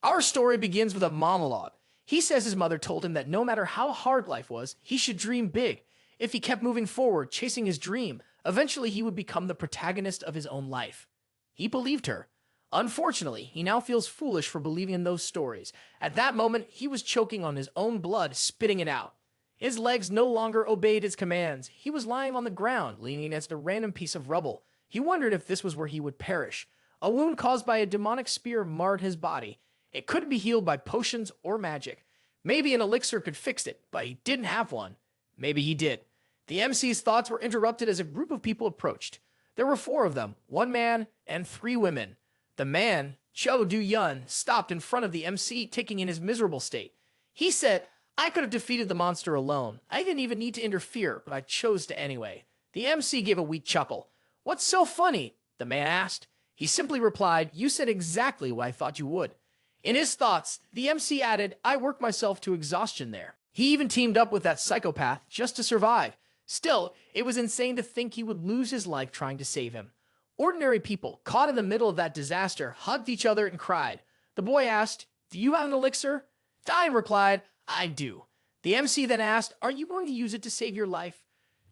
Our story begins with a monologue. He says his mother told him that no matter how hard life was, he should dream big. If he kept moving forward, chasing his dream, eventually he would become the protagonist of his own life. He believed her. Unfortunately, he now feels foolish for believing in those stories. At that moment, he was choking on his own blood, spitting it out. His legs no longer obeyed his commands. He was lying on the ground, leaning against a random piece of rubble. He wondered if this was where he would perish. A wound caused by a demonic spear marred his body. It couldn't be healed by potions or magic. Maybe an elixir could fix it, but he didn't have one. Maybe he did. The MC's thoughts were interrupted as a group of people approached. There were 4 of them, 1 man and 3 women. The man, Yoohyun, stopped in front of the MC, taking in his miserable state. He said, "I could have defeated the monster alone. I didn't even need to interfere, but I chose to anyway." The MC gave a weak chuckle. "What's so funny?" the man asked. He simply replied, "You said exactly what I thought you would." In his thoughts, the MC added, "I worked myself to exhaustion there." He even teamed up with that psychopath just to survive. Still, it was insane to think he would lose his life trying to save him. Ordinary people, caught in the middle of that disaster, hugged each other and cried. The boy asked, "Do you have an elixir?" Diane replied, "I do." The MC then asked, "Are you going to use it to save your life?"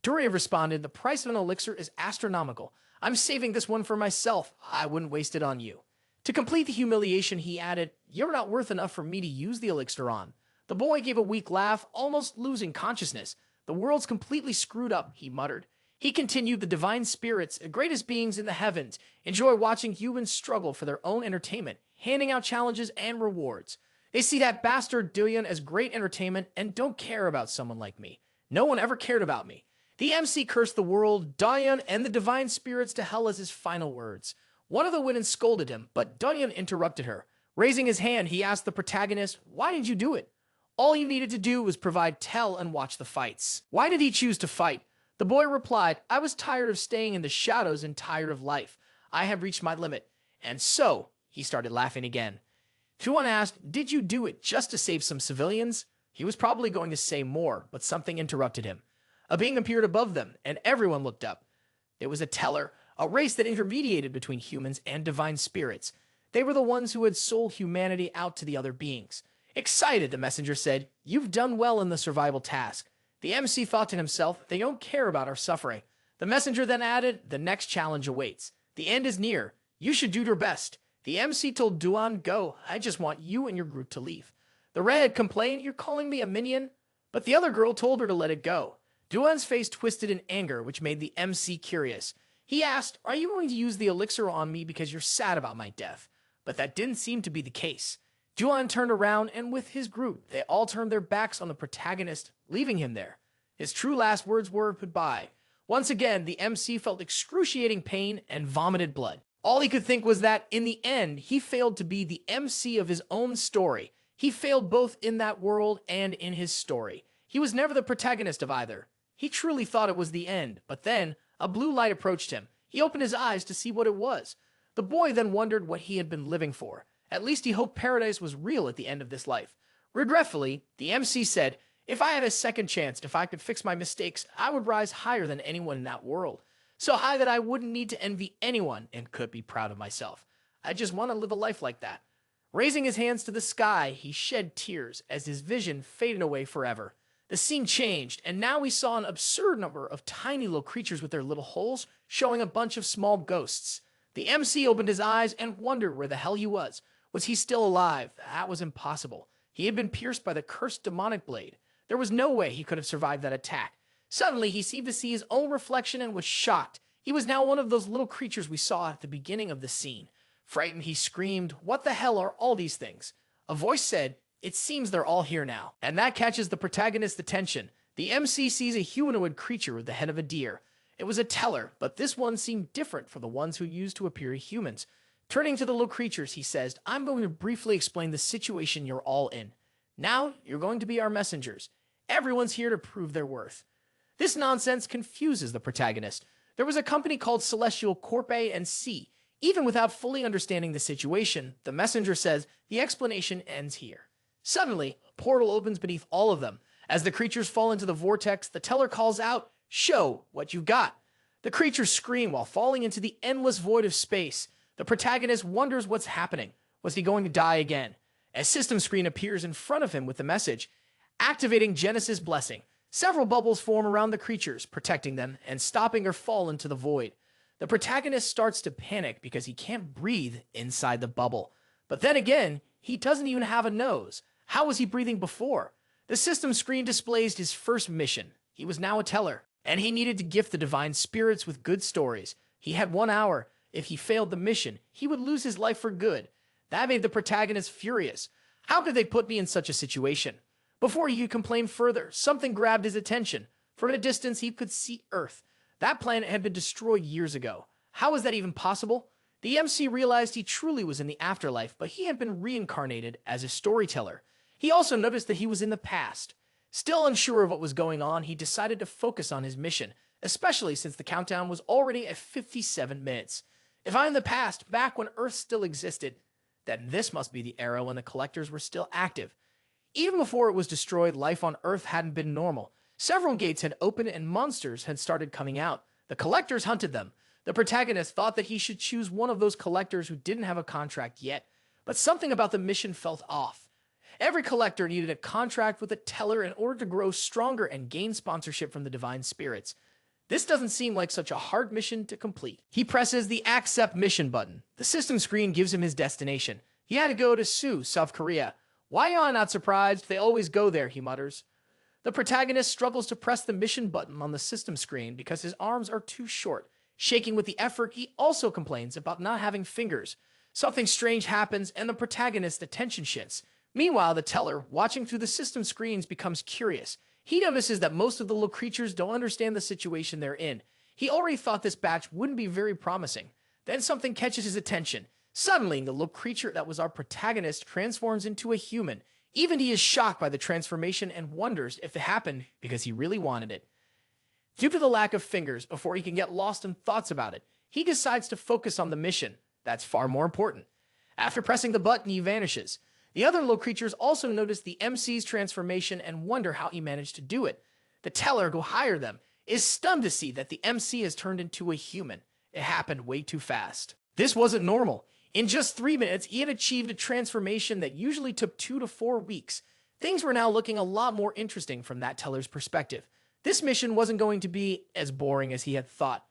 Doria responded, "The price of an elixir is astronomical. I'm saving this one for myself. I wouldn't waste it on you." To complete the humiliation, he added, "You're not worth enough for me to use the elixir on." The boy gave a weak laugh, almost losing consciousness. "The world's completely screwed up," he muttered. He continued, "The divine spirits, the greatest beings in the heavens, enjoy watching humans struggle for their own entertainment, handing out challenges and rewards. They see that bastard Yoohyun as great entertainment and don't care about someone like me. No one ever cared about me." The MC cursed the world, Yoohyun, and the divine spirits to hell as his final words. One of the women scolded him, but Yoohyun interrupted her. Raising his hand, he asked the protagonist, "Why did you do it?" All you needed to do was provide tell and watch the fights. Why did he choose to fight? The boy replied, "I was tired of staying in the shadows and tired of life. I had reached my limit." And so, he started laughing again. Juan asked, "Did you do it just to save some civilians?" He was probably going to say more, but something interrupted him. A being appeared above them, and everyone looked up. It was a teller, a race that intermediated between humans and divine spirits. They were the ones who had sold humanity out to the other beings. Excited, the messenger said, "You've done well in the survival task." The MC thought to himself, "They don't care about our suffering." The messenger then added, "The next challenge awaits. The end is near. You should do your best." The MC told Duan, "Go, I just want you and your group to leave." The redhead complained, "You're calling me a minion?" But the other girl told her to let it go. Duan's face twisted in anger, which made the MC curious. He asked, "Are you going to use the elixir on me because you're sad about my death?" But that didn't seem to be the case. Duan turned around, and with his group, they all turned their backs on the protagonist, leaving him there. His true last words were goodbye. Once again, the MC felt excruciating pain and vomited blood. All he could think was that, in the end, he failed to be the MC of his own story. He failed both in that world and in his story. He was never the protagonist of either. He truly thought it was the end, but then a blue light approached him. He opened his eyes to see what it was. The boy then wondered what he had been living for. At least he hoped paradise was real at the end of this life. Regretfully, the MC said, "If I had a second chance, if I could fix my mistakes, I would rise higher than anyone in that world. So high that I wouldn't need to envy anyone and could be proud of myself. I just want to live a life like that." Raising his hands to the sky, he shed tears as his vision faded away forever. The scene changed, and now we saw an absurd number of tiny little creatures with their little holes, showing a bunch of small ghosts. The MC opened his eyes and wondered where the hell he was. Was he still alive? That was impossible. He had been pierced by the cursed demonic blade. There was no way he could have survived that attack. Suddenly, he seemed to see his own reflection and was shocked. He was now one of those little creatures we saw at the beginning of the scene. Frightened, he screamed, "What the hell are all these things?" A voice said, "It seems they're all here now." And that catches the protagonist's attention. The MC sees a humanoid creature with the head of a deer. It was a teller, but this one seemed different from the ones who used to appear as humans. Turning to the little creatures, he says, "I'm going to briefly explain the situation you're all in. Now, you're going to be our messengers. Everyone's here to prove their worth." This nonsense confuses the protagonist. There was a company called Celestial Corp A and C. Even without fully understanding the situation, the messenger says the explanation ends here. Suddenly, a portal opens beneath all of them. As the creatures fall into the vortex, the teller calls out, "Show what you got." The creatures scream while falling into the endless void of space. The protagonist wonders what's happening. Was he going to die again? A system screen appears in front of him with the message, activating Genesis Blessing. Several bubbles form around the creatures, protecting them and stopping their fall into the void. The protagonist starts to panic because he can't breathe inside the bubble. But then again, he doesn't even have a nose. How was he breathing before? The system screen displays his first mission. He was now a teller, and he needed to gift the divine spirits with good stories. He had 1 hour. If he failed the mission, he would lose his life for good. That made the protagonist furious. How could they put me in such a situation? Before he could complain further, something grabbed his attention. From a distance, he could see Earth. That planet had been destroyed years ago. How was that even possible? The MC realized he truly was in the afterlife, but he had been reincarnated as a storyteller. He also noticed that he was in the past. Still unsure of what was going on, he decided to focus on his mission, especially since the countdown was already at 57 minutes. If I'm in the past, back when Earth still existed, then this must be the era when the collectors were still active. Even before it was destroyed, life on Earth hadn't been normal. Several gates had opened and monsters had started coming out. The collectors hunted them. The protagonist thought that he should choose one of those collectors who didn't have a contract yet, but something about the mission felt off. Every collector needed a contract with a teller in order to grow stronger and gain sponsorship from the divine spirits. This doesn't seem like such a hard mission to complete. He presses the Accept Mission button. The system screen gives him his destination. He had to go to Seoul, South Korea. Why am I not surprised? They always go there, he mutters. The protagonist struggles to press the mission button on the system screen because his arms are too short. Shaking with the effort, he also complains about not having fingers. Something strange happens and the protagonist's attention shifts. Meanwhile, the teller, watching through the system screens, becomes curious. He notices that most of the little creatures don't understand the situation they're in. He already thought this batch wouldn't be very promising. Then something catches his attention. Suddenly, the little creature that was our protagonist transforms into a human. Even he is shocked by the transformation and wonders if it happened because he really wanted it. Due to the lack of fingers, before he can get lost in thoughts about it, he decides to focus on the mission. That's far more important. After pressing the button, he vanishes. The other little creatures also notice the MC's transformation and wonder how he managed to do it. The teller, who hired them, is stunned to see that the MC has turned into a human. It happened way too fast. This wasn't normal. In just 3 minutes, he had achieved a transformation that usually took 2 to 4 weeks. Things were now looking a lot more interesting from that teller's perspective. This mission wasn't going to be as boring as he had thought.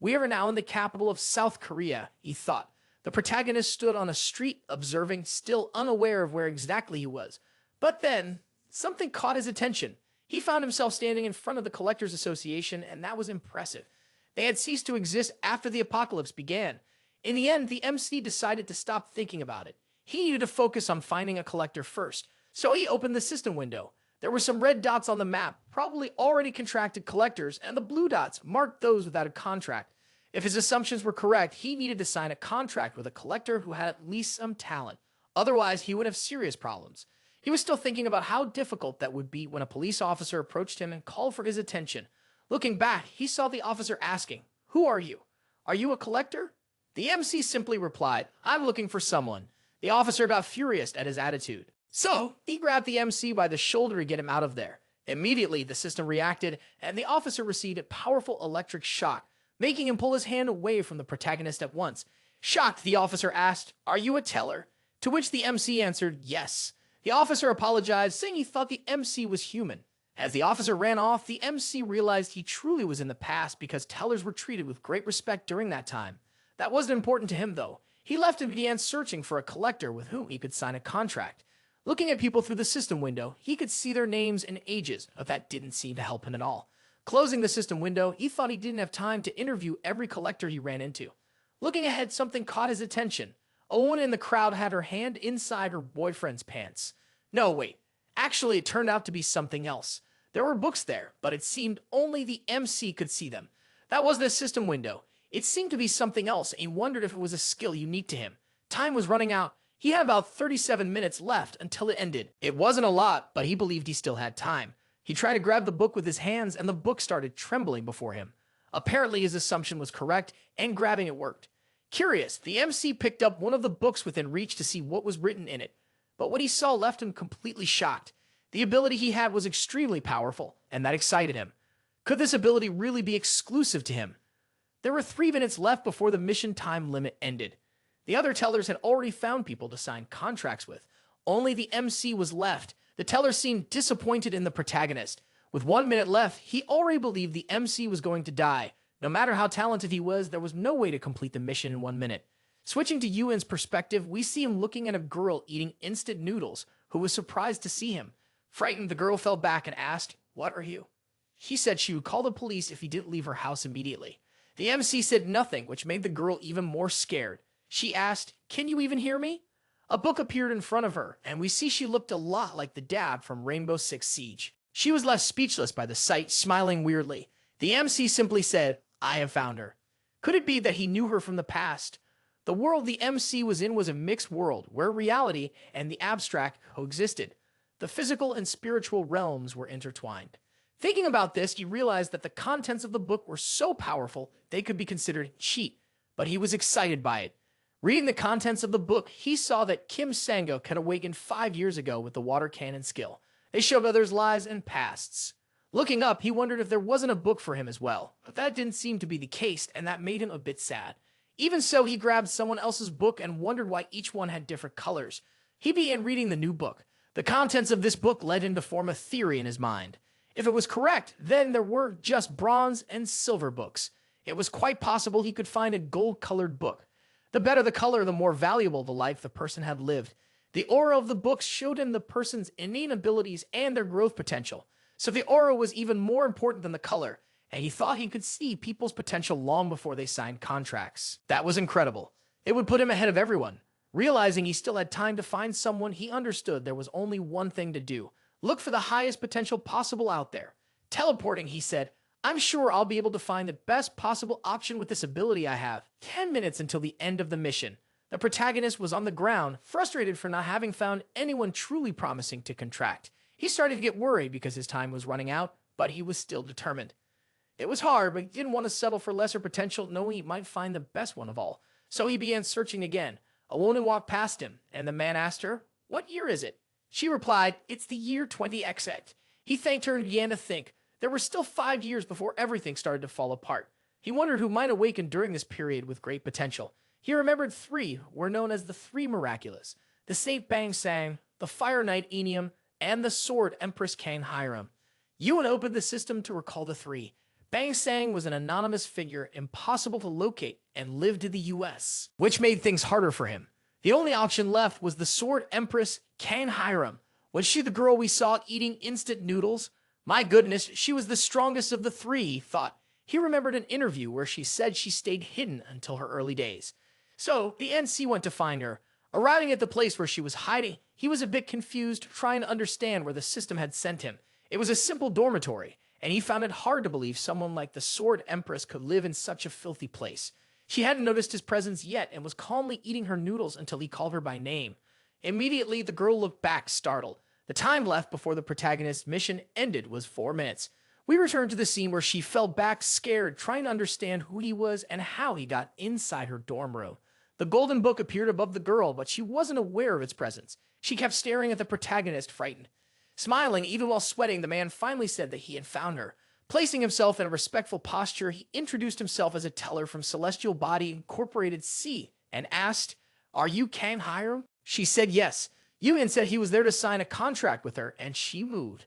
We are now in the capital of South Korea, he thought. The protagonist stood on a street, observing, still unaware of where exactly he was. But then, something caught his attention. He found himself standing in front of the Collectors Association, and that was impressive. They had ceased to exist after the apocalypse began. In the end, the MC decided to stop thinking about it. He needed to focus on finding a collector first, so he opened the system window. There were some red dots on the map, probably already contracted collectors, and the blue dots marked those without a contract. If his assumptions were correct, he needed to sign a contract with a collector who had at least some talent. Otherwise, he would have serious problems. He was still thinking about how difficult that would be when a police officer approached him and called for his attention. Looking back, he saw the officer asking, "Who are you? Are you a collector?" The MC simply replied, "I'm looking for someone." The officer got furious at his attitude. So, he grabbed the MC by the shoulder to get him out of there. Immediately, the system reacted, and the officer received a powerful electric shock, making him pull his hand away from the protagonist at once. Shocked, the officer asked, "Are you a teller?" To which the MC answered, "Yes." The officer apologized, saying he thought the MC was human. As the officer ran off, the MC realized he truly was in the past because tellers were treated with great respect during that time. That wasn't important to him, though. He left and began searching for a collector with whom he could sign a contract. Looking at people through the system window, he could see their names and ages, but that didn't seem to help him at all. Closing the system window, he thought he didn't have time to interview every collector he ran into. Looking ahead, something caught his attention. A woman in the crowd had her hand inside her boyfriend's pants. No, wait. Actually, it turned out to be something else. There were books there, but it seemed only the MC could see them. That wasn't a system window. It seemed to be something else, and he wondered if it was a skill unique to him. Time was running out. He had about 37 minutes left until it ended. It wasn't a lot, but he believed he still had time. He tried to grab the book with his hands, and the book started trembling before him. Apparently, his assumption was correct, and grabbing it worked. Curious, the MC picked up one of the books within reach to see what was written in it. But what he saw left him completely shocked. The ability he had was extremely powerful, and that excited him. Could this ability really be exclusive to him? There were 3 minutes left before the mission time limit ended. The other tellers had already found people to sign contracts with. Only the MC was left. The teller seemed disappointed in the protagonist. With 1 minute left, he already believed the MC was going to die. No matter how talented he was, there was no way to complete the mission in 1 minute. Switching to Yoohyun's perspective, we see him looking at a girl eating instant noodles, who was surprised to see him. Frightened, the girl fell back and asked, "What are you?" She said she would call the police if he didn't leave her house immediately. The MC said nothing, which made the girl even more scared. She asked, "Can you even hear me?" A book appeared in front of her, and we see she looked a lot like the dad from Rainbow Six Siege. She was left speechless by the sight, smiling weirdly. The MC simply said, "I have found her." Could it be that he knew her from the past? The world the MC was in was a mixed world, where reality and the abstract coexisted. The physical and spiritual realms were intertwined. Thinking about this, he realized that the contents of the book were so powerful they could be considered cheat, but he was excited by it. Reading the contents of the book, he saw that Kim Sang-ok had awakened 5 years ago with the water cannon skill. They showed others' lives and pasts. Looking up, he wondered if there wasn't a book for him as well, but that didn't seem to be the case, and that made him a bit sad. Even so, he grabbed someone else's book and wondered why each one had different colors. He began reading the new book. The contents of this book led him to form a theory in his mind. If it was correct, then there were just bronze and silver books. It was quite possible he could find a gold-colored book. The better the color, the more valuable the life the person had lived. The aura of the books showed him the person's innate abilities and their growth potential. So the aura was even more important than the color, and he thought he could see people's potential long before they signed contracts. That was incredible. It would put him ahead of everyone. Realizing he still had time to find someone, he understood there was only one thing to do. Look for the highest potential possible out there. Teleporting, he said, "I'm sure I'll be able to find the best possible option with this ability I have." 10 minutes until the end of the mission. The protagonist was on the ground, frustrated for not having found anyone truly promising to contract. He started to get worried because his time was running out, but he was still determined. It was hard, but he didn't want to settle for lesser potential, knowing he might find the best one of all. So he began searching again. A woman walked past him, and the man asked her, "What year is it?" She replied, "It's the year 20XX. He thanked her and began to think. There were still 5 years before everything started to fall apart. He wondered who might awaken during this period with great potential. He remembered 3 were known as the 3 Miraculous: the Saint Bang Sang, the Fire Knight Enium, and the Sword Empress Kang Hiram. Yoohyun opened the system to recall the 3. Bang Sang was an anonymous figure, impossible to locate, and lived in the US, which made things harder for him. The only option left was the Sword Empress Kang Hiram. Was she the girl we saw eating instant noodles? My goodness, she was the strongest of the 3, he thought. He remembered an interview where she said she stayed hidden until her early days. So, the NC went to find her. Arriving at the place where she was hiding, he was a bit confused, trying to understand where the system had sent him. It was a simple dormitory, and he found it hard to believe someone like the Sword Empress could live in such a filthy place. She hadn't noticed his presence yet and was calmly eating her noodles until he called her by name. Immediately, the girl looked back, startled. The time left before the protagonist's mission ended was 4 minutes. We return to the scene where she fell back scared, trying to understand who he was and how he got inside her dorm room. The golden book appeared above the girl, but she wasn't aware of its presence. She kept staring at the protagonist, frightened. Smiling, even while sweating, the man finally said that he had found her. Placing himself in a respectful posture, he introduced himself as a teller from Celestial Body Incorporated C and asked, "Are you Kang Hiram?" She said yes. Yoohyun said he was there to sign a contract with her, and she moved.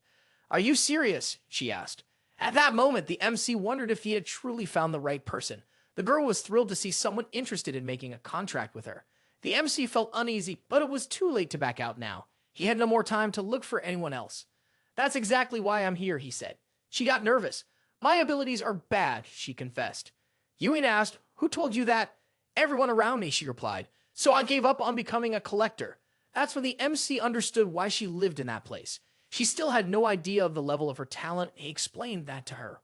"Are you serious?" she asked. At that moment, the MC wondered if he had truly found the right person. The girl was thrilled to see someone interested in making a contract with her. The MC felt uneasy, but it was too late to back out now. He had no more time to look for anyone else. "That's exactly why I'm here," he said. She got nervous. "My abilities are bad," she confessed. Yoohyun asked, "Who told you that?" "Everyone around me," she replied. "So I gave up on becoming a collector." That's when the MC understood why she lived in that place. She still had no idea of the level of her talent, and he explained that to her.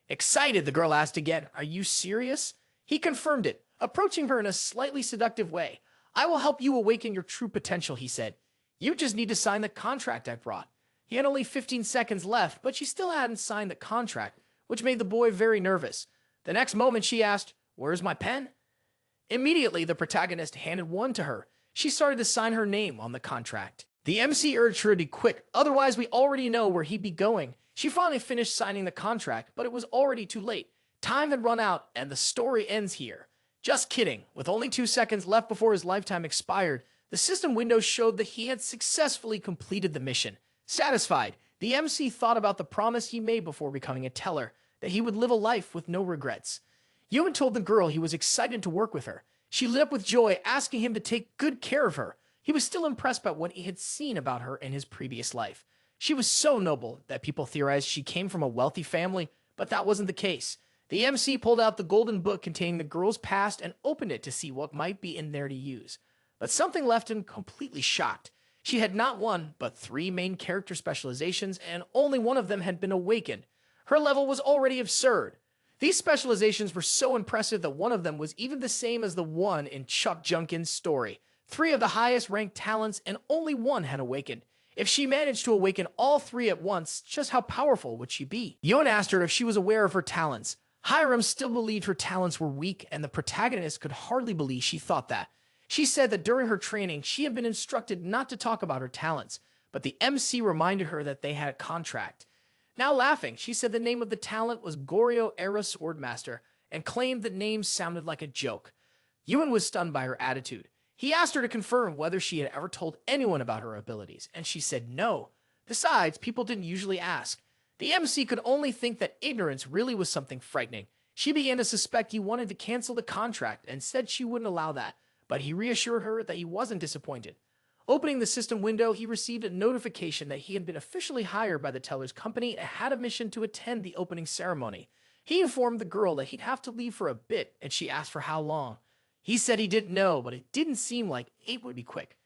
Excited, the girl asked again, "Are you serious?" He confirmed it, approaching her in a slightly seductive way. "I will help you awaken your true potential," he said. "You just need to sign the contract I brought." He had only 15 seconds left, but she still hadn't signed the contract, which made the boy very nervous. The next moment she asked, "Where's my pen?" Immediately, the protagonist handed one to her. She started to sign her name on the contract. The MC urged her to be quick, otherwise we already know where he'd be going. She finally finished signing the contract, but it was already too late. Time had run out, and the story ends here. Just kidding. With only 2 seconds left before his lifetime expired, The system window showed that he had successfully completed the mission. Satisfied, the MC thought about the promise he made before becoming a teller, that he would live a life with no regrets. Yoohyun told the girl he was excited to work with her. She lit up with joy, asking him to take good care of her. He was still impressed by what he had seen about her in his previous life. She was so noble that people theorized she came from a wealthy family, but that wasn't the case. The MC pulled out the golden book containing the girl's past and opened it to see what might be in there to use. But something left him completely shocked. She had not one, but 3 main character specializations, and only one of them had been awakened. Her level was already absurd. These specializations were so impressive that one of them was even the same as the one in Chuck Junkin's story. 3 of the highest ranked talents, and only one had awakened. If she managed to awaken all 3 at once, just how powerful would she be? Yoohyun asked her if she was aware of her talents. Harem still believed her talents were weak, and the protagonist could hardly believe she thought that. She said that during her training, she had been instructed not to talk about her talents, but the MC reminded her that they had a contract. Now laughing, she said the name of the talent was Goryo Era Swordmaster, and claimed the name sounded like a joke. Yoohyun was stunned by her attitude. He asked her to confirm whether she had ever told anyone about her abilities, and she said no. Besides, people didn't usually ask. The MC could only think that ignorance really was something frightening. She began to suspect he wanted to cancel the contract and said she wouldn't allow that, but he reassured her that he wasn't disappointed. Opening the system window, he received a notification that he had been officially hired by the teller's company and had a mission to attend the opening ceremony. He informed the girl that he'd have to leave for a bit, and she asked for how long. He said he didn't know, but it didn't seem like it would be quick.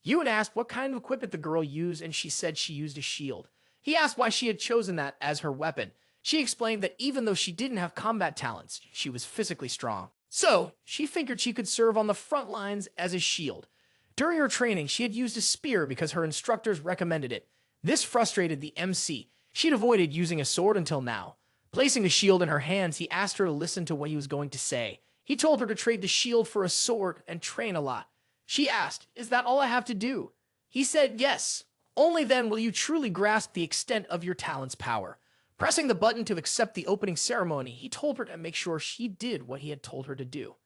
Yoohyun asked what kind of equipment the girl used, and she said she used a shield. He asked why she had chosen that as her weapon. She explained that even though she didn't have combat talents, she was physically strong. So, she figured she could serve on the front lines as a shield. During her training, she had used a spear because her instructors recommended it. This frustrated the MC. She'd avoided using a sword until now. Placing the shield in her hands, he asked her to listen to what he was going to say. He told her to trade the shield for a sword and train a lot. She asked, "Is that all I have to do?" He said yes. Only then will you truly grasp the extent of your talent's power. Pressing the button to accept the opening ceremony, he told her to make sure she did what he had told her to do.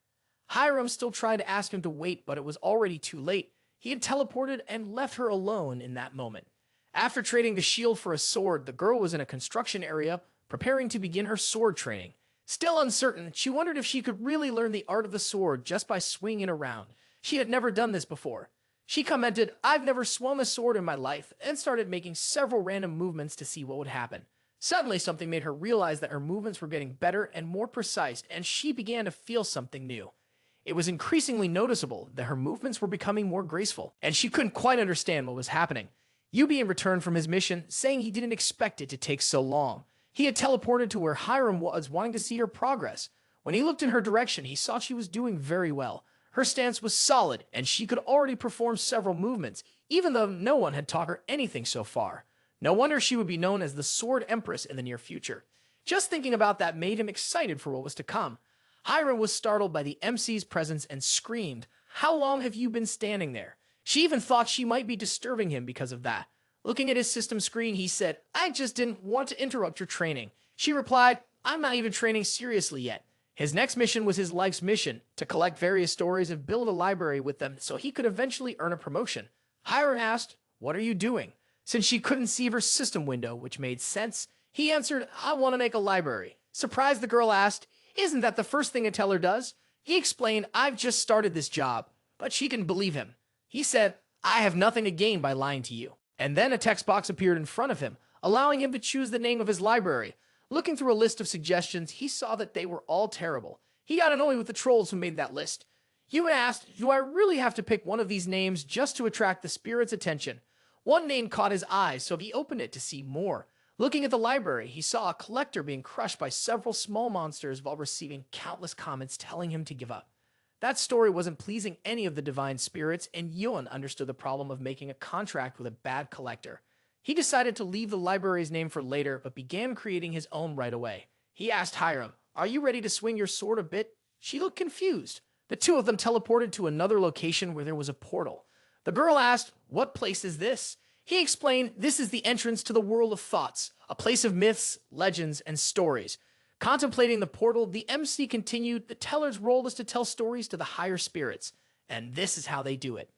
Harem still tried to ask him to wait, but it was already too late. He had teleported and left her alone in that moment. After trading the shield for a sword, the girl was in a construction area, preparing to begin her sword training. Still uncertain, she wondered if she could really learn the art of the sword just by swinging around. She had never done this before. She commented, "I've never swung a sword in my life," and started making several random movements to see what would happen. Suddenly, something made her realize that her movements were getting better and more precise, and she began to feel something new. It was increasingly noticeable that her movements were becoming more graceful, and she couldn't quite understand what was happening. Yubi returned from his mission, saying he didn't expect it to take so long. He had teleported to where Harem was, wanting to see her progress. When he looked in her direction, he saw she was doing very well. Her stance was solid, and she could already perform several movements, even though no one had taught her anything so far. No wonder she would be known as the Sword Empress in the near future. Just thinking about that made him excited for what was to come. Harem was startled by the MC's presence and screamed, "How long have you been standing there?" She even thought she might be disturbing him because of that. Looking at his system screen, he said, "I just didn't want to interrupt your training." She replied, "I'm not even training seriously yet." His next mission was his life's mission, to collect various stories and build a library with them so he could eventually earn a promotion. Harem asked, "What are you doing?" Since she couldn't see her system window, which made sense, he answered, "I want to make a library." Surprised, the girl asked, "Isn't that the first thing a teller does?" He explained, "I've just started this job," but she didn't believe him. He said, "I have nothing to gain by lying to you." And then a text box appeared in front of him, allowing him to choose the name of his library. Looking through a list of suggestions, he saw that they were all terrible. He got annoyed with the trolls who made that list. Yoohyun asked, "Do I really have to pick one of these names just to attract the spirit's attention?" One name caught his eye, so he opened it to see more. Looking at the library, he saw a collector being crushed by several small monsters while receiving countless comments telling him to give up. That story wasn't pleasing any of the divine spirits, and Yoohyun understood the problem of making a contract with a bad collector. He decided to leave the library's name for later, but began creating his own right away. He asked Harem, "Are you ready to swing your sword a bit?" She looked confused. The two of them teleported to another location where there was a portal. The girl asked, "What place is this?" He explained, "This is the entrance to the world of thoughts, a place of myths, legends, and stories." Contemplating the portal, the MC continued, "The teller's role is to tell stories to the higher spirits, and this is how they do it."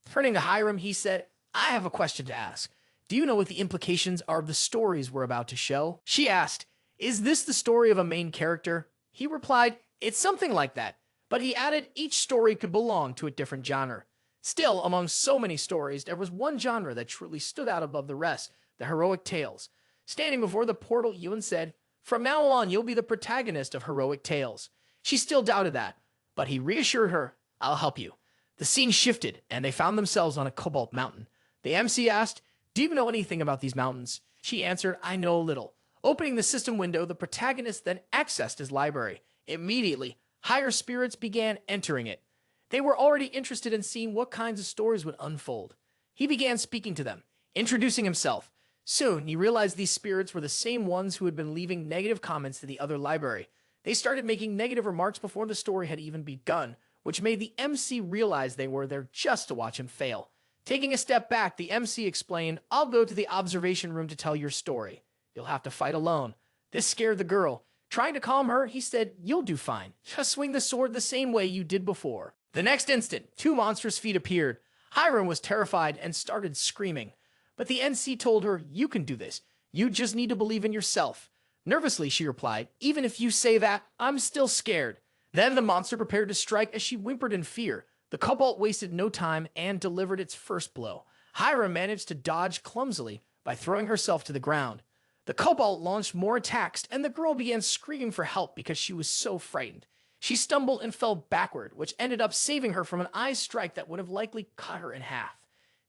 Turning to Hiram, he said, I have a question to ask. Do you know what the implications are of the stories we're about to show? She asked, Is this the story of a main character? He replied, It's something like that. But he added each story could belong to a different genre. Still, among so many stories, there was one genre that truly stood out above the rest, the heroic tales. Standing before the portal, Yoohyun said, From now on, you'll be the protagonist of heroic tales. She still doubted that, but he reassured her, I'll help you. The scene shifted, and they found themselves on a cobalt mountain. The MC asked, Do you know anything about these mountains? She answered, I know a little. Opening the system window, the protagonist then accessed his library. Immediately, higher spirits began entering it. They were already interested in seeing what kinds of stories would unfold. He began speaking to them, introducing himself. Soon, he realized these spirits were the same ones who had been leaving negative comments to the other library. They started making negative remarks before the story had even begun, which made the MC realize they were there just to watch him fail. Taking a step back, the MC explained, I'll go to the observation room to tell your story. You'll have to fight alone. This scared the girl. Trying to calm her, he said, You'll do fine. Just swing the sword the same way you did before. The next instant, two monstrous feet appeared. Hiram was terrified and started screaming. But the NC told her, You can do this. You just need to believe in yourself. Nervously, she replied, Even if you say that, I'm still scared. Then the monster prepared to strike as she whimpered in fear. The cobalt wasted no time and delivered its first blow. Hiram managed to dodge clumsily by throwing herself to the ground. The cobalt launched more attacks, and the girl began screaming for help because she was so frightened. She stumbled and fell backward, which ended up saving her from an eye strike that would have likely cut her in half.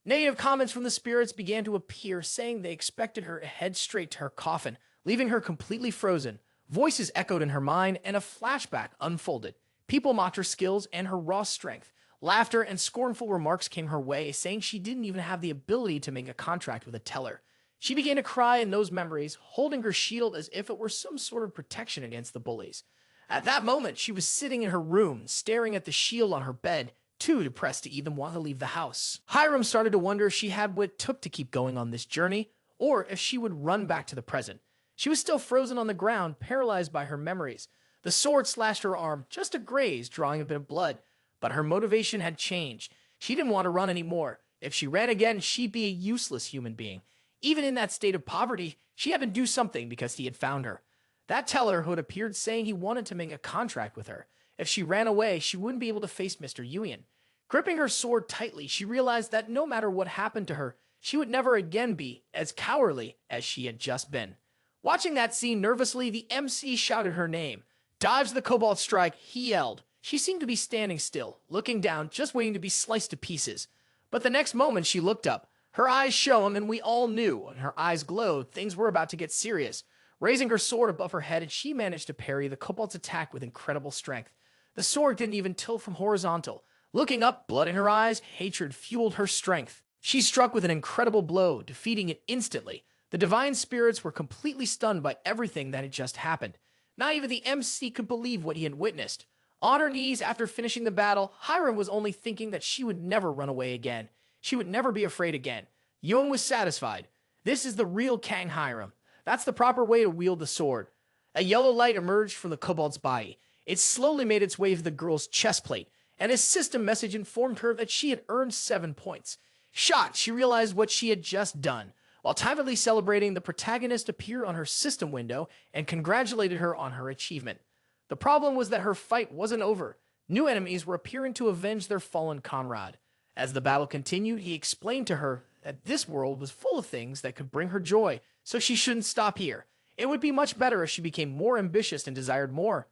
Negative comments from the spirits began to appear, saying they expected her to head straight to her coffin, leaving her completely frozen. Voices echoed in her mind, and a flashback unfolded. People mocked her skills and her raw strength. Laughter and scornful remarks came her way, saying she didn't even have the ability to make a contract with a teller. She began to cry in those memories, holding her shield as if it were some sort of protection against the bullies. At that moment, she was sitting in her room, staring at the shield on her bed, too depressed to even want to leave the house. Hiram started to wonder if she had what it took to keep going on this journey, or if she would run back to the present. She was still frozen on the ground, paralyzed by her memories. The sword slashed her arm, just a graze, drawing a bit of blood. But her motivation had changed. She didn't want to run anymore. If she ran again, she'd be a useless human being. Even in that state of poverty, she had to do something because he had found her. That teller who had appeared saying he wanted to make a contract with her. If she ran away, she wouldn't be able to face Mr. Yoohyun. Gripping her sword tightly, she realized that no matter what happened to her, she would never again be as cowardly as she had just been. Watching that scene nervously, the MC shouted her name. Dodge the cobalt strike, he yelled. She seemed to be standing still, looking down, just waiting to be sliced to pieces. But the next moment she looked up. Her eyes shone, and we all knew, when her eyes glowed, things were about to get serious. Raising her sword above her head, she managed to parry the cobalt's attack with incredible strength. The sword didn't even tilt from horizontal. Looking up, blood in her eyes, hatred fueled her strength. She struck with an incredible blow, defeating it instantly. The divine spirits were completely stunned by everything that had just happened. Not even the MC could believe what he had witnessed. On her knees after finishing the battle, Hiram was only thinking that she would never run away again. She would never be afraid again. Yoohyun was satisfied. This is the real Kang Hiram. That's the proper way to wield the sword. A yellow light emerged from the kobold's body. It slowly made its way to the girl's chest plate, and his system message informed her that she had earned 7 points. Shocked, she realized what she had just done. While timidly celebrating, the protagonist appeared on her system window and congratulated her on her achievement. The problem was that her fight wasn't over. New enemies were appearing to avenge their fallen comrade. As the battle continued, he explained to her that this world was full of things that could bring her joy, so she shouldn't stop here. It would be much better if she became more ambitious and desired more.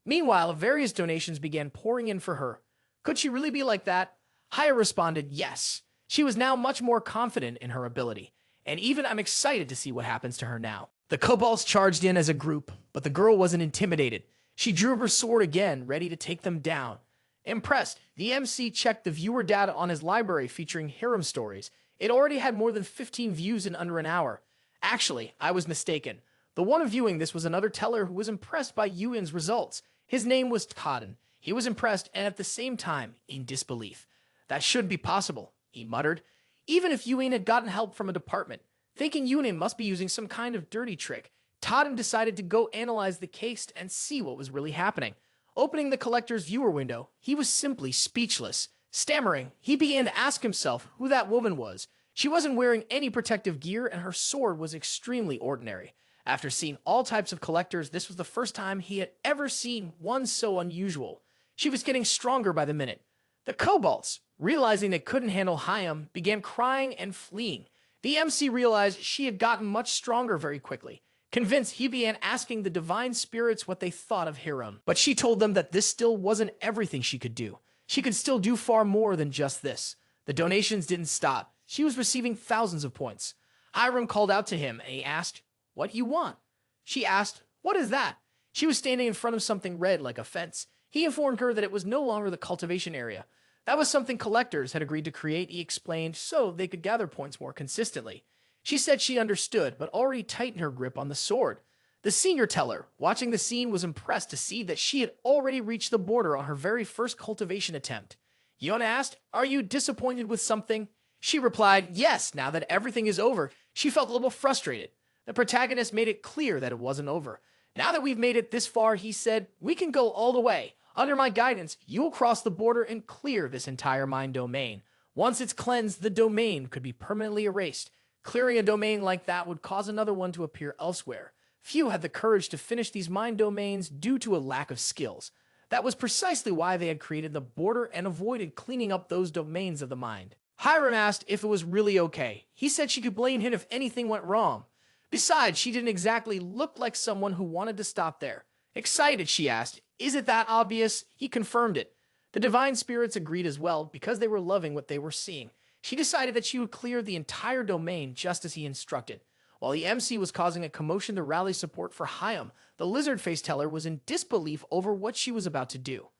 Meanwhile, various donations began pouring in for her. Could she really be like that? Haya responded yes. She was now much more confident in her ability, and even I'm excited to see what happens to her now. The kobolds charged in as a group, but the girl wasn't intimidated. She drew her sword again, ready to take them down. Impressed, the MC checked the viewer data on his library featuring harem stories. It already had more than 15 views in under an hour. Actually, I was mistaken. The one viewing this was another teller who was impressed by Yoohyun's results. His name was Toden. He was impressed and at the same time in disbelief. That should be possible, he muttered. Even if Yoohyun had gotten help from a department, thinking Yoohyun must be using some kind of dirty trick, Toden decided to go analyze the case and see what was really happening. Opening the collector's viewer window, he was simply speechless. Stammering, he began to ask himself who that woman was. She wasn't wearing any protective gear, and her sword was extremely ordinary. After seeing all types of collectors, this was the first time he had ever seen one so unusual. She was getting stronger by the minute. The kobolds, realizing they couldn't handle Hyam, began crying and fleeing. The MC realized she had gotten much stronger very quickly. Convinced, he began asking the divine spirits what they thought of harem. But she told them that this still wasn't everything she could do. She could still do far more than just this. The donations didn't stop. She was receiving thousands of points. Hiram called out to him, and he asked, "What do you want?" She asked, "What is that?" She was standing in front of something red like a fence. He informed her that it was no longer the cultivation area. That was something collectors had agreed to create, he explained, so they could gather points more consistently. She said she understood, but already tightened her grip on the sword. The senior teller, watching the scene, was impressed to see that she had already reached the border on her very first cultivation attempt. Yoohyun asked, "Are you disappointed with something?" She replied, "Yes, now that everything is over." She felt a little frustrated. The protagonist made it clear that it wasn't over. "Now that we've made it this far," he said, "we can go all the way. Under my guidance, you will cross the border and clear this entire mind domain. Once it's cleansed, the domain could be permanently erased. Clearing a domain like that would cause another one to appear elsewhere. Few had the courage to finish these mind domains due to a lack of skills. That was precisely why they had created the border and avoided cleaning up those domains of the mind." Hiram asked if it was really okay. He said she could blame him if anything went wrong. Besides, she didn't exactly look like someone who wanted to stop there. Excited, she asked, "Is it that obvious?" He confirmed it. The divine spirits agreed as well because they were loving what they were seeing. She decided that she would clear the entire domain just as he instructed. While the MC was causing a commotion to rally support for Hyam, the lizard-faced teller was in disbelief over what she was about to do.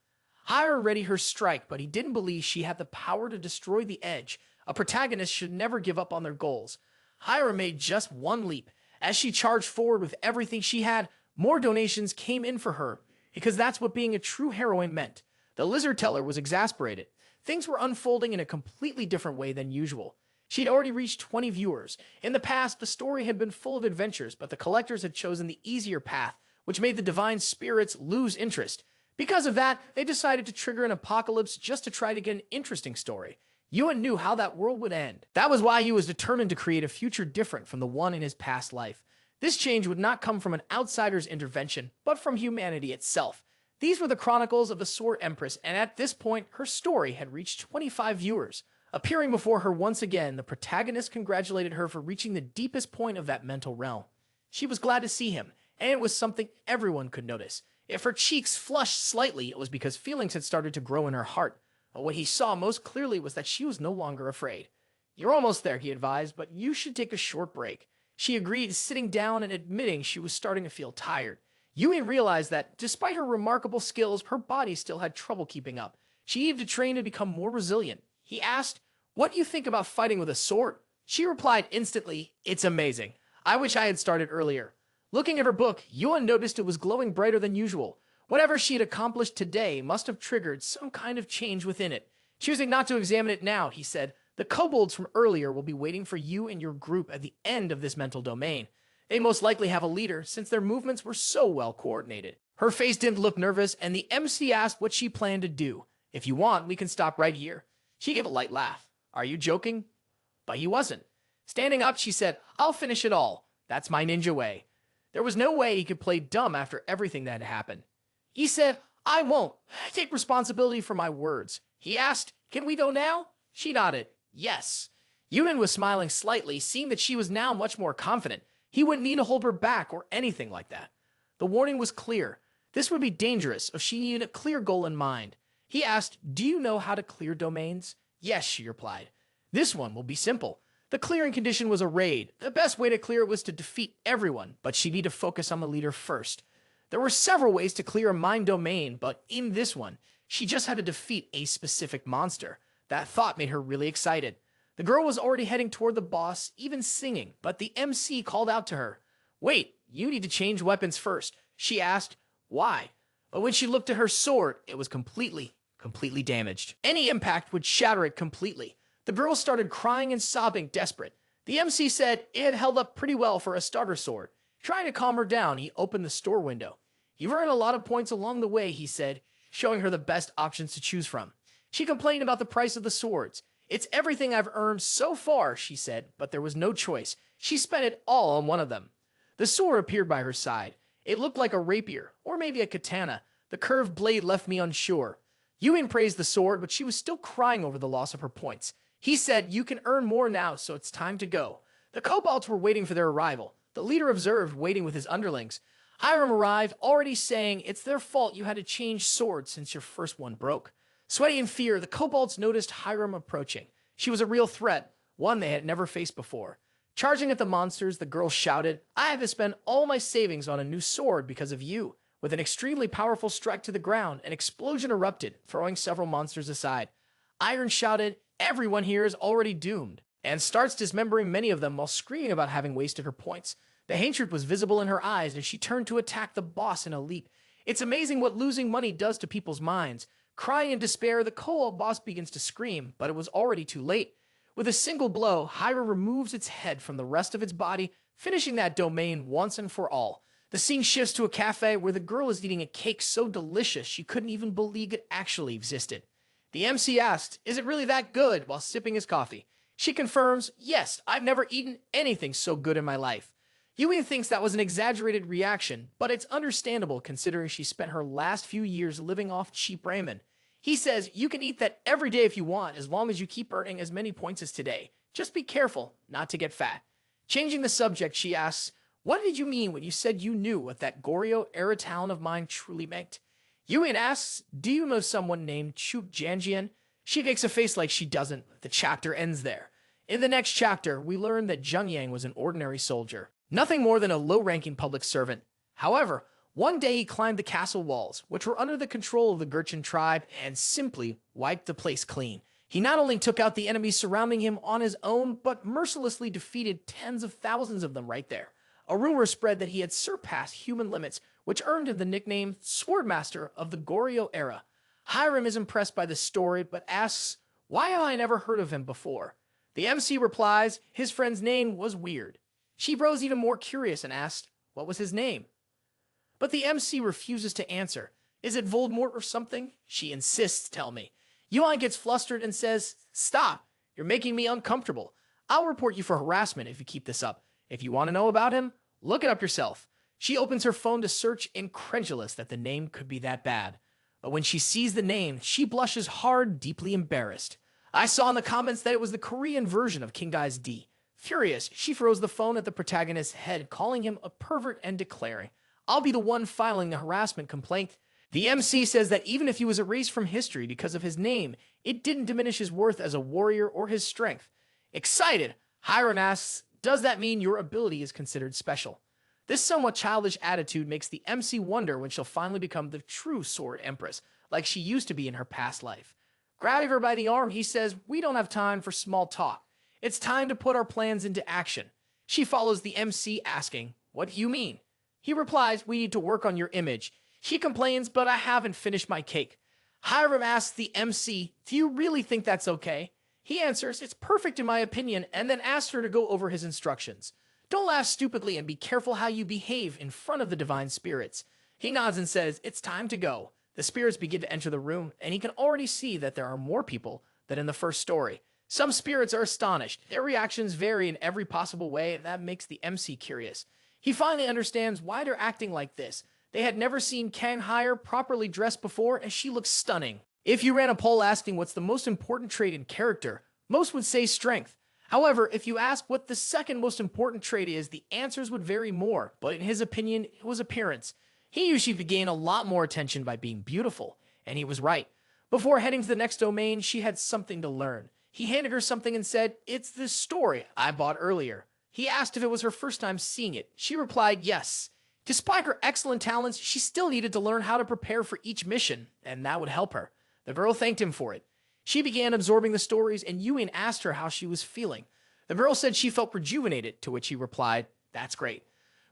Hyra readied her strike, but he didn't believe she had the power to destroy the edge. A protagonist should never give up on their goals. Hyra made just one leap. As she charged forward with everything she had, more donations came in for her, because that's what being a true heroine meant. The lizard teller was exasperated. Things were unfolding in a completely different way than usual. She'd already reached 20 viewers. In the past, the story had been full of adventures, but the collectors had chosen the easier path, which made the divine spirits lose interest. Because of that, they decided to trigger an apocalypse just to try to get an interesting story. Yoohyun knew how that world would end. That was why he was determined to create a future different from the one in his past life. This change would not come from an outsider's intervention, but from humanity itself. These were the chronicles of the Sword Empress, and at this point, her story had reached 25 viewers. Appearing before her once again, the protagonist congratulated her for reaching the deepest point of that mental realm. She was glad to see him, and it was something everyone could notice. If her cheeks flushed slightly, it was because feelings had started to grow in her heart. But what he saw most clearly was that she was no longer afraid. "You're almost there," he advised, "but you should take a short break." She agreed, sitting down and admitting she was starting to feel tired. Yui realized that, despite her remarkable skills, her body still had trouble keeping up. She needed to train to become more resilient. He asked, "What do you think about fighting with a sword?" She replied instantly, "It's amazing. I wish I had started earlier." Looking at her book, Yoohyun noticed it was glowing brighter than usual. Whatever she had accomplished today must have triggered some kind of change within it. Choosing not to examine it now, he said, "The kobolds from earlier will be waiting for you and your group at the end of this mental domain. They most likely have a leader since their movements were so well coordinated." Her face didn't look nervous, and the MC asked what she planned to do. "If you want, we can stop right here." She gave a light laugh. "Are you joking?" But he wasn't. Standing up, she said, "I'll finish it all. That's my ninja way." There was no way he could play dumb after everything that had happened. He said, "I won't. Take responsibility for my words." He asked, "Can we go now?" She nodded, "Yes." Yoohyun was smiling slightly, seeing that she was now much more confident. He wouldn't need to hold her back or anything like that. The warning was clear. This would be dangerous if she needed a clear goal in mind. He asked, "Do you know how to clear domains?" "Yes," she replied. "This one will be simple." The clearing condition was a raid. The best way to clear it was to defeat everyone, but she needed to focus on the leader first. There were several ways to clear a mind domain, but in this one, she just had to defeat a specific monster. That thought made her really excited. The girl was already heading toward the boss, even singing, but the MC called out to her. "Wait, you need to change weapons first." She asked, "Why?" But when she looked at her sword, it was completely damaged. Any impact would shatter it completely. The girl started crying and sobbing, desperate. The MC said it had held up pretty well for a starter sword. Trying to calm her down, he opened the store window. "You've earned a lot of points along the way," he said, showing her the best options to choose from. She complained about the price of the swords. It's everything I've earned so far, she said, but there was no choice. She spent it all on one of them. The sword appeared by her side. It looked like a rapier, or maybe a katana. The curved blade left me unsure. Yoohyun praised the sword, but she was still crying over the loss of her points. He said, "You can earn more now, so it's time to go." The kobolds were waiting for their arrival. The leader observed, waiting with his underlings. Harem arrived, already saying, "It's their fault you had to change swords since your first one broke." Sweaty in fear, the kobolds noticed Harem approaching. She was a real threat, one they had never faced before. Charging at the monsters, the girl shouted, "I have to spend all my savings on a new sword because of you." With an extremely powerful strike to the ground, an explosion erupted, throwing several monsters aside. Iron shouted, "Everyone here is already doomed," and starts dismembering many of them while screaming about having wasted her points. The hatred was visible in her eyes as she turned to attack the boss in a leap. It's amazing what losing money does to people's minds. Crying in despair, the kobold boss begins to scream, but it was already too late. With a single blow, Hyra removes its head from the rest of its body, finishing that domain once and for all. The scene shifts to a cafe where the girl is eating a cake so delicious she couldn't even believe it actually existed. The MC asked, "Is it really that good?" while sipping his coffee. She confirms, "Yes, I've never eaten anything so good in my life." Yui thinks that was an exaggerated reaction, but it's understandable considering she spent her last few years living off cheap ramen. He says, "You can eat that every day if you want, as long as you keep earning as many points as today. Just be careful not to get fat." Changing the subject, she asks, "What did you mean when you said you knew what that Goryeo-era town of mine truly meant?" Yui asks, "Do you know someone named Chuk Janjian?" She makes a face like she doesn't. The chapter ends there. In the next chapter, we learn that Jungyang was an ordinary soldier, nothing more than a low-ranking public servant. However, one day he climbed the castle walls, which were under the control of the Gurchin tribe, and simply wiped the place clean. He not only took out the enemies surrounding him on his own, but mercilessly defeated tens of thousands of them right there. A rumor spread that he had surpassed human limits, which earned him the nickname Swordmaster of the Goryeo era. Hiram is impressed by the story, but asks, "Why have I never heard of him before?" The MC replies, his friend's name was weird. She grows even more curious and asks, what was his name? But the MC refuses to answer. Is it Voldemort or something? She insists, "Tell me." Yuan gets flustered and says, "Stop, you're making me uncomfortable. I'll report you for harassment if you keep this up. If you want to know about him, look it up yourself." She opens her phone to search, incredulous that the name could be that bad. But when she sees the name, she blushes hard, deeply embarrassed. I saw in the comments that it was the Korean version of King Guy's D. Furious, she throws the phone at the protagonist's head, calling him a pervert and declaring, "I'll be the one filing the harassment complaint." The MC says that even if he was erased from history because of his name, it didn't diminish his worth as a warrior or his strength. Excited, Hiron asks, "Does that mean your ability is considered special?" This somewhat childish attitude makes the MC wonder when she'll finally become the true Sword Empress, like she used to be in her past life. Grabbing her by the arm, he says, "We don't have time for small talk. It's time to put our plans into action." She follows the MC asking, "What do you mean?" He replies, "We need to work on your image." She complains, "But I haven't finished my cake." Hiram asks the MC, "Do you really think that's okay?" He answers, "It's perfect in my opinion," and then asks her to go over his instructions. "Don't laugh stupidly and be careful how you behave in front of the divine spirits." He nods and says, "It's time to go." The spirits begin to enter the room, and he can already see that there are more people than in the first story. Some spirits are astonished. Their reactions vary in every possible way, and that makes the MC curious. He finally understands why they're acting like this. They had never seen Kang Hire properly dressed before, and she looks stunning. If you ran a poll asking what's the most important trait in character, most would say strength. However, if you ask what the second most important trait is, the answers would vary more, but in his opinion, it was appearance. He usually would gain a lot more attention by being beautiful, and he was right. Before heading to the next domain, she had something to learn. He handed her something and said, "It's this story I bought earlier." He asked if it was her first time seeing it. She replied yes. Despite her excellent talents, she still needed to learn how to prepare for each mission, and that would help her. The girl thanked him for it. She began absorbing the stories, and Yoohyun asked her how she was feeling. The girl said she felt rejuvenated, to which he replied, "That's great."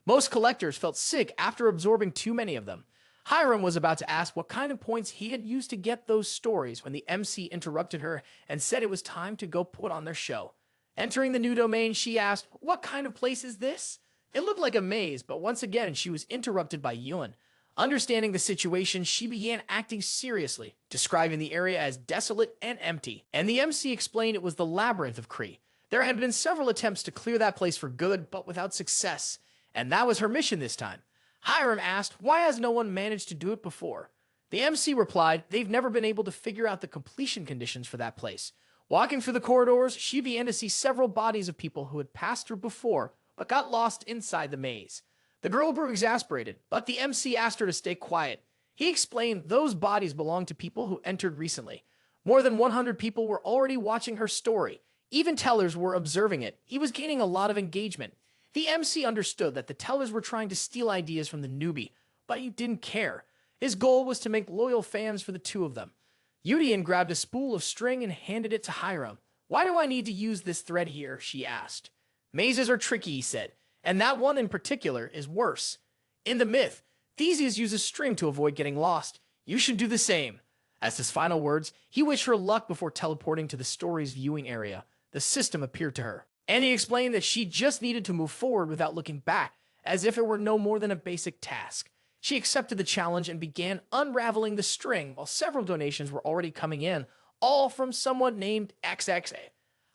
Most collectors felt sick after absorbing too many of them. Hiram was about to ask what kind of points he had used to get those stories when the MC interrupted her and said it was time to go put on their show. Entering the new domain, she asked, "What kind of place is this?" It looked like a maze, but once again she was interrupted by Yoohyun. Understanding the situation, she began acting seriously, describing the area as desolate and empty, and the MC explained it was the Labyrinth of Kree. There had been several attempts to clear that place for good, but without success, and that was her mission this time. Hiram asked, why has no one managed to do it before? The MC replied, they've never been able to figure out the completion conditions for that place. Walking through the corridors, she began to see several bodies of people who had passed through before, but got lost inside the maze. The girl grew exasperated, but the MC asked her to stay quiet. He explained those bodies belonged to people who entered recently. More than 100 people were already watching her story. Even tellers were observing it. He was gaining a lot of engagement. The MC understood that the tellers were trying to steal ideas from the newbie, but he didn't care. His goal was to make loyal fans for the two of them. Yoohyun grabbed a spool of string and handed it to Hiram. Why do I need to use this thread here? She asked. Mazes are tricky, he said, and that one in particular is worse. In the myth, Theseus uses string to avoid getting lost. You should do the same. As his final words, he wished her luck before teleporting to the story's viewing area. The system appeared to her, and he explained that she just needed to move forward without looking back, as if it were no more than a basic task. She accepted the challenge and began unraveling the string while several donations were already coming in, all from someone named XXA.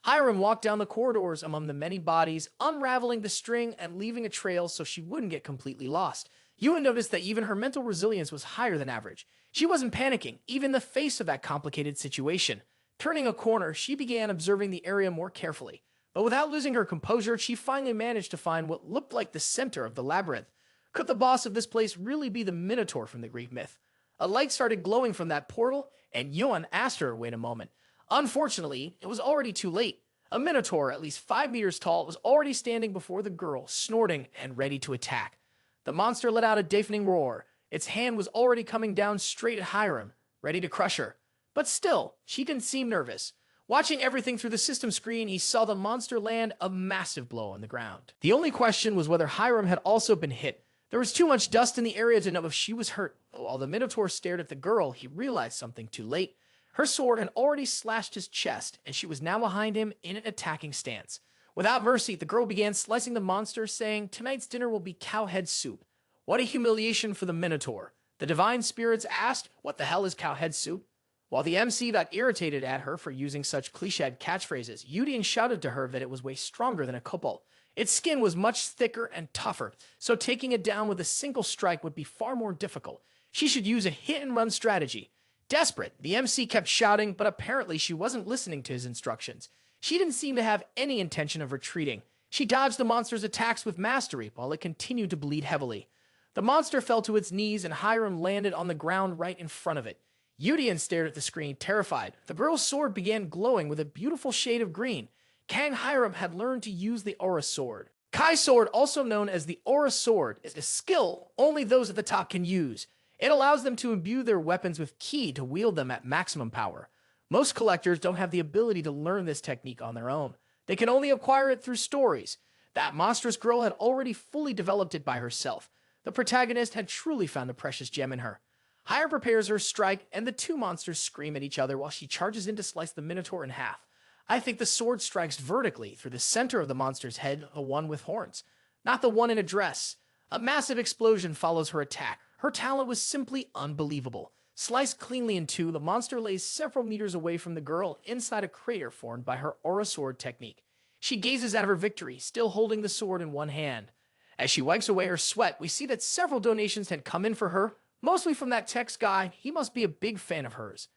Hiram walked down the corridors among the many bodies, unraveling the string and leaving a trail so she wouldn't get completely lost. Yoohyun noticed that even her mental resilience was higher than average. She wasn't panicking, even in the face of that complicated situation. Turning a corner, she began observing the area more carefully. But without losing her composure, she finally managed to find what looked like the center of the labyrinth. Could the boss of this place really be the Minotaur from the Greek myth? A light started glowing from that portal, and Yoohyun asked her to wait a moment. Unfortunately, it was already too late. A Minotaur, at least 5 meters tall, was already standing before the girl, snorting and ready to attack. The monster let out a deafening roar. Its hand was already coming down straight at Hiram, ready to crush her. But still, she didn't seem nervous. Watching everything through the system screen, he saw the monster land a massive blow on the ground. The only question was whether Hiram had also been hit. There was too much dust in the area to know if she was hurt. While the Minotaur stared at the girl, he realized something too late. Her sword had already slashed his chest, and she was now behind him in an attacking stance. Without mercy, the girl began slicing the monster, saying, tonight's dinner will be cowhead soup. What a humiliation for the Minotaur. The divine spirits asked, what the hell is cowhead soup? While the MC got irritated at her for using such cliched catchphrases, Yoohyun shouted to her that it was way stronger than a kobold. Its skin was much thicker and tougher, so taking it down with a single strike would be far more difficult. She should use a hit-and-run strategy. Desperate, the MC kept shouting, but apparently she wasn't listening to his instructions. She didn't seem to have any intention of retreating. She dodged the monster's attacks with mastery while it continued to bleed heavily. The monster fell to its knees and Hiram landed on the ground right in front of it. Yoohyun stared at the screen, terrified. The girl's sword began glowing with a beautiful shade of green. Kang Hiram had learned to use the Aura Sword. Kai's sword, also known as the Aura Sword, is a skill only those at the top can use. It allows them to imbue their weapons with ki to wield them at maximum power. Most collectors don't have the ability to learn this technique on their own. They can only acquire it through stories. That monstrous girl had already fully developed it by herself. The protagonist had truly found a precious gem in her. Hiram prepares her strike, and the two monsters scream at each other while she charges in to slice the Minotaur in half. I think the sword strikes vertically through the center of the monster's head, the one with horns, not the one in a dress. A massive explosion follows her attack. Her talent was simply unbelievable. Sliced cleanly in two, the monster lays several meters away from the girl inside a crater formed by her Aura Sword technique. She gazes at her victory, still holding the sword in one hand. As she wipes away her sweat, we see that several donations had come in for her, mostly from that text guy. He must be a big fan of hers.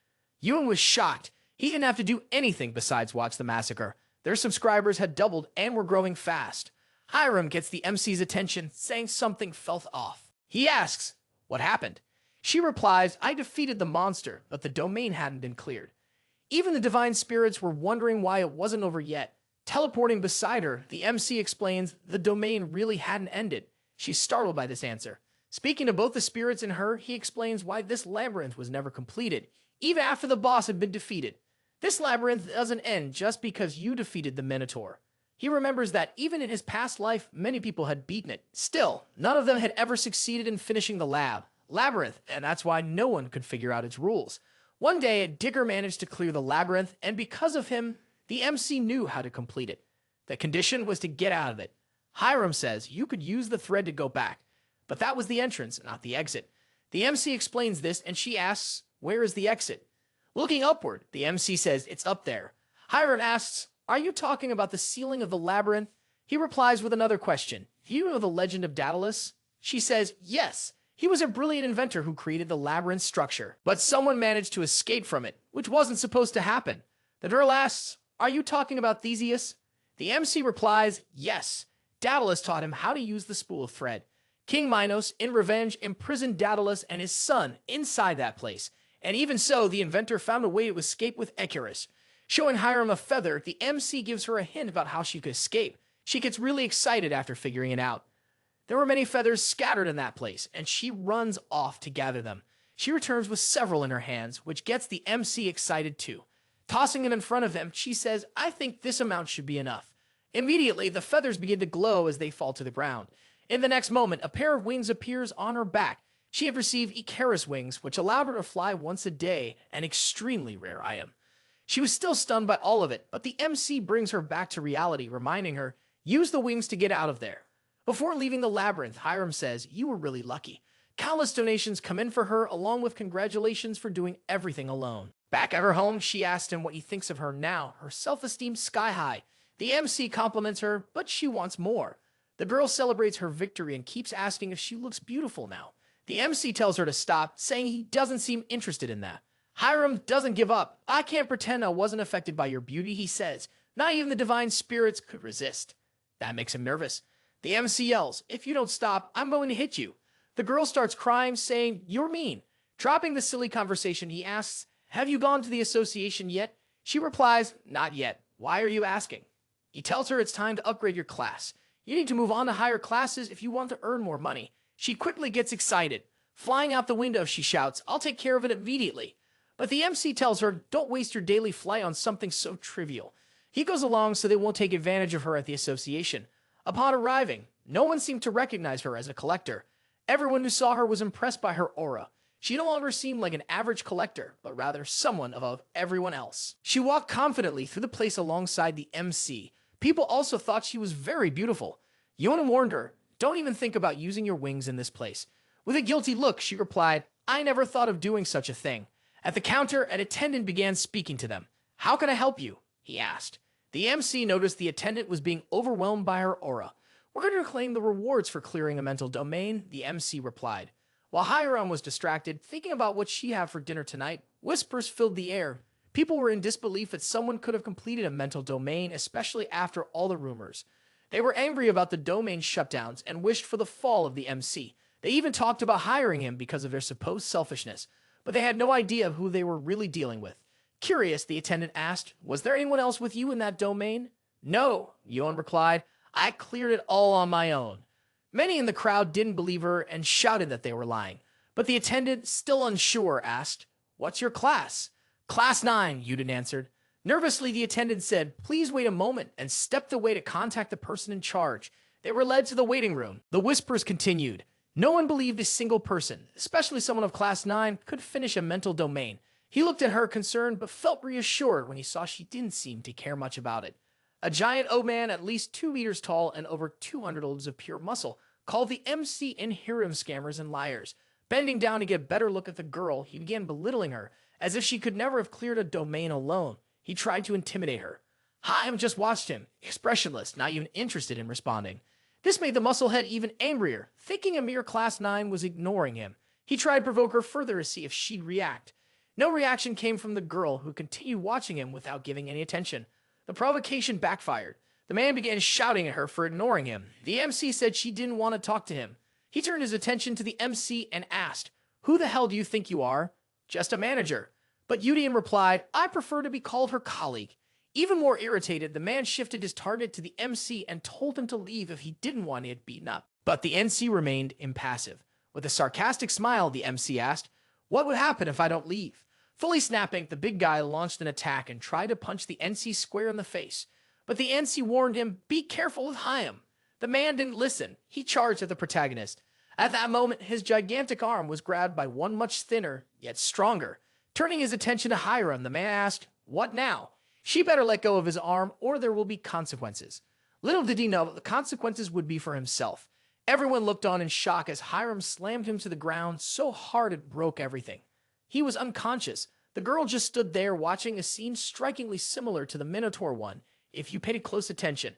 Yoohyun was shocked. He didn't have to do anything besides watch the massacre. Their subscribers had doubled and were growing fast. Hiram gets the MC's attention, saying something felt off. He asks, what happened? She replies, I defeated the monster, but the domain hadn't been cleared. Even the divine spirits were wondering why it wasn't over yet. Teleporting beside her, the MC explains the domain really hadn't ended. She's startled by this answer. Speaking to both the spirits and her, he explains why this labyrinth was never completed, even after the boss had been defeated. This labyrinth doesn't end just because you defeated the Minotaur. He remembers that even in his past life, many people had beaten it. Still, none of them had ever succeeded in finishing the labyrinth, and that's why no one could figure out its rules. One day, Digger managed to clear the labyrinth, and because of him, the MC knew how to complete it. The condition was to get out of it. Hiram says you could use the thread to go back, but that was the entrance, not the exit. The MC explains this and she asks, where is the exit? Looking upward, the MC says, it's up there. Hiram asks, are you talking about the ceiling of the labyrinth? He replies with another question. Do you know the legend of Daedalus? She says, yes. He was a brilliant inventor who created the labyrinth structure, but someone managed to escape from it, which wasn't supposed to happen. The girl asks, are you talking about Theseus? The MC replies, yes. Daedalus taught him how to use the spool of thread. King Minos, in revenge, imprisoned Daedalus and his son inside that place. And even so, the inventor found a way to escape with Icarus. Showing Hiram a feather, the MC gives her a hint about how she could escape. She gets really excited after figuring it out. There were many feathers scattered in that place, and she runs off to gather them. She returns with several in her hands, which gets the MC excited too. Tossing them in front of him, she says, I think this amount should be enough. Immediately, the feathers begin to glow as they fall to the ground. In the next moment, a pair of wings appears on her back. She had received Icarus wings, which allowed her to fly once a day, an extremely rare item. She was still stunned by all of it, but the MC brings her back to reality, reminding her, use the wings to get out of there. Before leaving the labyrinth, Hiram says, you were really lucky. Countless donations come in for her, along with congratulations for doing everything alone. Back at her home, she asked him what he thinks of her now, her self-esteem sky high. The MC compliments her, but she wants more. The girl celebrates her victory and keeps asking if she looks beautiful now. The MC tells her to stop, saying he doesn't seem interested in that. Hiram doesn't give up. I can't pretend I wasn't affected by your beauty, he says. Not even the divine spirits could resist. That makes him nervous. The MC yells, if you don't stop, I'm going to hit you. The girl starts crying, saying, you're mean. Dropping the silly conversation, he asks, have you gone to the association yet? She replies, not yet. Why are you asking? He tells her it's time to upgrade your class. You need to move on to higher classes if you want to earn more money. She quickly gets excited. Flying out the window, she shouts, I'll take care of it immediately. But the MC tells her, don't waste your daily flight on something so trivial. He goes along so they won't take advantage of her at the association. Upon arriving, no one seemed to recognize her as a collector. Everyone who saw her was impressed by her aura. She no longer seemed like an average collector, but rather someone above everyone else. She walked confidently through the place alongside the MC. People also thought she was very beautiful. Yoohyun warned her, don't even think about using your wings in this place. With a guilty look, she replied, I never thought of doing such a thing. At the counter, an attendant began speaking to them. How can I help you? He asked. The MC noticed the attendant was being overwhelmed by her aura. We're going to claim the rewards for clearing a mental domain, the MC replied. While Hiram was distracted, thinking about what she had for dinner tonight, whispers filled the air. People were in disbelief that someone could have completed a mental domain, especially after all the rumors. They were angry about the domain shutdowns and wished for the fall of the MC. They even talked about hiring him because of their supposed selfishness, but they had no idea of who they were really dealing with. Curious, the attendant asked, was there anyone else with you in that domain? No, Yoohyun replied. I cleared it all on my own. Many in the crowd didn't believe her and shouted that they were lying. But the attendant, still unsure, asked, what's your class? Class 9, Yoohyun answered. Nervously, the attendant said, please wait a moment, and stepped away to contact the person in charge. They were led to the waiting room. The whispers continued. No one believed a single person, especially someone of Class 9, could finish a mental domain. He looked at her concerned, but felt reassured when he saw she didn't seem to care much about it. A giant O-man at least 2 meters tall and over 200 loads of pure muscle called the MC and harem scammers and liars. Bending down to get a better look at the girl, he began belittling her, as if she could never have cleared a domain alone. He tried to intimidate her. Haim just watched him, expressionless, not even interested in responding. This made the musclehead even angrier, thinking a mere Class 9 was ignoring him. He tried to provoke her further to see if she'd react. No reaction came from the girl, who continued watching him without giving any attention. The provocation backfired. The man began shouting at her for ignoring him. The MC said she didn't want to talk to him. He turned his attention to the MC and asked, who the hell do you think you are? Just a manager. But Yoohyun replied, I prefer to be called her colleague. Even more irritated, the man shifted his target to the MC and told him to leave if he didn't want to get beaten up. But the MC remained impassive. With a sarcastic smile, the MC asked, what would happen if I don't leave? Fully snapping, the big guy launched an attack and tried to punch the NC square in the face. But the NC warned him, be careful with Haim. The man didn't listen. He charged at the protagonist. At that moment, his gigantic arm was grabbed by one much thinner, yet stronger. Turning his attention to Hiram, the man asked, what now? She better let go of his arm or there will be consequences. Little did he know that the consequences would be for himself. Everyone looked on in shock as Hiram slammed him to the ground so hard it broke everything. He was unconscious. The girl just stood there watching a scene strikingly similar to the Minotaur one, if you paid close attention.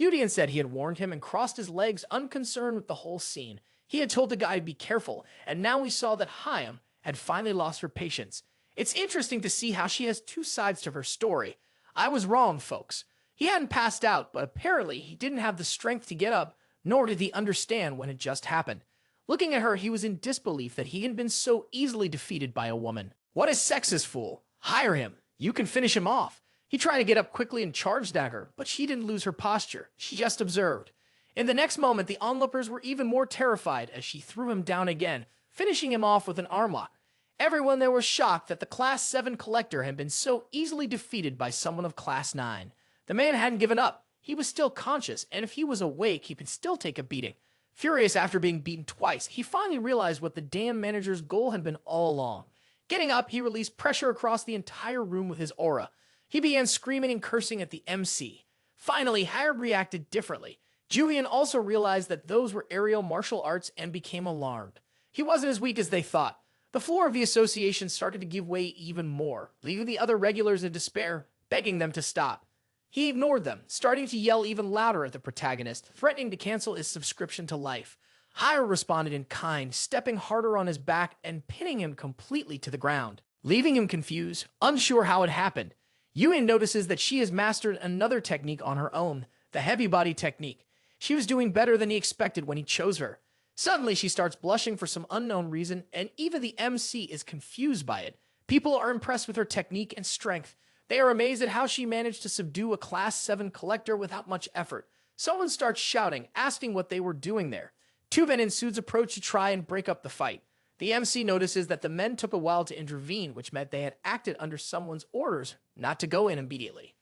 Yoohyun said he had warned him and crossed his legs unconcerned with the whole scene. He had told the guy to be careful, and now we saw that Hiram had finally lost her patience. It's interesting to see how she has two sides to her story. I was wrong, folks. He hadn't passed out, but apparently he didn't have the strength to get up, nor did he understand when it just happened. Looking at her, he was in disbelief that he had been so easily defeated by a woman. What a sexist fool. Hire him. You can finish him off. He tried to get up quickly and charged at her, but she didn't lose her posture. She just observed. In the next moment, the onlookers were even more terrified as she threw him down again, finishing him off with an arm lock. Everyone there was shocked that the Class 7 collector had been so easily defeated by someone of Class 9. The man hadn't given up. He was still conscious, and if he was awake, he could still take a beating. Furious after being beaten twice, he finally realized what the damn manager's goal had been all along. Getting up, he released pressure across the entire room with his aura. He began screaming and cursing at the MC. Finally, Hiram reacted differently. Yoohyun also realized that those were aerial martial arts and became alarmed. He wasn't as weak as they thought. The floor of the association started to give way even more, leaving the other regulars in despair, begging them to stop. He ignored them, starting to yell even louder at the protagonist, threatening to cancel his subscription to life. Hiram responded in kind, stepping harder on his back and pinning him completely to the ground, leaving him confused, unsure how it happened. Yoohyun notices that she has mastered another technique on her own, the heavy body technique. She was doing better than he expected when he chose her. Suddenly, she starts blushing for some unknown reason, and even the MC is confused by it. People are impressed with her technique and strength. They are amazed at how she managed to subdue a Class 7 collector without much effort. Someone starts shouting, asking what they were doing there. Two men in suits approach to try and break up the fight. The MC notices that the men took a while to intervene, which meant they had acted under someone's orders not to go in immediately.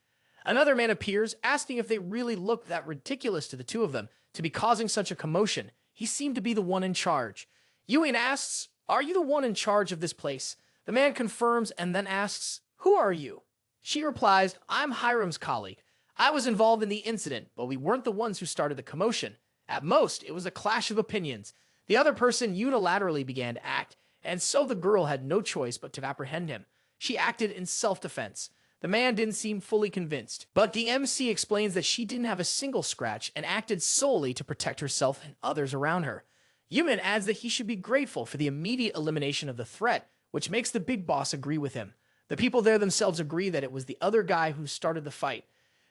Another man appears, asking if they really looked that ridiculous to the two of them to be causing such a commotion. He seemed to be the one in charge. Yoohyun asks, "Are you the one in charge of this place?" The man confirms and then asks, "Who are you?" She replies, "I'm Hiram's colleague. I was involved in the incident, but we weren't the ones who started the commotion. At most, it was a clash of opinions. The other person unilaterally began to act, and so the girl had no choice but to apprehend him. She acted in self-defense. The man didn't seem fully convinced, but the MC explains that she didn't have a single scratch and acted solely to protect herself and others around her. Yoohyun adds that he should be grateful for the immediate elimination of the threat, which makes the big boss agree with him. The people there themselves agree that it was the other guy who started the fight.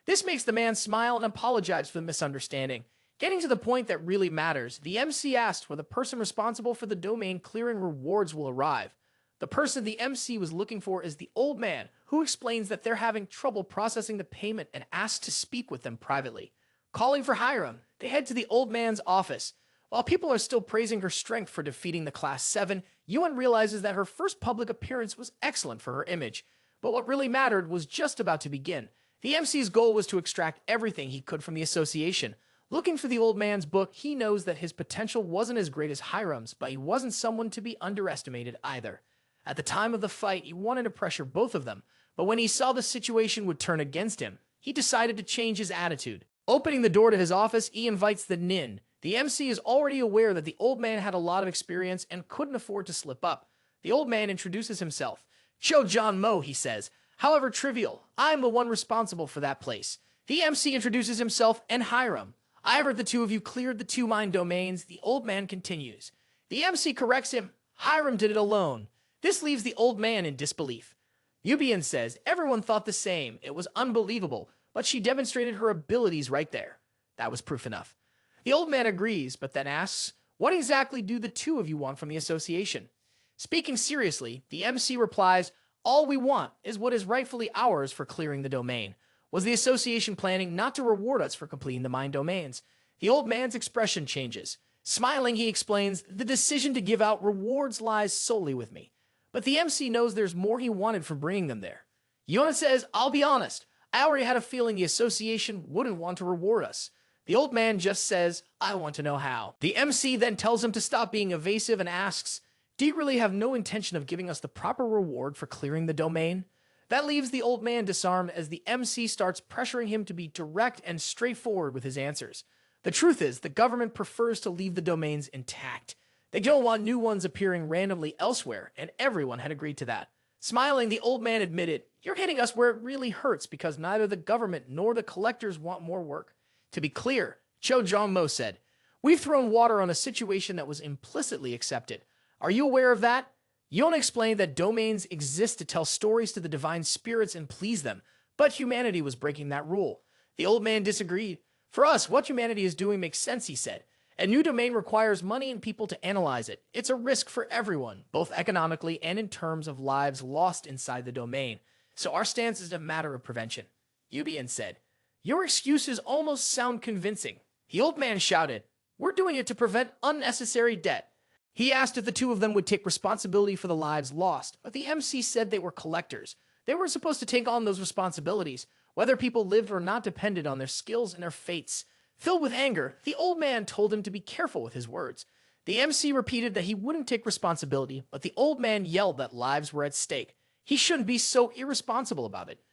This makes the man smile and apologize for the misunderstanding. Getting to the point that really matters, the MC asked when the person responsible for the domain clearing rewards will arrive. The person the MC was looking for is the old man, who explains that they're having trouble processing the payment and asks to speak with them privately. Calling for Hiram, they head to the old man's office. While people are still praising her strength for defeating the Class 7, Yoohyun realizes that her first public appearance was excellent for her image. But what really mattered was just about to begin. The MC's goal was to extract everything he could from the association. Looking for the old man's book, he knows that his potential wasn't as great as Hiram's, but he wasn't someone to be underestimated either. At the time of the fight, he wanted to pressure both of them, but when he saw the situation would turn against him, he decided to change his attitude. Opening the door to his office, he invites the Nin. The MC is already aware that the old man had a lot of experience and couldn't afford to slip up. The old man introduces himself. "Cho John Mo," he says. "However trivial, I'm the one responsible for that place." The MC introduces himself and Hiram. "I heard the two of you cleared the 2 mine domains." The old man continues. The MC corrects him. Hiram did it alone. This leaves the old man in disbelief. Yoohyun says everyone thought the same. It was unbelievable, but she demonstrated her abilities right there. That was proof enough. The old man agrees, but then asks, "What exactly do the two of you want from the association?" Speaking seriously, the MC replies, "All we want is what is rightfully ours for clearing the domain. Was the association planning not to reward us for completing the mine domains?" The old man's expression changes. Smiling, he explains, "The decision to give out rewards lies solely with me." But the MC knows there's more he wanted from bringing them there. Yoohyun says, "I'll be honest. I already had a feeling the association wouldn't want to reward us." The old man just says, "I want to know how." The MC then tells him to stop being evasive and asks, "Do you really have no intention of giving us the proper reward for clearing the domain?" That leaves the old man disarmed as the MC starts pressuring him to be direct and straightforward with his answers. The truth is, the government prefers to leave the domains intact. They don't want new ones appearing randomly elsewhere, and everyone had agreed to that. Smiling, the old man admitted, "You're hitting us where it really hurts because neither the government nor the collectors want more work." To be clear, Cho Jong-mo said, "We've thrown water on a situation that was implicitly accepted. Are you aware of that?" Yoohyun explained that domains exist to tell stories to the divine spirits and please them, but humanity was breaking that rule. The old man disagreed. "For us, what humanity is doing makes sense," he said. "A new domain requires money and people to analyze it. It's a risk for everyone, both economically and in terms of lives lost inside the domain. So our stance is a matter of prevention." Yoohyun said, "Your excuses almost sound convincing." The old man shouted, "We're doing it to prevent unnecessary debt." He asked if the two of them would take responsibility for the lives lost, but the MC said they were collectors. They were supposed to take on those responsibilities. Whether people lived or not depended on their skills and their fates. Filled with anger, the old man told him to be careful with his words. The MC repeated that he wouldn't take responsibility, but the old man yelled that lives were at stake. He shouldn't be so irresponsible about it.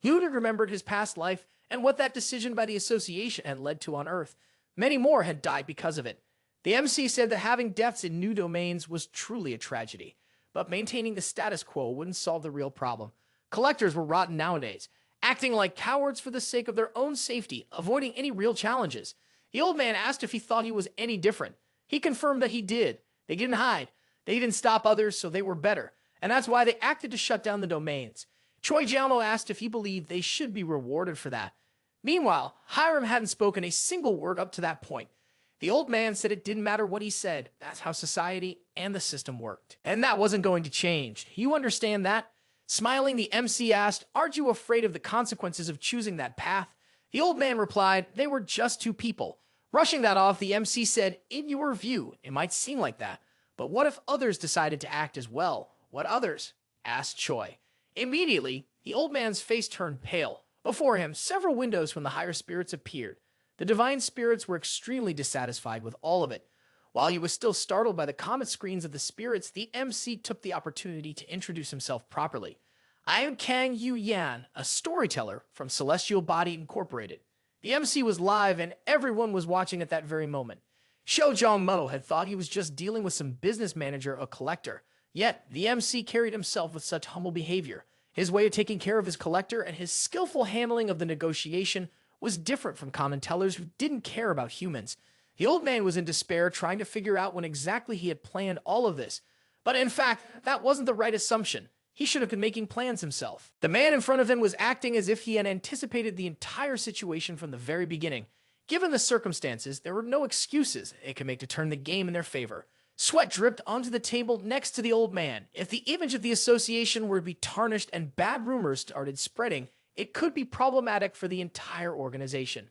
Yoohyun remembered his past life and what that decision by the association had led to on Earth. Many more had died because of it. The MC said that having deaths in new domains was truly a tragedy, but maintaining the status quo wouldn't solve the real problem. Collectors were rotten nowadays, acting like cowards for the sake of their own safety, avoiding any real challenges. The old man asked if he thought he was any different. He confirmed that he did. They didn't hide. They didn't stop others, so they were better. And that's why they acted to shut down the domains. Choi Jiano asked if he believed they should be rewarded for that. Meanwhile, Harem hadn't spoken a single word up to that point. The old man said it didn't matter what he said. That's how society and the system worked. And that wasn't going to change. You understand that? Smiling, the MC asked, "Aren't you afraid of the consequences of choosing that path?" The old man replied, "They were just two people." Rushing that off, the MC said, "In your view, it might seem like that. But what if others decided to act as well?" "What others?" asked Choi. Immediately, the old man's face turned pale. Before him, several windows from the higher spirits appeared. The divine spirits were extremely dissatisfied with all of it. While he was still startled by the comet screens of the spirits, the MC took the opportunity to introduce himself properly. "I am Kang Yoohyun, a storyteller from Celestial Body Incorporated." The MC was live and everyone was watching at that very moment. Shou Jong-mo had thought he was just dealing with some business manager or collector, yet the MC carried himself with such humble behavior. His way of taking care of his collector and his skillful handling of the negotiation was different from common tellers who didn't care about humans. The old man was in despair, trying to figure out when exactly he had planned all of this. But in fact, that wasn't the right assumption. He should have been making plans himself. The man in front of him was acting as if he had anticipated the entire situation from the very beginning. Given the circumstances, there were no excuses it could make to turn the game in their favor. Sweat dripped onto the table next to the old man. If the image of the association were to be tarnished and bad rumors started spreading, it could be problematic for the entire organization.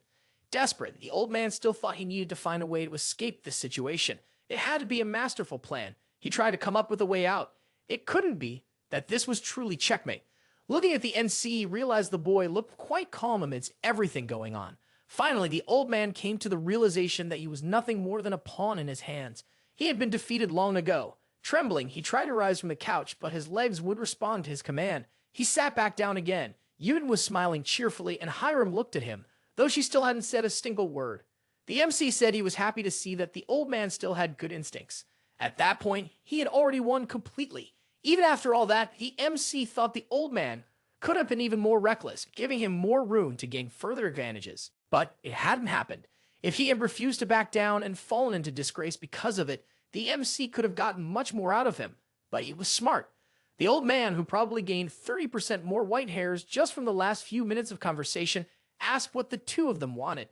Desperate, the old man still thought he needed to find a way to escape this situation. It had to be a masterful plan. He tried to come up with a way out. It couldn't be that this was truly checkmate. Looking at the NC, he realized the boy looked quite calm amidst everything going on. Finally, the old man came to the realization that he was nothing more than a pawn in his hands. He had been defeated long ago. Trembling, he tried to rise from the couch, but his legs would respond to his command. He sat back down again. Yoohyun was smiling cheerfully, and Harem looked at him, though she still hadn't said a single word. The MC said he was happy to see that the old man still had good instincts. At that point, he had already won completely. Even after all that, the MC thought the old man could have been even more reckless, giving him more room to gain further advantages. But it hadn't happened. If he had refused to back down and fallen into disgrace because of it, the MC could have gotten much more out of him. But he was smart. The old man, who probably gained 30% more white hairs just from the last few minutes of conversation, asked what the two of them wanted.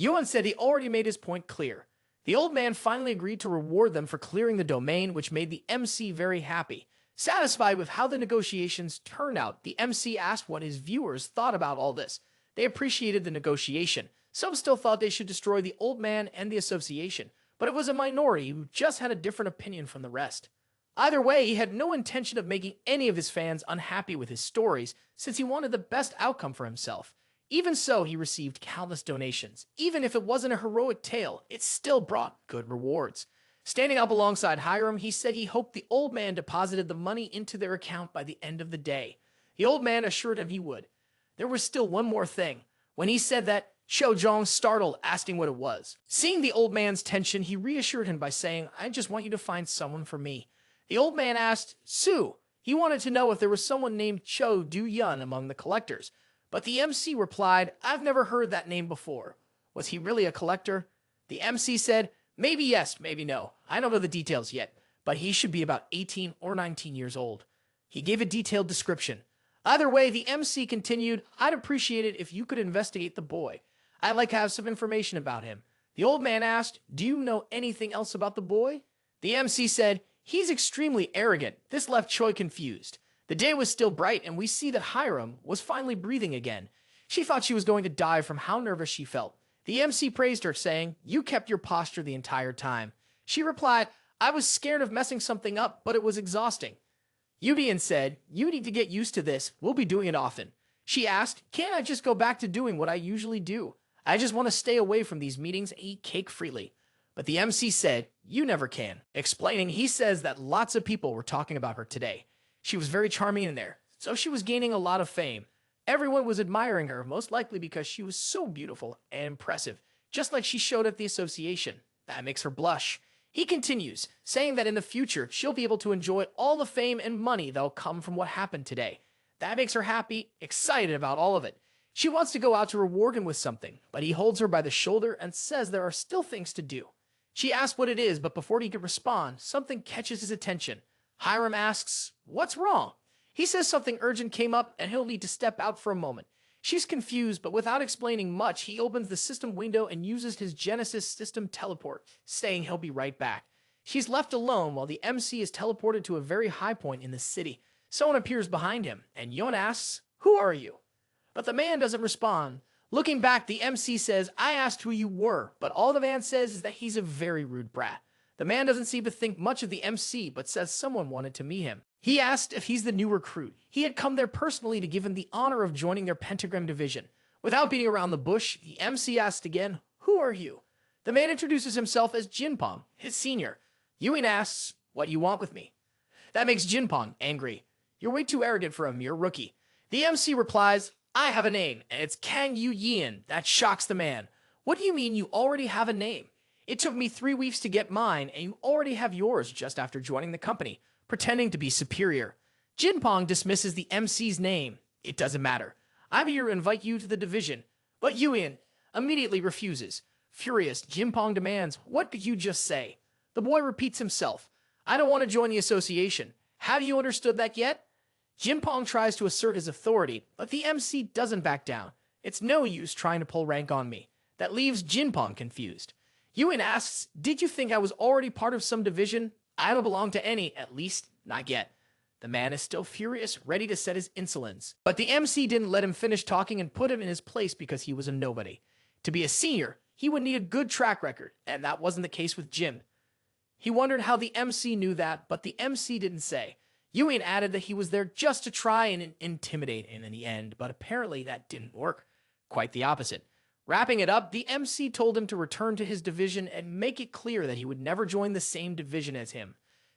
Yoohyun said he already made his point clear. The old man finally agreed to reward them for clearing the domain, which made the MC very happy. Satisfied with how the negotiations turned out, the MC asked what his viewers thought about all this. They appreciated the negotiation. Some still thought they should destroy the old man and the association, but it was a minority who just had a different opinion from the rest. Either way, he had no intention of making any of his fans unhappy with his stories, since he wanted the best outcome for himself. Even so, he received countless donations. Even if it wasn't a heroic tale, it still brought good rewards. Standing up alongside Hiram, he said he hoped the old man deposited the money into their account by the end of the day. The old man assured him he would. There was still one more thing. When he said that, Xiao Zhong, startled, asking what it was. Seeing the old man's tension, he reassured him by saying, I just want you to find someone for me. The old man asked, Su. He wanted to know if there was someone named Cho Du-yun among the collectors. But the MC replied, I've never heard that name before. Was he really a collector? The MC said, maybe yes, maybe no. I don't know the details yet, but he should be about 18 or 19 years old. He gave a detailed description. Either way, the MC continued, I'd appreciate it if you could investigate the boy. I'd like to have some information about him. The old man asked, do you know anything else about the boy? The MC said, he's extremely arrogant. This left Choi confused. The day was still bright, and we see that Harem was finally breathing again. She thought she was going to die from how nervous she felt. The MC praised her, saying, you kept your posture the entire time. She replied, I was scared of messing something up, but it was exhausting. Yoohyun said, you need to get used to this. We'll be doing it often. She asked, can't I just go back to doing what I usually do? I just want to stay away from these meetings and eat cake freely. But the MC said, you never can. Explaining, he says that lots of people were talking about her today. She was very charming in there, so she was gaining a lot of fame. Everyone was admiring her, most likely because she was so beautiful and impressive, just like she showed at the association. That makes her blush. He continues, saying that in the future, she'll be able to enjoy all the fame and money that'll come from what happened today. That makes her happy, excited about all of it. She wants to go out to reward him with something, but he holds her by the shoulder and says there are still things to do. She asks what it is, but before he can respond, something catches his attention. Hiram asks, what's wrong? He says something urgent came up and he'll need to step out for a moment. She's confused, but without explaining much, he opens the system window and uses his Genesis system teleport, saying he'll be right back. She's left alone while the MC is teleported to a very high point in the city. Someone appears behind him, and Yoohyun asks, who are you? But the man doesn't respond. Looking back, the MC says, I asked who you were, but all the man says is that he's a very rude brat. The man doesn't seem to think much of the MC, but says someone wanted to meet him. He asked if he's the new recruit. He had come there personally to give him the honor of joining their pentagram division. Without beating around the bush, the MC asked again, who are you? The man introduces himself as Jinpong, his senior. Yoohyun asks, what you want with me? That makes Jinpong angry. You're way too arrogant for a mere rookie. The MC replies, I have a name, and it's Kang Yoohyun. That shocks the man. What do you mean you already have a name? It took me 3 weeks to get mine, and you already have yours just after joining the company, pretending to be superior. Jinpong dismisses the MC's name. It doesn't matter. I'm here to invite you to the division. But Yoohyun immediately refuses. Furious, Jinpong demands, what did you just say? The boy repeats himself. I don't want to join the association. Have you understood that yet? Jinpong tries to assert his authority, but the MC doesn't back down. It's no use trying to pull rank on me. That leaves Jinpong confused. Yoohyun asks, did you think I was already part of some division? I don't belong to any, at least not yet. The man is still furious, ready to set his insolence. But the MC didn't let him finish talking and put him in his place because he was a nobody. To be a senior, he would need a good track record, and that wasn't the case with Jim. He wondered how the MC knew that, but the MC didn't say. Yoohyun added that he was there just to try and intimidate him in the end, but apparently that didn't work. Quite the opposite. Wrapping it up, the MC told him to return to his division and make it clear that he would never join the same division as him.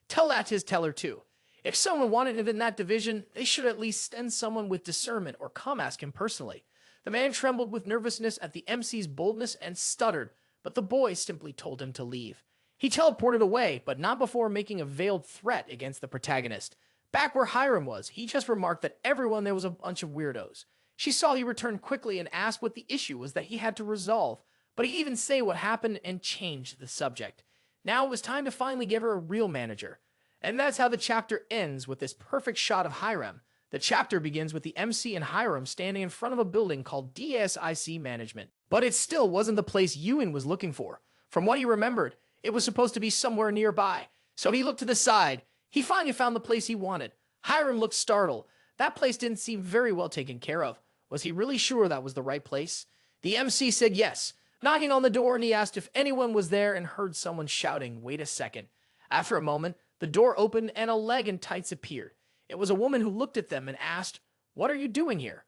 Tell that to his teller too. If someone wanted him in that division, they should at least send someone with discernment or come ask him personally. The man trembled with nervousness at the MC's boldness and stuttered, but the boy simply told him to leave. He teleported away, but not before making a veiled threat against the protagonist. Back where Hiram was, he just remarked that everyone there was a bunch of weirdos. She saw he returned quickly and asked what the issue was that he had to resolve, but he even say what happened and changed the subject. Now it was time to finally give her a real manager. And that's how the chapter ends, with this perfect shot of Hiram. The chapter begins with the MC and Hiram standing in front of a building called DSIC Management. But it still wasn't the place Yoohyun was looking for. From what he remembered, it was supposed to be somewhere nearby. So he looked to the side. He finally found the place he wanted. Hiram looked startled. That place didn't seem very well taken care of. Was he really sure that was the right place? The MC said yes, knocking on the door, and he asked if anyone was there and heard someone shouting, wait a second. After a moment, the door opened and a leg in tights appeared. It was a woman who looked at them and asked, what are you doing here?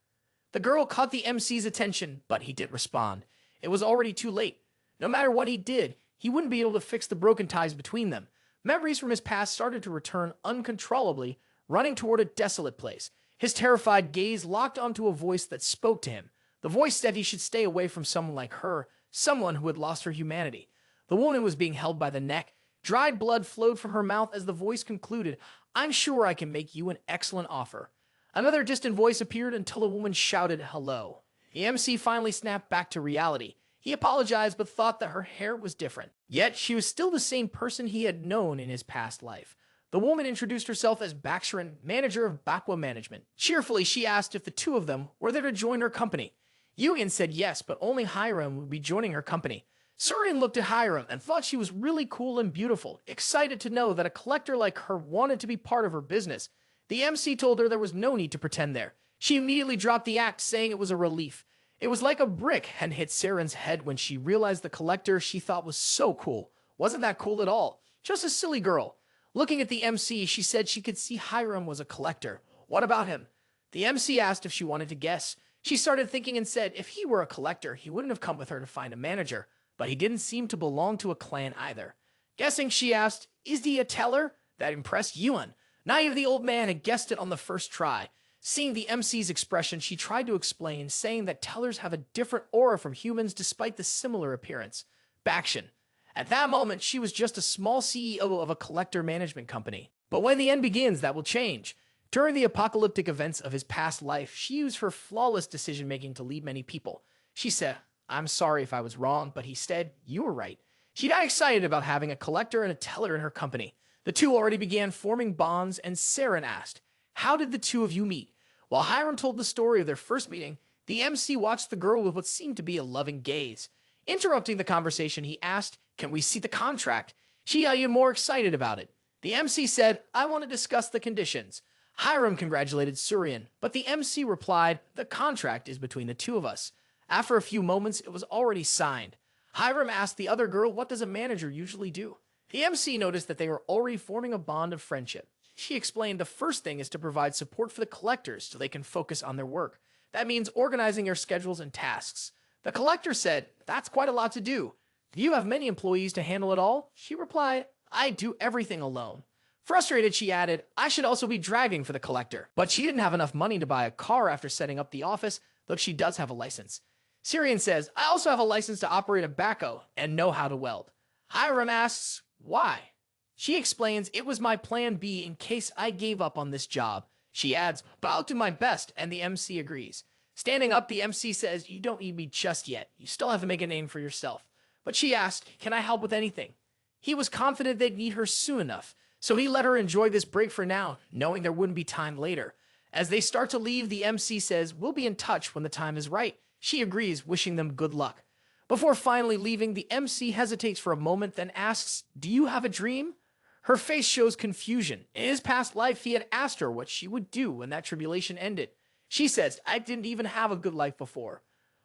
The girl caught the MC's attention, but he didn't respond. It was already too late. No matter what he did, he wouldn't be able to fix the broken ties between them. Memories from his past started to return uncontrollably, running toward a desolate place. His terrified gaze locked onto a voice that spoke to him. The voice said he should stay away from someone like her, someone who had lost her humanity. The woman was being held by the neck. Dried blood flowed from her mouth as the voice concluded, "I'm sure I can make you an excellent offer." Another distant voice appeared until a woman shouted, "Hello." The MC finally snapped back to reality. He apologized but thought that her hair was different. Yet she was still the same person he had known in his past life. The woman introduced herself as Bakshiran, manager of Bakwa Management. Cheerfully, she asked if the two of them were there to join her company. Yoohyun said yes, but only Harem would be joining her company. Suryan looked at Harem and thought she was really cool and beautiful, excited to know that a collector like her wanted to be part of her business. The MC told her there was no need to pretend there. She immediately dropped the act, saying it was a relief. It was like a brick had hit Saren's head when she realized the collector she thought was so cool wasn't that cool at all, just a silly girl. Looking at the MC, she said she could see Hiram was a collector. What about him? The MC asked if she wanted to guess. She started thinking and said if he were a collector, he wouldn't have come with her to find a manager, but he didn't seem to belong to a clan either. Guessing, she asked, "Is he a teller?" That impressed Yoohyun. Naive, the old man had guessed it on the first try. Seeing the MC's expression, she tried to explain, saying that tellers have a different aura from humans despite the similar appearance. Bakshin. At that moment, she was just a small CEO of a collector management company. But when the end begins, that will change. During the apocalyptic events of his past life, she used her flawless decision-making to lead many people. She said, "I'm sorry if I was wrong," but he said, "You were right." She got excited about having a collector and a teller in her company. The two already began forming bonds, and Saren asked, "How did the two of you meet?" While Hiram told the story of their first meeting, the MC watched the girl with what seemed to be a loving gaze. Interrupting the conversation, he asked, "Can we see the contract?" She got even more excited about it. The MC said, "I want to discuss the conditions." Hiram congratulated Suryan, but the MC replied, "The contract is between the two of us." After a few moments, it was already signed. Hiram asked the other girl, "What does a manager usually do?" The MC noticed that they were already forming a bond of friendship. She explained the first thing is to provide support for the collectors so they can focus on their work. That means organizing their schedules and tasks. The collector said, "That's quite a lot to do. Do you have many employees to handle it all?" She replied, "I do everything alone." Frustrated, she added, "I should also be driving for the collector." But she didn't have enough money to buy a car after setting up the office, though she does have a license. Syrian says, "I also have a license to operate a backhoe and know how to weld." Hiram asks, "Why?" She explains, "It was my plan B in case I gave up on this job." She adds, "But I'll do my best," and the MC agrees. Standing up, the MC says, "You don't need me just yet. You still have to make a name for yourself." But she asked, "Can I help with anything?" He was confident they'd need her soon enough, so he let her enjoy this break for now, knowing there wouldn't be time later. As they start to leave, the MC says, "We'll be in touch when the time is right." She agrees, wishing them good luck. Before finally leaving, the MC hesitates for a moment, then asks, "Do you have a dream?" Her face shows confusion. In his past life, he had asked her what she would do when that tribulation ended. She says, "I didn't even have a good life before."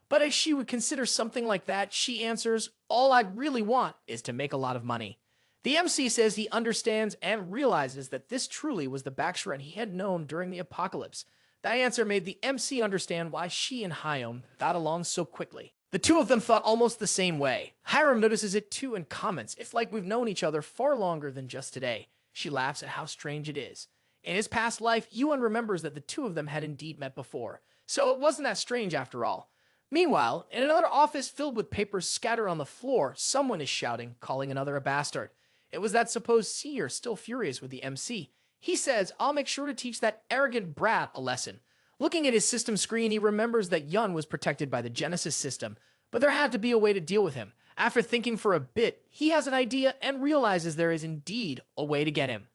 But as she would consider something like that, she answers, "All I'd really want is to make a lot of money." The MC says he understands and realizes that this truly was the Bakshiran he had known during the apocalypse. That answer made the MC understand why she and Hyom got along so quickly. The two of them thought almost the same way. Hiram notices it too and comments, "It's like we've known each other far longer than just today." She laughs at how strange it is. In his past life, Yoohyun remembers that the two of them had indeed met before, so it wasn't that strange after all. Meanwhile, in another office filled with papers scattered on the floor, someone is shouting, calling another a bastard. It was that supposed seer still furious with the MC. He says, "I'll make sure to teach that arrogant brat a lesson." Looking at his system screen, he remembers that Yun was protected by the Genesis system, but there had to be a way to deal with him. After thinking for a bit, he has an idea and realizes there is indeed a way to get him.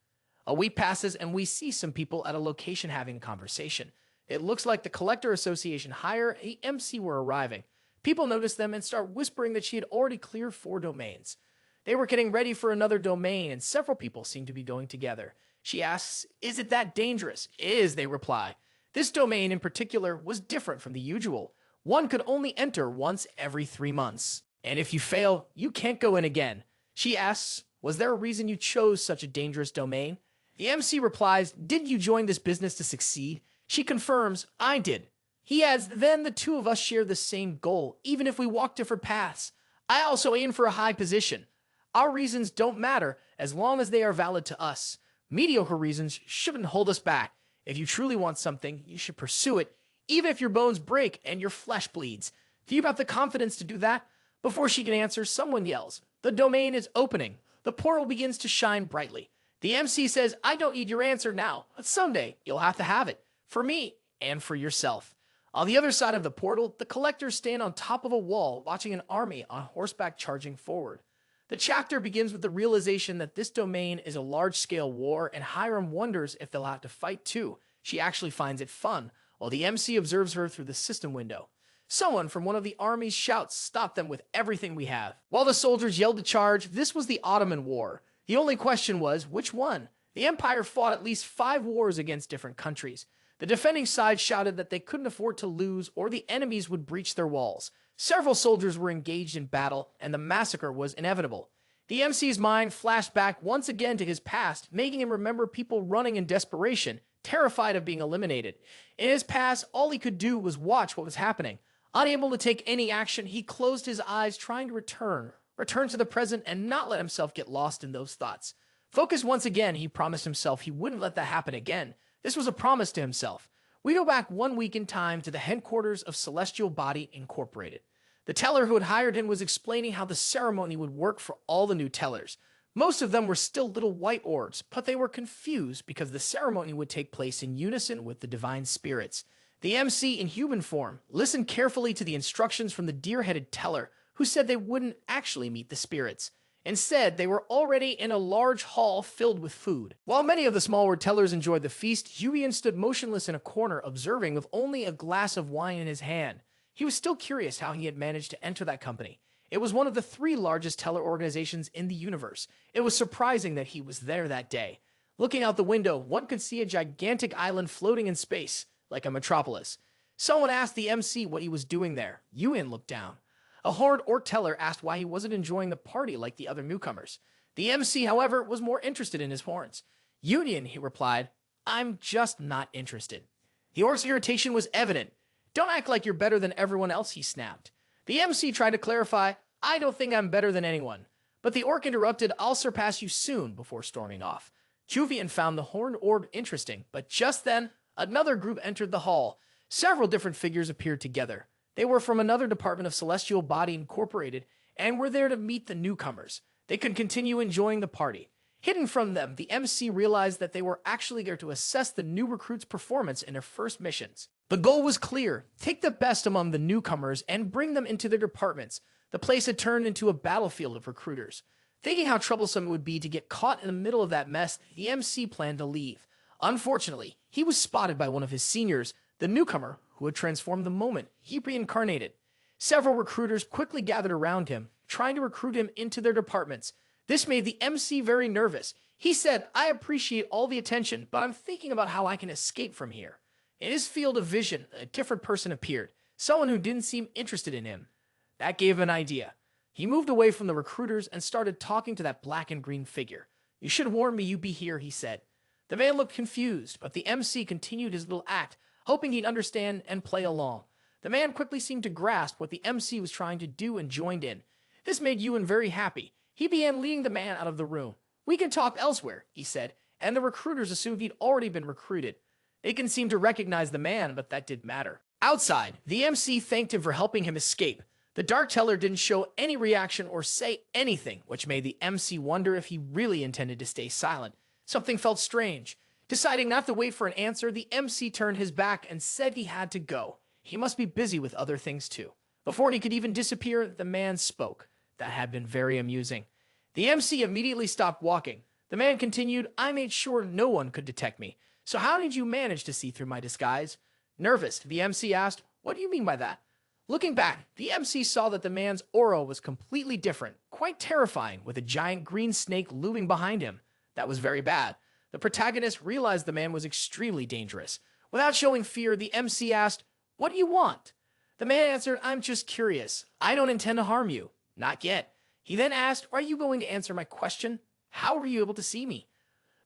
A week passes and we see some people at a location having a conversation. It looks like the Collector Association hire and the MC were arriving. People notice them and start whispering that she had already cleared 4 domains. They were getting ready for another domain and several people seem to be going together. She asks, "Is it that dangerous?" "It is," they reply. This domain in particular was different from the usual. One could only enter once every 3 months. And if you fail, you can't go in again. She asks, "Was there a reason you chose such a dangerous domain?" The MC replies, "Didn't you join this business to succeed?" She confirms, "I did." He adds, "Then the two of us share the same goal, even if we walk different paths. I also aim for a high position. Our reasons don't matter as long as they are valid to us. Mediocre reasons shouldn't hold us back. If you truly want something, you should pursue it, even if your bones break and your flesh bleeds. Do you have the confidence to do that? Before she can answer, someone yells, "The domain is opening." The portal begins to shine brightly. The MC says, "I don't need your answer now, but someday you'll have to have it. For me and for yourself." On the other side of the portal, the collectors stand on top of a wall watching an army on horseback charging forward. The chapter begins with the realization that this domain is a large-scale war, and Hiram wonders if they'll have to fight too. She actually finds it fun, while the MC observes her through the system window. Someone from one of the armies shouts, "Stop them with everything we have." While the soldiers yelled to charge, this was the Ottoman War. The only question was, which one? The Empire fought at least 5 wars against different countries. The defending side shouted that they couldn't afford to lose or the enemies would breach their walls. Several soldiers were engaged in battle, and the massacre was inevitable. The MC's mind flashed back once again to his past, making him remember people running in desperation, terrified of being eliminated. In his past, all he could do was watch what was happening. Unable to take any action, he closed his eyes, trying to return to the present and not let himself get lost in those thoughts. Focused once again, he promised himself he wouldn't let that happen again. This was a promise to himself. We go back 1 week in time to the headquarters of Celestial Body Incorporated. The teller who had hired him was explaining how the ceremony would work for all the new tellers. Most of them were still little white orbs, but they were confused because the ceremony would take place in unison with the divine spirits. The MC, in human form, listened carefully to the instructions from the deer-headed teller, who said they wouldn't actually meet the spirits. Instead, they were already in a large hall filled with food. While many of the smaller tellers enjoyed the feast, Yoohyun stood motionless in a corner, observing with only a glass of wine in his hand. He was still curious how he had managed to enter that company. It was one of the 3 largest teller organizations in the universe. It was surprising that he was there that day. Looking out the window, one could see a gigantic island floating in space, like a metropolis. Someone asked the MC what he was doing there. Yoohyun looked down. A horned or teller asked why he wasn't enjoying the party like the other newcomers. The MC, however, was more interested in his horns. "Yoohyun," he replied, "I'm just not interested." The orc's irritation was evident. "Don't act like you're better than everyone else," he snapped. The MC tried to clarify, "I don't think I'm better than anyone." But the orc interrupted, "I'll surpass you soon," before storming off. Yoohyun found the horned orb interesting, but just then, another group entered the hall. Several different figures appeared together. They were from another department of Celestial Body Incorporated and were there to meet the newcomers. They could continue enjoying the party. Hidden from them, the MC realized that they were actually there to assess the new recruits' performance in their first missions. The goal was clear: take the best among the newcomers and bring them into their departments. The place had turned into a battlefield of recruiters. Thinking how troublesome it would be to get caught in the middle of that mess, the MC planned to leave. Unfortunately, he was spotted by one of his seniors, the newcomer who had transformed the moment he reincarnated. Several recruiters quickly gathered around him, trying to recruit him into their departments. This made the MC very nervous. He said, "I appreciate all the attention, but I'm thinking about how I can escape from here." In his field of vision, a different person appeared, someone who didn't seem interested in him. That gave him an idea. He moved away from the recruiters and started talking to that black and green figure. "You should warn me you'd be here," he said. The man looked confused, but the MC continued his little act, hoping he'd understand and play along. The man quickly seemed to grasp what the MC was trying to do and joined in. This made Yoohyun very happy. He began leading the man out of the room. "We can talk elsewhere," he said, and the recruiters assumed he'd already been recruited. They can seem to recognize the man, but that didn't matter. Outside, the MC thanked him for helping him escape. The Dark Teller didn't show any reaction or say anything, which made the MC wonder if he really intended to stay silent. Something felt strange. Deciding not to wait for an answer, the MC turned his back and said he had to go. He must be busy with other things too. Before he could even disappear, the man spoke. That had been very amusing. The MC immediately stopped walking. The man continued, "I made sure no one could detect me. So how did you manage to see through my disguise?" Nervous, the MC asked, "What do you mean by that?" Looking back, the MC saw that the man's aura was completely different, quite terrifying, with a giant green snake looming behind him. That was very bad. The protagonist realized the man was extremely dangerous. Without showing fear, the MC asked, "What do you want?" The man answered, "I'm just curious. I don't intend to harm you." "Not yet." He then asked, "Are you going to answer my question? How were you able to see me?"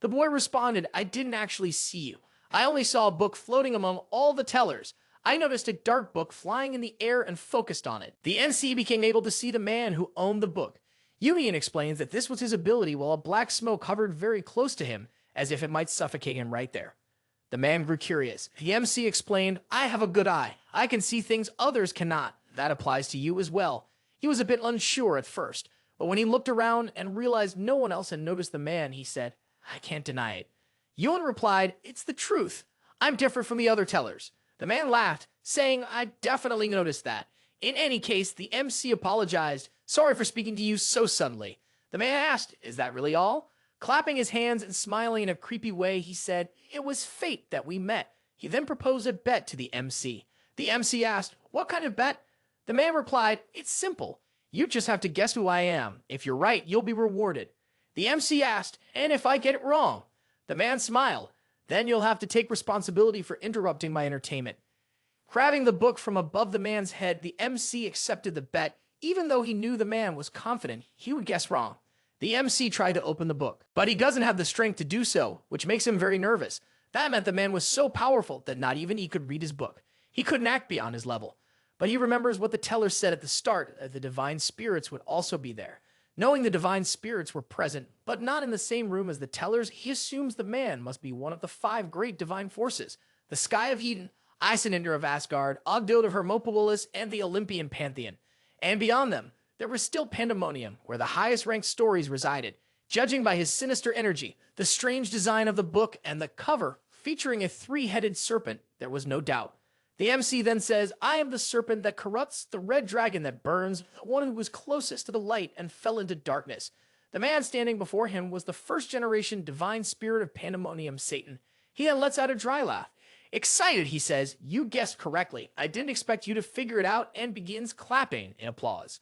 The boy responded, "I didn't actually see you. I only saw a book floating among all the tellers. I noticed a dark book flying in the air and focused on it." The NC became able to see the man who owned the book. Yoohyun explains that this was his ability while a black smoke hovered very close to him, as if it might suffocate him right there. The man grew curious. The MC explained, I have a good eye. I can see things others cannot. That applies to you as well. He was a bit unsure at first, but when he looked around and realized no one else had noticed the man, he said, I can't deny it. Yoohyun replied, it's the truth. I'm different from the other tellers. The man laughed, saying, I definitely noticed that. In any case, the MC apologized. Sorry for speaking to you so suddenly. The man asked, is that really all? Clapping his hands and smiling in a creepy way, he said, it was fate that we met. He then proposed a bet to the MC. The MC asked, what kind of bet? The man replied, it's simple. You just have to guess who I am. If you're right, you'll be rewarded. The MC asked, and if I get it wrong? The man smiled. Then you'll have to take responsibility for interrupting my entertainment. Grabbing the book from above the man's head, the MC accepted the bet, even though he knew the man was confident he would guess wrong. The MC tried to open the book, but he doesn't have the strength to do so, which makes him very nervous. That meant the man was so powerful that not even he could read his book. He couldn't act beyond his level. But he remembers what the teller said at the start, that the divine spirits would also be there. Knowing the divine spirits were present, but not in the same room as the tellers, he assumes the man must be one of the 5 great divine forces: the Sky of Eden, Iceninder of Asgard, Ogdoad of Hermopolis, and the Olympian Pantheon. And beyond them, there was still Pandemonium, where the highest-ranked stories resided. Judging by his sinister energy, the strange design of the book, and the cover featuring a 3-headed serpent, there was no doubt. The MC then says, I am the serpent that corrupts, the red dragon that burns, the one who was closest to the light and fell into darkness. The man standing before him was the first-generation divine spirit of Pandemonium, Satan. He then lets out a dry laugh. Excited, he says, you guessed correctly. I didn't expect you to figure it out, and begins clapping in applause.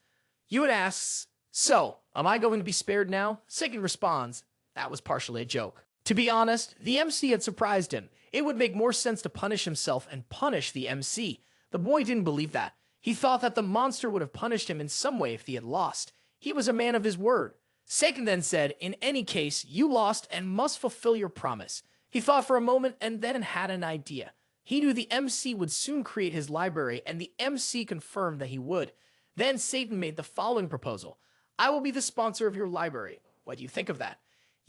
Yoohyun asks, so, am I going to be spared now? Satan responds, that was partially a joke. To be honest, the MC had surprised him. It would make more sense to punish himself and punish the MC. The boy didn't believe that. He thought that the monster would have punished him in some way if he had lost. He was a man of his word. Satan then said, in any case, you lost and must fulfill your promise. He thought for a moment and then had an idea. He knew the MC would soon create his library, and the MC confirmed that he would. Then Satan made the following proposal. I will be the sponsor of your library. What do you think of that?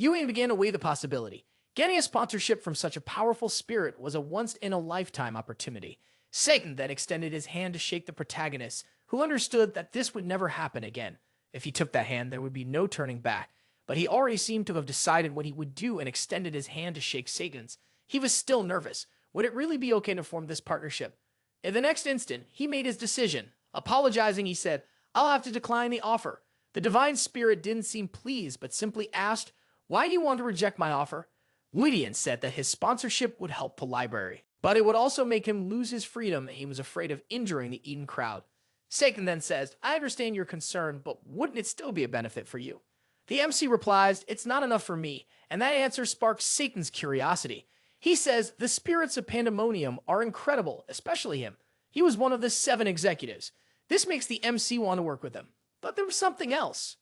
Yoohyun began to weigh the possibility. Getting a sponsorship from such a powerful spirit was a once-in-a-lifetime opportunity. Satan then extended his hand to shake the protagonist, who understood that this would never happen again. If he took that hand, there would be no turning back. But he already seemed to have decided what he would do and extended his hand to shake Satan's. He was still nervous. Would it really be okay to form this partnership? In the next instant, he made his decision. Apologizing, he said, I'll have to decline the offer. The divine spirit didn't seem pleased, but simply asked, why do you want to reject my offer? Yoohyun said that his sponsorship would help the library, but it would also make him lose his freedom, and he was afraid of injuring the Eden crowd. Satan then says, I understand your concern, but wouldn't it still be a benefit for you? The MC replies, it's not enough for me, and that answer sparks Satan's curiosity. He says, the spirits of Pandemonium are incredible, especially him. He was one of the 7 executives. This makes the MC want to work with him. But there was something else.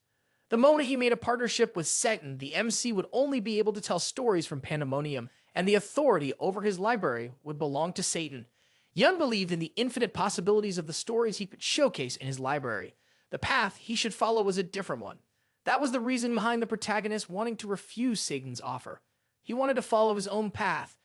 The moment he made a partnership with Satan, the MC would only be able to tell stories from Pandemonium, and the authority over his library would belong to Satan. Yoohyun believed in the infinite possibilities of the stories he could showcase in his library. The path he should follow was a different one. That was the reason behind the protagonist wanting to refuse Satan's offer. He wanted to follow his own path.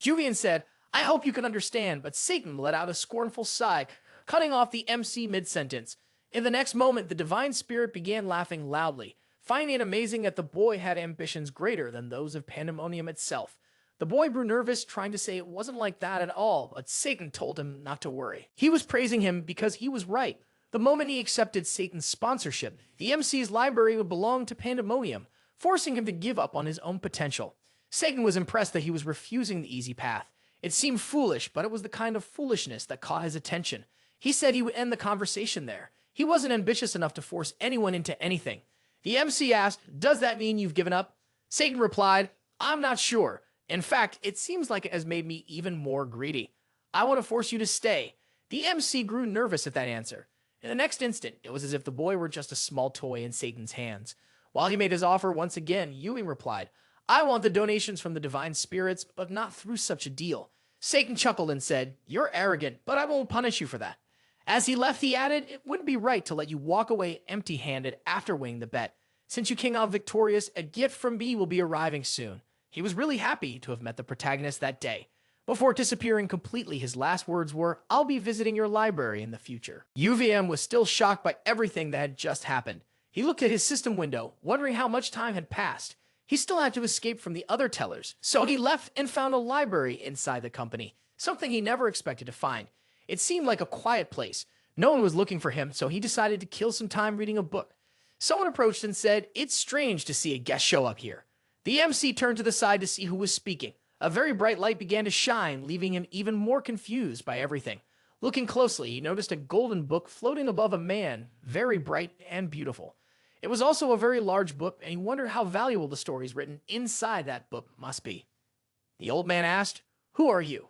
Yoohyun said, I hope you can understand, but Satan let out a scornful sigh, cutting off the MC mid-sentence. In the next moment, the divine spirit began laughing loudly, finding it amazing that the boy had ambitions greater than those of Pandemonium itself. The boy grew nervous, trying to say it wasn't like that at all, but Satan told him not to worry. He was praising him because he was right. The moment he accepted Satan's sponsorship, the MC's library would belong to Pandemonium, forcing him to give up on his own potential. Satan was impressed that he was refusing the easy path. It seemed foolish, but it was the kind of foolishness that caught his attention. He said he would end the conversation there. He wasn't ambitious enough to force anyone into anything. The MC asked, does that mean you've given up? Satan replied, I'm not sure. In fact, it seems like it has made me even more greedy. I want to force you to stay. The MC grew nervous at that answer. In the next instant, it was as if the boy were just a small toy in Satan's hands. While he made his offer once again, Yoohyun replied, I want the donations from the divine spirits, but not through such a deal. Satan chuckled and said, you're arrogant, but I won't punish you for that. As he left, he added, it wouldn't be right to let you walk away empty-handed after winning the bet. Since you came out victorious, a gift from me will be arriving soon. He was really happy to have met the protagonist that day. Before disappearing completely, his last words were, "I'll be visiting your library in the future." UVM was still shocked by everything that had just happened. He looked at his system window, wondering how much time had passed. He still had to escape from the other tellers, so he left and found a library inside the company, something he never expected to find. It seemed like a quiet place. No one was looking for him, so he decided to kill some time reading a book. Someone approached and said, "It's strange to see a guest show up here." The MC turned to the side to see who was speaking. A very bright light began to shine, leaving him even more confused by everything. Looking closely, he noticed a golden book floating above a man, very bright and beautiful. It was also a very large book, and he wondered how valuable the stories written inside that book must be. The old man asked, "Who are you?"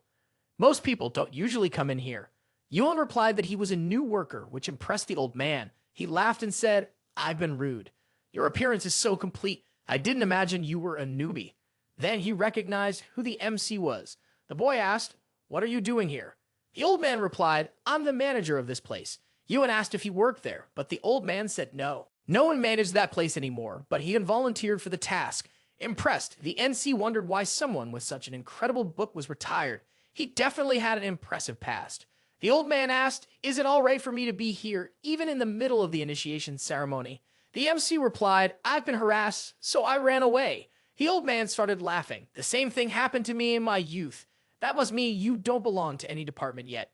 "Most people don't usually come in here." Yoohyun replied that he was a new worker, which impressed the old man. He laughed and said, "I've been rude. Your appearance is so complete. I didn't imagine you were a newbie." Then he recognized who the MC was. The boy asked, "What are you doing here?" The old man replied, "I'm the manager of this place." Yoohyun asked if he worked there, but the old man said no. No one managed that place anymore, but he had volunteered for the task. Impressed, the NC wondered why someone with such an incredible book was retired. He definitely had an impressive past. The old man asked, "Is it all right for me to be here, even in the middle of the initiation ceremony?" The MC replied, "I've been harassed, so I ran away." The old man started laughing. "The same thing happened to me in my youth. That must mean you don't belong to any department yet."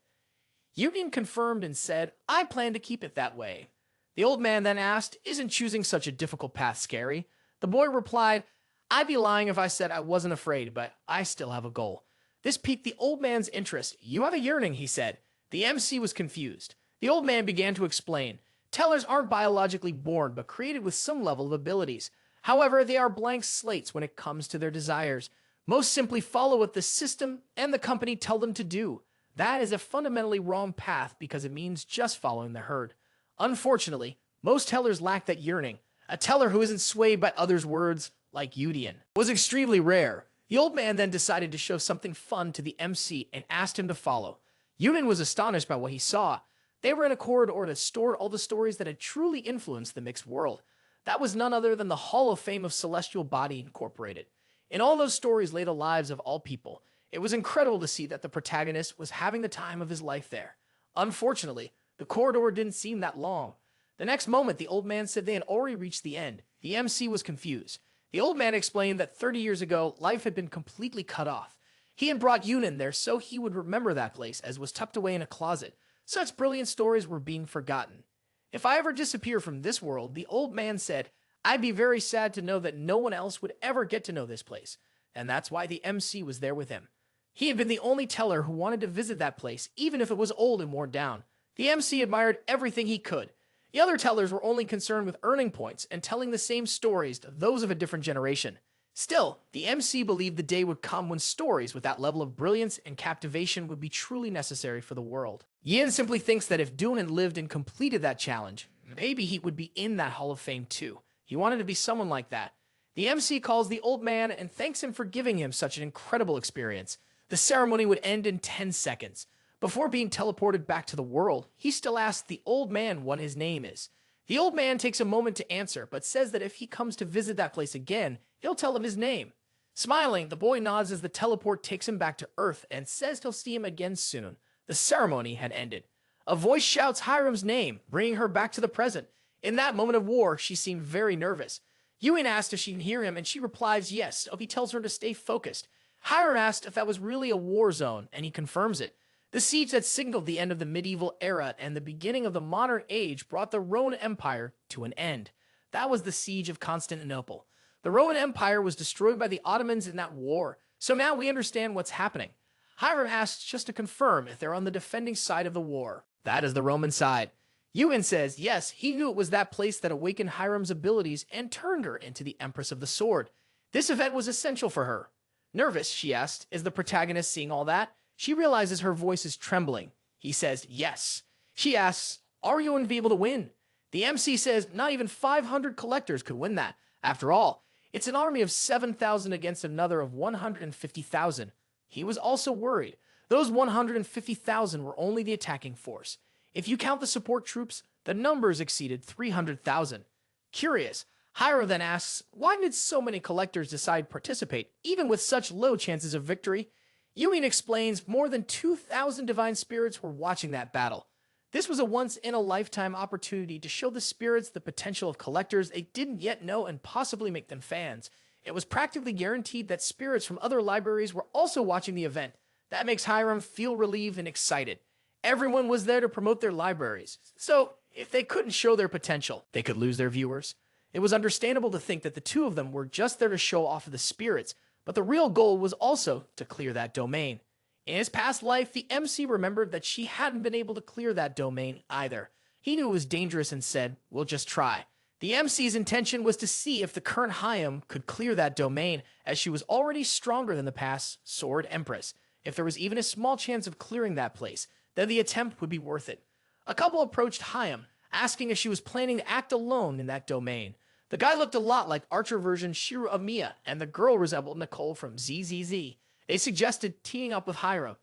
Yoohyun confirmed and said, "I plan to keep it that way." The old man then asked, "Isn't choosing such a difficult path scary?" The boy replied, "I'd be lying if I said I wasn't afraid, but I still have a goal." This piqued the old man's interest. "You have a yearning," he said. The MC was confused. The old man began to explain. Tellers aren't biologically born, but created with some level of abilities. However, they are blank slates when it comes to their desires. Most simply follow what the system and the company tell them to do. That is a fundamentally wrong path because it means just following the herd. Unfortunately, most tellers lack that yearning. A teller who isn't swayed by others' words, like Yoohyun, was extremely rare. The old man then decided to show something fun to the MC and asked him to follow. Yoohyun was astonished by what he saw. They were in a corridor that stored all the stories that had truly influenced the mixed world. That was none other than the Hall of Fame of Celestial Body Incorporated. In all those stories lay the lives of all people. It was incredible to see that the protagonist was having the time of his life there. Unfortunately, the corridor didn't seem that long. The next moment, the old man said they had already reached the end. The MC was confused. The old man explained that 30 years ago, life had been completely cut off. He had brought Yoohyun there so he would remember that place as was tucked away in a closet. Such brilliant stories were being forgotten. "If I ever disappear from this world," the old man said, "I'd be very sad to know that no one else would ever get to know this place." And that's why the MC was there with him. He had been the only teller who wanted to visit that place, even if it was old and worn down. The MC admired everything he could. The other tellers were only concerned with earning points and telling the same stories to those of a different generation. Still, the MC believed the day would come when stories with that level of brilliance and captivation would be truly necessary for the world. Yin simply thinks that if Doonan lived and completed that challenge, maybe he would be in that Hall of Fame too. He wanted to be someone like that. The MC calls the old man and thanks him for giving him such an incredible experience. The ceremony would end in 10 seconds. Before being teleported back to the world, he still asks the old man what his name is. The old man takes a moment to answer, but says that if he comes to visit that place again, he'll tell him his name. Smiling, the boy nods as the teleport takes him back to Earth and says he'll see him again soon. The ceremony had ended. A voice shouts Harem's name, bringing her back to the present. In that moment of war, she seemed very nervous. Yoohyun asked if she can hear him, and she replies yes, so he tells her to stay focused. Harem asked if that was really a war zone, and he confirms it. The siege that signaled the end of the medieval era and the beginning of the modern age brought the Roman Empire to an end. That was the siege of Constantinople. The Roman Empire was destroyed by the Ottomans in that war, so now we understand what's happening. Harem asks just to confirm if they're on the defending side of the war. That is the Roman side. Yoohyun says yes, he knew it was that place that awakened Harem's abilities and turned her into the Empress of the Sword. This event was essential for her. Nervous, she asked, is the protagonist seeing all that? She realizes her voice is trembling. He says yes. She asks, are you going to be able to win? The MC says not even 500 collectors could win that. After all, it's an army of 7,000 against another of 150,000. He was also worried. Those 150,000 were only the attacking force. If you count the support troops, the numbers exceeded 300,000. Curious, Hyra then asks, why did so many collectors decide to participate, even with such low chances of victory? Yoohyun explains more than 2,000 divine spirits were watching that battle. This was a once-in-a-lifetime opportunity to show the spirits the potential of collectors they didn't yet know and possibly make them fans. It was practically guaranteed that spirits from other libraries were also watching the event. That makes Harem feel relieved and excited. Everyone was there to promote their libraries, so if they couldn't show their potential, they could lose their viewers. It was understandable to think that the two of them were just there to show off the spirits, but the real goal was also to clear that domain. In his past life, the MC remembered that she hadn't been able to clear that domain either. He knew it was dangerous and said, "We'll just try." The MC's intention was to see if the current Harem could clear that domain, as she was already stronger than the past Sword Empress. If there was even a small chance of clearing that place, then the attempt would be worth it. A couple approached Harem, asking if she was planning to act alone in that domain. The guy looked a lot like Archer version Shiru of Mia, and the girl resembled Nicole from ZZZ. They suggested teaming up with Harem.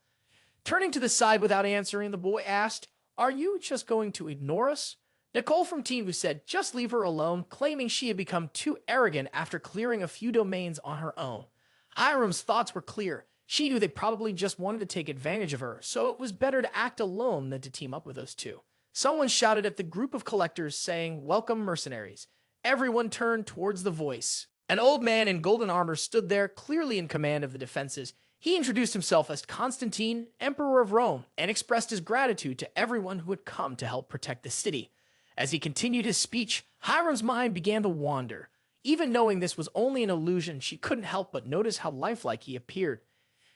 Turning to the side without answering, the boy asked, "Are you just going to ignore us?" Nicole from Teen said just leave her alone, claiming she had become too arrogant after clearing a few domains on her own. Harem's thoughts were clear. She knew they probably just wanted to take advantage of her, so it was better to act alone than to team up with those two. Someone shouted at the group of collectors saying, "Welcome, mercenaries." Everyone turned towards the voice. An old man in golden armor stood there, clearly in command of the defenses. He introduced himself as Constantine, Emperor of Rome, and expressed his gratitude to everyone who had come to help protect the city. As he continued his speech, Hiram's mind began to wander. Even knowing this was only an illusion, she couldn't help but notice how lifelike he appeared.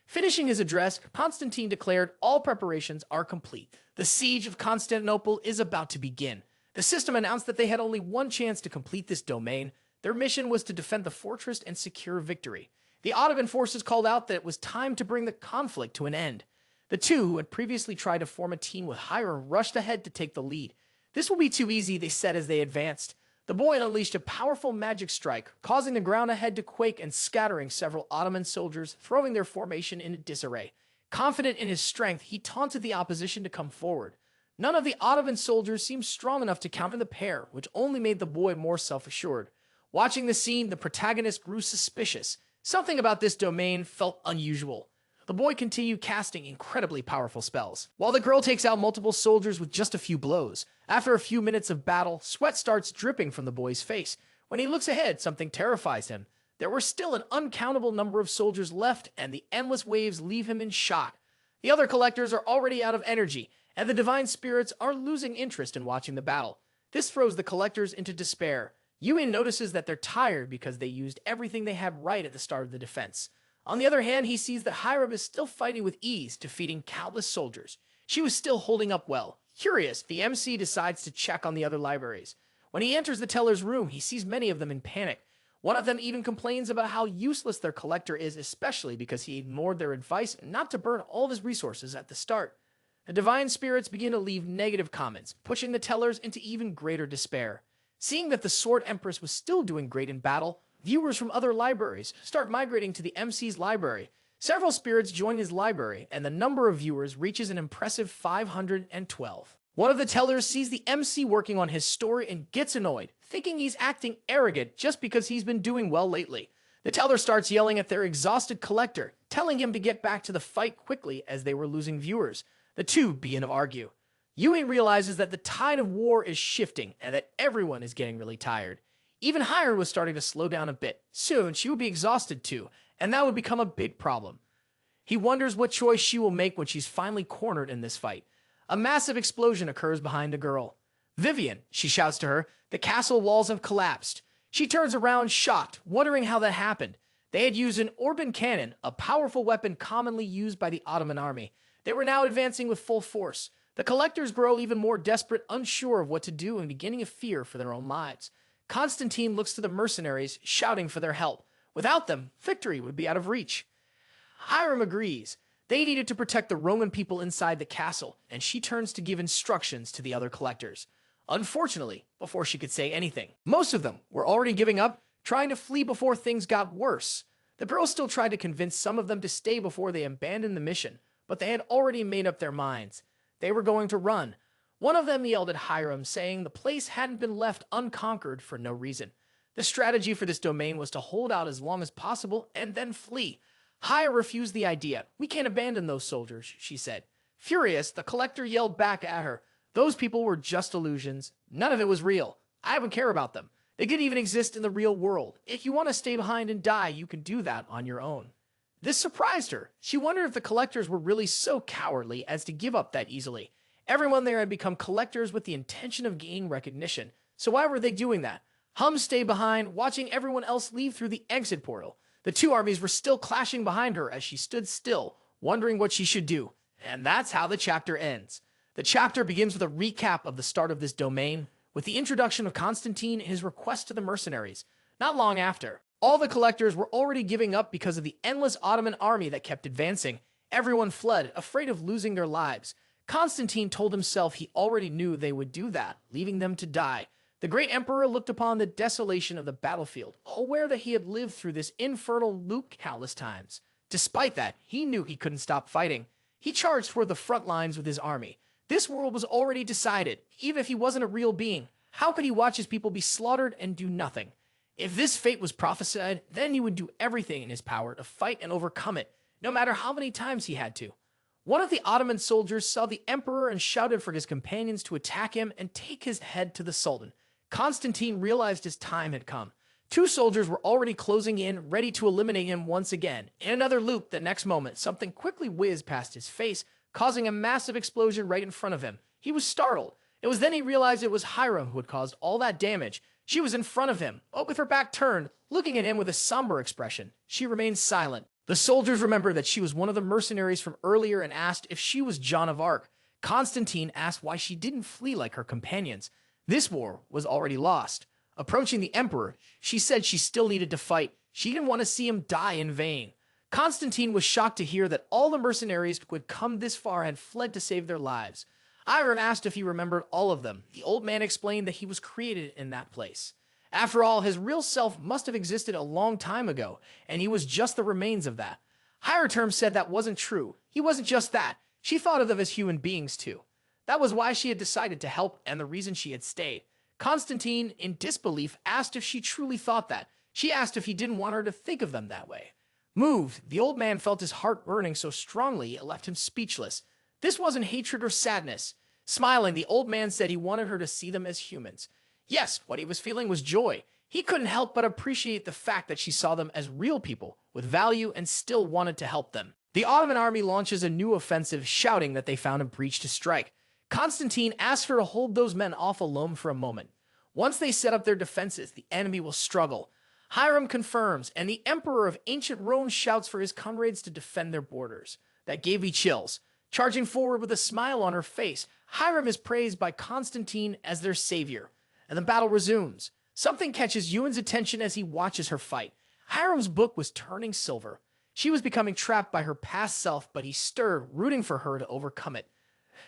Finishing his address, Constantine declared all preparations are complete. The siege of Constantinople is about to begin. The system announced that they had only one chance to complete this domain. Their mission was to defend the fortress and secure victory. The Ottoman forces called out that it was time to bring the conflict to an end. The two, who had previously tried to form a team with Hiram, rushed ahead to take the lead. "This will be too easy," they said as they advanced. The boy unleashed a powerful magic strike, causing the ground ahead to quake and scattering several Ottoman soldiers, throwing their formation into disarray. Confident in his strength, he taunted the opposition to come forward. None of the Ottoman soldiers seemed strong enough to counter the pair, which only made the boy more self-assured. Watching the scene, the protagonist grew suspicious. Something about this domain felt unusual. The boy continued casting incredibly powerful spells, while the girl takes out multiple soldiers with just a few blows. After a few minutes of battle, sweat starts dripping from the boy's face. When he looks ahead, something terrifies him. There were still an uncountable number of soldiers left, and the endless waves leave him in shock. The other collectors are already out of energy, and the divine spirits are losing interest in watching the battle. This throws the collectors into despair. Yoohyun notices that they're tired because they used everything they had right at the start of the defense. On the other hand, he sees that Hiram is still fighting with ease, defeating countless soldiers. She was still holding up well. Curious, the MC decides to check on the other libraries. When he enters the teller's room, he sees many of them in panic. One of them even complains about how useless their collector is, especially because he ignored their advice not to burn all of his resources at the start. The divine spirits begin to leave negative comments, pushing the tellers into even greater despair. Seeing that the Sword Empress was still doing great in battle, viewers from other libraries start migrating to the MC's library. Several spirits join his library, and the number of viewers reaches an impressive 512. One of the tellers sees the MC working on his story and gets annoyed, thinking he's acting arrogant just because he's been doing well lately. The teller starts yelling at their exhausted collector, telling him to get back to the fight quickly as they were losing viewers. The two begin to argue. Yoohyun realizes that the tide of war is shifting and that everyone is getting really tired. Even Hiram was starting to slow down a bit. Soon, she would be exhausted too, and that would become a big problem. He wonders what choice she will make when she's finally cornered in this fight. A massive explosion occurs behind the girl. "Vivian," she shouts to her, "the castle walls have collapsed." She turns around shocked, wondering how that happened. They had used an Orban cannon, a powerful weapon commonly used by the Ottoman army. They were now advancing with full force. The collectors grow even more desperate, unsure of what to do and beginning a fear for their own lives. Constantine looks to the mercenaries, shouting for their help. Without them, victory would be out of reach. Hiram agrees. They needed to protect the Roman people inside the castle, and she turns to give instructions to the other collectors. Unfortunately, before she could say anything, most of them were already giving up, trying to flee before things got worse. The girl still tried to convince some of them to stay before they abandoned the mission, but they had already made up their minds. They were going to run. One of them yelled at Hiram, saying the place hadn't been left unconquered for no reason. The strategy for this domain was to hold out as long as possible and then flee. Haya refused the idea. We can't abandon those soldiers, she said. Furious, the collector yelled back at her. Those people were just illusions. None of it was real. I don't care about them. They didn't even exist in the real world. If you want to stay behind and die, you can do that on your own. This surprised her. She wondered if the collectors were really so cowardly as to give up that easily. Everyone there had become collectors with the intention of gaining recognition. So why were they doing that? Hum stayed behind, watching everyone else leave through the exit portal. The two armies were still clashing behind her as she stood still, wondering what she should do. And that's how the chapter ends. The chapter begins with a recap of the start of this domain, with the introduction of Constantine and his request to the mercenaries. Not long after, all the collectors were already giving up because of the endless Ottoman army that kept advancing. Everyone fled, afraid of losing their lives. Constantine told himself he already knew they would do that, leaving them to die. The great emperor looked upon the desolation of the battlefield, aware that he had lived through this infernal loop countless times. Despite that, he knew he couldn't stop fighting. He charged toward the front lines with his army. This world was already decided. Even if he wasn't a real being, how could he watch his people be slaughtered and do nothing? If this fate was prophesied, then he would do everything in his power to fight and overcome it, no matter how many times he had to. One of the Ottoman soldiers saw the emperor and shouted for his companions to attack him and take his head to the Sultan. Constantine realized his time had come. Two soldiers were already closing in, ready to eliminate him once again. In another loop, the next moment, something quickly whizzed past his face, causing a massive explosion right in front of him. He was startled. It was then he realized it was Hiram who had caused all that damage. She was in front of him, but with her back turned, looking at him with a somber expression. She remained silent. The soldiers remembered that she was one of the mercenaries from earlier and asked if she was Joan of Arc. Constantine asked why she didn't flee like her companions. This war was already lost. Approaching the emperor, she said she still needed to fight. She didn't want to see him die in vain. Constantine was shocked to hear that all the mercenaries who had come this far had fled to save their lives. Iron asked if he remembered all of them. The old man explained that he was created in that place. After all, his real self must have existed a long time ago, and he was just the remains of that. Higher Term said that wasn't true. He wasn't just that. She thought of them as human beings too. That was why she had decided to help and the reason she had stayed. Constantine, in disbelief, asked if she truly thought that. She asked if he didn't want her to think of them that way. Moved, the old man felt his heart burning so strongly it left him speechless. This wasn't hatred or sadness. Smiling, the old man said he wanted her to see them as humans. Yes, what he was feeling was joy. He couldn't help but appreciate the fact that she saw them as real people with value and still wanted to help them. The Ottoman army launches a new offensive, shouting that they found a breach to strike. Constantine asked her to hold those men off alone for a moment. Once they set up their defenses, the enemy will struggle. Hiram confirms, and the emperor of ancient Rome shouts for his comrades to defend their borders. That gave me chills. Charging forward with a smile on her face, Hiram is praised by Constantine as their savior. And the battle resumes. Something catches Yoohyun's attention as he watches her fight. Hiram's book was turning silver. She was becoming trapped by her past self, but he stirred, rooting for her to overcome it.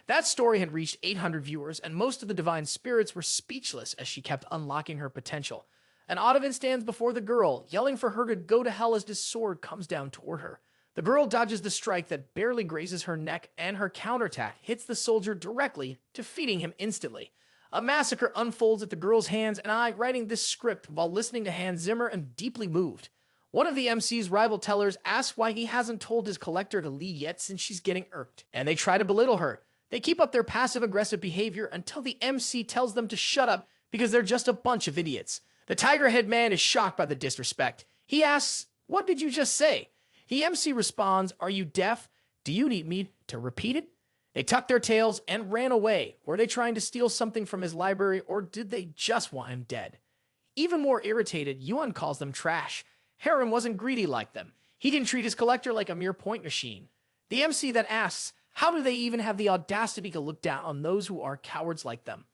That story had reached 800 viewers, and most of the divine spirits were speechless as she kept unlocking her potential. An Ottoman stands before the girl, yelling for her to go to hell as his sword comes down toward her. The girl dodges the strike that barely grazes her neck, and her counterattack hits the soldier directly, defeating him instantly. A massacre unfolds at the girl's hands, and I, writing this script while listening to Hans Zimmer, am deeply moved. One of the MC's rival tellers asks why he hasn't told his collector to leave yet since she's getting irked, and they try to belittle her. They keep up their passive-aggressive behavior until the MC tells them to shut up because they're just a bunch of idiots. The tiger-head man is shocked by the disrespect. He asks, "What did you just say?" The MC responds, "Are you deaf? Do you need me to repeat it?" They tucked their tails and ran away. Were they trying to steal something from his library, or did they just want him dead? Even more irritated, Yoohyun calls them trash. Harem wasn't greedy like them. He didn't treat his collector like a mere point machine. The MC then asks, how do they even have the audacity to look down on those who are cowards like them?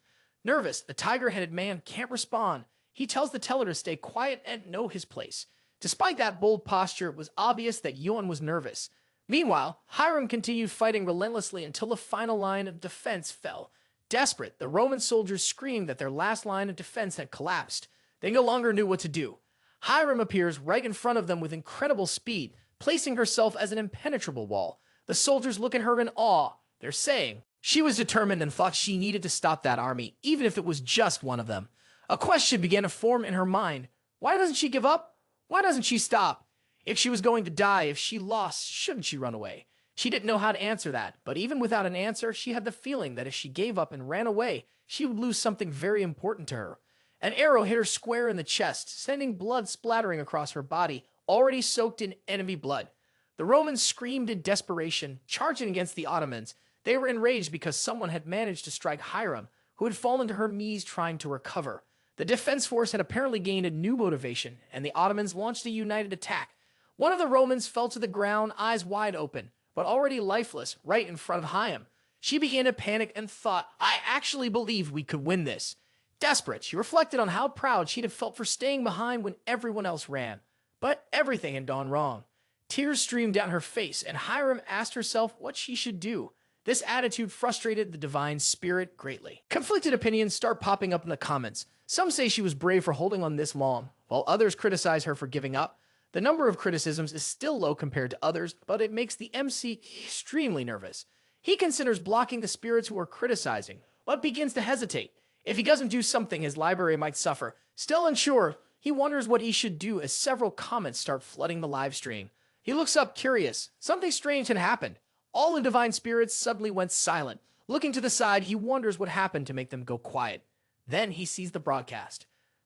Nervous, the tiger-headed man can't respond. He tells the teller to stay quiet and know his place. Despite that bold posture, it was obvious that Yoohyun was nervous. Meanwhile, Hiram continued fighting relentlessly until the final line of defense fell. Desperate, the Roman soldiers screamed that their last line of defense had collapsed. They no longer knew what to do. Hiram appears right in front of them with incredible speed, placing herself as an impenetrable wall. The soldiers look at her in awe. They're saying she was determined and thought she needed to stop that army, even if it was just one of them. A question began to form in her mind. Why doesn't she give up? Why doesn't she stop? If she was going to die, if she lost, shouldn't she run away? She didn't know how to answer that, but even without an answer, she had the feeling that if she gave up and ran away, she would lose something very important to her. An arrow hit her square in the chest, sending blood splattering across her body, already soaked in enemy blood. The Romans screamed in desperation, charging against the Ottomans. They were enraged because someone had managed to strike Harem, who had fallen to her knees trying to recover. The defense force had apparently gained a new motivation, and the Ottomans launched a united attack. One of the Romans fell to the ground, eyes wide open, but already lifeless, right in front of Harem. She began to panic and thought, I actually believed we could win this. Desperate, she reflected on how proud she'd have felt for staying behind when everyone else ran. But everything had gone wrong. Tears streamed down her face, and Harem asked herself what she should do. This attitude frustrated the divine spirit greatly. Conflicted opinions start popping up in the comments. Some say she was brave for holding on this long, while others criticize her for giving up. The number of criticisms is still low compared to others, but it makes the MC extremely nervous. He considers blocking the spirits who are criticizing, but begins to hesitate. If he doesn't do something, his library might suffer. Still unsure, he wonders what he should do as several comments start flooding the live stream. He looks up curious. Something strange had happened. All the divine spirits suddenly went silent. Looking to the side, he wonders what happened to make them go quiet. Then he sees the broadcast.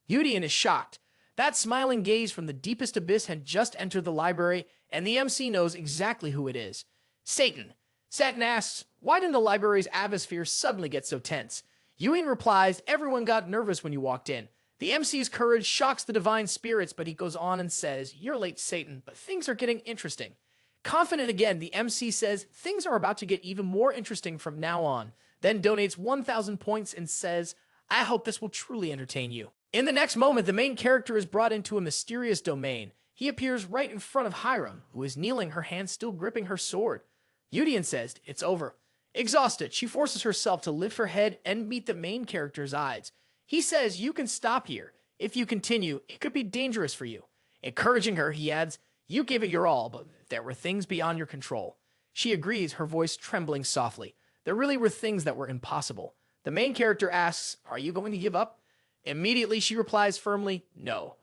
Yoohyun is shocked. That smiling gaze from the deepest abyss had just entered the library, and the MC knows exactly who it is. Satan. Satan asks, why didn't the library's atmosphere suddenly get so tense? Yoohyun replies, everyone got nervous when you walked in. The MC's courage shocks the divine spirits, but he goes on and says, you're late, Satan, but things are getting interesting. Confident again, the MC says, things are about to get even more interesting from now on, then donates 1,000 points and says, I hope this will truly entertain you. In the next moment, the main character is brought into a mysterious domain. He appears right in front of Harem, who is kneeling, her hand still gripping her sword. Yoohyun says, it's over. Exhausted, she forces herself to lift her head and meet the main character's eyes. He says, you can stop here. If you continue, it could be dangerous for you. Encouraging her, he adds, you gave it your all, but there were things beyond your control. She agrees, her voice trembling softly. There really were things that were impossible. The main character asks, are you going to give up? Immediately, she replies firmly, no.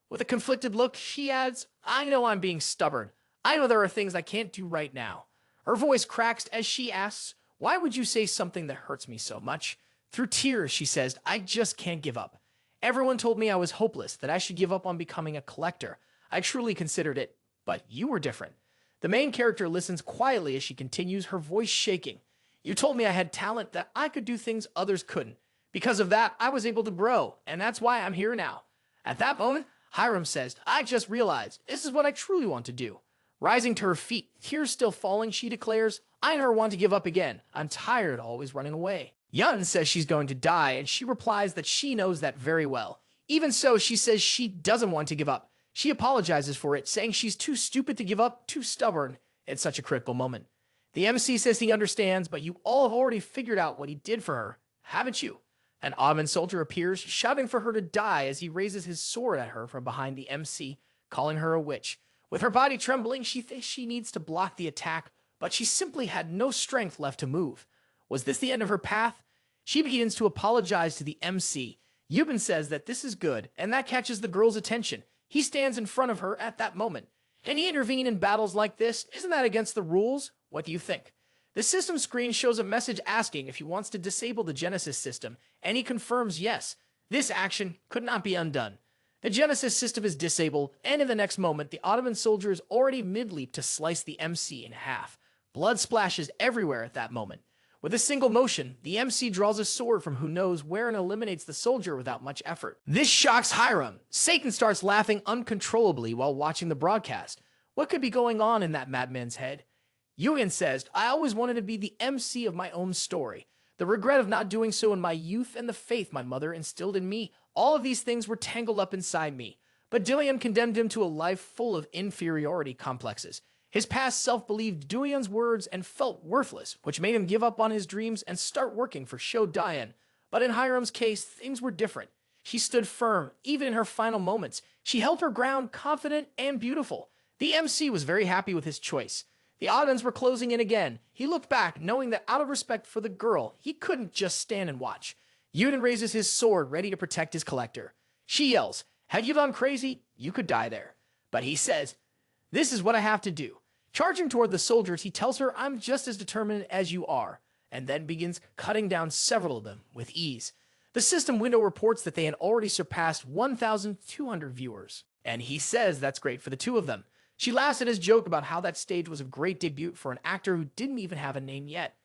With a conflicted look, she adds, I know I'm being stubborn. I know there are things I can't do right now. Her voice cracks as she asks, why would you say something that hurts me so much? Through tears, she says, I just can't give up. Everyone told me I was hopeless, that I should give up on becoming a collector. I truly considered it, but you were different. The main character listens quietly as she continues, her voice shaking. You told me I had talent, that I could do things others couldn't. Because of that, I was able to grow, and that's why I'm here now. At that moment, Harem says, I just realized this is what I truly want to do. Rising to her feet, tears still falling, she declares, I never want to give up again. I'm tired of always running away. Yun says she's going to die, and she replies that she knows that very well. Even so, she says she doesn't want to give up. She apologizes for it, saying she's too stupid to give up, too stubborn at such a critical moment. The MC says he understands, but you all have already figured out what he did for her, haven't you? An Ottoman soldier appears, shouting for her to die as he raises his sword at her from behind the MC, calling her a witch. With her body trembling, she thinks she needs to block the attack, but she simply had no strength left to move. Was this the end of her path? She begins to apologize to the MC. Yoohyun says that this is good, and that catches the girl's attention. He stands in front of her at that moment. Can he intervene in battles like this? Isn't that against the rules? What do you think? The system screen shows a message asking if he wants to disable the Genesis system, and he confirms yes. This action could not be undone. The Genesis system is disabled, and in the next moment, the Ottoman soldier is already mid-leap to slice the MC in half. Blood splashes everywhere at that moment. With a single motion, the MC draws a sword from who knows where and eliminates the soldier without much effort. This shocks Harem. Satan starts laughing uncontrollably while watching the broadcast. What could be going on in that madman's head? Yoohyun says, I always wanted to be the MC of my own story. The regret of not doing so in my youth and the faith my mother instilled in me, all of these things were tangled up inside me. But Doyoun condemned him to a life full of inferiority complexes. His past self believed Doyoun's words and felt worthless, which made him give up on his dreams and start working for Sho Dayan. But in Harem's case, things were different. She stood firm, even in her final moments. She held her ground, confident and beautiful. The MC was very happy with his choice. The Ottomans were closing in again. He looked back, knowing that out of respect for the girl, he couldn't just stand and watch. Yoohyun raises his sword, ready to protect his collector. She yells, had you gone crazy? You could die there. But he says, This is what I have to do. Charging toward the soldiers, he tells her, I'm just as determined as you are, and then begins cutting down several of them with ease. The system window reports that they had already surpassed 1,200 viewers, and he says that's great for the two of them. She laughs at his joke about how that stage was a great debut for an actor who didn't even have a name yet.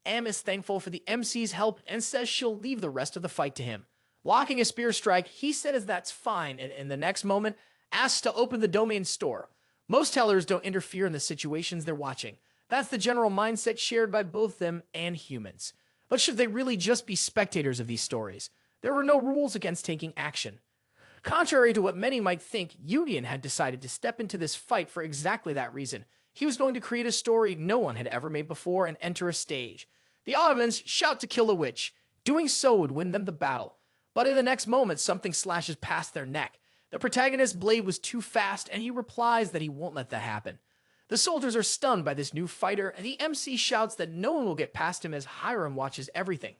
Am is thankful for the MC's help and says she'll leave the rest of the fight to him. Blocking a spear strike, he says that's fine, and in the next moment, asks to open the domain store. Most tellers don't interfere in the situations they're watching. That's the general mindset shared by both them and humans. But should they really just be spectators of these stories? There were no rules against taking action. Contrary to what many might think, Yoohyun had decided to step into this fight for exactly that reason. He was going to create a story no one had ever made before and enter a stage. The Ottomans shout to kill a witch. Doing so would win them the battle. But in the next moment, something slashes past their neck. The protagonist's blade was too fast, and he replies that he won't let that happen. The soldiers are stunned by this new fighter, and the MC shouts that no one will get past him as Harem watches everything.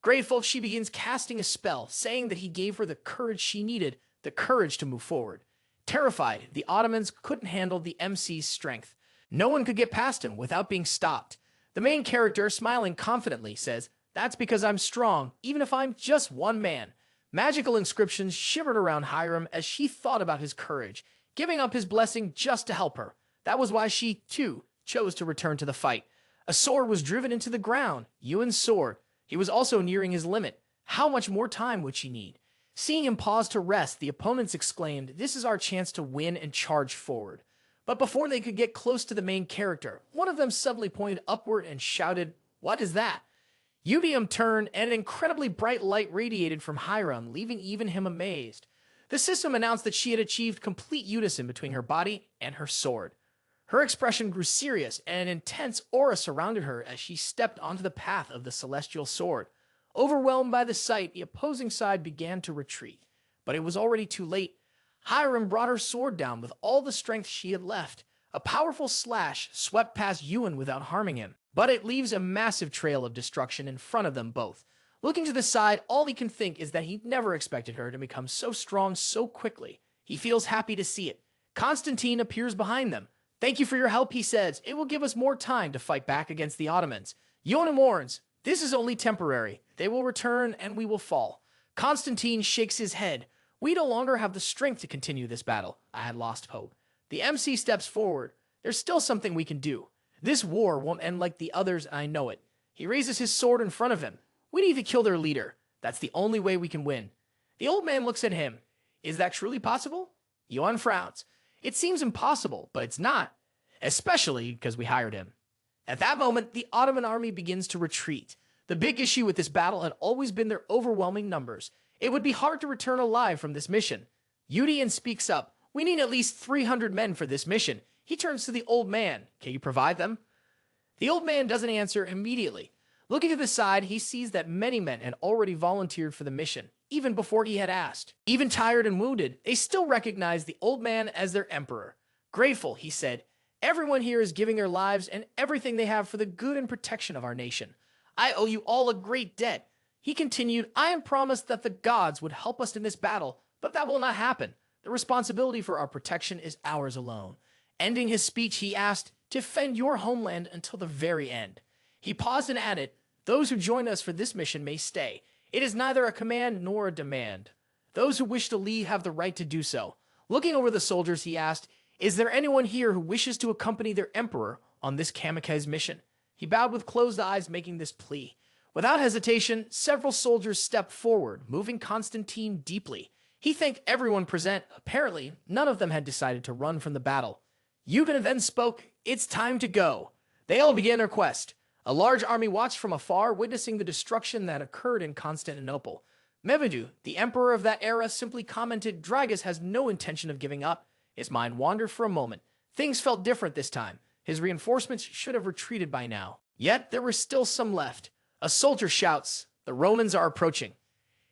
Grateful, she begins casting a spell, saying that he gave her the courage she needed, the courage to move forward. Terrified, the Ottomans couldn't handle the MC's strength. No one could get past him without being stopped. The main character, smiling confidently, says, "That's because I'm strong, even if I'm just one man." Magical inscriptions shimmered around Harem as she thought about his courage, giving up his blessing just to help her. That was why she, too, chose to return to the fight. A sword was driven into the ground, Yoohyun's sword. He was also nearing his limit. How much more time would she need? Seeing him pause to rest, the opponents exclaimed, "This is our chance to win," and charged forward. But before they could get close to the main character, one of them suddenly pointed upward and shouted, "What is that?" Yoohyun turned, and an incredibly bright light radiated from Harem, leaving even him amazed. The system announced that she had achieved complete unison between her body and her sword. Her expression grew serious, and an intense aura surrounded her as she stepped onto the path of the celestial sword. Overwhelmed by the sight, the opposing side began to retreat. But it was already too late. Harem brought her sword down with all the strength she had left. A powerful slash swept past Yoohyun without harming him, but it leaves a massive trail of destruction in front of them both. Looking to the side, all he can think is that he never expected her to become so strong so quickly. He feels happy to see it. Constantine appears behind them. "Thank you for your help," he says. "It will give us more time to fight back against the Ottomans." Yoohyun warns, "This is only temporary. They will return and we will fall." Constantine shakes his head. "We no longer have the strength to continue this battle. I had lost hope." The MC steps forward. "There's still something we can do. This war won't end like the others, and I know it." He raises his sword in front of him. "We need to kill their leader. That's the only way we can win." The old man looks at him. "Is that truly possible?" Yoohyun frowns. "It seems impossible, but it's not. Especially because we hired him." At that moment, the Ottoman army begins to retreat. The big issue with this battle had always been their overwhelming numbers. It would be hard to return alive from this mission. Yoohyun speaks up. "We need at least 300 men for this mission." He turns to the old man. "Can you provide them?" The old man doesn't answer immediately. Looking to the side, he sees that many men had already volunteered for the mission, even before he had asked. Even tired and wounded, they still recognized the old man as their emperor. "Grateful," he said. "Everyone here is giving their lives and everything they have for the good and protection of our nation. I owe you all a great debt." He continued, "I am promised that the gods would help us in this battle, but that will not happen. The responsibility for our protection is ours alone." Ending his speech, he asked, "Defend your homeland until the very end." He paused and added, "Those who join us for this mission may stay. It is neither a command nor a demand. Those who wish to leave have the right to do so." Looking over the soldiers, he asked, "Is there anyone here who wishes to accompany their emperor on this kamikaze mission?" He bowed with closed eyes, making this plea. Without hesitation, several soldiers stepped forward, moving Constantine deeply. He thanked everyone present. Apparently, none of them had decided to run from the battle. Yoohyun then spoke, "It's time to go." They all began their quest. A large army watched from afar, witnessing the destruction that occurred in Constantinople. Mevadu, the emperor of that era, simply commented, "Dragus has no intention of giving up." His mind wandered for a moment. Things felt different this time. His reinforcements should have retreated by now. Yet there were still some left. A soldier shouts, "The Romans are approaching."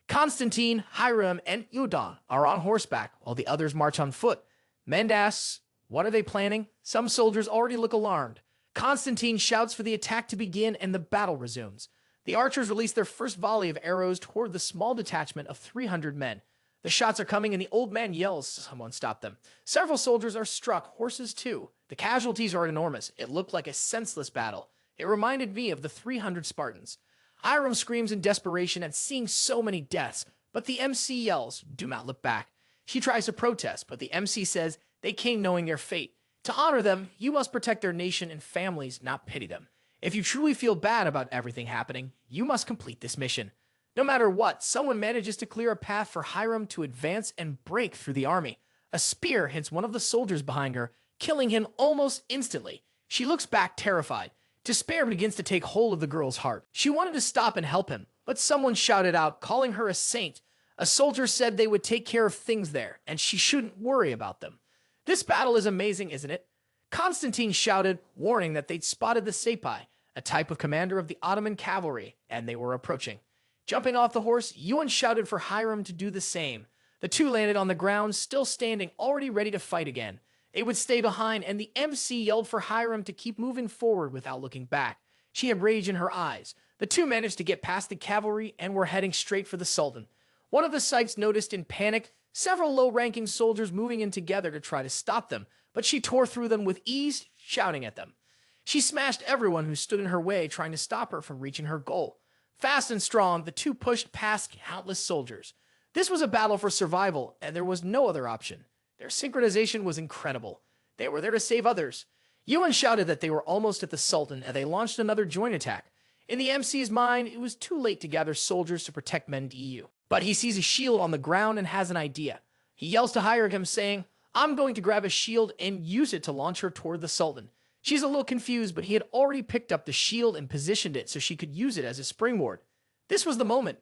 Constantine, Harem, and Yoohyun are on horseback, while the others march on foot. Mend asks, "What are they planning?" Some soldiers already look alarmed. Constantine shouts for the attack to begin, and the battle resumes. The archers release their first volley of arrows toward the small detachment of 300 men. The shots are coming and the old man yells. Someone stop them. Several soldiers are struck, horses too. The casualties are enormous. It looked like a senseless battle. It reminded me of the 300 Spartans. Hiram screams in desperation at seeing so many deaths, but the MC yells, "Do not look back." She tries to protest, but the MC says they came knowing their fate. To honor them, you must protect their nation and families, not pity them. If you truly feel bad about everything happening, you must complete this mission. No matter what, someone manages to clear a path for Hiram to advance and break through the army. A spear hits one of the soldiers behind her, killing him almost instantly. She looks back terrified. Despair begins to take hold of the girl's heart. She wanted to stop and help him, but someone shouted out, calling her a saint. A soldier said they would take care of things there, and she shouldn't worry about them. This battle is amazing, isn't it? Constantine shouted, warning that they'd spotted the Sepai, a type of commander of the Ottoman cavalry, and they were approaching. Jumping off the horse, Yoohyun shouted for Hiram to do the same. The two landed on the ground, still standing, already ready to fight again. They would stay behind, and the MC yelled for Hiram to keep moving forward without looking back. She had rage in her eyes. The two managed to get past the cavalry and were heading straight for the Sultan. One of the Scythes noticed in panic several low-ranking soldiers moving in together to try to stop them, but she tore through them with ease, shouting at them. She smashed everyone who stood in her way, trying to stop her from reaching her goal. Fast and strong, the two pushed past countless soldiers. This was a battle for survival, and there was no other option. Their synchronization was incredible. They were there to save others. Yoohyun shouted that they were almost at the Sultan, and they launched another joint attack. In the MC's mind, it was too late to gather soldiers to protect Mendiu. But he sees a shield on the ground and has an idea. He yells to Hiram, saying, "I'm going to grab a shield and use it to launch her toward the Sultan." She's a little confused, but he had already picked up the shield and positioned it so she could use it as a springboard. This was the moment.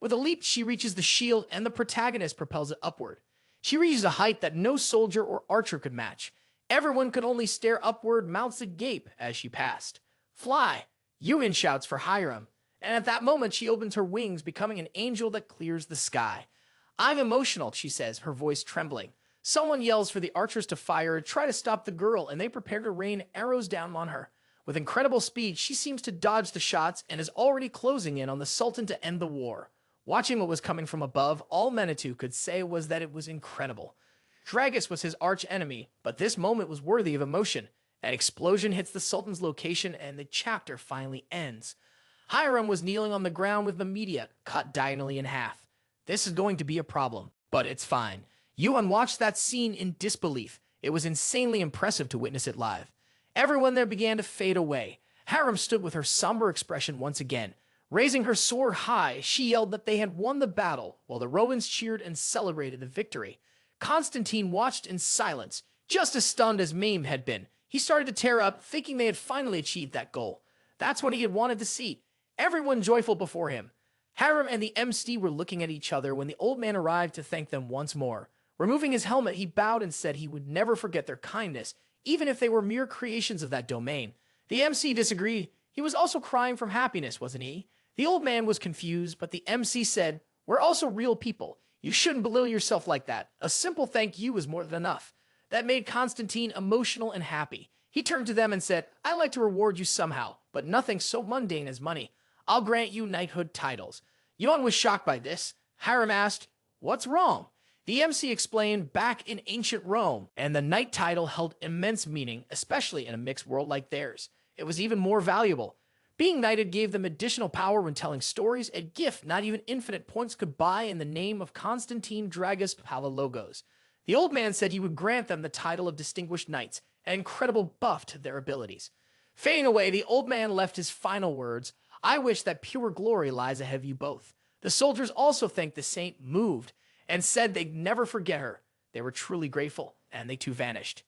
With a leap, she reaches the shield, and the protagonist propels it upward. She reaches a height that no soldier or archer could match. Everyone could only stare upward, mouths agape, as she passed. "Fly!" Yoohyun shouts for Hiram, and at that moment she opens her wings, becoming an angel that clears the sky. "I'm emotional," she says, her voice trembling. Someone yells for the archers to fire and try to stop the girl, and they prepare to rain arrows down on her. With incredible speed, she seems to dodge the shots and is already closing in on the Sultan to end the war. Watching what was coming from above, all Manitou could say was that it was incredible. Dragus was his arch-enemy, but this moment was worthy of emotion. An explosion hits the Sultan's location, and the chapter finally ends. Hiram was kneeling on the ground with the media cut diagonally in half. This is going to be a problem, but it's fine. Yoohyun watched that scene in disbelief. It was insanely impressive to witness it live. Everyone there began to fade away. Hiram stood with her somber expression once again. Raising her sword high, she yelled that they had won the battle, while the Romans cheered and celebrated the victory. Constantine watched in silence, just as stunned as Mame had been. He started to tear up, thinking they had finally achieved that goal. That's what he had wanted to see. Everyone joyful before him. Harem and the MC were looking at each other when the old man arrived to thank them once more. Removing his helmet, he bowed and said he would never forget their kindness, even if they were mere creations of that domain. The MC disagreed. He was also crying from happiness, wasn't he? The old man was confused, but the MC said, "We're also real people. You shouldn't belittle yourself like that. A simple thank you is more than enough." That made Constantine emotional and happy. He turned to them and said, "I'd like to reward you somehow, but nothing so mundane as money. I'll grant you knighthood titles." Yoohyun was shocked by this. Hiram asked, "What's wrong?" The MC explained back in ancient Rome, and the knight title held immense meaning, especially in a mixed world like theirs. It was even more valuable. Being knighted gave them additional power when telling stories, a gift not even infinite points could buy in the name of Constantine Dragus Palaiologos. The old man said he would grant them the title of distinguished knights, an incredible buff to their abilities. Fading away, the old man left his final words, "I wish that pure glory lies ahead of you both." The soldiers also thanked the saint, moved, and said they'd never forget her. They were truly grateful, and they too vanished.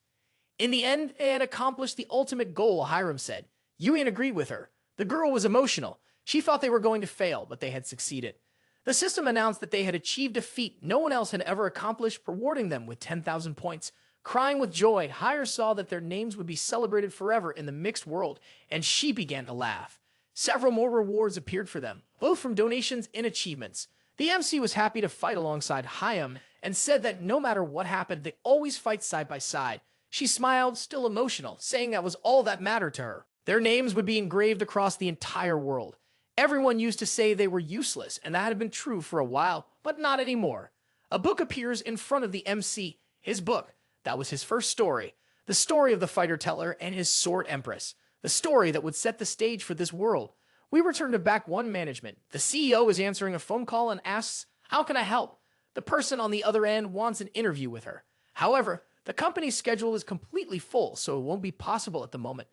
In the end, they had accomplished the ultimate goal, Hiram said. Yoohyun agreed with her. The girl was emotional. She thought they were going to fail, but they had succeeded. The system announced that they had achieved a feat no one else had ever accomplished, rewarding them with 10,000 points. Crying with joy, Hiram saw that their names would be celebrated forever in the mixed world, and she began to laugh. Several more rewards appeared for them, both from donations and achievements. The MC was happy to fight alongside Hiram and said that no matter what happened, they always fight side by side. She smiled, still emotional, saying that was all that mattered to her. Their names would be engraved across the entire world. Everyone used to say they were useless, and that had been true for a while, but not anymore. A book appears in front of the MC, his book. That was his first story. The story of the fighter teller and his sword empress. The story that would set the stage for this world. We return to Back One management. The CEO is answering a phone call and asks, "How can I help?" The person on the other end wants an interview with her. However, the company's schedule is completely full, so it won't be possible at the moment.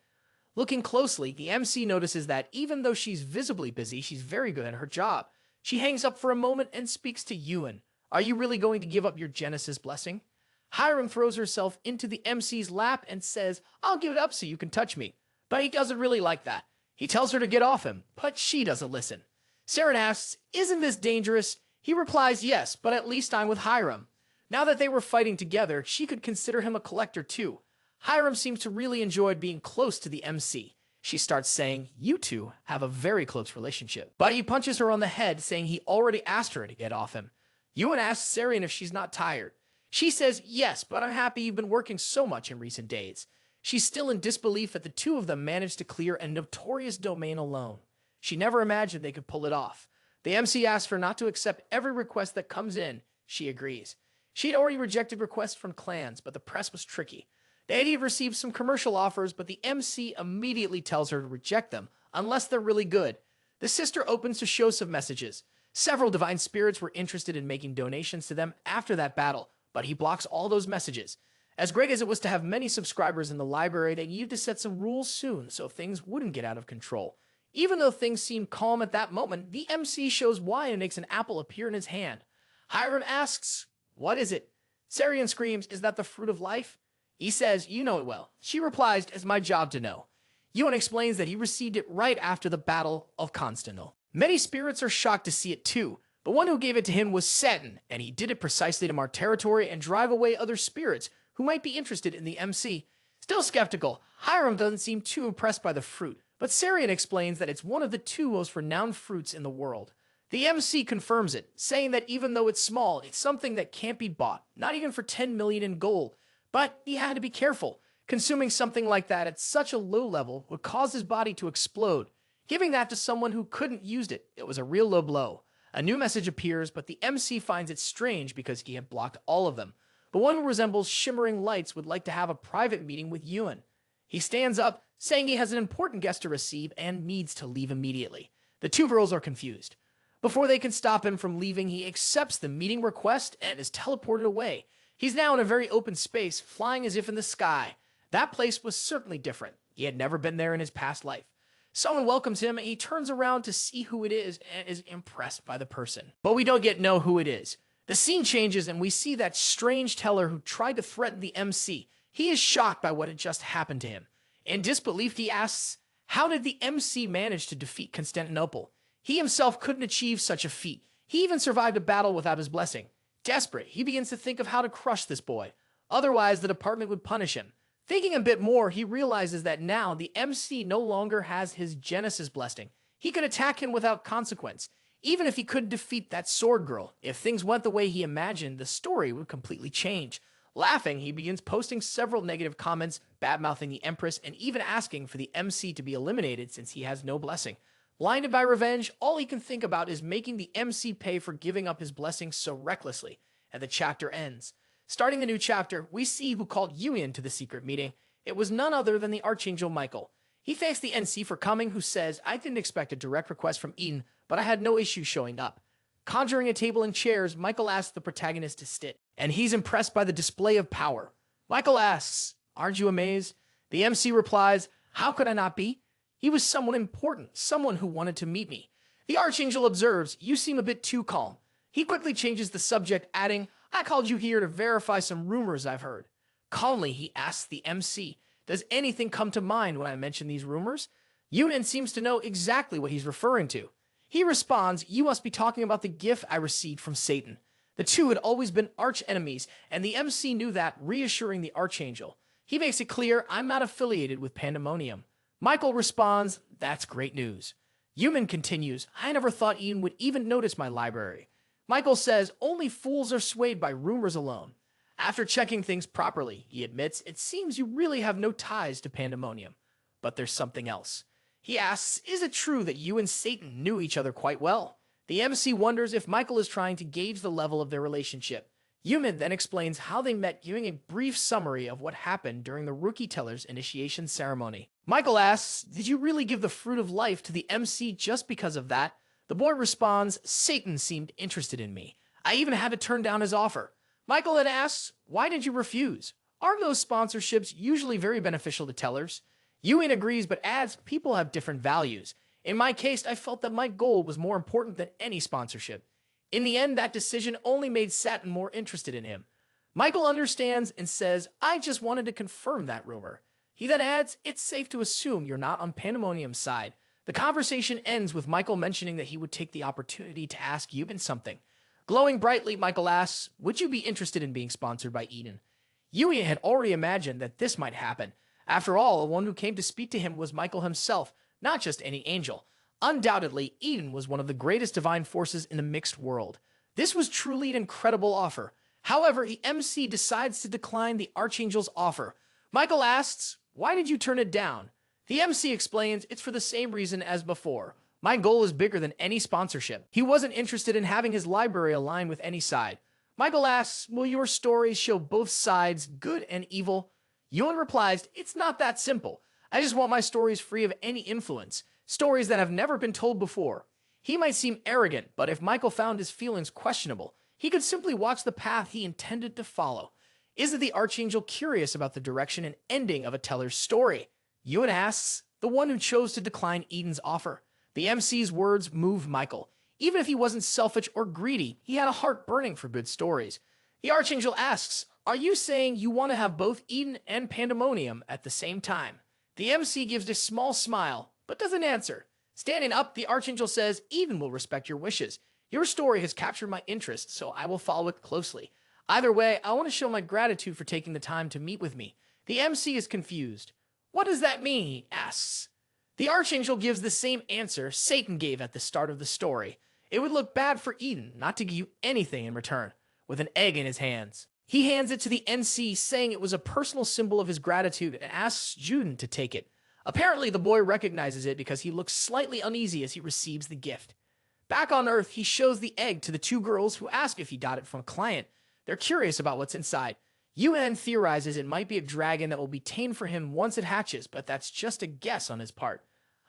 Looking closely, the MC notices that even though she's visibly busy, she's very good at her job. She hangs up for a moment and speaks to Yoohyun. "Are you really going to give up your Genesis blessing?" Harem throws herself into the MC's lap and says, "I'll give it up so you can touch me." But he doesn't really like that. He tells her to get off him, but she doesn't listen. Saren asks, "Isn't this dangerous?" He replies, "Yes, but at least I'm with Harem." Now that they were fighting together, she could consider him a collector too. Harem seems to really enjoy being close to the MC. She starts saying, "You two have a very close relationship." But he punches her on the head, saying he already asked her to get off him. Yoohyun asks Saren if she's not tired. She says, "Yes, but I'm happy you've been working so much in recent days." She's still in disbelief that the two of them managed to clear a notorious domain alone. She never imagined they could pull it off. The MC asks her not to accept every request that comes in. She agrees. She had already rejected requests from clans, but the press was tricky. They had even received some commercial offers, but the MC immediately tells her to reject them, unless they're really good. The sister opens to show some messages. Several divine spirits were interested in making donations to them after that battle, but he blocks all those messages. As great as it was to have many subscribers in the library, they needed to set some rules soon so things wouldn't get out of control. Even though things seemed calm at that moment, the MC shows why and makes an apple appear in his hand. Hiram asks, "What is it?" Sarian screams, "Is that the fruit of life?" He says, "You know it well." She replies, "It's my job to know." Yoohyun explains that he received it right after the Battle of Constantinople. Many spirits are shocked to see it too, but one who gave it to him was Satan, and he did it precisely to mark territory and drive away other spirits who might be interested in the MC. Still skeptical, Hiram doesn't seem too impressed by the fruit, but Sarian explains that it's one of the two most renowned fruits in the world. The MC confirms it, saying that even though it's small, it's something that can't be bought, not even for 10 million in gold. But he had to be careful. Consuming something like that at such a low level would cause his body to explode. Giving that to someone who couldn't use it, it was a real low blow. A new message appears, but the MC finds it strange because he had blocked all of them. But one who resembles shimmering lights would like to have a private meeting with Yoohyun. He stands up, saying he has an important guest to receive and needs to leave immediately. The two girls are confused. Before they can stop him from leaving, he accepts the meeting request and is teleported away. He's now in a very open space, flying as if in the sky. That place was certainly different. He had never been there in his past life. Someone welcomes him, and he turns around to see who it is and is impressed by the person. But we don't yet know who it is. The scene changes, and we see that strange teller who tried to threaten the MC. He is shocked by what had just happened to him. In disbelief, he asks, how did the MC manage to defeat Constantinople? He himself couldn't achieve such a feat. He even survived a battle without his blessing. Desperate, he begins to think of how to crush this boy. Otherwise, the department would punish him. Thinking a bit more, he realizes that now the MC no longer has his Genesis blessing. He could attack him without consequence. Even if he couldn't defeat that sword girl, if things went the way he imagined, the story would completely change. Laughing, he begins posting several negative comments, bad-mouthing the Empress, and even asking for the MC to be eliminated since he has no blessing. Blinded by revenge, all he can think about is making the MC pay for giving up his blessing so recklessly, and the chapter ends. Starting the new chapter, we see who called Yoohyun to the secret meeting. It was none other than the Archangel Michael. He thanks the NC for coming, who says, "I didn't expect a direct request from Eden, but I had no issue showing up." Conjuring a table and chairs, Michael asks the protagonist to sit, and he's impressed by the display of power. Michael asks, "Aren't you amazed?" The MC replies, "How could I not be? He was someone important, someone who wanted to meet me." The Archangel observes, "You seem a bit too calm." He quickly changes the subject, adding, "I called you here to verify some rumors I've heard." Calmly, he asks the MC, "Does anything come to mind when I mention these rumors?" Yoohyun seems to know exactly what he's referring to. He responds, "You must be talking about the gift I received from Satan." The two had always been arch enemies, and the MC knew that, reassuring the Archangel. He makes it clear, "I'm not affiliated with Pandemonium." Michael responds, "That's great news." Yoohyun continues, "I never thought Eden would even notice my library." Michael says, "Only fools are swayed by rumors alone." After checking things properly, he admits, "It seems you really have no ties to Pandemonium. But there's something else." He asks, "Is it true that you and Satan knew each other quite well?" The MC wonders if Michael is trying to gauge the level of their relationship. Yoohyun then explains how they met, giving a brief summary of what happened during the rookie teller's initiation ceremony. Michael asks, "Did you really give the fruit of life to the MC just because of that?" The boy responds, "Satan seemed interested in me. I even had to turn down his offer." Michael then asks, "Why did you refuse? Are those sponsorships usually very beneficial to tellers?" Yoohyun agrees but adds, "People have different values. In my case, I felt that my goal was more important than any sponsorship." In the end, that decision only made Satan more interested in him. Michael understands and says, "I just wanted to confirm that rumor." He then adds, "It's safe to assume you're not on Pandemonium's side." The conversation ends with Michael mentioning that he would take the opportunity to ask Yoohyun something. Glowing brightly, Michael asks, "Would you be interested in being sponsored by Eden?" Yoohyun had already imagined that this might happen. After all, the one who came to speak to him was Michael himself, not just any angel. Undoubtedly, Eden was one of the greatest divine forces in the mixed world. This was truly an incredible offer. However, the MC decides to decline the Archangel's offer. Michael asks, "Why did you turn it down?" The MC explains, "It's for the same reason as before. My goal is bigger than any sponsorship." He wasn't interested in having his library align with any side. Michael asks, "Will your stories show both sides, good and evil?" Yoohyun replies, "It's not that simple. I just want my stories free of any influence. Stories that have never been told before." He might seem arrogant, but if Michael found his feelings questionable, he could simply watch the path he intended to follow. Isn't the Archangel curious about the direction and ending of a teller's story? Yoohyun asks, "The one who chose to decline Eden's offer." The MC's words moved Michael. Even if he wasn't selfish or greedy, he had a heart burning for good stories. The Archangel asks, "Are you saying you want to have both Eden and Pandemonium at the same time?" The MC gives a small smile, but doesn't answer. Standing up, the Archangel says, "Eden will respect your wishes. Your story has captured my interest, so I will follow it closely. Either way, I want to show my gratitude for taking the time to meet with me." The MC is confused. "What does that mean?" he asks. The Archangel gives the same answer Satan gave at the start of the story. It would look bad for Eden not to give you anything in return, with an egg in his hands. He hands it to the NC, saying it was a personal symbol of his gratitude, and asks Juden to take it. Apparently, the boy recognizes it because he looks slightly uneasy as he receives the gift. Back on Earth, he shows the egg to the two girls who ask if he got it from a client. They're curious about what's inside. Yoohyun theorizes it might be a dragon that will be tamed for him once it hatches, but that's just a guess on his part.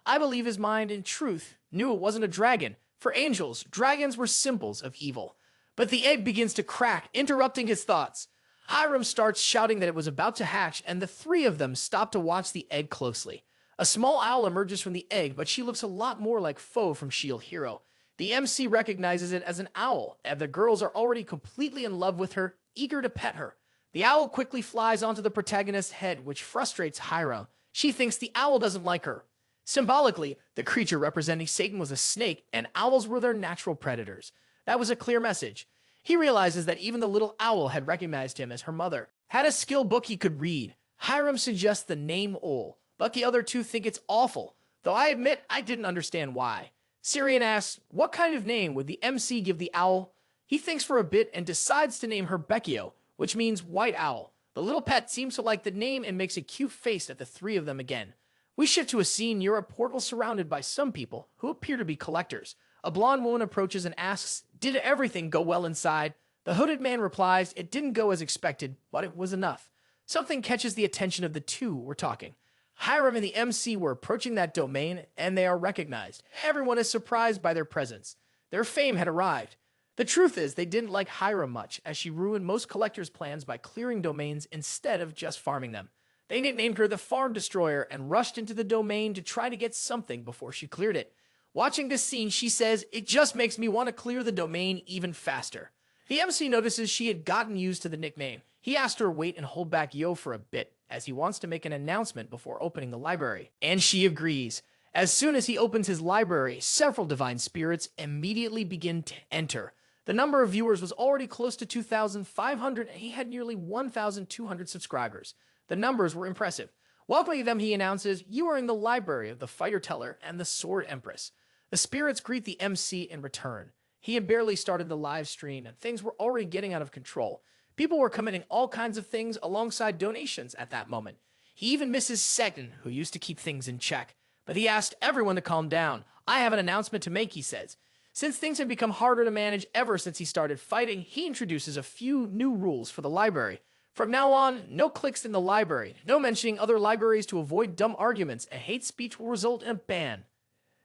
I believe his mind, in truth, knew it wasn't a dragon. For angels, dragons were symbols of evil. But the egg begins to crack, interrupting his thoughts. Harem starts shouting that it was about to hatch, and the three of them stop to watch the egg closely. A small owl emerges from the egg, but she looks a lot more like Foe from Shield Hero. The MC recognizes it as an owl, and the girls are already completely in love with her, eager to pet her. The owl quickly flies onto the protagonist's head, which frustrates Harem. She thinks the owl doesn't like her. Symbolically, the creature representing Satan was a snake, and owls were their natural predators. That was a clear message. He realizes that even the little owl had recognized him as her mother, had a skill book he could read. Harem suggests the name Ol, but the other two think it's awful, though I admit I didn't understand why. Syrian asks, what kind of name would the MC give the owl? He thinks for a bit and decides to name her Bekio, which means white owl. The little pet seems to like the name and makes a cute face at the three of them again. We shift to a scene near a portal surrounded by some people who appear to be collectors. A blonde woman approaches and asks, "Did everything go well inside?" The hooded man replies, "It didn't go as expected, but it was enough." Something catches the attention of the two who were talking. Harem and the MC were approaching that domain, and they are recognized. Everyone is surprised by their presence. Their fame had arrived. The truth is, they didn't like Harem much, as she ruined most collectors' plans by clearing domains instead of just farming them. They nicknamed her the Farm Destroyer and rushed into the domain to try to get something before she cleared it. Watching this scene, she says, "It just makes me want to clear the domain even faster." The MC notices she had gotten used to the nickname. He asked her to wait and hold back Yo for a bit, as he wants to make an announcement before opening the library. And she agrees. As soon as he opens his library, several divine spirits immediately begin to enter. The number of viewers was already close to 2,500, and he had nearly 1,200 subscribers. The numbers were impressive. Welcoming them, he announces, "You are in the library of the Fighter Teller and the Sword Empress." The spirits greet the MC in return. He had barely started the live stream, and things were already getting out of control. People were committing all kinds of things alongside donations at that moment. He even misses Satan, who used to keep things in check. But he asked everyone to calm down. "I have an announcement to make," he says. Since things have become harder to manage ever since he started fighting, he introduces a few new rules for the library. From now on, no clicks in the library, no mentioning other libraries to avoid dumb arguments, and hate speech will result in a ban.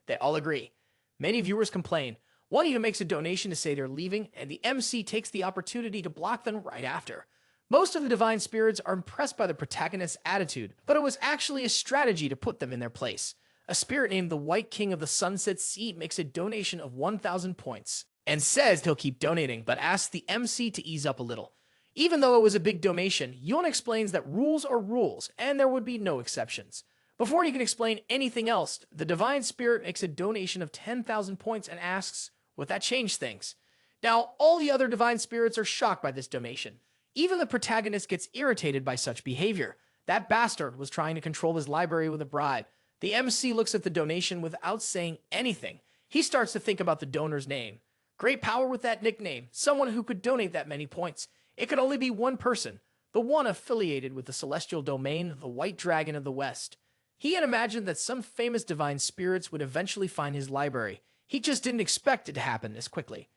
They all agree. Many viewers complain. One even makes a donation to say they're leaving, and the MC takes the opportunity to block them right after. Most of the divine spirits are impressed by the protagonist's attitude, but it was actually a strategy to put them in their place. A spirit named the White King of the Sunset Sea makes a donation of 1,000 points and says he'll keep donating, but asks the MC to ease up a little. Even though it was a big donation, Yoohyun explains that rules are rules, and there would be no exceptions. Before he can explain anything else, the divine spirit makes a donation of 10,000 points and asks, would that change things? Now, all the other divine spirits are shocked by this donation. Even the protagonist gets irritated by such behavior. That bastard was trying to control his library with a bribe. The MC looks at the donation without saying anything. He starts to think about the donor's name. Great power with that nickname, someone who could donate that many points. It could only be one person, the one affiliated with the celestial domain, the White Dragon of the West. He had imagined that some famous divine spirits would eventually find his library. He just didn't expect it to happen this quickly.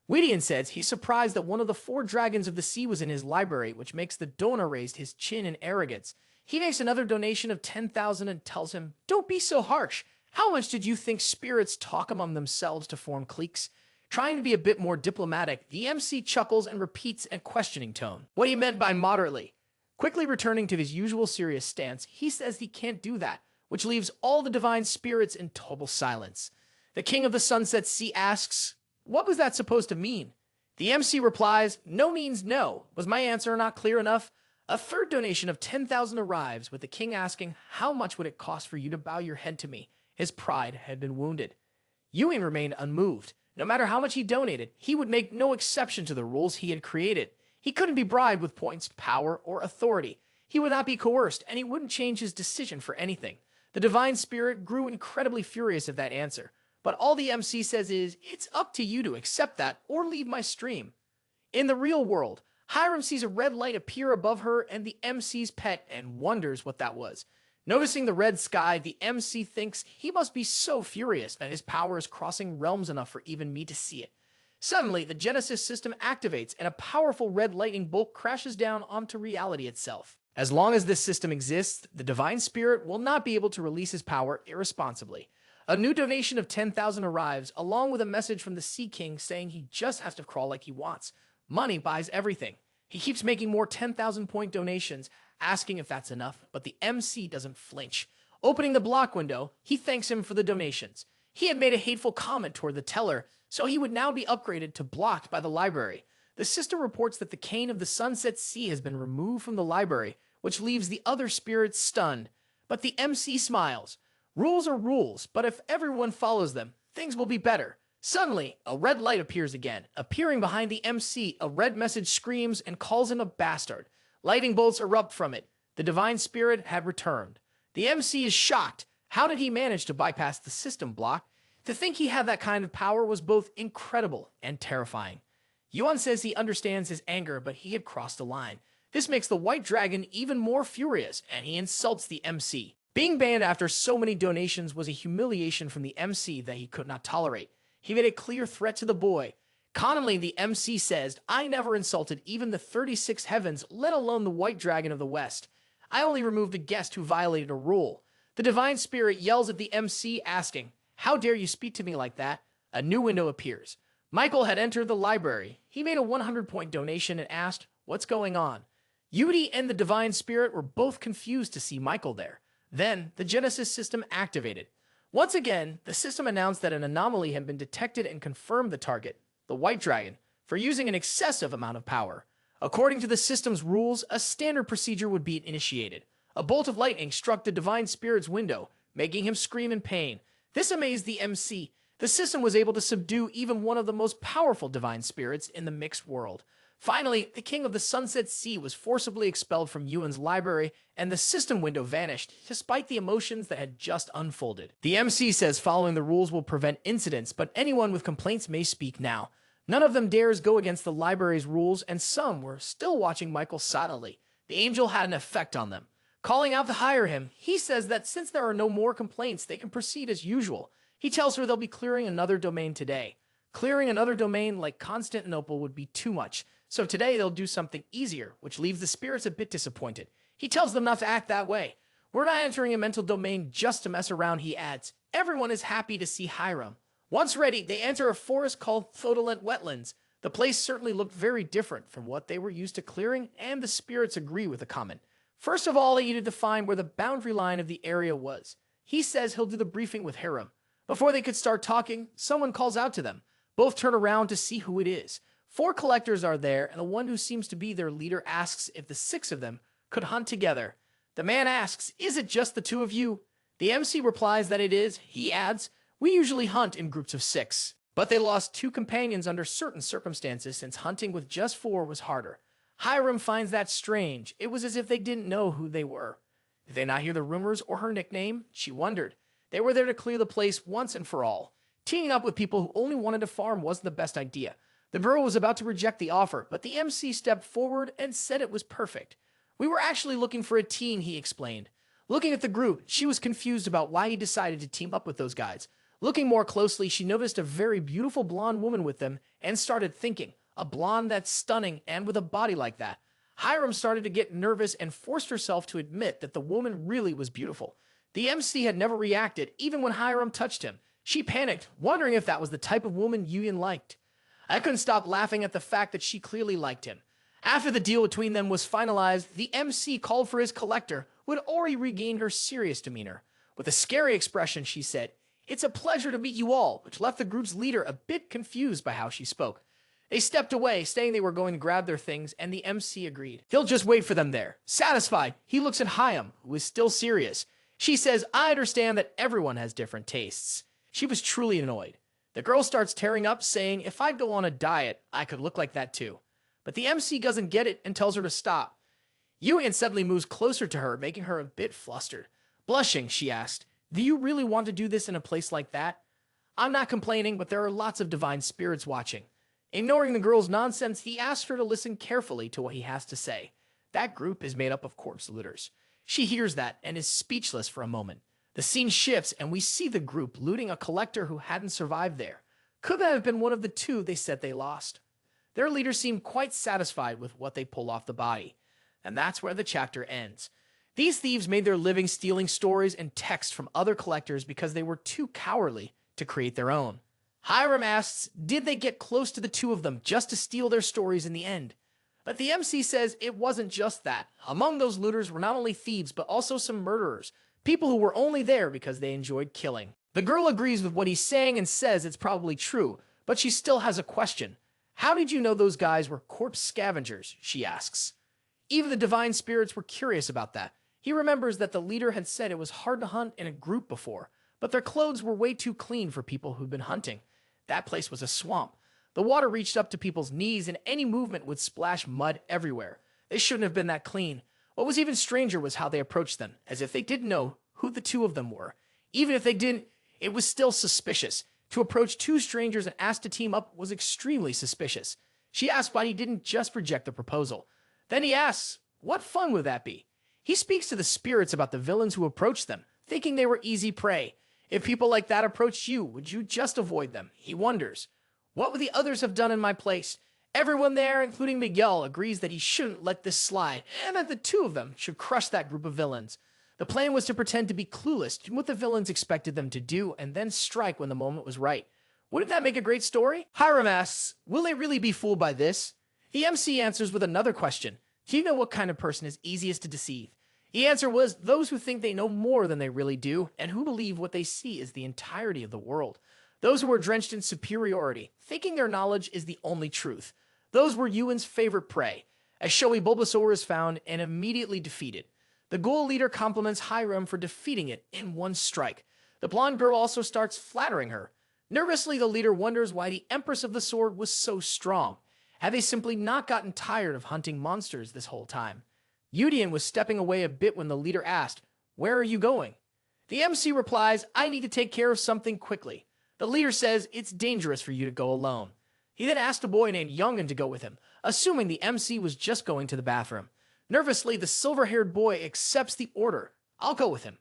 Yoohyun says he's surprised that one of the 4 dragons of the sea was in his library, which makes the donor raise his chin in arrogance. He makes another donation of 10,000 and tells him, don't be so harsh. How much did you think spirits talk among themselves to form cliques? Trying to be a bit more diplomatic, the MC chuckles and repeats in a questioning tone what he meant by moderately. Quickly returning to his usual serious stance, he says he can't do that, which leaves all the divine spirits in total silence. The King of the Sunset Sea asks, what was that supposed to mean? The MC replies, no means no. Was my answer not clear enough? A third donation of 10,000 arrives, with the king asking, how much would it cost for you to bow your head to me? His pride had been wounded. Yoohyun remained unmoved. No matter how much he donated, he would make no exception to the rules he had created. He couldn't be bribed with points, power, or authority. He would not be coerced, and he wouldn't change his decision for anything. The divine spirit grew incredibly furious at that answer. But all the MC says is, it's up to you to accept that or leave my stream. In the real world, Harem sees a red light appear above her and the MC's pet and wonders what that was. Noticing the red sky, the MC thinks he must be so furious that his power is crossing realms enough for even me to see it. Suddenly, the Genesis system activates and a powerful red lightning bolt crashes down onto reality itself. As long as this system exists, the divine spirit will not be able to release his power irresponsibly. A new donation of 10,000 arrives, along with a message from the Sea King saying he just has to crawl like he wants. Money buys everything. He keeps making more 10,000 point donations, asking if that's enough, but the MC doesn't flinch. Opening the block window, he thanks him for the donations. He had made a hateful comment toward the teller, so he would now be upgraded to blocked by the library. The system reports that the Cane of the Sunset Sea has been removed from the library, which leaves the other spirits stunned. But the MC smiles. Rules are rules, but if everyone follows them, things will be better. Suddenly, a red light appears again. Appearing behind the MC, a red message screams and calls him a bastard. Lightning bolts erupt from it. The divine spirit had returned. The MC is shocked. How did he manage to bypass the system block? To think he had that kind of power was both incredible and terrifying. Yoohyun says he understands his anger, but he had crossed the line. This makes the White Dragon even more furious, and he insults the MC. Being banned after so many donations was a humiliation from the MC that he could not tolerate. He made a clear threat to the boy. Commonly, the MC says, I never insulted even the 36 heavens, let alone the White Dragon of the West. I only removed a guest who violated a rule. The divine spirit yells at the MC, asking, how dare you speak to me like that? A new window appears. Michael had entered the library. He made a 100-point donation and asked, what's going on? Yudi and the divine spirit were both confused to see Michael there. Then, the Genesis system activated. Once again, the system announced that an anomaly had been detected and confirmed the target, the White Dragon, for using an excessive amount of power. According to the system's rules, a standard procedure would be initiated. A bolt of lightning struck the divine spirit's window, making him scream in pain. This amazed the MC. The system was able to subdue even one of the most powerful divine spirits in the mixed world. Finally, the King of the Sunset Sea was forcibly expelled from Yoohyun's library, and the system window vanished, despite the emotions that had just unfolded. The MC says following the rules will prevent incidents, but anyone with complaints may speak now. None of them dares go against the library's rules, and some were still watching Michael silently. The angel had an effect on them. Calling out to hire him, he says that since there are no more complaints, they can proceed as usual. He tells her they'll be clearing another domain today. Clearing another domain like Constantinople would be too much, so today they'll do something easier, which leaves the spirits a bit disappointed. He tells them not to act that way. We're not entering a mental domain just to mess around, he adds. Everyone is happy to see Harem. Once ready, they enter a forest called Thodolent Wetlands. The place certainly looked very different from what they were used to clearing, and the spirits agree with the comment. First of all, they needed to find where the boundary line of the area was. He says he'll do the briefing with Harem. Before they could start talking, someone calls out to them. Both turn around to see who it is. 4 collectors are there, and the one who seems to be their leader asks if the 6 of them could hunt together. The man asks, "Is it just the 2 of you?" The MC replies that it is. He adds, "We usually hunt in groups of 6. But they lost 2 companions under certain circumstances since hunting with just 4 was harder." Hiram finds that strange. It was as if they didn't know who they were. Did they not hear the rumors or her nickname? She wondered. They were there to clear the place once and for all. Teaming up with people who only wanted to farm wasn't the best idea. The girl was about to reject the offer, but the MC stepped forward and said it was perfect. "We were actually looking for a team," he explained. Looking at the group, she was confused about why he decided to team up with those guys. Looking more closely, she noticed a very beautiful blonde woman with them and started thinking, a blonde that's stunning and with a body like that. Hiram started to get nervous and forced herself to admit that the woman really was beautiful. The MC had never reacted, even when Hiram touched him. She panicked, wondering if that was the type of woman Yoohyun liked. I couldn't stop laughing at the fact that she clearly liked him. After the deal between them was finalized, the MC called for his collector, who had already regained her serious demeanor. With a scary expression, she said, "It's a pleasure to meet you all," which left the group's leader a bit confused by how she spoke. They stepped away, saying they were going to grab their things, and the MC agreed. He'll just wait for them there. Satisfied, he looks at Hyam, who is still serious. She says, "I understand that everyone has different tastes." She was truly annoyed. The girl starts tearing up, saying, "If I'd go on a diet, I could look like that too." But the MC doesn't get it and tells her to stop. Yoohyun suddenly moves closer to her, making her a bit flustered. Blushing, she asked, "Do you really want to do this in a place like that?" "I'm not complaining, but there are lots of divine spirits watching." Ignoring the girl's nonsense, he asks her to listen carefully to what he has to say. That group is made up of corpse looters. She hears that and is speechless for a moment. The scene shifts and we see the group looting a collector who hadn't survived there. Could that have been one of the 2 they said they lost? Their leader seemed quite satisfied with what they pulled off the body. And that's where the chapter ends. These thieves made their living stealing stories and text from other collectors because they were too cowardly to create their own. Hiram asks, did they get close to the 2 of them just to steal their stories in the end? But the MC says it wasn't just that. Among those looters were not only thieves, but also some murderers. People who were only there because they enjoyed killing. The girl agrees with what he's saying and says it's probably true, but she still has a question. "How did you know those guys were corpse scavengers?" she asks. Even the divine spirits were curious about that. He remembers that the leader had said it was hard to hunt in a group before, but their clothes were way too clean for people who'd been hunting. That place was a swamp. The water reached up to people's knees and any movement would splash mud everywhere. They shouldn't have been that clean. What was even stranger was how they approached them, as if they didn't know who the 2 of them were. Even if they didn't, it was still suspicious. To approach 2 strangers and ask to team up was extremely suspicious. She asked why he didn't just reject the proposal. Then he asks, what fun would that be? He speaks to the spirits about the villains who approached them, thinking they were easy prey. If people like that approached you, would you just avoid them? He wonders. What would the others have done in my place? Everyone there, including Miguel, agrees that he shouldn't let this slide, and that the 2 of them should crush that group of villains. The plan was to pretend to be clueless to what the villains expected them to do, and then strike when the moment was right. Wouldn't that make a great story? Hiram asks, will they really be fooled by this? The MC answers with another question. Do you know what kind of person is easiest to deceive? The answer was those who think they know more than they really do, and who believe what they see is the entirety of the world. Those who are drenched in superiority, thinking their knowledge is the only truth. Those were Ewan's favorite prey. As Shoei Bulbasaur is found and immediately defeated. The ghoul leader compliments Hiram for defeating it in one strike. The blonde girl also starts flattering her. Nervously, the leader wonders why the Empress of the Sword was so strong. Had they simply not gotten tired of hunting monsters this whole time? Yoohyun was stepping away a bit when the leader asked, "Where are you going?" The MC replies, "I need to take care of something quickly." The leader says it's dangerous for you to go alone. He then asked a boy named Yoohyun to go with him, assuming the MC was just going to the bathroom. Nervously, the silver-haired boy accepts the order. I'll go with him.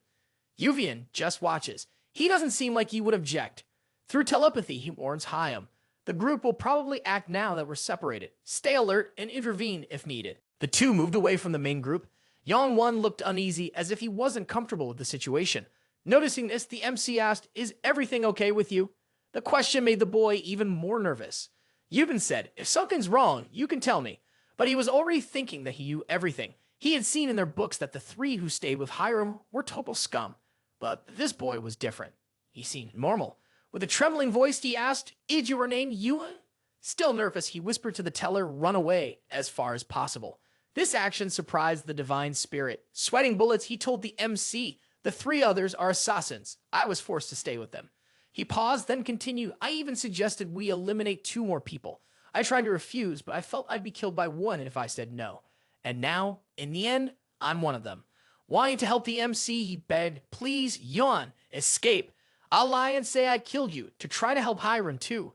Yoohyun just watches. He doesn't seem like he would object. Through telepathy, he warns Hyam. The group will probably act now that we're separated. Stay alert and intervene if needed. The two moved away from the main group. Yong-won looked uneasy, as if he wasn't comfortable with the situation. Noticing this, the MC asked, "Is everything okay with you?" The question made the boy even more nervous. Yoohyun said, "If something's wrong, you can tell me." But he was already thinking that he knew everything. He had seen in their books that the three who stayed with Harem were total scum. But this boy was different. He seemed normal. With a trembling voice, he asked, "Is your name Yoohyun?" Still nervous, he whispered to the teller, "Run away as far as possible." This action surprised the divine spirit. Sweating bullets, he told the MC, "The three others are assassins. I was forced to stay with them." He paused, then continued, "I even suggested we eliminate 2 more people. I tried to refuse, but I felt I'd be killed by one if I said no. And now, in the end, I'm one of them." Wanting to help the MC, he begged, "Please, Yoohyun, escape. I'll lie and say I killed you, to try to help Hiram too."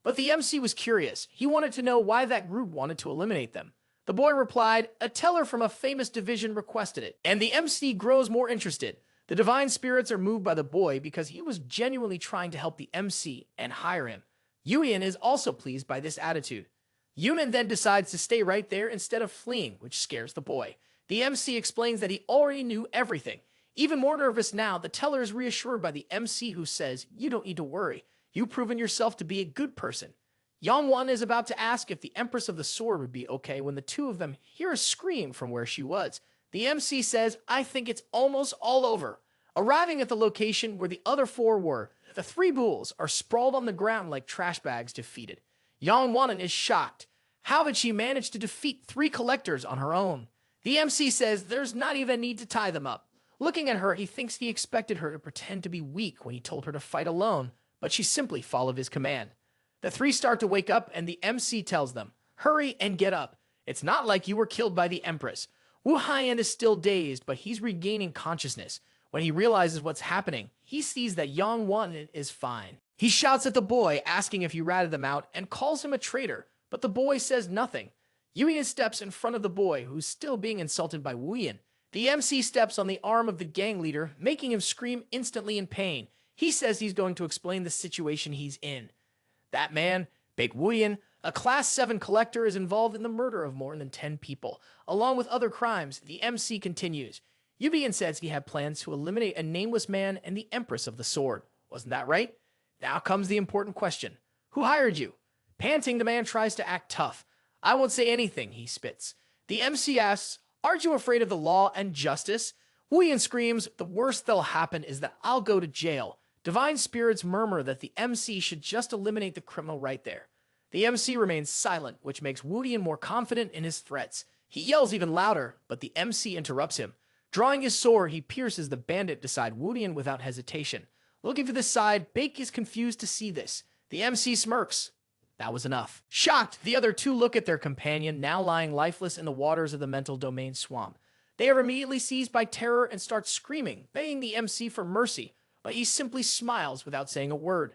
But the MC was curious. He wanted to know why that group wanted to eliminate them. The boy replied, "A teller from a famous division requested it." And the MC grows more interested. The divine spirits are moved by the boy because he was genuinely trying to help the MC and hire him. Yoohyun is also pleased by this attitude. Yoohyun then decides to stay right there instead of fleeing, which scares the boy. The MC explains that he already knew everything. Even more nervous now, the teller is reassured by the MC, who says, "You don't need to worry. You've proven yourself to be a good person." Yong-won is about to ask if the Empress of the Sword would be okay when the two of them hear a scream from where she was. The MC says, "I think it's almost all over." Arriving at the location where the other 4 were, the 3 bulls are sprawled on the ground like trash bags, defeated. Yong-won is shocked. How had she managed to defeat 3 collectors on her own? The MC says there's not even a need to tie them up. Looking at her, he thinks he expected her to pretend to be weak when he told her to fight alone, but she simply followed his command. The 3 start to wake up, and the MC tells them, "Hurry and get up. It's not like you were killed by the Empress." Yoohyun is still dazed, but he's regaining consciousness. When he realizes what's happening, he sees that Yong-won is fine. He shouts at the boy, asking if he ratted them out, and calls him a traitor, but the boy says nothing. Yoohyun steps in front of the boy, who's still being insulted by Yoohyun. The MC steps on the arm of the gang leader, making him scream instantly in pain. He says he's going to explain the situation he's in. That man, Big Yoohyun, a Class 7 collector, is involved in the murder of more than 10 people. Along with other crimes, the MC continues. Yoohyun says he had plans to eliminate a nameless man and the Empress of the Sword. Wasn't that right? Now comes the important question. Who hired you? Panting, the man tries to act tough. "I won't say anything," he spits. The MC asks, "Aren't you afraid of the law and justice?" Yoohyun screams, "The worst that'll happen is that I'll go to jail." Divine spirits murmur that the MC should just eliminate the criminal right there. The MC remains silent, which makes Yoohyun more confident in his threats. He yells even louder, but the MC interrupts him. Drawing his sword, he pierces the bandit beside Yoohyun without hesitation. Looking to the side, Baek is confused to see this. The MC smirks. That was enough. Shocked, the other 2 look at their companion, now lying lifeless in the waters of the mental domain swamp. They are immediately seized by terror and start screaming, begging the MC for mercy, but he simply smiles without saying a word.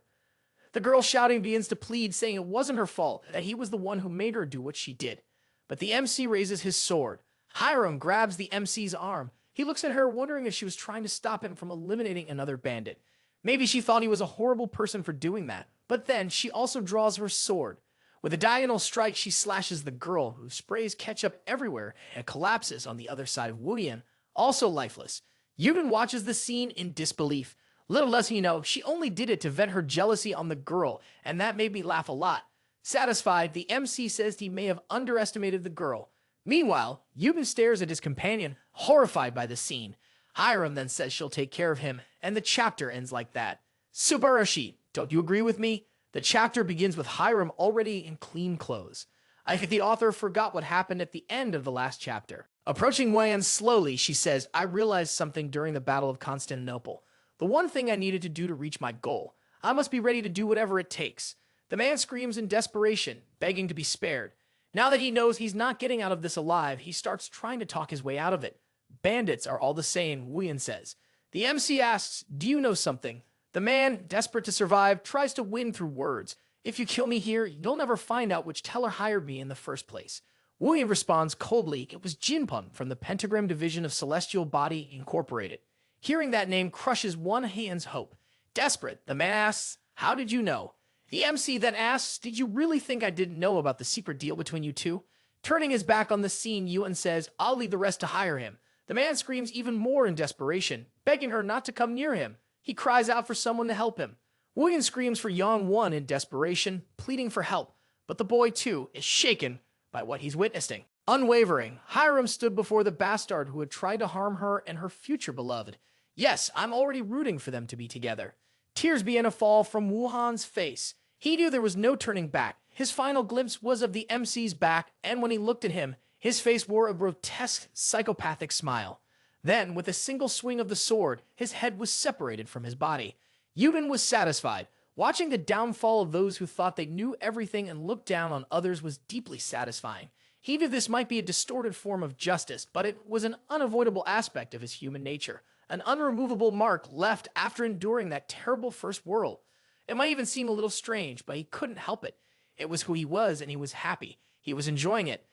The girl shouting begins to plead, saying it wasn't her fault, that he was the one who made her do what she did. But the MC raises his sword. Hiram grabs the MC's arm. He looks at her, wondering if she was trying to stop him from eliminating another bandit. Maybe she thought he was a horrible person for doing that, but then she also draws her sword. With a diagonal strike, she slashes the girl, who sprays ketchup everywhere and collapses on the other side of Yoohyun, also lifeless. Yoohyun watches the scene in disbelief. Little does he know, she only did it to vent her jealousy on the girl, and that made me laugh a lot. Satisfied, the MC says he may have underestimated the girl. Meanwhile, Yoohyun stares at his companion, horrified by the scene. Hiram then says she'll take care of him, and the chapter ends like that. Subarashi, don't you agree with me? The chapter begins with Hiram already in clean clothes. I think the author forgot what happened at the end of the last chapter. Approaching Yoohyun slowly, she says, "I realized something during the Battle of Constantinople. The one thing I needed to do to reach my goal. I must be ready to do whatever it takes." The man screams in desperation, begging to be spared. Now that he knows he's not getting out of this alive, he starts trying to talk his way out of it. "Bandits are all the same," Yoohyun says. The MC asks, "Do you know something?" The man, desperate to survive, tries to win through words. "If you kill me here, you'll never find out which teller hired me in the first place." Yoohyun responds coldly, "It was Jinpun from the Pentagram Division of Celestial Body Incorporated." Hearing that name crushes one hand's hope. Desperate, the man asks, "How did you know?" The MC then asks, "Did you really think I didn't know about the secret deal between you two?" Turning his back on the scene, Yoohyun says, "I'll leave the rest to hire him." The man screams even more in desperation, begging her not to come near him. He cries out for someone to help him. Yoohyun screams for Yong-won in desperation, pleading for help, but the boy, too, is shaken by what he's witnessing. Unwavering, Harem stood before the bastard who had tried to harm her and her future beloved. "Yes, I'm already rooting for them to be together." Tears began to fall from Woo-han's face. He knew there was no turning back. His final glimpse was of the MC's back, and when he looked at him, his face wore a grotesque, psychopathic smile. Then, with a single swing of the sword, his head was separated from his body. Yoohyun was satisfied. Watching the downfall of those who thought they knew everything and looked down on others was deeply satisfying. He knew this might be a distorted form of justice, but it was an unavoidable aspect of his human nature, an unremovable mark left after enduring that terrible first world. It might even seem a little strange, but he couldn't help it. It was who he was, and he was happy. He was enjoying it.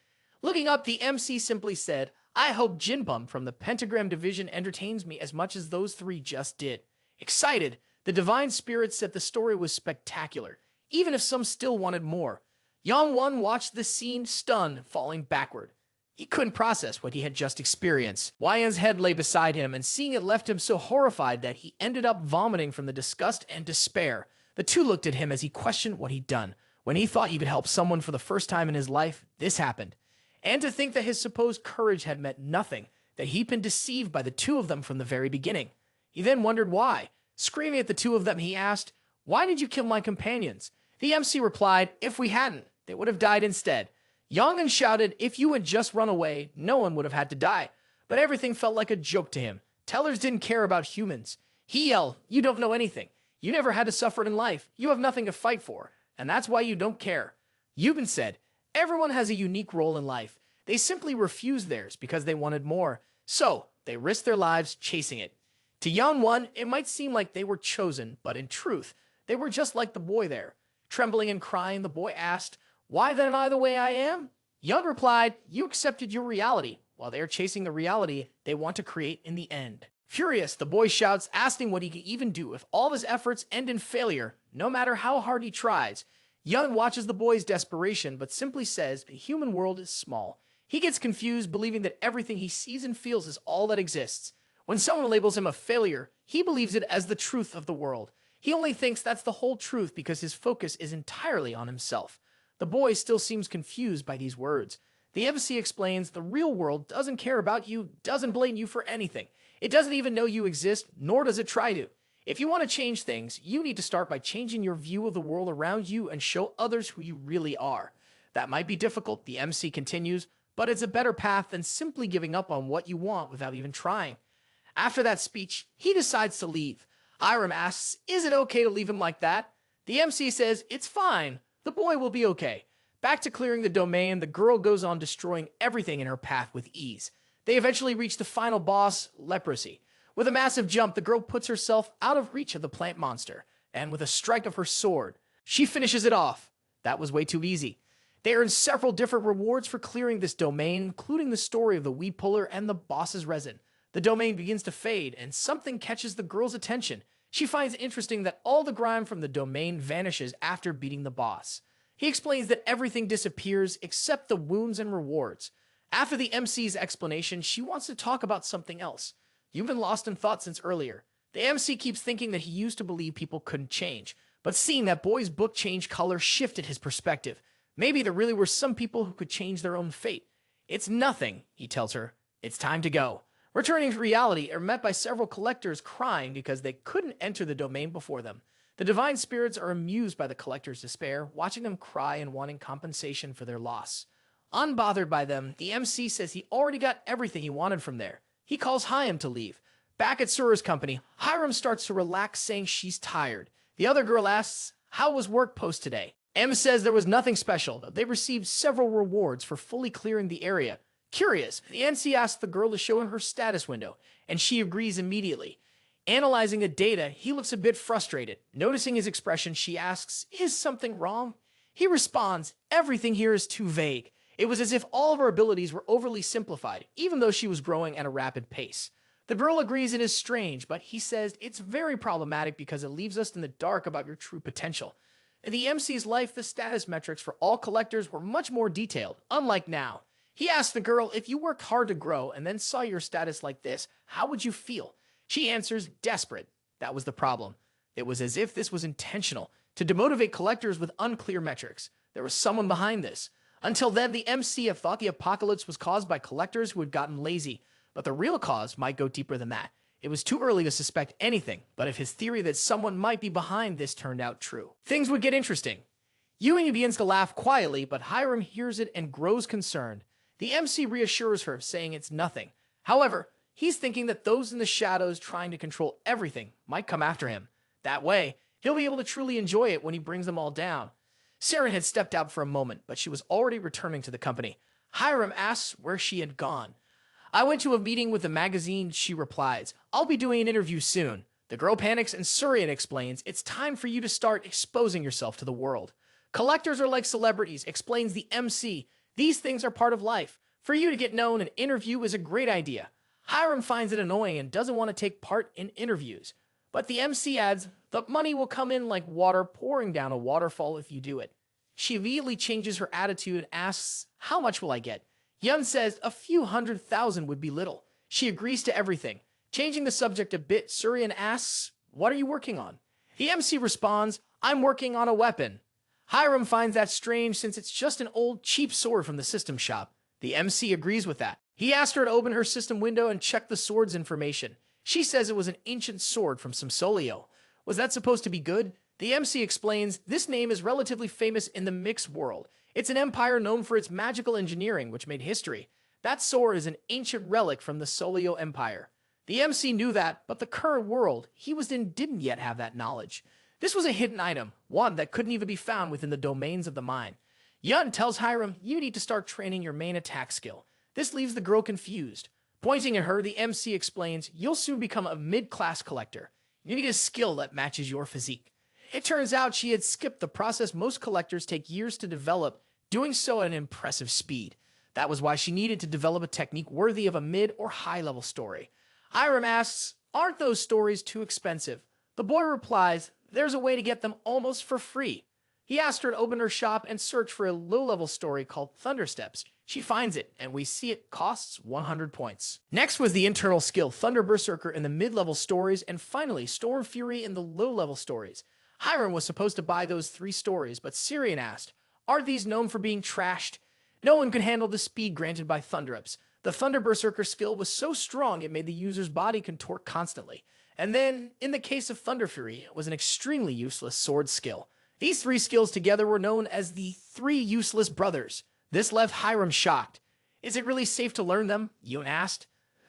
Looking up, the MC simply said, "I hope Jinbum from the Pentagram Division entertains me as much as those three just did." Excited, the Divine Spirit said the story was spectacular, even if some still wanted more. Yong-won watched the scene, stunned, falling backward. He couldn't process what he had just experienced. Wyan's head lay beside him, and seeing it left him so horrified that he ended up vomiting from the disgust and despair. The two looked at him as he questioned what he'd done. When he thought he could help someone for the first time in his life, this happened. And to think that his supposed courage had meant nothing, that he'd been deceived by the two of them from the very beginning. He then wondered why. Screaming at the two of them, he asked, "Why did you kill my companions?" The MC replied, "If we hadn't, they would have died instead." Yongin shouted, "If you had just run away, no one would have had to die." But everything felt like a joke to him. Tellers didn't care about humans. He yelled, "You don't know anything. You never had to suffer in life. You have nothing to fight for, and that's why you don't care." Yubin said, "Everyone has a unique role in life. They simply refused theirs because they wanted more. So, they risked their lives chasing it." To Yeon-won, it might seem like they were chosen, but in truth, they were just like the boy there. Trembling and crying, the boy asked, "Why then am I the way I am?" Yeon replied, "You accepted your reality, while they are chasing the reality they want to create in the end." Furious, the boy shouts, asking what he can even do if all of his efforts end in failure, no matter how hard he tries. Yeon watches the boy's desperation, but simply says the human world is small. He gets confused, believing that everything he sees and feels is all that exists. When someone labels him a failure, he believes it as the truth of the world. He only thinks that's the whole truth because his focus is entirely on himself. The boy still seems confused by these words. The MC explains the real world doesn't care about you, doesn't blame you for anything. It doesn't even know you exist, nor does it try to. If you want to change things, you need to start by changing your view of the world around you and show others who you really are. That might be difficult, the MC continues, but it's a better path than simply giving up on what you want without even trying. After that speech, he decides to leave. Hiram asks, "Is it okay to leave him like that?" The MC says, "It's fine. The boy will be okay." Back to clearing the domain, the girl goes on destroying everything in her path with ease. They eventually reach the final boss, leprosy. With a massive jump, the girl puts herself out of reach of the plant monster, and with a strike of her sword, she finishes it off. That was way too easy. They earn several different rewards for clearing this domain, including the story of the weed puller and the boss's resin. The domain begins to fade, and something catches the girl's attention. She finds it interesting that all the grime from the domain vanishes after beating the boss. He explains that everything disappears except the wounds and rewards. After the MC's explanation, she wants to talk about something else. You've been lost in thought since earlier. The MC keeps thinking that he used to believe people couldn't change, but seeing that boy's book change color shifted his perspective. Maybe there really were some people who could change their own fate. "It's nothing," he tells her. "It's time to go." Returning to reality, are met by several collectors crying because they couldn't enter the domain before them. The divine spirits are amused by the collectors' despair, watching them cry and wanting compensation for their loss. Unbothered by them, the MC says he already got everything he wanted from there. He calls Hyam to leave. Back at Sura's company, Hiram starts to relax, saying she's tired. The other girl asks, "How was work post today?" M says there was nothing special, though they received several rewards for fully clearing the area. Curious, the NC asks the girl to show him her status window, and she agrees immediately. Analyzing the data, he looks a bit frustrated. Noticing his expression, she asks, "Is something wrong?" He responds, "Everything here is too vague." It was as if all of her abilities were overly simplified, even though she was growing at a rapid pace. The girl agrees it is strange, but he says it's very problematic because it leaves us in the dark about your true potential. In the MC's life, the status metrics for all collectors were much more detailed, unlike now. He asked the girl, if you worked hard to grow and then saw your status like this, how would you feel? She answers, desperate. That was the problem. It was as if this was intentional, to demotivate collectors with unclear metrics. There was someone behind this. Until then, the MC had thought the apocalypse was caused by collectors who had gotten lazy, but the real cause might go deeper than that. It was too early to suspect anything, but if his theory that someone might be behind this turned out true, things would get interesting. Yoohyun begins to laugh quietly, but Harem hears it and grows concerned. The MC reassures her, saying it's nothing. However, he's thinking that those in the shadows trying to control everything might come after him. That way, he'll be able to truly enjoy it when he brings them all down. Saren had stepped out for a moment, but she was already returning to the company. Harem asks where she had gone. I went to a meeting with the magazine, she replies. I'll be doing an interview soon. The girl panics and Surian explains, it's time for you to start exposing yourself to the world. Collectors are like celebrities, explains the MC. These things are part of life. For you to get known, an interview is a great idea. Harem finds it annoying and doesn't want to take part in interviews. But the MC adds, the money will come in like water pouring down a waterfall if you do it. She immediately changes her attitude and asks, how much will I get? Yun says a few 100,000 would be little. She agrees to everything. Changing the subject a bit, Surian asks, what are you working on? The MC responds, I'm working on a weapon. Harem finds that strange since it's just an old cheap sword from the system shop. The MC agrees with that. He asked her to open her system window and check the sword's information. She says it was an ancient sword from some Solio. Was that supposed to be good? The MC explains, this name is relatively famous in the mixed world. It's an empire known for its magical engineering, which made history. That sword is an ancient relic from the Solio Empire. The MC knew that, but the current world he was in didn't yet have that knowledge. This was a hidden item, one that couldn't even be found within the domains of the mind. Yun tells Harem, you need to start training your main attack skill. This leaves the girl confused. Pointing at her, the MC explains, you'll soon become a mid-class collector. You need a skill that matches your physique. It turns out she had skipped the process most collectors take years to develop, doing so at an impressive speed. That was why she needed to develop a technique worthy of a mid or high-level story. Harem asks, aren't those stories too expensive? The boy replies, there's a way to get them almost for free. He asked her to open her shop and search for a low-level story called Thundersteps. She finds it, and we see it costs 100 points. Next was the internal skill, Thunder Berserker in the mid-level stories, and finally, Storm Fury in the low-level stories. Harem was supposed to buy those 3 stories, but Sirian asked, aren't these known for being trashed? No one could handle the speed granted by Thunderups. The Thunder Berserker skill was so strong it made the user's body contort constantly. And then, in the case of Thunder Fury, it was an extremely useless sword skill. These 3 skills together were known as the 3 useless brothers. This left Harem shocked. Is it really safe to learn them? Yoon asked.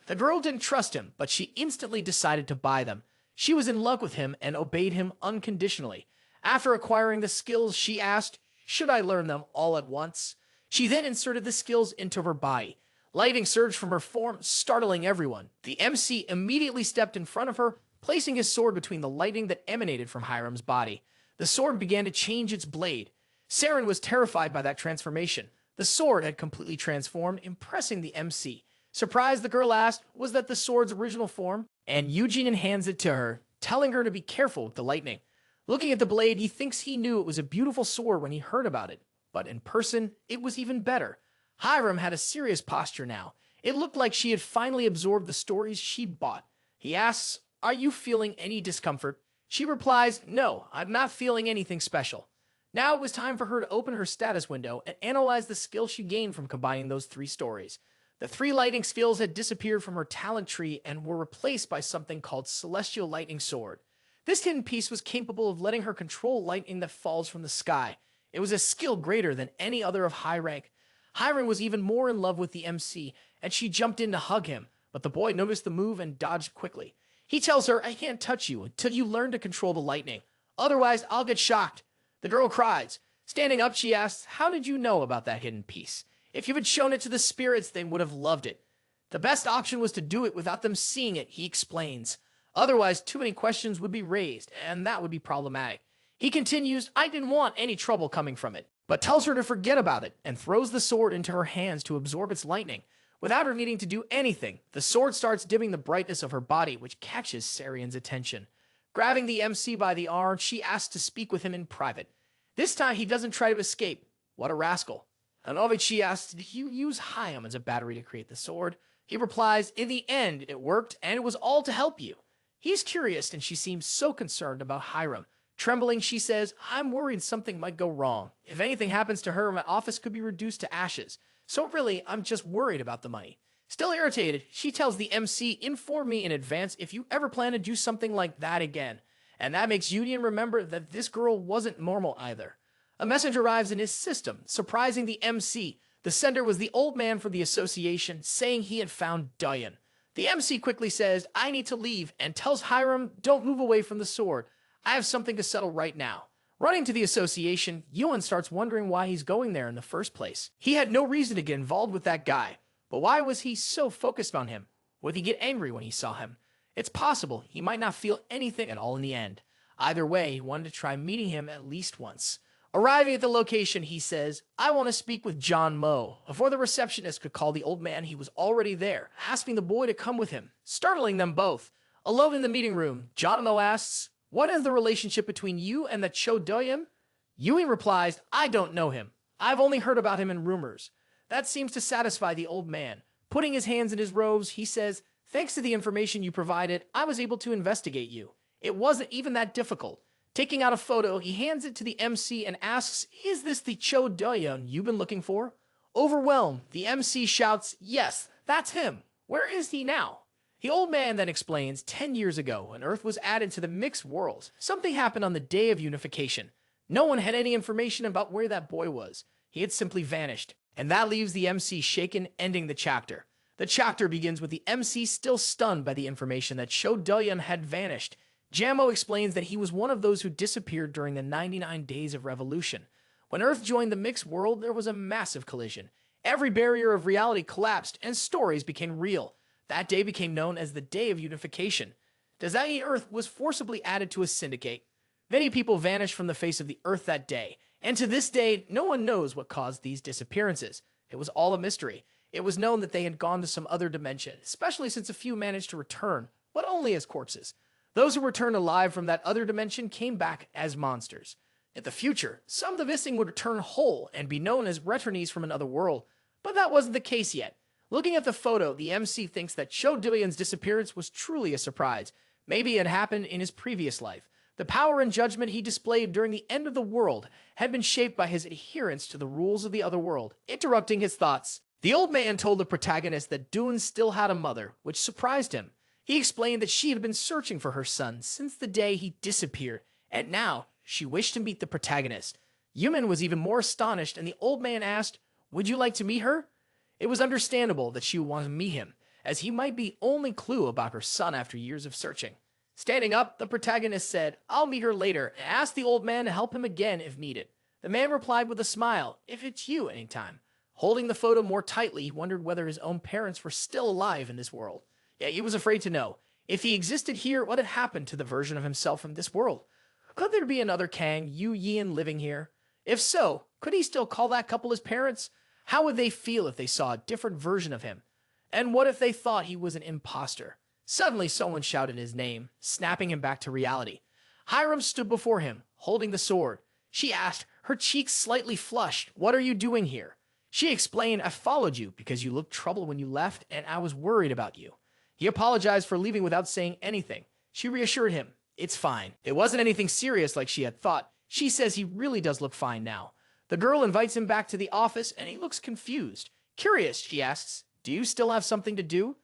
The girl didn't trust him, but she instantly decided to buy them. She was in love with him and obeyed him unconditionally. After acquiring the skills, she asked, should I learn them all at once? She then inserted the skills into her body. Lightning surged from her form, startling everyone. The MC immediately stepped in front of her, placing his sword between the lightning that emanated from Harem's body. The sword began to change its blade. Saren was terrified by that transformation. The sword had completely transformed, impressing the MC. Surprised, the girl asked, was that the sword's original form? And Yoohyun hands it to her, telling her to be careful with the lightning. Looking at the blade, he thinks he knew it was a beautiful sword when he heard about it. But in person, it was even better. Harem had a serious posture now. It looked like she had finally absorbed the stories she'd bought. He asks, are you feeling any discomfort? She replies, no, I'm not feeling anything special. Now it was time for her to open her status window and analyze the skill she gained from combining those 3 stories. The 3 lightning skills had disappeared from her talent tree and were replaced by something called Celestial Lightning Sword. This hidden piece was capable of letting her control lightning that falls from the sky. It was a skill greater than any other of high rank. Hiren was even more in love with the MC, and she jumped in to hug him, but the boy noticed the move and dodged quickly. He tells her, I can't touch you until you learn to control the lightning. Otherwise, I'll get shocked. The girl cries. Standing up, she asks, how did you know about that hidden piece? If you had shown it to the spirits, they would have loved it. The best option was to do it without them seeing it, he explains. Otherwise, too many questions would be raised, and that would be problematic. He continues, I didn't want any trouble coming from it, but tells her to forget about it and throws the sword into her hands to absorb its lightning. Without her needing to do anything, the sword starts dimming the brightness of her body, which catches Sarian's attention. Grabbing the MC by the arm, she asks to speak with him in private. This time he doesn't try to escape. What a rascal. Anovichi asks, did you use Hyam as a battery to create the sword? He replies, in the end, it worked, and it was all to help you. He's curious, and she seems so concerned about Hiram. Trembling, she says, I'm worried something might go wrong. If anything happens to her, my office could be reduced to ashes. So really, I'm just worried about the money. Still irritated, she tells the MC, inform me in advance if you ever plan to do something like that again. And that makes Yoohyun remember that this girl wasn't normal either. A message arrives in his system, surprising the MC. The sender was the old man from the association, saying he had found Yoohyun. The MC quickly says, I need to leave, and tells Hiram, don't move away from the sword. I have something to settle right now. Running to the association, Yoohyun starts wondering why he's going there in the first place. He had no reason to get involved with that guy, but why was he so focused on him? Would he get angry when he saw him? It's possible he might not feel anything at all in the end. Either way, he wanted to try meeting him at least once. Arriving at the location, he says, I want to speak with John Moe. Before the receptionist could call the old man, he was already there, asking the boy to come with him, startling them both. Alone in the meeting room, John Moe asks, what is the relationship between you and the Cho Doyum? Yoohyun replies, I don't know him. I've only heard about him in rumors. That seems to satisfy the old man. Putting his hands in his robes, he says, thanks to the information you provided, I was able to investigate you. It wasn't even that difficult. Taking out a photo, he hands it to the MC and asks, is this the Cho Doyun you've been looking for? Overwhelmed, the MC shouts, yes, that's him. Where is he now? The old man then explains, 10 years ago, when Earth was added to the mixed world, something happened on the day of unification. No one had any information about where that boy was. He had simply vanished. And that leaves the MC shaken, ending the chapter. The chapter begins with the MC still stunned by the information that Cho Doyun had vanished. Jamo explains that he was one of those who disappeared during the 99 Days of Revolution. When Earth joined the mixed world, there was a massive collision. Every barrier of reality collapsed, and stories became real. That day became known as the Day of Unification. Does that mean Earth was forcibly added to a syndicate? Many people vanished from the face of the Earth that day, and to this day, no one knows what caused these disappearances. It was all a mystery. It was known that they had gone to some other dimension, especially since a few managed to return, but only as corpses. Those who returned alive from that other dimension came back as monsters. In the future, some of the missing would return whole and be known as returnees from another world, but that wasn't the case yet. Looking at the photo, the MC thinks that Cho Doyun's disappearance was truly a surprise. Maybe it happened in his previous life. The power and judgment he displayed during the end of the world had been shaped by his adherence to the rules of the other world. Interrupting his thoughts, the old man told the protagonist that Doon still had a mother, which surprised him. He explained that she had been searching for her son since the day he disappeared, and now she wished to meet the protagonist. Yoohyun was even more astonished, and the old man asked, would you like to meet her? It was understandable that she would want to meet him, as he might be only clue about her son after years of searching. Standing up, the protagonist said, I'll meet her later, and asked the old man to help him again if needed. The man replied with a smile, if it's you anytime. Holding the photo more tightly, he wondered whether his own parents were still alive in this world. Yeah, he was afraid to know. If he existed here, what had happened to the version of himself from this world? Could there be another Kang, Yoohyun, living here? If so, could he still call that couple his parents? How would they feel if they saw a different version of him? And what if they thought he was an imposter? Suddenly, someone shouted his name, snapping him back to reality. Hiram stood before him, holding the sword. She asked, her cheeks slightly flushed, what are you doing here? She explained, I followed you because you looked troubled when you left, and I was worried about you. He apologized for leaving without saying anything. She reassured him, it's fine. It wasn't anything serious like she had thought. She says he really does look fine now. The girl invites him back to the office, and he looks confused. Curious, she asks, do you still have something to do?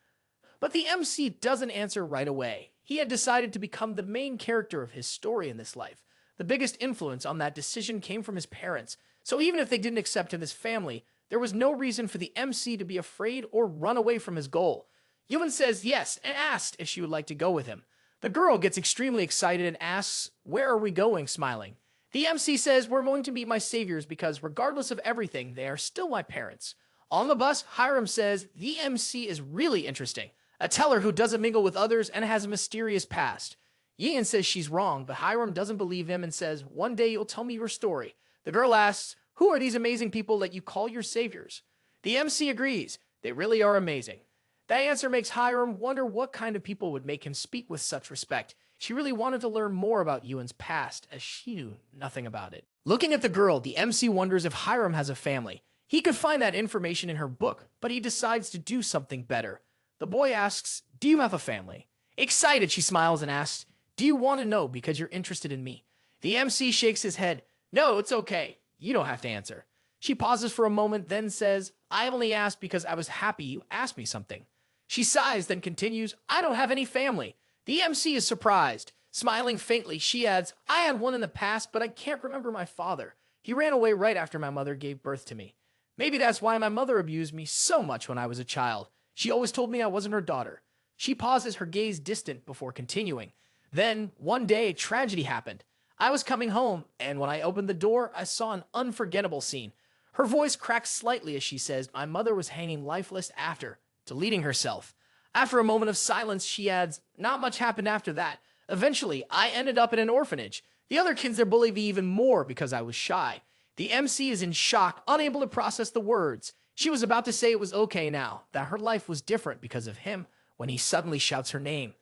But the MC doesn't answer right away. He had decided to become the main character of his story in this life. The biggest influence on that decision came from his parents, so even if they didn't accept him as family, there was no reason for the MC to be afraid or run away from his goal. Yoohyun says yes and asked if she would like to go with him. The girl gets extremely excited and asks, where are we going, smiling? The MC says, we're going to meet my saviors because regardless of everything, they are still my parents. On the bus, Hiram says, the MC is really interesting. A teller who doesn't mingle with others and has a mysterious past. Yoohyun says she's wrong, but Hiram doesn't believe him and says, one day you'll tell me your story. The girl asks, who are these amazing people that you call your saviors? The MC agrees, they really are amazing. That answer makes Hiram wonder what kind of people would make him speak with such respect. She really wanted to learn more about Yoohyun's past, as she knew nothing about it. Looking at the girl, the MC wonders if Hiram has a family. He could find that information in her book, but he decides to do something better. The boy asks, "Do you have a family?" Excited, she smiles and asks, "Do you want to know because you're interested in me?" The MC shakes his head. "No, it's okay. You don't have to answer." She pauses for a moment, then says, "I only asked because I was happy you asked me something." She sighs, then continues, "I don't have any family." The MC is surprised. Smiling faintly, she adds, "I had one in the past, but I can't remember my father. He ran away right after my mother gave birth to me. Maybe that's why my mother abused me so much when I was a child. She always told me I wasn't her daughter." She pauses, her gaze distant before continuing. "Then, one day, a tragedy happened. I was coming home, and when I opened the door, I saw an unforgettable scene." Her voice cracks slightly as she says, "My mother was hanging lifeless after, deleting herself." After a moment of silence, she adds, "Not much happened after that. Eventually, I ended up in an orphanage. The other kids there bullied me even more because I was shy." The MC is in shock, unable to process the words. She was about to say it was okay now, that her life was different because of him, when he suddenly shouts her name.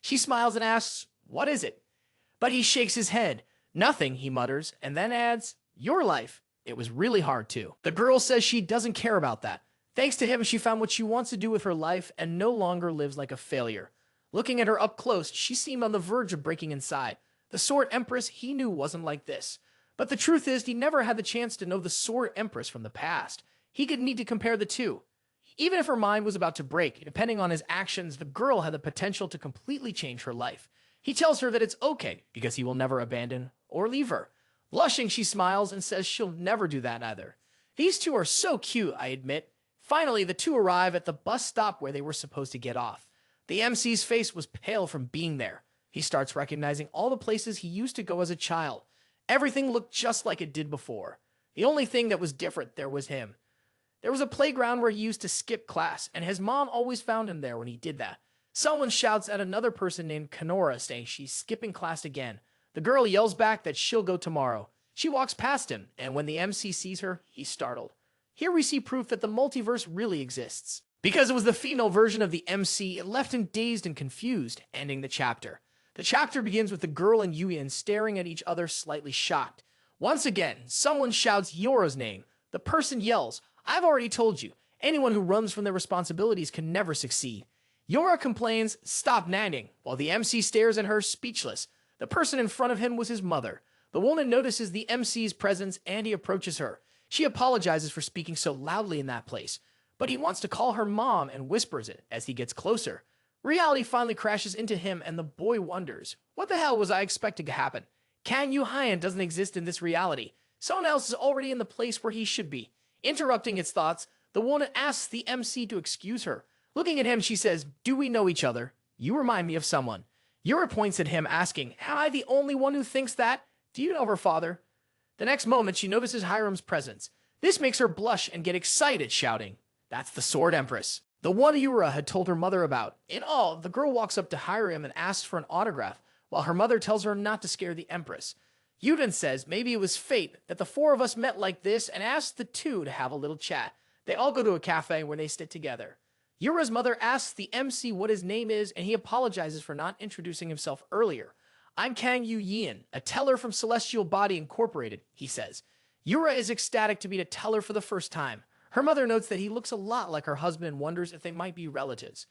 She smiles and asks, "What is it?" But he shakes his head. "Nothing," he mutters, and then adds, "Your life. It was really hard too." The girl says she doesn't care about that. Thanks to him, she found what she wants to do with her life and no longer lives like a failure. Looking at her up close, she seemed on the verge of breaking inside. The Sword Empress he knew wasn't like this. But the truth is, he never had the chance to know the Sword Empress from the past. He could need to compare the two. Even if her mind was about to break, depending on his actions, the girl had the potential to completely change her life. He tells her that it's okay, because he will never abandon or leave her. Blushing, she smiles and says she'll never do that either. These two are so cute, I admit. Finally, the two arrive at the bus stop where they were supposed to get off. The MC's face was pale from being there. He starts recognizing all the places he used to go as a child. Everything looked just like it did before. The only thing that was different there was him. There was a playground where he used to skip class, and his mom always found him there when he did that. Someone shouts at another person named Kanora, saying she's skipping class again. The girl yells back that she'll go tomorrow. She walks past him, and when the MC sees her, he's startled. Here we see proof that the multiverse really exists. Because it was the female version of the MC, it left him dazed and confused, ending the chapter. The chapter begins with the girl and Yoohyun staring at each other, slightly shocked. Once again, someone shouts Yora's name. The person yells, "I've already told you, anyone who runs from their responsibilities can never succeed." Yora complains, "Stop nagging," while the MC stares at her, speechless. The person in front of him was his mother. The woman notices the MC's presence and he approaches her. She apologizes for speaking so loudly in that place, but he wants to call her mom and whispers it as he gets closer. Reality finally crashes into him and the boy wonders, what the hell was I expecting to happen? Kang Yoohyun doesn't exist in this reality. Someone else is already in the place where he should be. Interrupting his thoughts, the woman asks the MC to excuse her. Looking at him, she says, "Do we know each other? You remind me of someone." Yura points at him, asking, "Am I the only one who thinks that? Do you know her father?" The next moment, she notices Hiram's presence. This makes her blush and get excited, shouting, "That's the Sword Empress." The one Yura had told her mother about. In awe, the girl walks up to Hiram and asks for an autograph, while her mother tells her not to scare the Empress. Yuden says maybe it was fate that the four of us met like this and asked the two to have a little chat. They all go to a cafe where they sit together. Yura's mother asks the MC what his name is, and he apologizes for not introducing himself earlier. "I'm Kang Yoohyun, a teller from Celestial Body Incorporated," he says. Yura is ecstatic to meet a teller for the first time. Her mother notes that he looks a lot like her husband and wonders if they might be relatives.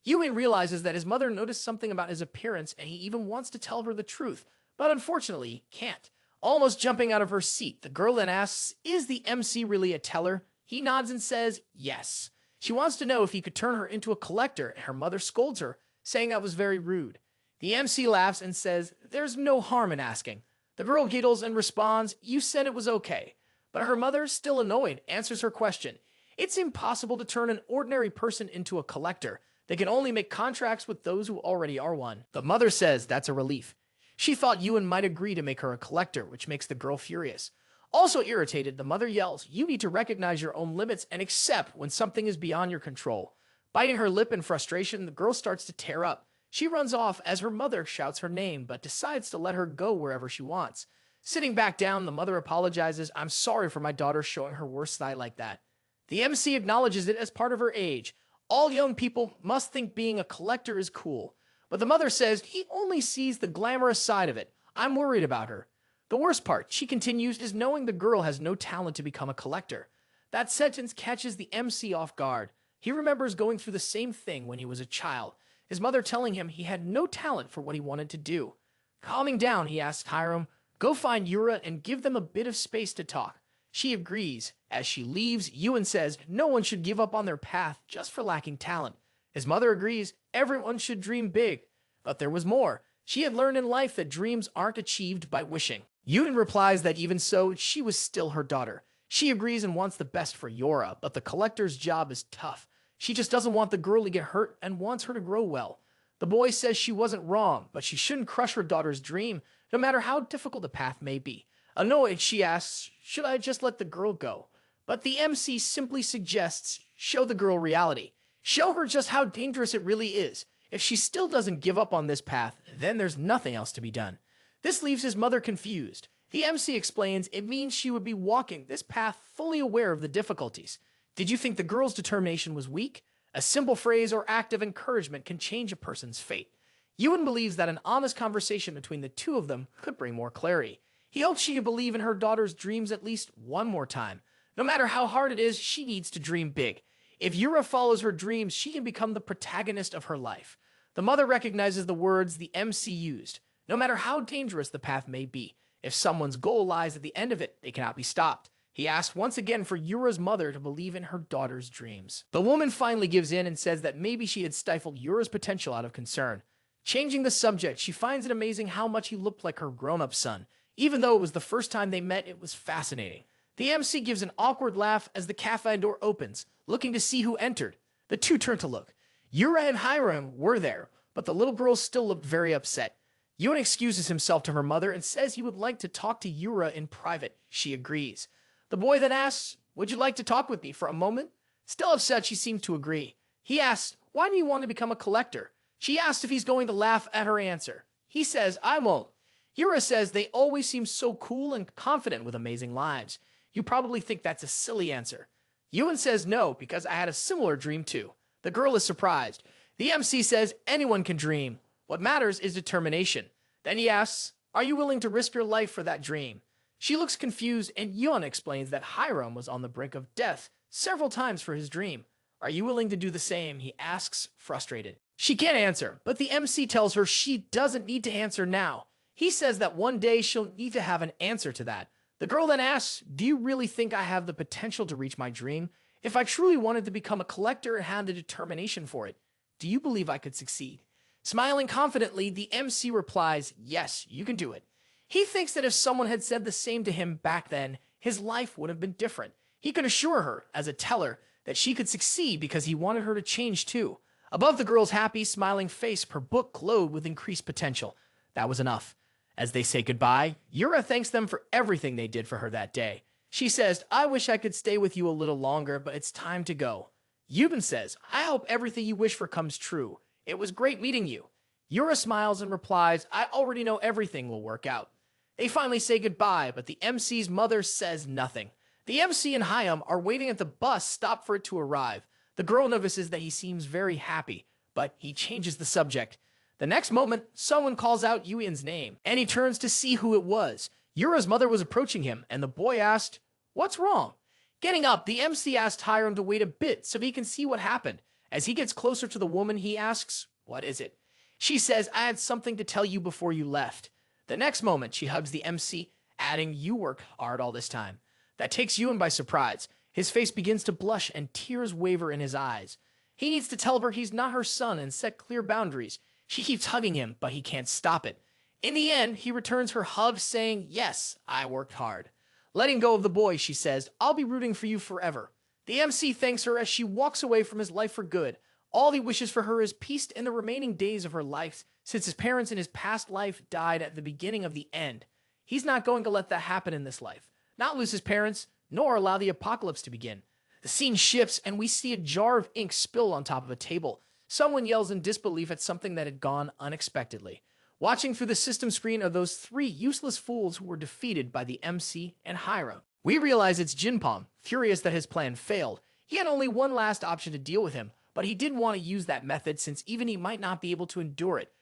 Yoohyun realizes that his mother noticed something about his appearance, and he even wants to tell her the truth, but unfortunately, he can't. Almost jumping out of her seat, the girl then asks, "Is the MC really a teller?" He nods and says, "Yes." She wants to know if he could turn her into a collector, and her mother scolds her, saying that was very rude. The MC laughs and says, "There's no harm in asking." The girl giggles and responds, "You said it was okay." But her mother, still annoyed, answers her question. It's impossible to turn an ordinary person into a collector. They can only make contracts with those who already are one. The mother says that's a relief. She thought Yuen might agree to make her a collector, which makes the girl furious. Also irritated, the mother yells, "You need to recognize your own limits and accept when something is beyond your control." Biting her lip in frustration, the girl starts to tear up. She runs off as her mother shouts her name, but decides to let her go wherever she wants. Sitting back down, the mother apologizes, "I'm sorry for my daughter showing her worst side like that." The MC acknowledges it as part of her age. All young people must think being a collector is cool. But the mother says he only sees the glamorous side of it. "I'm worried about her." The worst part, she continues, is knowing the girl has no talent to become a collector. That sentence catches the MC off guard. He remembers going through the same thing when he was a child, his mother telling him he had no talent for what he wanted to do. Calming down, he asks Hiram, go find Yura and give them a bit of space to talk. She agrees. As she leaves, Yoohyun says no one should give up on their path just for lacking talent. His mother agrees everyone should dream big. But there was more. She had learned in life that dreams aren't achieved by wishing. Yoohyun replies that even so, she was still her daughter. She agrees and wants the best for Yura, but the collector's job is tough. She just doesn't want the girl to get hurt and wants her to grow well. The boy says she wasn't wrong, but she shouldn't crush her daughter's dream, no matter how difficult the path may be. Annoyed, she asks, should I just let the girl go? But the MC simply suggests, show the girl reality. Show her just how dangerous it really is. If she still doesn't give up on this path, then there's nothing else to be done. This leaves his mother confused. The MC explains it means she would be walking this path fully aware of the difficulties. Did you think the girl's determination was weak? A simple phrase or act of encouragement can change a person's fate. Yoohyun believes that an honest conversation between the two of them could bring more clarity. He hopes she can believe in her daughter's dreams at least one more time. No matter how hard it is, she needs to dream big. If Yura follows her dreams, she can become the protagonist of her life. The mother recognizes the words the MC used. No matter how dangerous the path may be, if someone's goal lies at the end of it, they cannot be stopped. He asks once again for Yura's mother to believe in her daughter's dreams. The woman finally gives in and says that maybe she had stifled Yura's potential out of concern. Changing the subject, she finds it amazing how much he looked like her grown-up son. Even though it was the first time they met, it was fascinating. The MC gives an awkward laugh as the cafe door opens, looking to see who entered. The two turn to look. Yura and Hiram were there, but the little girl still looked very upset. Yoohyun excuses himself to her mother and says he would like to talk to Yura in private. She agrees. The boy then asks, would you like to talk with me for a moment? Still upset, she seems to agree. He asks, why do you want to become a collector? She asks if he's going to laugh at her answer. He says, I won't. Yura says they always seem so cool and confident with amazing lives. You probably think that's a silly answer. Yoohyun says no, because I had a similar dream too. The girl is surprised. The MC says anyone can dream. What matters is determination. Then he asks, are you willing to risk your life for that dream? She looks confused, and Yoohyun explains that Hiram was on the brink of death several times for his dream. Are you willing to do the same? He asks, frustrated. She can't answer, but the MC tells her she doesn't need to answer now. He says that one day she'll need to have an answer to that. The girl then asks, do you really think I have the potential to reach my dream? If I truly wanted to become a collector and had the determination for it, do you believe I could succeed? Smiling confidently, the MC replies, yes, you can do it. He thinks that if someone had said the same to him back then, his life would have been different. He could assure her, as a teller, that she could succeed because he wanted her to change too. Above the girl's happy, smiling face, her book glowed with increased potential. That was enough. As they say goodbye, Yura thanks them for everything they did for her that day. She says, I wish I could stay with you a little longer, but it's time to go. Yoohyun says, I hope everything you wish for comes true. It was great meeting you. Yura smiles and replies, I already know everything will work out. They finally say goodbye, but the MC's mother says nothing. The MC and Hyam are waiting at the bus stop for it to arrive. The girl notices that he seems very happy, but he changes the subject. The next moment, someone calls out Yoohyun's name, and he turns to see who it was. Yura's mother was approaching him, and the boy asked, what's wrong? Getting up, the MC asked Hiram to wait a bit so he can see what happened. As he gets closer to the woman, he asks, what is it? She says, I had something to tell you before you left. The next moment, she hugs the MC, adding, you work hard all this time. That takes Yoohyun by surprise. His face begins to blush and tears waver in his eyes. He needs to tell her he's not her son and set clear boundaries. She keeps hugging him, but he can't stop it. In the end, he returns her hug saying, yes, I worked hard. Letting go of the boy, she says, I'll be rooting for you forever. The MC thanks her as she walks away from his life for good. All he wishes for her is peace in the remaining days of her life, since his parents in his past life died at the beginning of the end. He's not going to let that happen in this life, not lose his parents, nor allow the apocalypse to begin. The scene shifts, and we see a jar of ink spill on top of a table. Someone yells in disbelief at something that had gone unexpectedly. Watching through the system screen are those three useless fools who were defeated by the MC and Hiram. We realize it's Jinpom, furious that his plan failed. He had only one last option to deal with him, but he didn't want to use that method since even he might not be able to endure it.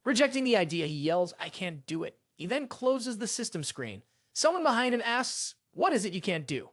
Rejecting the idea, he yells, I can't do it. He then closes the system screen. Someone behind him asks, "What is it you can't do?"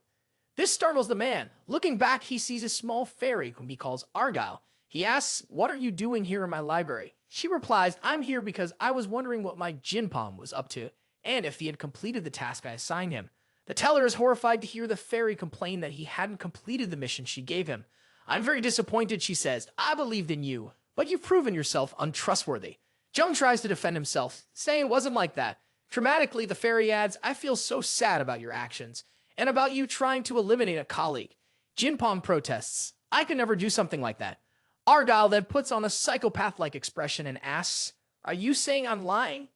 This startles the man. Looking back, he sees a small fairy whom he calls Argyle. He asks, "What are you doing here in my library?" She replies, "I'm here because I was wondering what my Jinpom was up to, and if he had completed the task I assigned him." The teller is horrified to hear the fairy complain that he hadn't completed the mission she gave him. "I'm very disappointed," she says. "I believed in you, but you've proven yourself untrustworthy." Joan tries to defend himself, saying it wasn't like that. Dramatically, the fairy adds, "I feel so sad about your actions, and about you trying to eliminate a colleague." Jinpong protests, "I could never do something like that." Argyle then puts on a psychopath-like expression and asks, "Are you saying I'm lying?"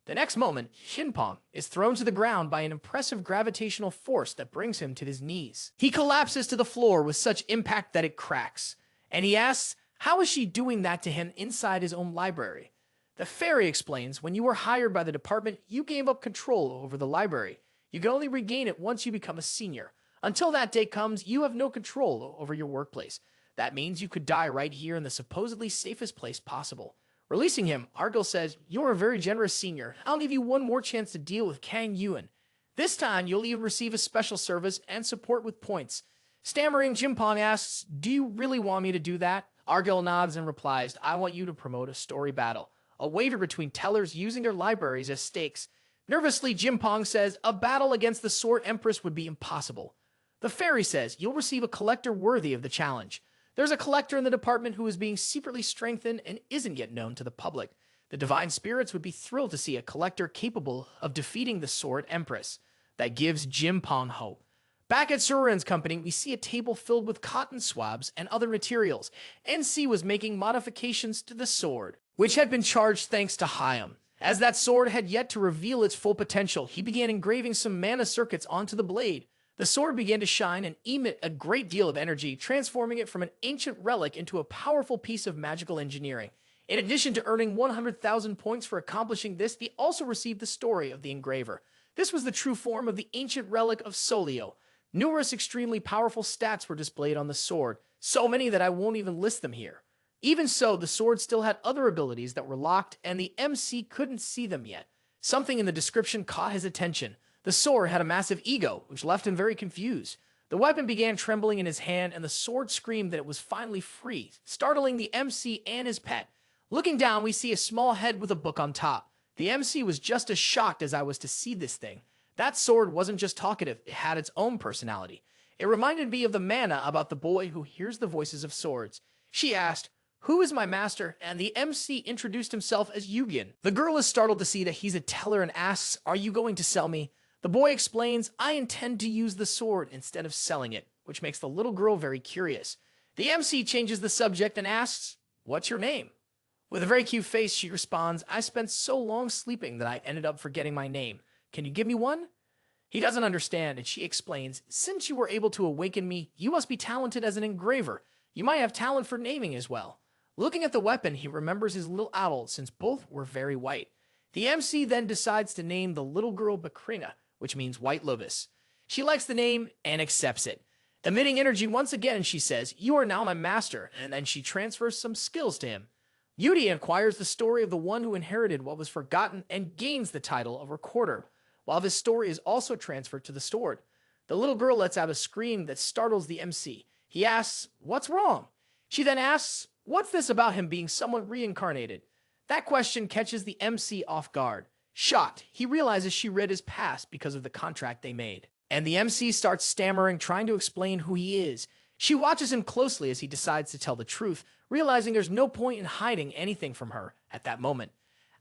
The next moment, Jinpong is thrown to the ground by an impressive gravitational force that brings him to his knees. He collapses to the floor with such impact that it cracks, and he asks, how is she doing that to him inside his own library? The fairy explains, when you were hired by the department, you gave up control over the library. You can only regain it once you become a senior. Until that day comes, you have no control over your workplace. That means you could die right here in the supposedly safest place possible. Releasing him, Argyle says, "You're a very generous senior. I'll give you one more chance to deal with Kang Yoohyun. This time, you'll even receive a special service and support with points." Stammering, Jinpong asks, "Do you really want me to do that?" Argyle nods and replies, "I want you to promote a story battle. A wager between tellers using their libraries as stakes." Nervously, Jinpong says, "A battle against the Sword Empress would be impossible." The fairy says, "You'll receive a collector worthy of the challenge." There's a collector in the department who is being secretly strengthened and isn't yet known to the public. The divine spirits would be thrilled to see a collector capable of defeating the Sword Empress. That gives Jinpong hope. Back at Surin's company, we see a table filled with cotton swabs and other materials. NC was making modifications to the sword, which had been charged thanks to Hyam. As that sword had yet to reveal its full potential, he began engraving some mana circuits onto the blade. The sword began to shine and emit a great deal of energy, transforming it from an ancient relic into a powerful piece of magical engineering. In addition to earning 100,000 points for accomplishing this, they also received the story of the engraver. This was the true form of the ancient relic of Solio. Numerous extremely powerful stats were displayed on the sword, so many that I won't even list them here. Even so, the sword still had other abilities that were locked, and the MC couldn't see them yet. Something in the description caught his attention. The sword had a massive ego, which left him very confused. The weapon began trembling in his hand, and the sword screamed that it was finally free, startling the MC and his pet. Looking down, we see a small head with a book on top. The MC was just as shocked as I was to see this thing. That sword wasn't just talkative, it had its own personality. It reminded me of the mana about the boy who hears the voices of swords. She asked, "Who is my master?" and the MC introduced himself as Yoohyun. The girl is startled to see that he's a teller and asks, "Are you going to sell me?" The boy explains, "I intend to use the sword instead of selling it," which makes the little girl very curious. The MC changes the subject and asks, "What's your name?" With a very cute face, she responds, "I spent so long sleeping that I ended up forgetting my name. Can you give me one?" He doesn't understand, and she explains, "Since you were able to awaken me, you must be talented as an engraver. You might have talent for naming as well." Looking at the weapon, he remembers his little owl, since both were very white. The MC then decides to name the little girl Bakrina, which means White Lotus. She likes the name and accepts it. Emitting energy once again, she says, "You are now my master," and then she transfers some skills to him. Yudi inquires the story of the one who inherited what was forgotten and gains the title of Recorder, while this story is also transferred to the sword. The little girl lets out a scream that startles the MC. He asks, "What's wrong?" She then asks, "What's this about him being someone reincarnated?" That question catches the MC off guard. Shocked, he realizes she read his past because of the contract they made. And the MC starts stammering, trying to explain who he is. She watches him closely as he decides to tell the truth, realizing there's no point in hiding anything from her at that moment.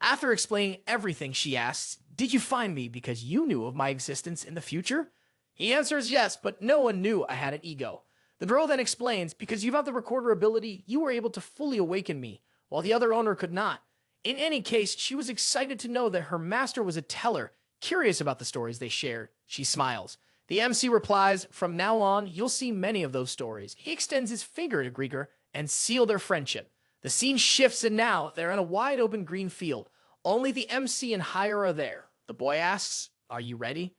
After explaining everything, she asks, "Did you find me because you knew of my existence in the future?" He answers yes, but no one knew I had an ego. The girl then explains, "Because you have the recorder ability, you were able to fully awaken me, while the other owner could not." In any case, she was excited to know that her master was a teller, curious about the stories they shared. She smiles. The MC replies, "From now on, you'll see many of those stories." He extends his finger to Grieger and seal their friendship. The scene shifts, and now they're in a wide open green field. Only the MC and Hire are there. The boy asks, "Are you ready?"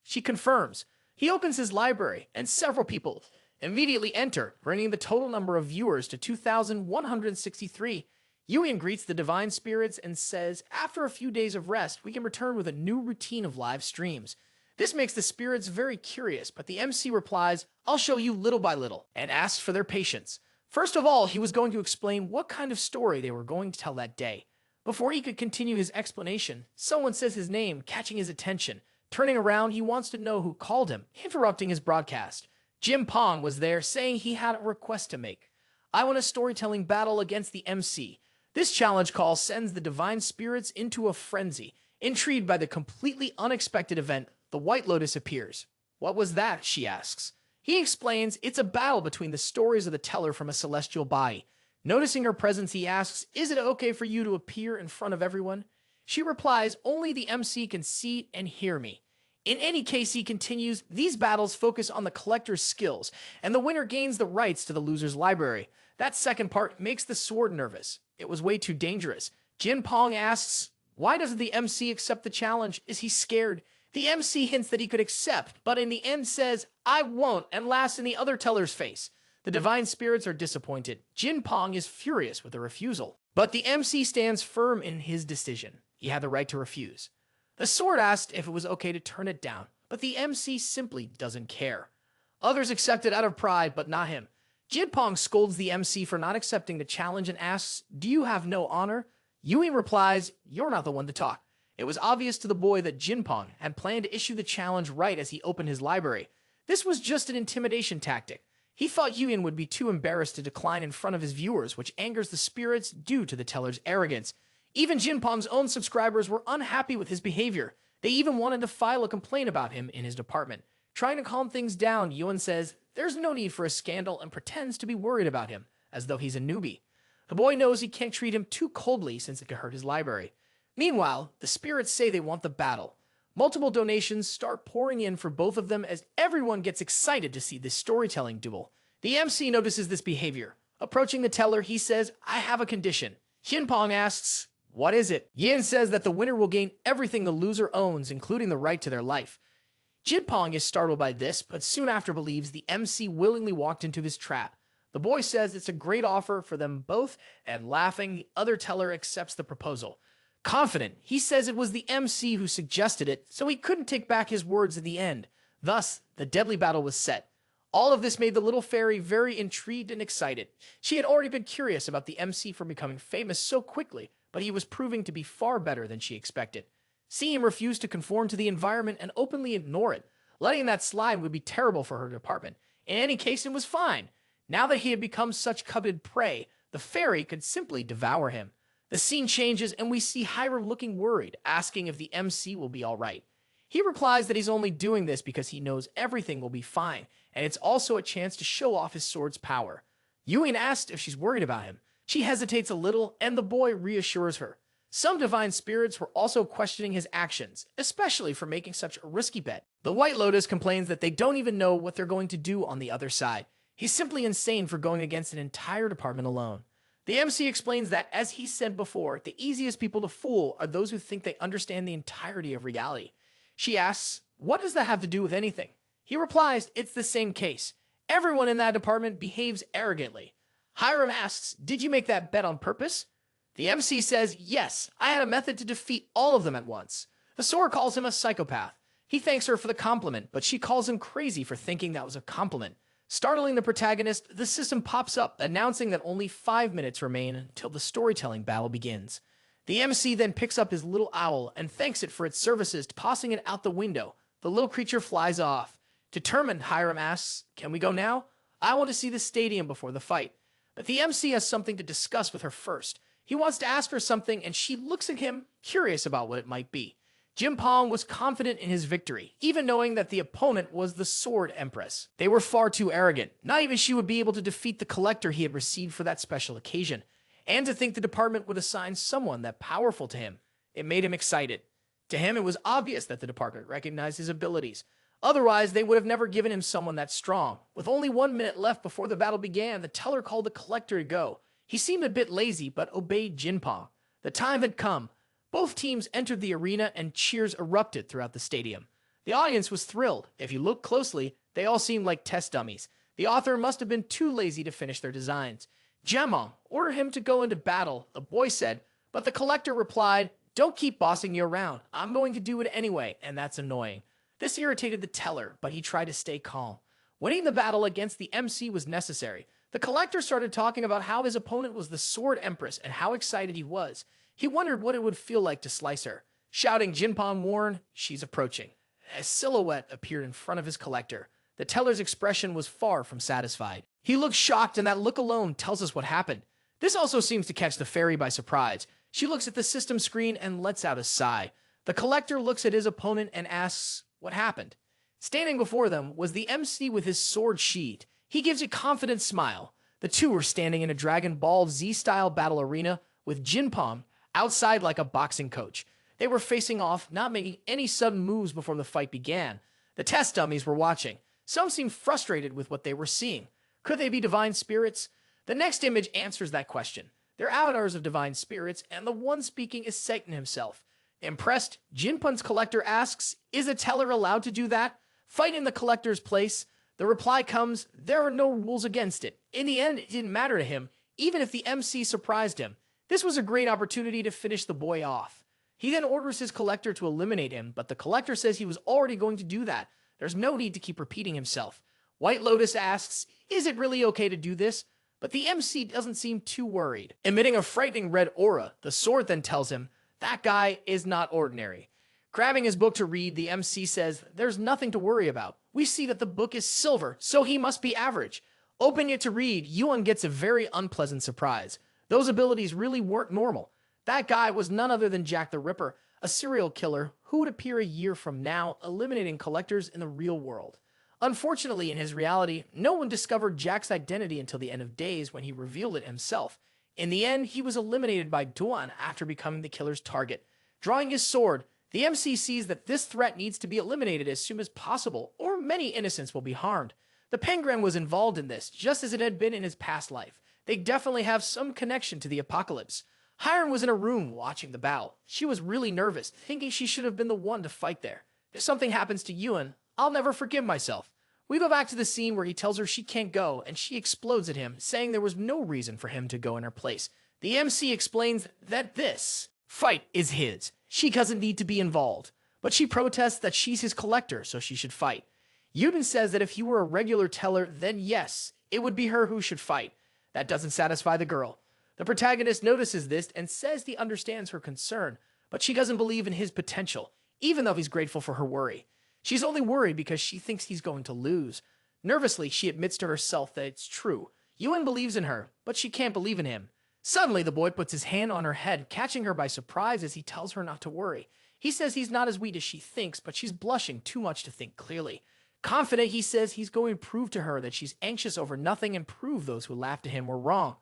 She confirms. He opens his library, and several people immediately enter, bringing the total number of viewers to 2,163. Yoohyun greets the divine spirits and says, after a few days of rest, we can return with a new routine of live streams. This makes the spirits very curious, but the MC replies, I'll show you little by little, and asks for their patience. First of all, he was going to explain what kind of story they were going to tell that day. Before he could continue his explanation, someone says his name, catching his attention. Turning around, he wants to know who called him, interrupting his broadcast. Jim Pong was there, saying he had a request to make. I want a storytelling battle against the MC. This challenge call sends the divine spirits into a frenzy. Intrigued by the completely unexpected event, the White Lotus appears. What was that? She asks. He explains it's a battle between the stories of the teller from a celestial body. Noticing her presence, he asks, is it okay for you to appear in front of everyone? She replies, only the MC can see and hear me. In any case, he continues, these battles focus on the collector's skills, and the winner gains the rights to the loser's library. That second part makes the sword nervous. It was way too dangerous. Jin Pong asks, why doesn't the MC accept the challenge? Is he scared? The MC hints that he could accept, but in the end says, I won't, and laughs in the other teller's face. The divine spirits are disappointed. Jin Pong is furious with the refusal, but the MC stands firm in his decision. He had the right to refuse. The sword asked if it was okay to turn it down, but the MC simply doesn't care. Others accept it out of pride, but not him. Jin Pong scolds the MC for not accepting the challenge and asks, do you have no honor? Yui replies, you're not the one to talk. It was obvious to the boy that Jin Pong had planned to issue the challenge right as he opened his library. This was just an intimidation tactic. He thought Yoohyun would be too embarrassed to decline in front of his viewers, which angers the spirits due to the teller's arrogance. Even Jin Pong's own subscribers were unhappy with his behavior. They even wanted to file a complaint about him in his department. Trying to calm things down, Yoohyun says, there's no need for a scandal and pretends to be worried about him, as though he's a newbie. The boy knows he can't treat him too coldly since it could hurt his library. Meanwhile, the spirits say they want the battle. Multiple donations start pouring in for both of them as everyone gets excited to see this storytelling duel. The MC notices this behavior. Approaching the teller, he says, I have a condition. Jin Pong asks, what is it? Yin says that the winner will gain everything the loser owns, including the right to their life. Jin Pong is startled by this, but soon after believes the MC willingly walked into his trap. The boy says it's a great offer for them both, and laughing, the other teller accepts the proposal. Confident, he says it was the MC who suggested it, so he couldn't take back his words in the end. Thus, the deadly battle was set. All of this made the little fairy very intrigued and excited. She had already been curious about the MC for becoming famous so quickly, but he was proving to be far better than she expected. Seeing him refuse to conform to the environment and openly ignore it, letting that slide would be terrible for her department. In any case, it was fine. Now that he had become such coveted prey, the fairy could simply devour him. The scene changes and we see Hiram looking worried, asking if the MC will be all right. He replies that he's only doing this because he knows everything will be fine, and it's also a chance to show off his sword's power. Yoohyun asks if she's worried about him. She hesitates a little, and the boy reassures her. Some divine spirits were also questioning his actions, especially for making such a risky bet. The White Lotus complains that they don't even know what they're going to do on the other side. He's simply insane for going against an entire department alone. The MC explains that, as he said before, the easiest people to fool are those who think they understand the entirety of reality. She asks, what does that have to do with anything? He replies, it's the same case. Everyone in that department behaves arrogantly. Hiram asks, did you make that bet on purpose? The MC says, yes, I had a method to defeat all of them at once. The sword calls him a psychopath. He thanks her for the compliment, but she calls him crazy for thinking that was a compliment. Startling the protagonist, the system pops up, announcing that only 5 minutes remain until the storytelling battle begins. The MC then picks up his little owl and thanks it for its services, tossing it out the window. The little creature flies off. Determined, Hiram asks, can we go now? I want to see the stadium before the fight. But the MC has something to discuss with her first. He wants to ask her something, and she looks at him, curious about what it might be. Jin Pong was confident in his victory, even knowing that the opponent was the Sword Empress. They were far too arrogant. Not even she would be able to defeat the collector he had received for that special occasion. And to think the department would assign someone that powerful to him. It made him excited. To him, it was obvious that the department recognized his abilities. Otherwise, they would have never given him someone that strong. With only 1 minute left before the battle began, the teller called the collector to go. He seemed a bit lazy, but obeyed Jin Pong. The time had come. Both teams entered the arena and cheers erupted throughout the stadium. The audience was thrilled. If you look closely, they all seemed like test dummies. The author must have been too lazy to finish their designs. Jemong, order him to go into battle, the boy said, but the collector replied, don't keep bossing you around. I'm going to do it anyway, and that's annoying. This irritated the teller, but he tried to stay calm. Winning the battle against the MC was necessary. The collector started talking about how his opponent was the Sword Empress and how excited he was. He wondered what it would feel like to slice her. Shouting, Jinpon warned, she's approaching. A silhouette appeared in front of his collector. The teller's expression was far from satisfied. He looked shocked, and that look alone tells us what happened. This also seems to catch the fairy by surprise. She looks at the system screen and lets out a sigh. The collector looks at his opponent and asks, what happened? Standing before them was the MC with his sword sheathed. He gives a confident smile. The two were standing in a Dragon Ball Z-style battle arena with Jinpon outside like a boxing coach. They were facing off, not making any sudden moves before the fight began. The test dummies were watching. Some seemed frustrated with what they were seeing. Could they be divine spirits? The next image answers that question. They're avatars of divine spirits, and the one speaking is Satan himself. Impressed, Jinpun's collector asks, is a teller allowed to do that? Fight in the collector's place? The reply comes, there are no rules against it. In the end, it didn't matter to him, even if the MC surprised him. This was a great opportunity to finish the boy off. He then orders his collector to eliminate him, but the collector says he was already going to do that. There's no need to keep repeating himself. White Lotus asks, is it really okay to do this? But the MC doesn't seem too worried. Emitting a frightening red aura, the sword then tells him, that guy is not ordinary. Grabbing his book to read, the MC says, there's nothing to worry about. We see that the book is silver, so he must be average. Opening it to read, Yoohyun gets a very unpleasant surprise. Those abilities really weren't normal. That guy was none other than Jack the Ripper, a serial killer who would appear a year from now, eliminating collectors in the real world. Unfortunately, in his reality, no one discovered Jack's identity until the end of days when he revealed it himself. In the end, he was eliminated by Duan after becoming the killer's target. Drawing his sword, the MC sees that this threat needs to be eliminated as soon as possible, or many innocents will be harmed. The Penguin was involved in this, just as it had been in his past life. They definitely have some connection to the apocalypse. Harem was in a room watching the battle. She was really nervous, thinking she should have been the one to fight there. If something happens to Yoohyun, I'll never forgive myself. We go back to the scene where he tells her she can't go, and she explodes at him, saying there was no reason for him to go in her place. The MC explains that this fight is his. She doesn't need to be involved. But she protests that she's his collector, so she should fight. Yoohyun says that if he were a regular teller, then yes, it would be her who should fight. That doesn't satisfy the girl. The protagonist notices this and says he understands her concern, but she doesn't believe in his potential, even though he's grateful for her worry. She's only worried because she thinks he's going to lose. Nervously, she admits to herself that it's true. Yoohyun believes in her, but she can't believe in him. Suddenly, the boy puts his hand on her head, catching her by surprise as he tells her not to worry. He says he's not as weak as she thinks, but she's blushing too much to think clearly. Confident, he says he's going to prove to her that she's anxious over nothing and prove those who laughed at him were wrong.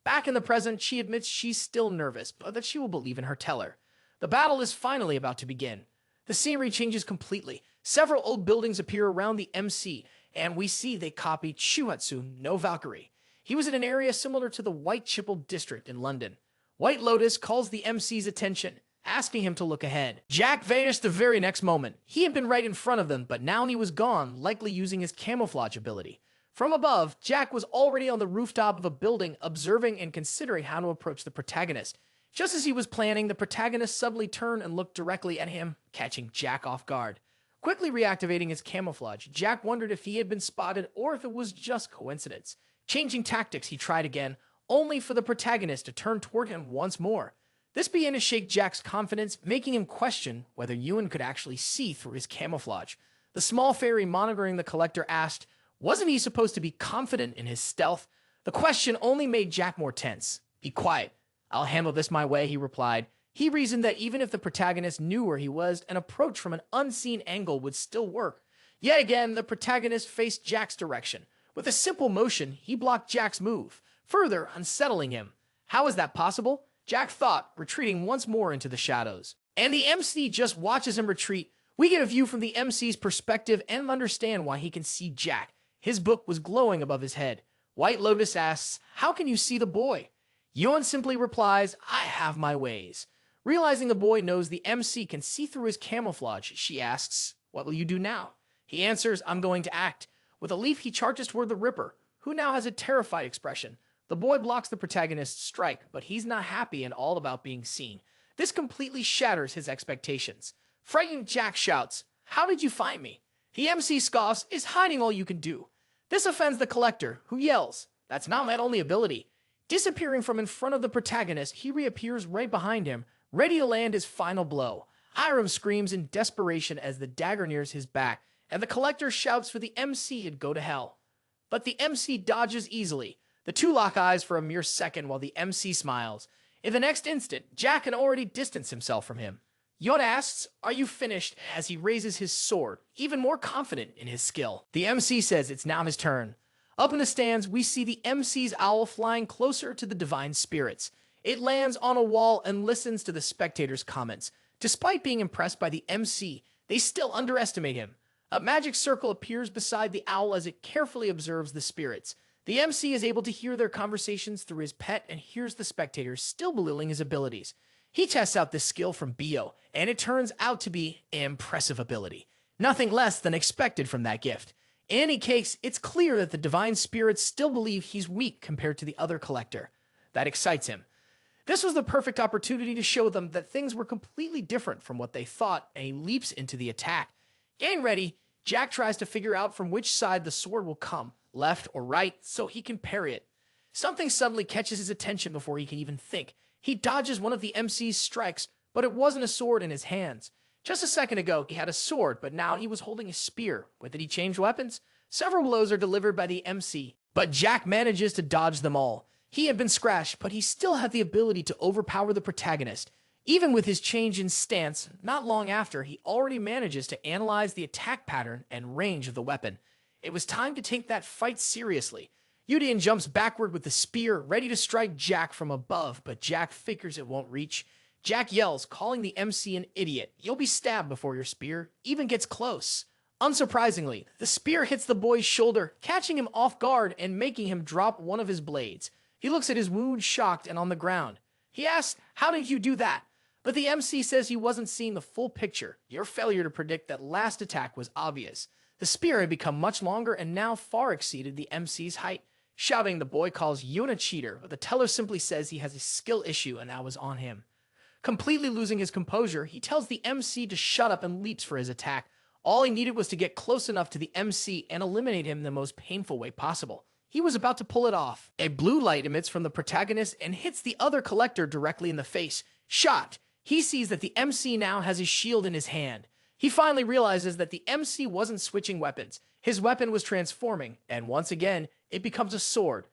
Back in the present, she admits she's still nervous, but that she will believe in her teller. The battle is finally about to begin. The scenery changes completely. Several old buildings appear around the MC, and we see they copied Shuhatsu no Valkyrie. He was in an area similar to the Whitechapel district in London. White Lotus calls the MC's attention, asking him to look ahead. Jack vanished the very next moment. He had been right in front of them, but now he was gone, likely using his camouflage ability. From above, Jack was already on the rooftop of a building, observing and considering how to approach the protagonist. Just as he was planning, the protagonist suddenly turned and looked directly at him, catching Jack off guard. Quickly reactivating his camouflage, Jack wondered if he had been spotted or if it was just coincidence. Changing tactics, he tried again, only for the protagonist to turn toward him once more. This began to shake Jack's confidence, making him question whether Yoohyun could actually see through his camouflage. The small fairy monitoring the collector asked, wasn't he supposed to be confident in his stealth? The question only made Jack more tense. Be quiet. I'll handle this my way, he replied. He reasoned that even if the protagonist knew where he was, an approach from an unseen angle would still work. Yet again, the protagonist faced Jack's direction. With a simple motion, he blocked Jack's move, further unsettling him. How is that possible? Jack thought, retreating once more into the shadows. And the MC just watches him retreat. We get a view from the MC's perspective and understand why he can see Jack. His book was glowing above his head. White Lotus asks, how can you see the boy? Yoohyun simply replies, I have my ways. Realizing the boy knows the MC can see through his camouflage, she asks, what will you do now? He answers, I'm going to act. With a leaf, he charges toward the Ripper, who now has a terrified expression. The boy blocks the protagonist's strike, but he's not happy and all about being seen. This completely shatters his expectations. Frightened Jack shouts, "How did you find me?" The MC scoffs, "Is hiding all you can do?" This offends the collector, who yells, "That's not my only ability." Disappearing from in front of the protagonist, he reappears right behind him, ready to land his final blow. Harem screams in desperation as the dagger nears his back, and the collector shouts for the MC to go to hell. But the MC dodges easily. The two lock eyes for a mere second while the MC smiles. In the next instant, Jack had already distanced himself from him. Yod asks, "Are you finished?" as he raises his sword, even more confident in his skill. The MC says it's now his turn. Up in the stands, we see the MC's owl flying closer to the divine spirits. It lands on a wall and listens to the spectators' comments. Despite being impressed by the MC, they still underestimate him. A magic circle appears beside the owl as it carefully observes the spirits. The MC is able to hear their conversations through his pet and hears the spectators still belittling his abilities. He tests out this skill from Bio, and it turns out to be an impressive ability. Nothing less than expected from that gift. In any case, it's clear that the divine spirits still believe he's weak compared to the other collector. That excites him. This was the perfect opportunity to show them that things were completely different from what they thought, and he leaps into the attack. Getting ready, Jack tries to figure out from which side the sword will come, left or right, so he can parry it. Something suddenly catches his attention before he can even think. He dodges one of the MC's strikes, but it wasn't a sword in his hands. Just a second ago, he had a sword, but now he was holding a spear. When did he change weapons? Several blows are delivered by the MC, but Jack manages to dodge them all. He had been scratched, but he still had the ability to overpower the protagonist. Even with his change in stance, not long after, he already manages to analyze the attack pattern and range of the weapon. It was time to take that fight seriously. Yoohyun jumps backward with the spear, ready to strike Jack from above, but Jack figures it won't reach. Jack yells, calling the MC an idiot. "You'll be stabbed before your spear even gets close." Unsurprisingly, the spear hits the boy's shoulder, catching him off guard and making him drop one of his blades. He looks at his wound shocked and on the ground. He asks, "How did you do that?" But the MC says he wasn't seeing the full picture. Your failure to predict that last attack was obvious. The spear had become much longer and now far exceeded the MC's height. Shouting, the boy calls Yoohyun a cheater, but the teller simply says he has a skill issue and that was on him. Completely losing his composure, he tells the MC to shut up and leaps for his attack. All he needed was to get close enough to the MC and eliminate him in the most painful way possible. He was about to pull it off. A blue light emits from the protagonist and hits the other collector directly in the face. Shocked, he sees that the MC now has his shield in his hand. He finally realizes that the MC wasn't switching weapons. His weapon was transforming, and once again, it becomes a sword.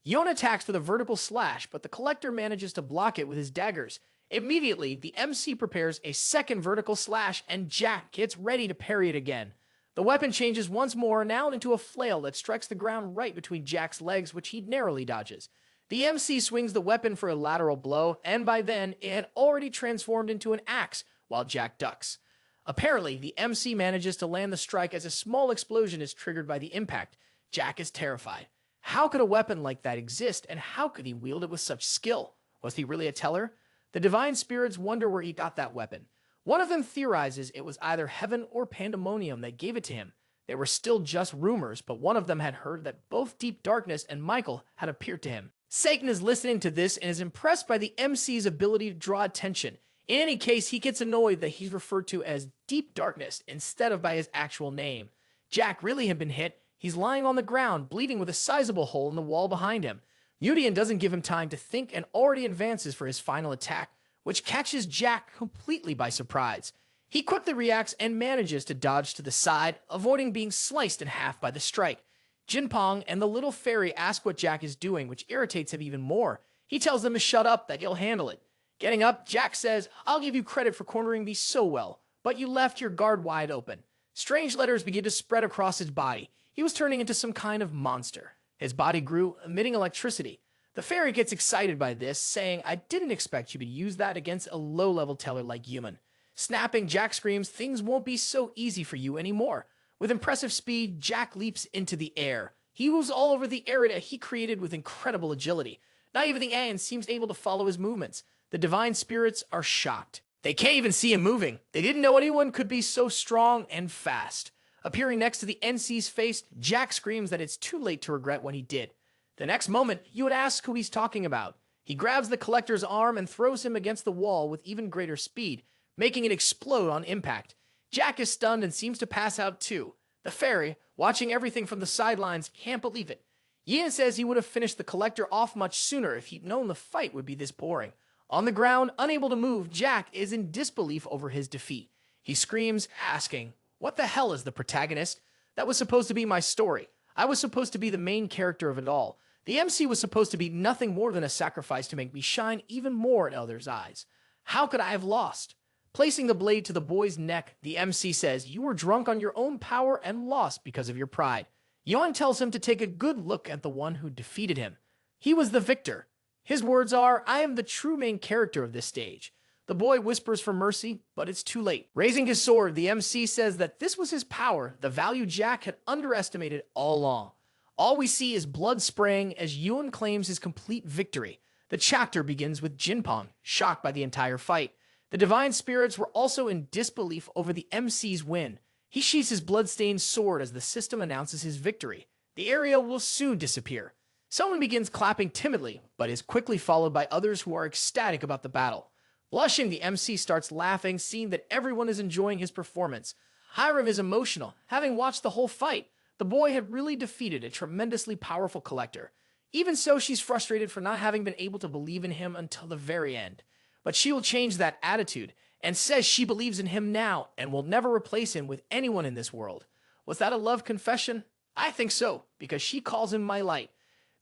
Yoohyun attacks with a vertical slash, but the collector manages to block it with his daggers. Immediately, the MC prepares a second vertical slash, and Jack gets ready to parry it again. The weapon changes once more, now into a flail that strikes the ground right between Jack's legs, which he narrowly dodges. The MC swings the weapon for a lateral blow, and by then, it had already transformed into an axe, while Jack ducks. Apparently, the MC manages to land the strike as a small explosion is triggered by the impact. Jack is terrified. How could a weapon like that exist, and how could he wield it with such skill? Was he really a teller? The divine spirits wonder where he got that weapon. One of them theorizes it was either heaven or pandemonium that gave it to him. They were still just rumors, but one of them had heard that both Deep Darkness and Michael had appeared to him. Satan is listening to this and is impressed by the MC's ability to draw attention. In any case, he gets annoyed that he's referred to as Deep Darkness instead of by his actual name. Jack really had been hit. He's lying on the ground, bleeding with a sizable hole in the wall behind him. Yoohyun doesn't give him time to think and already advances for his final attack, which catches Jack completely by surprise. He quickly reacts and manages to dodge to the side, avoiding being sliced in half by the strike. Jinpong and the little fairy ask what Jack is doing, which irritates him even more. He tells them to shut up, that he'll handle it. Getting up, Jack says, "I'll give you credit for cornering me so well, but you left your guard wide open." Strange letters begin to spread across his body. He was turning into some kind of monster. His body grew, emitting electricity. The fairy gets excited by this, saying, "I didn't expect you to use that against a low-level teller like Yoohyun." Snapping, Jack screams, "Things won't be so easy for you anymore." With impressive speed, Jack leaps into the air. He moves all over the area he created with incredible agility. Not even the ant seems able to follow his movements. The divine spirits are shocked. They can't even see him moving. They didn't know anyone could be so strong and fast. Appearing next to the NC's face, Jack screams that it's too late to regret what he did. The next moment, you would ask who he's talking about. He grabs the collector's arm and throws him against the wall with even greater speed, making it explode on impact. Jack is stunned and seems to pass out too. The fairy, watching everything from the sidelines, can't believe it. Yoohyun says he would have finished the collector off much sooner if he'd known the fight would be this boring. On the ground, unable to move, Jack is in disbelief over his defeat. He screams, asking, "What the hell is the protagonist? That was supposed to be my story. I was supposed to be the main character of it all. The MC was supposed to be nothing more than a sacrifice to make me shine even more in others' eyes. How could I have lost?" Placing the blade to the boy's neck, the MC says, "You were drunk on your own power and lost because of your pride." Yoohyun tells him to take a good look at the one who defeated him. He was the victor. His words are, "I am the true main character of this stage." The boy whispers for mercy, but it's too late. Raising his sword, the MC says that this was his power, the value Jack had underestimated all along. All we see is blood spraying as Yoohyun claims his complete victory. The chapter begins with Jinpong, shocked by the entire fight. The divine spirits were also in disbelief over the MC's win. He sheathes his blood-stained sword as the system announces his victory. The area will soon disappear. Someone begins clapping timidly, but is quickly followed by others who are ecstatic about the battle. Blushing, the MC starts laughing, seeing that everyone is enjoying his performance. Harem is emotional, having watched the whole fight. The boy had really defeated a tremendously powerful collector. Even so, she's frustrated for not having been able to believe in him until the very end. But she will change that attitude, and says she believes in him now and will never replace him with anyone in this world. Was that a love confession? I think so, because she calls him my light.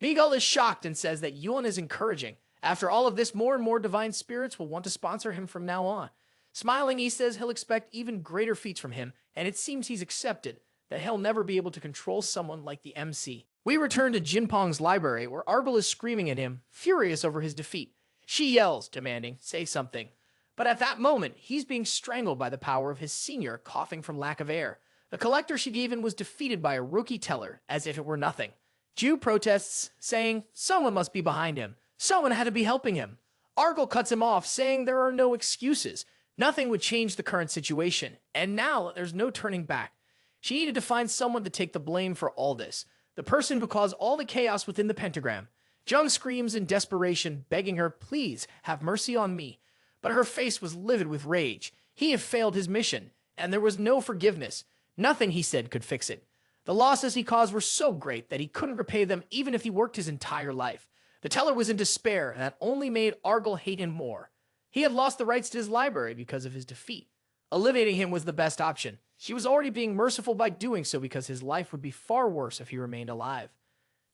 Miguel is shocked and says that Yoohyun is encouraging. After all of this, more and more divine spirits will want to sponsor him from now on. Smiling, he says he'll expect even greater feats from him, and it seems he's accepted that he'll never be able to control someone like the MC. We return to Jinpong's library, where Argal is screaming at him, furious over his defeat. She yells, demanding, "Say something." But at that moment, he's being strangled by the power of his senior, coughing from lack of air. The collector she gave him was defeated by a rookie teller, as if it were nothing. Ju protests, saying someone must be behind him. Someone had to be helping him. Argal cuts him off, saying there are no excuses. Nothing would change the current situation, and now there's no turning back. She needed to find someone to take the blame for all this, the person who caused all the chaos within the pentagram. Jung screams in desperation, begging her, "Please, have mercy on me." But her face was livid with rage. He had failed his mission, and there was no forgiveness. Nothing, he said, could fix it. The losses he caused were so great that he couldn't repay them even if he worked his entire life. The teller was in despair, and that only made Argal hate him more. He had lost the rights to his library because of his defeat. Eliminating him was the best option. She was already being merciful by doing so because his life would be far worse if he remained alive.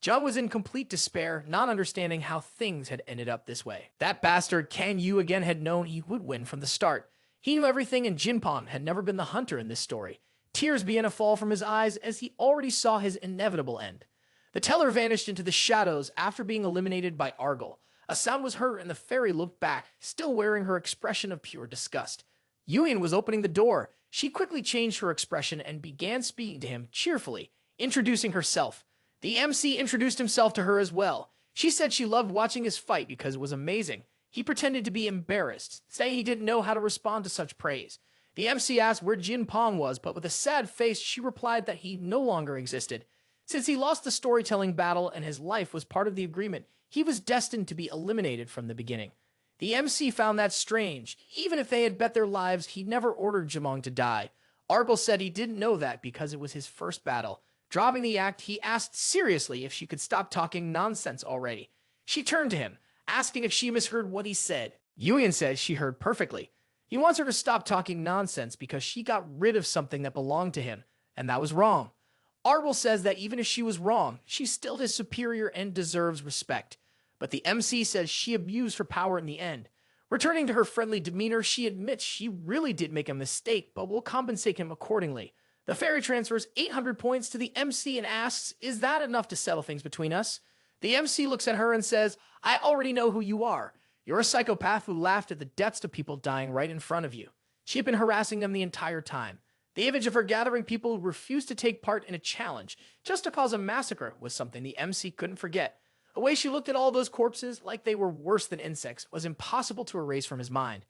Jung was in complete despair, not understanding how things had ended up this way. That bastard Kan Yu again had known he would win from the start. He knew everything, and Jinpong had never been the hunter in this story. Tears began to fall from his eyes as he already saw his inevitable end. The teller vanished into the shadows after being eliminated by Argal. A sound was heard and the fairy looked back, still wearing her expression of pure disgust. Yoohyun was opening the door. She quickly changed her expression and began speaking to him cheerfully, introducing herself. The MC introduced himself to her as well. She said she loved watching his fight because it was amazing. He pretended to be embarrassed, saying he didn't know how to respond to such praise. The MC asked where Jinpong was, but with a sad face, she replied that he no longer existed. Since he lost the storytelling battle and his life was part of the agreement, he was destined to be eliminated from the beginning. The MC found that strange. Even if they had bet their lives, he never ordered Jamong to die. Argal said he didn't know that because it was his first battle. Dropping the act, he asked seriously if she could stop talking nonsense already. She turned to him, asking if she misheard what he said. Yoohyun says she heard perfectly. He wants her to stop talking nonsense because she got rid of something that belonged to him, and that was wrong. Argal says that even if she was wrong, she's still his superior and deserves respect. But the MC says she abused her power in the end. Returning to her friendly demeanor, she admits she really did make a mistake, but will compensate him accordingly. The fairy transfers 800 points to the MC and asks, "Is that enough to settle things between us?" The MC looks at her and says, "I already know who you are. You're a psychopath who laughed at the deaths of people dying right in front of you." She had been harassing them the entire time. The image of her gathering people who refused to take part in a challenge just to cause a massacre was something the MC couldn't forget. The way she looked at all those corpses like they were worse than insects was impossible to erase from his mind.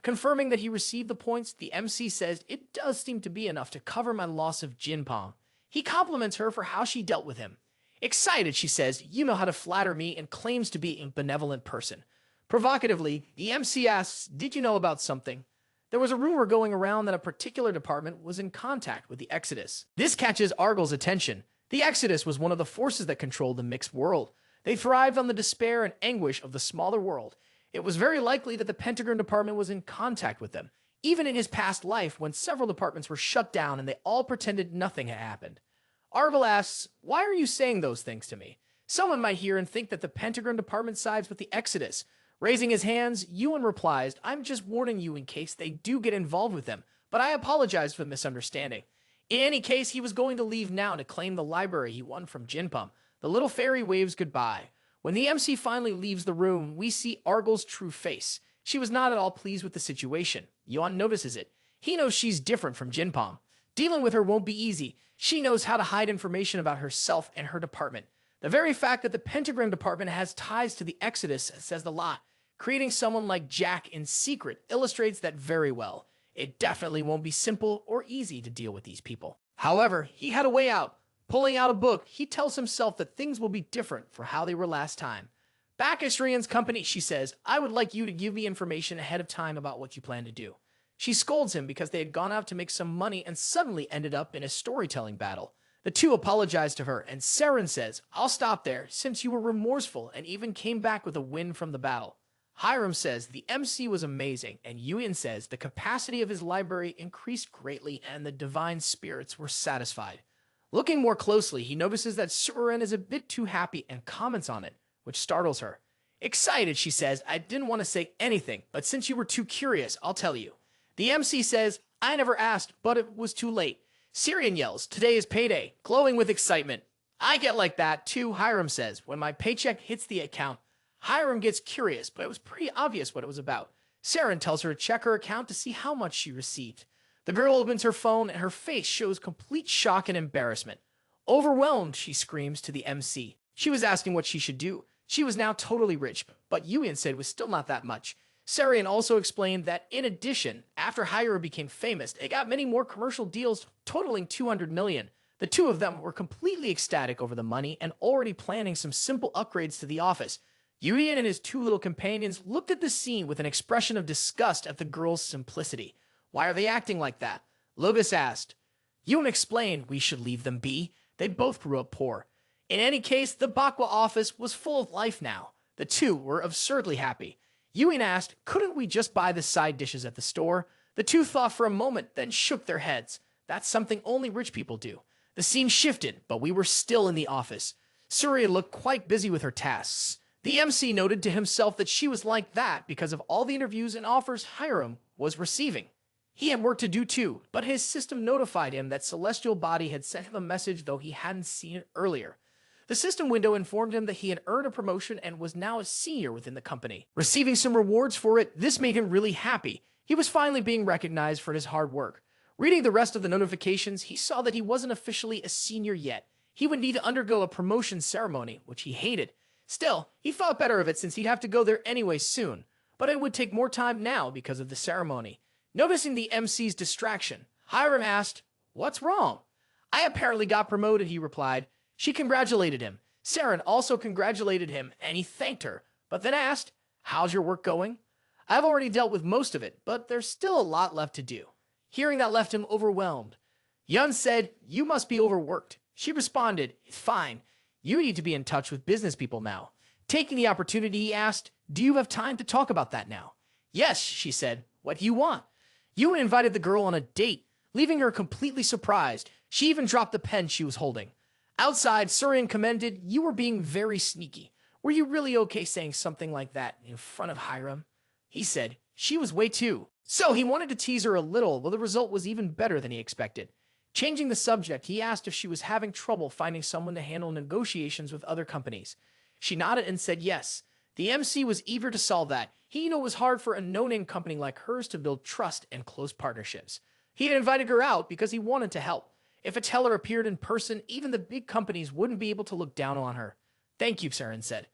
Confirming that he received the points, the MC says it does seem to be enough to cover my loss of Jinpong. He compliments her for how she dealt with him. Excited, she says, you know how to flatter me, and claims to be a benevolent person. Provocatively, the MC asks, did you know about something? There was a rumor going around that a particular department was in contact with the Exodus. This catches Argyl's attention. The Exodus was one of the forces that controlled the mixed world. They thrived on the despair and anguish of the smaller world. It was very likely that the Pentagram department was in contact with them, even in his past life when several departments were shut down and they all pretended nothing had happened. Argyl asks, why are you saying those things to me? Someone might hear and think that the Pentagram department sides with the Exodus. Raising his hands, Yoohyun replies, I'm just warning you in case they do get involved with them, but I apologize for the misunderstanding. In any case, he was going to leave now to claim the library he won from Jinpum. The little fairy waves goodbye. When the MC finally leaves the room, we see Argyl's true face. She was not at all pleased with the situation. Yoohyun notices it. He knows she's different from Jinpum. Dealing with her won't be easy. She knows how to hide information about herself and her department. The very fact that the Pentagram department has ties to the Exodus says a lot. Creating someone like Jack in secret illustrates that very well. It definitely won't be simple or easy to deal with these people. However, he had a way out. Pulling out a book, he tells himself that things will be different for how they were last time. Back at Shriyan's company, she says, I would like you to give me information ahead of time about what you plan to do. She scolds him because they had gone out to make some money and suddenly ended up in a storytelling battle. The two apologize to her, and Saren says, I'll stop there since you were remorseful and even came back with a win from the battle. Harem says the MC was amazing, and Yoohyun says the capacity of his library increased greatly and the divine spirits were satisfied. Looking more closely, he notices that Suren is a bit too happy and comments on it, which startles her. Excited, she says, I didn't want to say anything, but since you were too curious, I'll tell you. The MC says, I never asked, but it was too late. Syrian yells, today is payday, glowing with excitement. I get like that too, Harem says. When my paycheck hits the account, Harem gets curious, but it was pretty obvious what it was about. Saren tells her to check her account to see how much she received. The girl opens her phone and her face shows complete shock and embarrassment. Overwhelmed, she screams to the MC. She was asking what she should do. She was now totally rich, but Yoohyun said it was still not that much. Sarian also explained that, in addition, after Hyra became famous, they got many more commercial deals totaling 200 million. The two of them were completely ecstatic over the money and already planning some simple upgrades to the office. Yoohyun and his two little companions looked at the scene with an expression of disgust at the girl's simplicity. Why are they acting like that? Lovis asked. Yoohyun explained we should leave them be. They both grew up poor. In any case, the Bakwa office was full of life now. The two were absurdly happy. Yoohyun asked, couldn't we just buy the side dishes at the store? The two thought for a moment, then shook their heads. That's something only rich people do. The scene shifted, but we were still in the office. Surya looked quite busy with her tasks. The MC noted to himself that she was like that because of all the interviews and offers Hiram was receiving. He had work to do too, but his system notified him that Celestial Body had sent him a message though he hadn't seen it earlier. The system window informed him that he had earned a promotion and was now a senior within the company. Receiving some rewards for it, this made him really happy. He was finally being recognized for his hard work. Reading the rest of the notifications, he saw that he wasn't officially a senior yet. He would need to undergo a promotion ceremony, which he hated. Still, he thought better of it since he'd have to go there anyway soon, but it would take more time now because of the ceremony. Noticing the MC's distraction, Hiram asked, "What's wrong?" "I apparently got promoted," he replied. She congratulated him. Saren also congratulated him, and he thanked her, but then asked, "How's your work going?" "I've already dealt with most of it, but there's still a lot left to do." Hearing that left him overwhelmed. Yun said, "You must be overworked." She responded, "It's fine. You need to be in touch with business people now." Taking the opportunity, he asked, "Do you have time to talk about that now?" "Yes," she said. "What do you want?" Yun invited the girl on a date, leaving her completely surprised. She even dropped the pen she was holding. Outside, Surian commended, "You were being very sneaky. Were you really okay saying something like that in front of Hiram?" He said, "She was way too." So he wanted to tease her a little, but the result was even better than he expected. Changing the subject, he asked if she was having trouble finding someone to handle negotiations with other companies. She nodded and said yes. The MC was eager to solve that. He knew it was hard for a no-name company like hers to build trust and close partnerships. He had invited her out because he wanted to help. If a teller appeared in person, even the big companies wouldn't be able to look down on her. "Thank you," Saren said.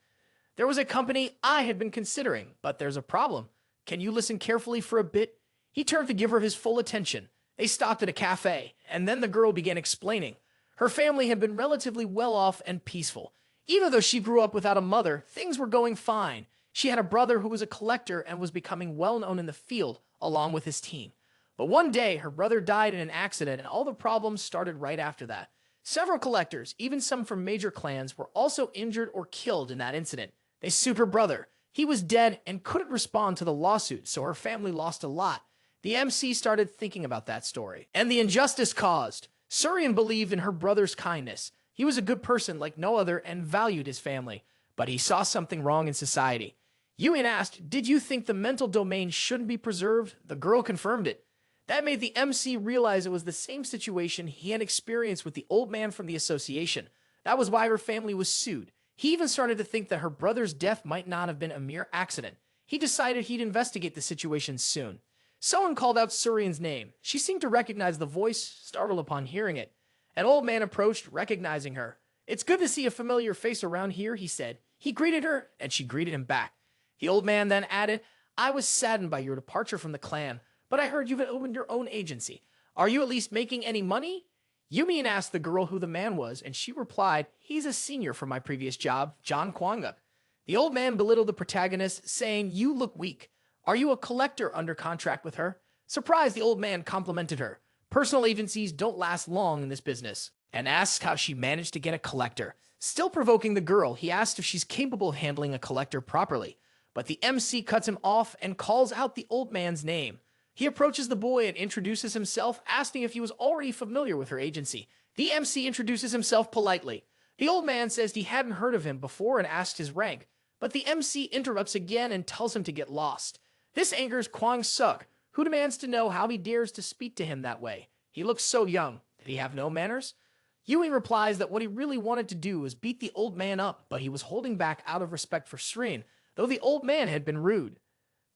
"There was a company I had been considering, but there's a problem. Can you listen carefully for a bit?" He turned to give her his full attention. They stopped at a cafe, and then the girl began explaining. Her family had been relatively well off and peaceful. Even though she grew up without a mother, things were going fine. She had a brother who was a collector and was becoming well known in the field, along with his team. But one day, her brother died in an accident, and all the problems started right after that. Several collectors, even some from major clans, were also injured or killed in that incident. They sued her brother. He was dead and couldn't respond to the lawsuit, so her family lost a lot. The MC started thinking about that story and the injustice caused. Surian believed in her brother's kindness. He was a good person like no other and valued his family, but he saw something wrong in society. Yoohyun asked, "Did you think the mental domain shouldn't be preserved?" The girl confirmed it. That made the MC realize it was the same situation he had experienced with the old man from the association. That was why her family was sued. He even started to think that her brother's death might not have been a mere accident. He decided he'd investigate the situation soon. Someone called out Surian's name. She seemed to recognize the voice, startled upon hearing it. An old man approached, recognizing her. "It's good to see a familiar face around here," he said. He greeted her, and she greeted him back. The old man then added, "I was saddened by your departure from the clan, but I heard you've opened your own agency. Are you at least making any money?" Yoohyun asked the girl who the man was, and she replied, "He's a senior from my previous job, John Kwanga." The old man belittled the protagonist, saying, "You look weak. Are you a collector under contract with her?" Surprised, the old man complimented her. Personal agencies don't last long in this business, and asks how she managed to get a collector. Still provoking the girl, he asked if she's capable of handling a collector properly. But the MC cuts him off and calls out the old man's name. He approaches the boy and introduces himself, asking if he was already familiar with her agency. The MC introduces himself politely. The old man says he hadn't heard of him before and asked his rank, but the MC interrupts again and tells him to get lost. This angers Kwang Suk, who demands to know how he dares to speak to him that way. He looks so young. Did he have no manners? Yoohyun replies that what he really wanted to do was beat the old man up, but he was holding back out of respect for Srin, though the old man had been rude.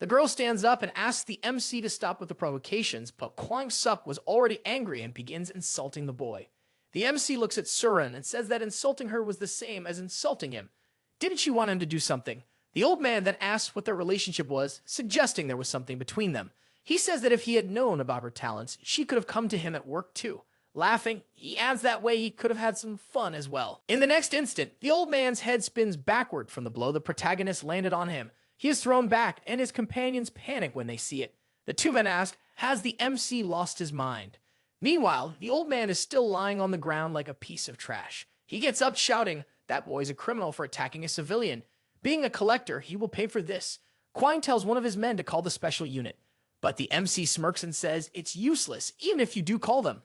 The girl stands up and asks the MC to stop with the provocations, but Kwang Suk was already angry and begins insulting the boy. The MC looks at Surin and says that insulting her was the same as insulting him. Didn't she want him to do something? The old man then asks what their relationship was, suggesting there was something between them. He says that if he had known about her talents, she could have come to him at work too. Laughing, he adds that way he could have had some fun as well. In the next instant, the old man's head spins backward from the blow the protagonist landed on him. He is thrown back, and his companions panic when they see it. The two men ask, "Has the MC lost his mind?" Meanwhile, the old man is still lying on the ground like a piece of trash. He gets up shouting, "That boy's a criminal for attacking a civilian. Being a collector, he will pay for this." Quine tells one of his men to call the special unit. But the MC smirks and says, "It's useless, even if you do call them."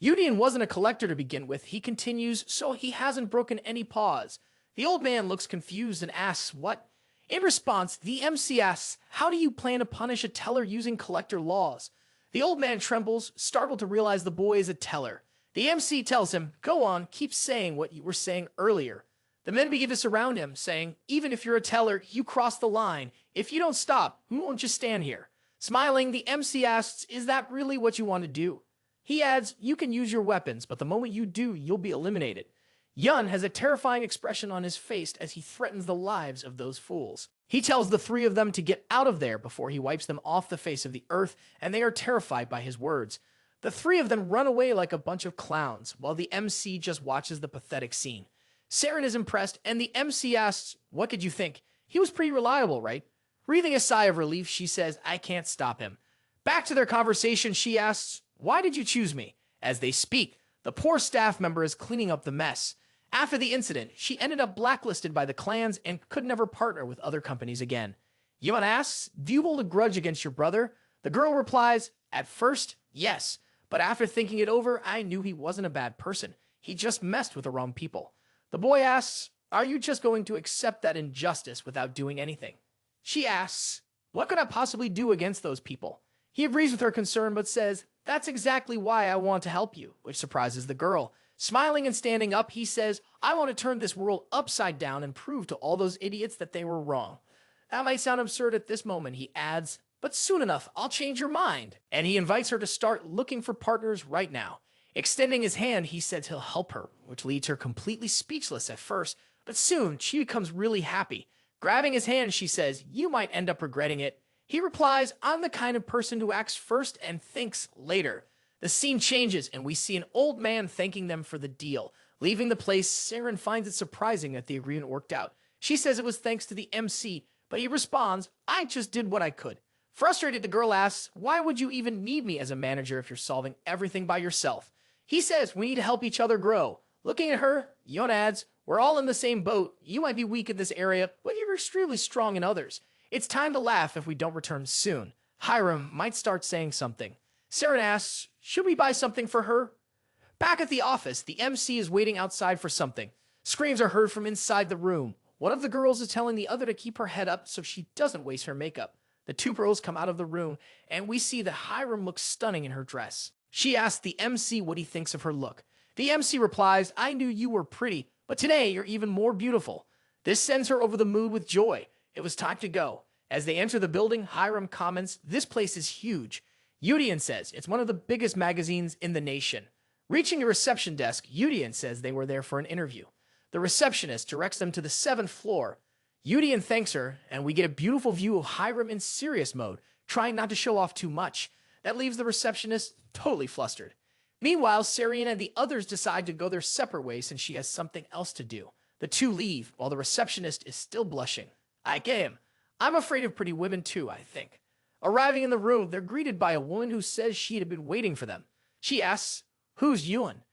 Yoohyun wasn't a collector to begin with, he continues, so he hasn't broken any paws. The old man looks confused and asks, "What?" In response, the MC asks, "How do you plan to punish a teller using collector laws?" The old man trembles, startled to realize the boy is a teller. The MC tells him, "Go on, keep saying what you were saying earlier." The men begin to surround him, saying, "Even if you're a teller, you cross the line. If you don't stop, we won't just stand here." Smiling, the MC asks, "Is that really what you want to do?" He adds, "You can use your weapons, but the moment you do, you'll be eliminated." Yun has a terrifying expression on his face as he threatens the lives of those fools. He tells the three of them to get out of there before he wipes them off the face of the earth, and they are terrified by his words. The three of them run away like a bunch of clowns, while the MC just watches the pathetic scene. Saren is impressed, and the MC asks, "What did you think? He was pretty reliable, right?" Breathing a sigh of relief, she says, "I can't stop him." Back to their conversation, she asks, "Why did you choose me?" As they speak, the poor staff member is cleaning up the mess. After the incident, she ended up blacklisted by the clans and could never partner with other companies again. Yuan asks, "Do you hold a grudge against your brother?" The girl replies, "At first, yes, but after thinking it over, I knew he wasn't a bad person. He just messed with the wrong people." The boy asks, "Are you just going to accept that injustice without doing anything?" She asks, "What could I possibly do against those people?" He agrees with her concern, but says, "That's exactly why I want to help you," which surprises the girl. Smiling and standing up, he says, "I want to turn this world upside down and prove to all those idiots that they were wrong." That might sound absurd at this moment, he adds, "But soon enough, I'll change your mind." And he invites her to start looking for partners right now. Extending his hand, he says he'll help her, which leaves her completely speechless at first, but soon she becomes really happy. Grabbing his hand, she says, "You might end up regretting it." He replies, "I'm the kind of person who acts first and thinks later." The scene changes, and we see an old man thanking them for the deal. Leaving the place, Saren finds it surprising that the agreement worked out. She says it was thanks to the MC, but he responds, "I just did what I could." Frustrated, the girl asks, "Why would you even need me as a manager if you're solving everything by yourself?" He says, "We need to help each other grow." Looking at her, Yoohyun adds, "We're all in the same boat. You might be weak in this area, but you're extremely strong in others. It's time to laugh if we don't return soon." Harem might start saying something. Saren asks, "Should we buy something for her?" Back at the office, the MC is waiting outside for something. Screams are heard from inside the room. One of the girls is telling the other to keep her head up so she doesn't waste her makeup. The two girls come out of the room, and we see that Harem looks stunning in her dress. She asks the MC what he thinks of her look. The MC replies, "I knew you were pretty, but today you're even more beautiful." This sends her over the moon with joy. It was time to go. As they enter the building, Harem comments, "This place is huge." Yoohyun says it's one of the biggest magazines in the nation. Reaching the reception desk, Yoohyun says they were there for an interview. The receptionist directs them to the 7th floor. Yoohyun thanks her, and we get a beautiful view of Harem in serious mode, trying not to show off too much. That leaves the receptionist totally flustered. Meanwhile, Sarian and the others decide to go their separate ways since she has something else to do. The two leave, while the receptionist is still blushing. I game. I'm afraid of pretty women too, I think. Arriving in the room, they're greeted by a woman who says she had been waiting for them. She asks, "Who's Yoohyun?"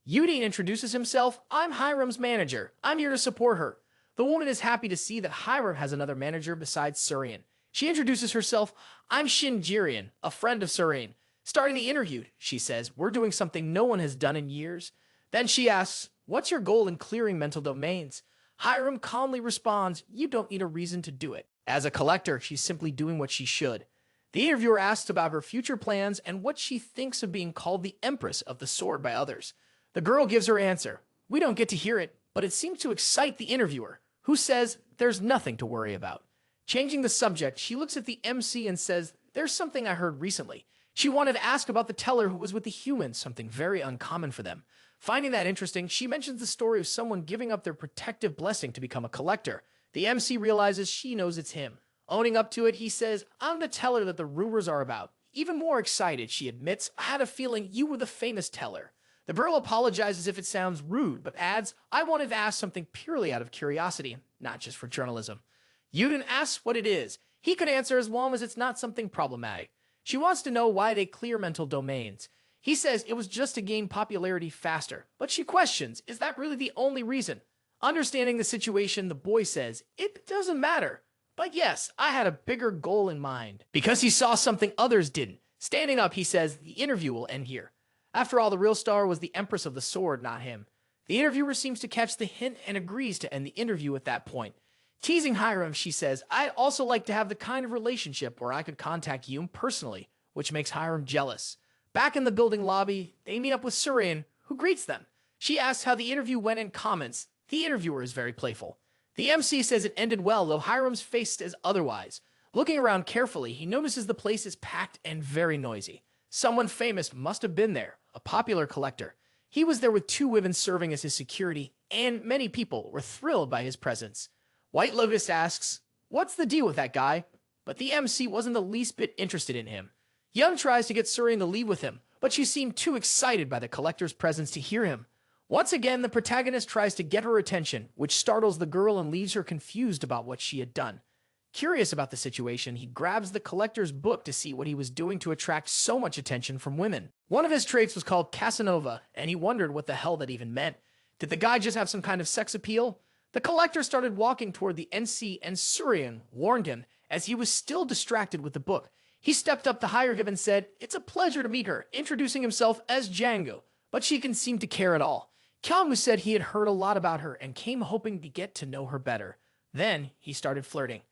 Yoohyun introduces himself, "I'm Harem's manager. I'm here to support her." The woman is happy to see that Harem has another manager besides Surian. She introduces herself, "I'm Shin Jirian, a friend of Surian. Starting the interview," she says, "we're doing something no one has done in years." Then she asks, "What's your goal in clearing mental domains?" Harem calmly responds, "You don't need a reason to do it. As a collector, she's simply doing what she should." The interviewer asks about her future plans and what she thinks of being called the Empress of the Sword by others. The girl gives her answer. We don't get to hear it, but it seems to excite the interviewer, who says there's nothing to worry about. Changing the subject, she looks at the MC and says, "There's something I heard recently." She wanted to ask about the teller who was with the humans, something very uncommon for them. Finding that interesting, she mentions the story of someone giving up their protective blessing to become a collector. The MC realizes she knows it's him. Owning up to it, he says, "I'm the teller that the rumors are about." Even more excited, she admits, "I had a feeling you were the famous teller." The girl apologizes if it sounds rude, but adds, "I wanted to ask something purely out of curiosity, not just for journalism." Yoohyun asks what it is. He could answer as long as it's not something problematic. She wants to know why they clear mental domains. He says it was just to gain popularity faster, but she questions, is that really the only reason? Understanding the situation, the boy says, "It doesn't matter. But yes, I had a bigger goal in mind." Because he saw something others didn't. Standing up, he says, "The interview will end here." After all, the real star was the Empress of the Sword, not him. The interviewer seems to catch the hint and agrees to end the interview at that point. Teasing Harem, she says, "I'd also like to have the kind of relationship where I could contact you personally," which makes Harem jealous. Back in the building lobby, they meet up with Surian, who greets them. She asks how the interview went and comments. The interviewer is very playful. The MC says it ended well, though Harem's face says otherwise. Looking around carefully, he notices the place is packed and very noisy. Someone famous must have been there, a popular collector. He was there with two women serving as his security, and many people were thrilled by his presence. White Lotus asks, "What's the deal with that guy?" But the MC wasn't the least bit interested in him. Young tries to get Surian to leave with him, but she seemed too excited by the collector's presence to hear him. Once again, the protagonist tries to get her attention, which startles the girl and leaves her confused about what she had done. Curious about the situation, he grabs the collector's book to see what he was doing to attract so much attention from women. One of his traits was called Casanova, and he wondered what the hell that even meant. Did the guy just have some kind of sex appeal? The collector started walking toward the NC, and Surian warned him as he was still distracted with the book. He stepped up to hire him and said, "It's a pleasure to meet her," introducing himself as Django, but she didn't seem to care at all. Kyungwoo said he had heard a lot about her and came hoping to get to know her better. Then he started flirting.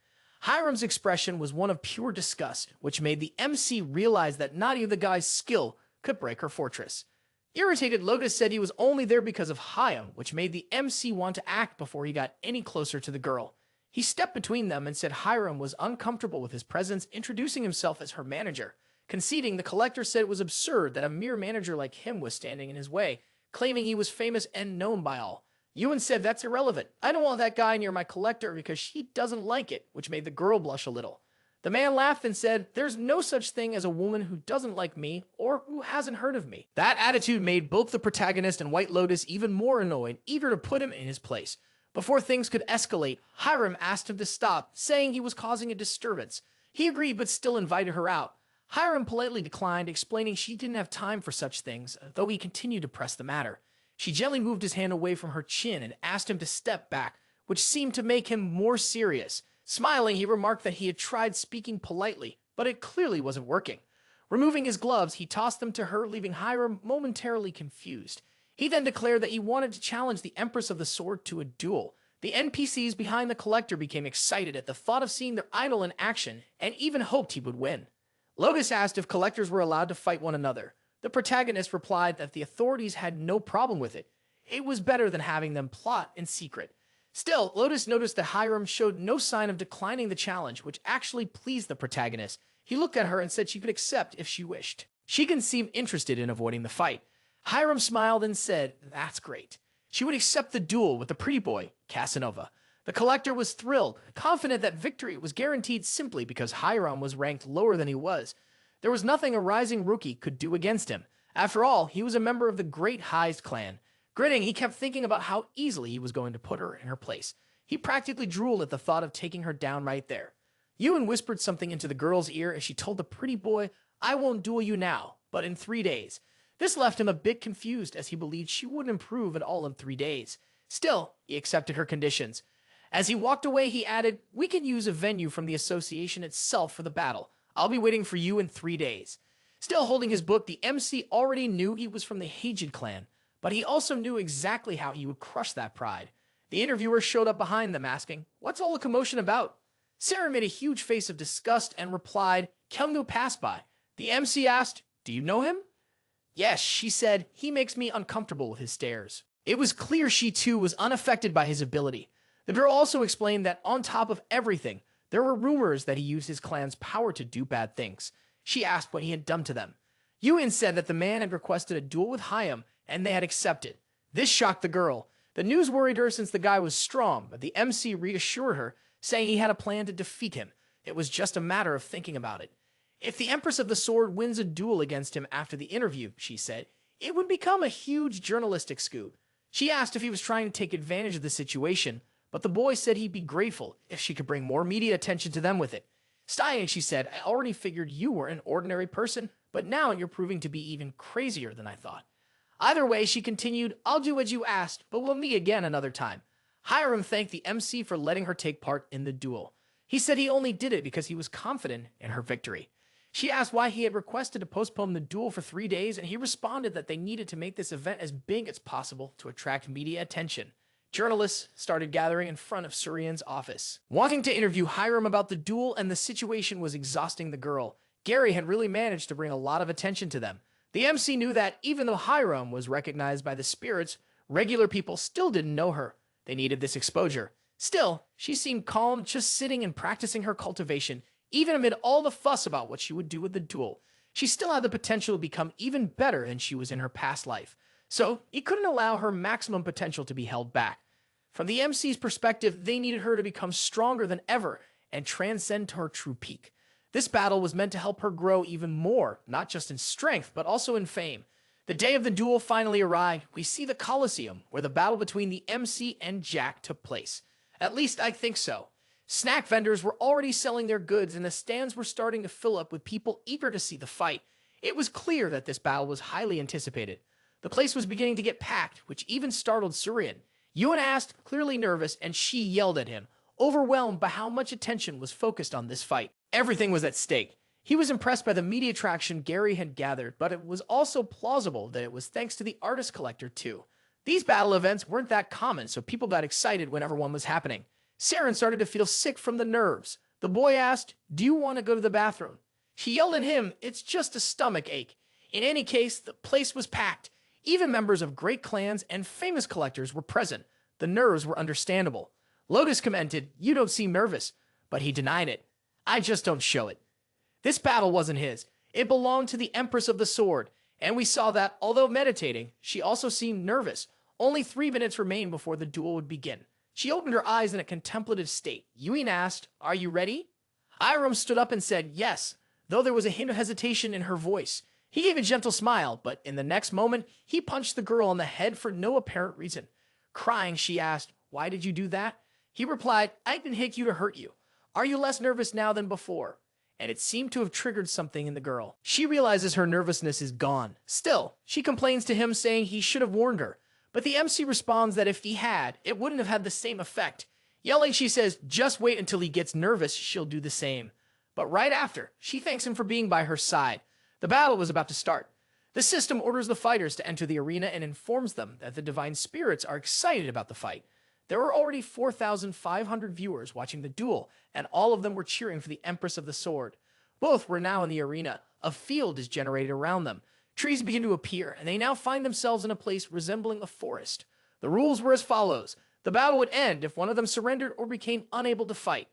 Harem's expression was one of pure disgust, which made the MC realize that not even the guy's skill could break her fortress. Irritated, Lotus said he was only there because of Hayam, which made the MC want to act before he got any closer to the girl. He stepped between them and said Hiram was uncomfortable with his presence, introducing himself as her manager. Conceding, the collector said it was absurd that a mere manager like him was standing in his way, claiming he was famous and known by all. Yoohyun said that's irrelevant. I don't want that guy near my collector because she doesn't like it, which made the girl blush a little. The man laughed and said, "There's no such thing as a woman who doesn't like me or who hasn't heard of me." That attitude made both the protagonist and White Lotus even more annoyed, eager to put him in his place. Before things could escalate, Hiram asked him to stop, saying he was causing a disturbance. He agreed but still invited her out. Hiram politely declined, explaining she didn't have time for such things, though he continued to press the matter. She gently moved his hand away from her chin and asked him to step back, which seemed to make him more serious. Smiling, he remarked that he had tried speaking politely, but it clearly wasn't working. Removing his gloves, he tossed them to her, leaving Hiram momentarily confused. He then declared that he wanted to challenge the Empress of the Sword to a duel. The NPCs behind the collector became excited at the thought of seeing their idol in action and even hoped he would win. Lotus asked if collectors were allowed to fight one another. The protagonist replied that the authorities had no problem with it. It was better than having them plot in secret. Still, Lotus noticed that Hiram showed no sign of declining the challenge, which actually pleased the protagonist. He looked at her and said she could accept if she wished. She didn't seem interested in avoiding the fight. Hiram smiled and said, "That's great." She would accept the duel with the pretty boy, Casanova. The collector was thrilled, confident that victory was guaranteed simply because Hiram was ranked lower than he was. There was nothing a rising rookie could do against him. After all, he was a member of the Great Heist clan. Grinning, he kept thinking about how easily he was going to put her in her place. He practically drooled at the thought of taking her down right there. Yoohyun whispered something into the girl's ear as she told the pretty boy, "I won't duel you now, but in 3 days." This left him a bit confused as he believed she wouldn't improve at all in 3 days. Still, he accepted her conditions. As he walked away, he added, "We can use a venue from the association itself for the battle. I'll be waiting for you in 3 days." Still holding his book, the MC already knew he was from the Heijin clan, but he also knew exactly how he would crush that pride. The interviewer showed up behind them, asking, "What's all the commotion about?" Sarah made a huge face of disgust and replied, "Kyungno passed by." The MC asked, "Do you know him?" "Yes," she said, "he makes me uncomfortable with his stares." It was clear she too was unaffected by his ability. The girl also explained that on top of everything, there were rumors that he used his clan's power to do bad things. She asked what he had done to them. Yoohyun said that the man had requested a duel with Hiram, and they had accepted. This shocked the girl. The news worried her since the guy was strong, but the MC reassured her, saying he had a plan to defeat him. It was just a matter of thinking about it. If the Empress of the Sword wins a duel against him after the interview, she said, it would become a huge journalistic scoop. She asked if he was trying to take advantage of the situation, but the boy said he'd be grateful if she could bring more media attention to them with it. Stein, she said, "I already figured you were an ordinary person, but now you're proving to be even crazier than I thought." Either way, she continued, "I'll do as you asked, but we'll meet again another time." Hiram thanked the MC for letting her take part in the duel. He said he only did it because he was confident in her victory. She asked why he had requested to postpone the duel for 3 days, and he responded that they needed to make this event as big as possible to attract media attention. Journalists started gathering in front of Suryan's office, wanting to interview Hiram about the duel, and the situation was exhausting the girl. Gary had really managed to bring a lot of attention to them. The MC knew that even though Hiram was recognized by the spirits, regular people still didn't know her. They needed this exposure. Still, she seemed calm, just sitting and practicing her cultivation, even amid all the fuss about what she would do with the duel. She still had the potential to become even better than she was in her past life. So, he couldn't allow her maximum potential to be held back. From the MC's perspective, they needed her to become stronger than ever and transcend to her true peak. This battle was meant to help her grow even more, not just in strength, but also in fame. The day of the duel finally arrived. We see the Colosseum, where the battle between the MC and Jack took place. At least I think so. Snack vendors were already selling their goods, and the stands were starting to fill up with people eager to see the fight. It was clear that this battle was highly anticipated. The place was beginning to get packed, which even startled Suryan. Yoohyun asked, clearly nervous, and she yelled at him, overwhelmed by how much attention was focused on this fight. Everything was at stake. He was impressed by the media traction Gary had gathered, but it was also plausible that it was thanks to the artist collector too. These battle events weren't that common, so people got excited whenever one was happening. Saren started to feel sick from the nerves. The boy asked, "Do you want to go to the bathroom?" She yelled at him, "It's just a stomach ache." In any case, the place was packed. Even members of great clans and famous collectors were present. The nerves were understandable. Lotus commented, "You don't seem nervous," but he denied it. "I just don't show it." This battle wasn't his. It belonged to the Empress of the Sword, and we saw that, although meditating, she also seemed nervous. Only 3 minutes remained before the duel would begin. She opened her eyes in a contemplative state. Yoohyun asked, "Are you ready?" Hiram stood up and said yes, though there was a hint of hesitation in her voice. He gave a gentle smile, but in the next moment, he punched the girl on the head for no apparent reason. Crying, she asked, "Why did you do that?" He replied, "I didn't hit you to hurt you. Are you less nervous now than before?" And it seemed to have triggered something in the girl. She realizes her nervousness is gone. Still, she complains to him, saying he should have warned her. But the MC responds that if he had, it wouldn't have had the same effect. Yelling, she says, just wait until he gets nervous, she'll do the same. But right after, she thanks him for being by her side. The battle was about to start. The system orders the fighters to enter the arena and informs them that the divine spirits are excited about the fight. There were already 4,500 viewers watching the duel, and all of them were cheering for the Empress of the Sword. Both were now in the arena. A field is generated around them. Trees begin to appear, and they now find themselves in a place resembling a forest. The rules were as follows. The battle would end if one of them surrendered or became unable to fight.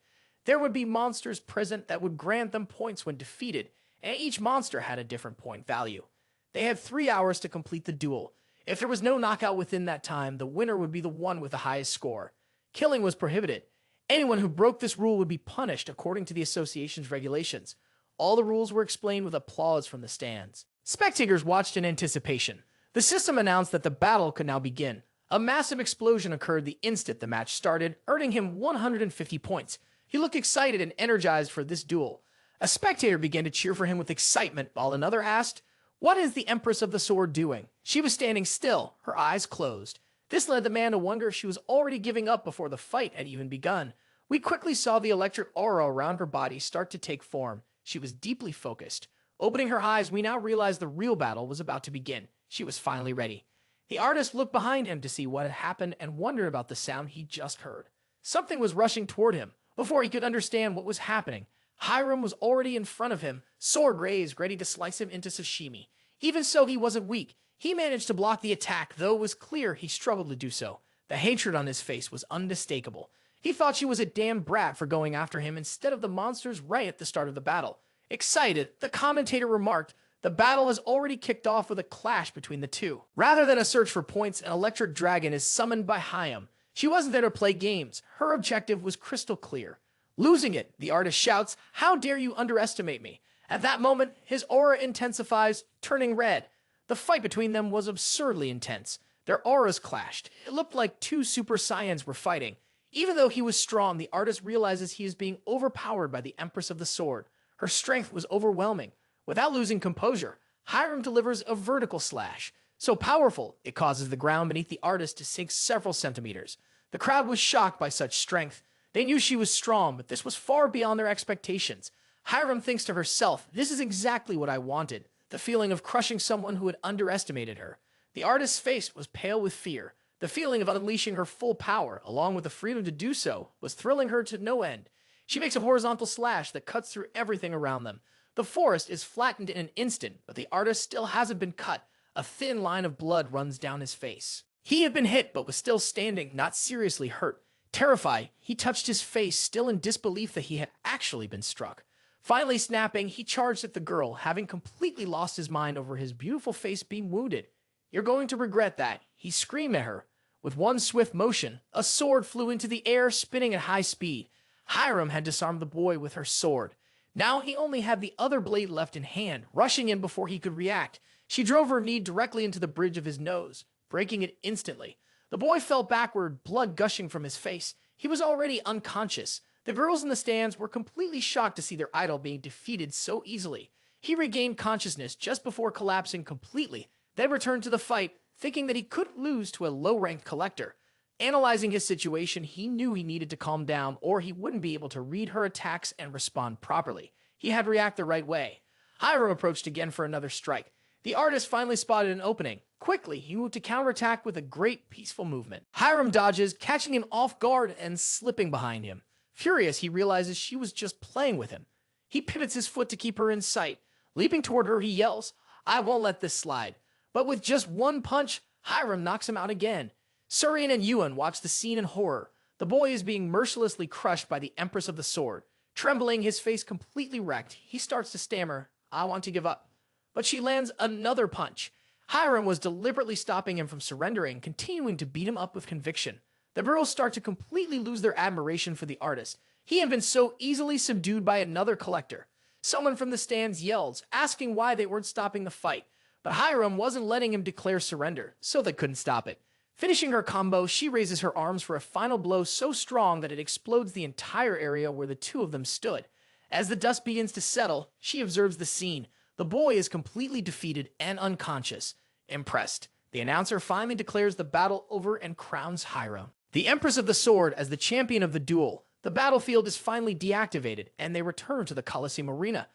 There would be monsters present that would grant them points when defeated, and each monster had a different point value. They had 3 hours to complete the duel. If there was no knockout within that time, the winner would be the one with the highest score. Killing was prohibited. Anyone who broke this rule would be punished according to the association's regulations. All the rules were explained with applause from the stands. Spectators watched in anticipation. The system announced that the battle could now begin. A massive explosion occurred the instant the match started, earning him 150 points. He looked excited and energized for this duel. A spectator began to cheer for him with excitement, while another asked, "What is the Empress of the Sword doing?" She was standing still, her eyes closed. This led the man to wonder if she was already giving up before the fight had even begun. We quickly saw the electric aura around her body start to take form. She was deeply focused. Opening her eyes, we now realized the real battle was about to begin. She was finally ready. The artist looked behind him to see what had happened and wondered about the sound he just heard. Something was rushing toward him. Before he could understand what was happening, Hiram was already in front of him, sword raised, ready to slice him into sashimi. Even so, he wasn't weak. He managed to block the attack, though it was clear he struggled to do so. The hatred on his face was unmistakable. He thought she was a damn brat for going after him instead of the monsters right at the start of the battle. Excited, the commentator remarked, "The battle has already kicked off with a clash between the two." Rather than a search for points, an electric dragon is summoned by Hayam. She wasn't there to play games. Her objective was crystal clear. Losing it, the artist shouts, "How dare you underestimate me?" At that moment, his aura intensifies, turning red. The fight between them was absurdly intense. Their auras clashed. It looked like two Super Saiyans were fighting. Even though he was strong, the artist realizes he is being overpowered by the Empress of the Sword. Her strength was overwhelming. Without losing composure, Hiram delivers a vertical slash. So powerful, it causes the ground beneath the artist to sink several centimeters. The crowd was shocked by such strength. They knew she was strong, but this was far beyond their expectations. Hiram thinks to herself, "This is exactly what I wanted." The feeling of crushing someone who had underestimated her. The artist's face was pale with fear. The feeling of unleashing her full power, along with the freedom to do so, was thrilling her to no end. She makes a horizontal slash that cuts through everything around them. The forest is flattened in an instant, but the artist still hasn't been cut. A thin line of blood runs down his face. He had been hit, but was still standing, not seriously hurt. Terrified, he touched his face, still in disbelief that he had actually been struck. Finally snapping, he charged at the girl, having completely lost his mind over his beautiful face being wounded. "You're going to regret that," he screamed at her. With one swift motion, a sword flew into the air, spinning at high speed. Hiram had disarmed the boy with her sword. Now he only had the other blade left in hand, rushing in before he could react. She drove her knee directly into the bridge of his nose, breaking it instantly. The boy fell backward, blood gushing from his face. He was already unconscious. The girls in the stands were completely shocked to see their idol being defeated so easily. He regained consciousness just before collapsing completely, then returned to the fight, thinking that he couldn't lose to a low-ranked collector. Analyzing his situation, he knew he needed to calm down or he wouldn't be able to read her attacks and respond properly. He had to react the right way. Hiram approached again for another strike. The artist finally spotted an opening. Quickly, he moved to counterattack with a great, peaceful movement. Hiram dodges, catching him off guard and slipping behind him. Furious, he realizes she was just playing with him. He pivots his foot to keep her in sight. Leaping toward her, he yells, "I won't let this slide." But with just one punch, Hiram knocks him out again. Surian and Yoohyun watch the scene in horror. The boy is being mercilessly crushed by the Empress of the Sword. Trembling, his face completely wrecked, he starts to stammer, "I want to give up." But she lands another punch. Hiram was deliberately stopping him from surrendering, continuing to beat him up with conviction. The girls start to completely lose their admiration for the artist. He had been so easily subdued by another collector. Someone from the stands yells, asking why they weren't stopping the fight, but Hiram wasn't letting him declare surrender, so they couldn't stop it. Finishing her combo, she raises her arms for a final blow so strong that it explodes the entire area where the two of them stood. As the dust begins to settle, she observes the scene. The boy is completely defeated and unconscious. Impressed, the announcer finally declares the battle over and crowns Hiram the Empress of the Sword as the champion of the duel. The battlefield is finally deactivated, and they return to the Colosseum arena.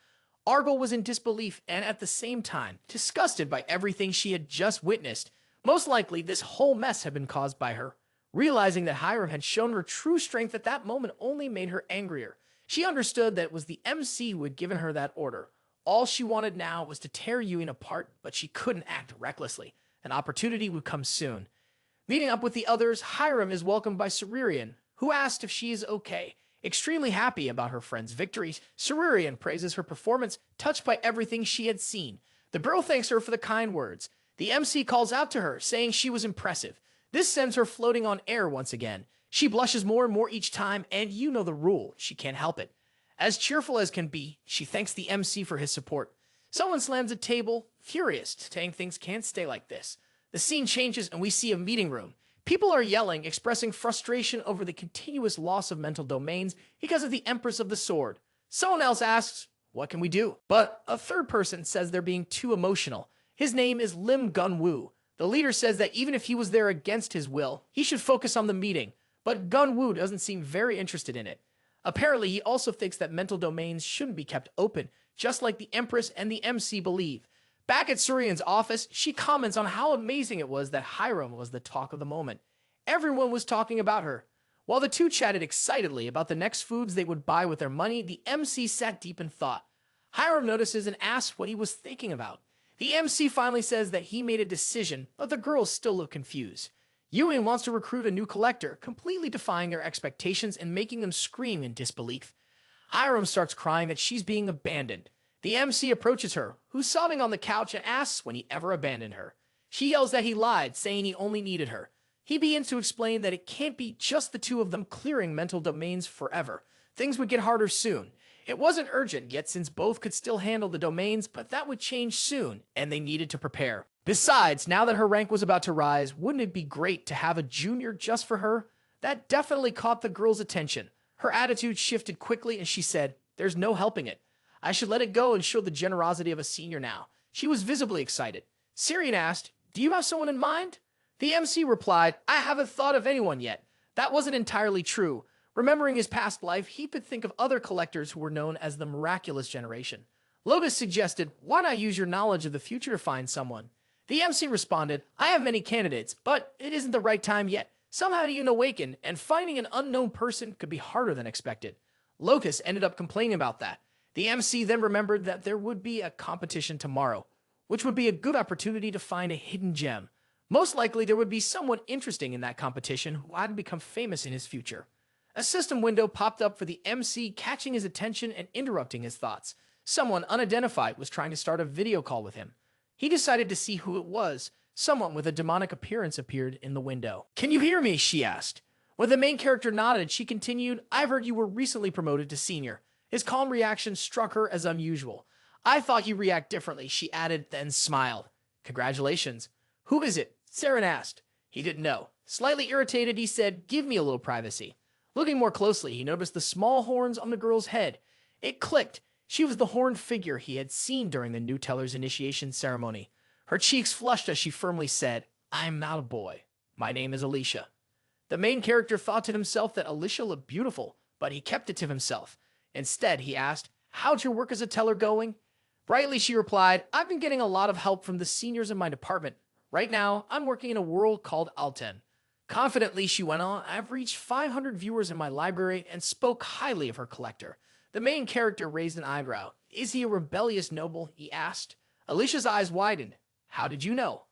Argyle was in disbelief and at the same time disgusted by everything she had just witnessed. Most likely, this whole mess had been caused by her. Realizing that Hiram had shown her true strength at that moment only made her angrier. She understood that it was the MC who had given her that order. All she wanted now was to tear Yoohyun apart, but she couldn't act recklessly. An opportunity would come soon. Meeting up with the others, Hiram is welcomed by Reincarnated, who asked if she is okay. Extremely happy about her friend's victories, Reincarnated praises her performance, touched by everything she had seen. The girl thanks her for the kind words. The MC calls out to her, saying she was impressive. This sends her floating on air once again. She blushes more and more each time, and you know the rule, she can't help it. As cheerful as can be, she thanks the MC for his support. Someone slams a table, furious, saying things can't stay like this. The scene changes and we see a meeting room. People are yelling, expressing frustration over the continuous loss of mental domains because of the Empress of the Sword. Someone else asks, what can we do? But a third person says they're being too emotional. His name is Lim Gun-woo. The leader says that even if he was there against his will, he should focus on the meeting. But Gun-woo doesn't seem very interested in it. Apparently, he also thinks that mental domains shouldn't be kept open, just like the Empress and the MC believe. Back at Suryan's office, she comments on how amazing it was that Hiram was the talk of the moment. Everyone was talking about her. While the two chatted excitedly about the next foods they would buy with their money, the MC sat deep in thought. Hiram notices and asks what he was thinking about. The MC finally says that he made a decision, but the girls still look confused. Yoohyun wants to recruit a new collector, completely defying their expectations and making them scream in disbelief. Hiram starts crying that she's being abandoned. The MC approaches her, who's sobbing on the couch, and asks when he ever abandoned her. She yells that he lied, saying he only needed her. He begins to explain that it can't be just the two of them clearing mental domains forever. Things would get harder soon. It wasn't urgent yet since both could still handle the domains, but that would change soon, and they needed to prepare. Besides, now that her rank was about to rise, wouldn't it be great to have a junior just for her? That definitely caught the girl's attention. Her attitude shifted quickly, and she said, "There's no helping it. I should let it go and show the generosity of a senior now." She was visibly excited. Sirian asked, "Do you have someone in mind?" The MC replied, "I haven't thought of anyone yet." That wasn't entirely true. Remembering his past life, he could think of other collectors who were known as the miraculous generation. Lotus suggested, "Why not use your knowledge of the future to find someone?" The MC responded, "I have many candidates, but it isn't the right time yet. Some haven't even awakened, and finding an unknown person could be harder than expected." Locus ended up complaining about that. The MC then remembered that there would be a competition tomorrow, which would be a good opportunity to find a hidden gem. Most likely there would be someone interesting in that competition who had become famous in his future. A system window popped up for the MC, catching his attention and interrupting his thoughts. Someone unidentified was trying to start a video call with him. He decided to see who it was. Someone with a demonic appearance appeared in the window. "Can you hear me?" she asked. When the main character nodded, she continued, "I've heard you were recently promoted to senior." His calm reaction struck her as unusual. "I thought you'd react differently," she added, then smiled. "Congratulations." "Who is it?" Saren asked. He didn't know. Slightly irritated, he said, "Give me a little privacy." Looking more closely, he noticed the small horns on the girl's head. It clicked. She was the horned figure he had seen during the new teller's initiation ceremony. Her cheeks flushed as she firmly said, "I'm not a boy. My name is Alicia." The main character thought to himself that Alicia looked beautiful, but he kept it to himself. Instead, he asked, "How's your work as a teller going?" Brightly, she replied, "I've been getting a lot of help from the seniors in my department. Right now, I'm working in a world called Alten." Confidently, she went on, "I've reached 500 viewers in my library," and spoke highly of her collector. The main character raised an eyebrow. "Is he a rebellious noble?" he asked. Alicia's eyes widened. "How did you know?"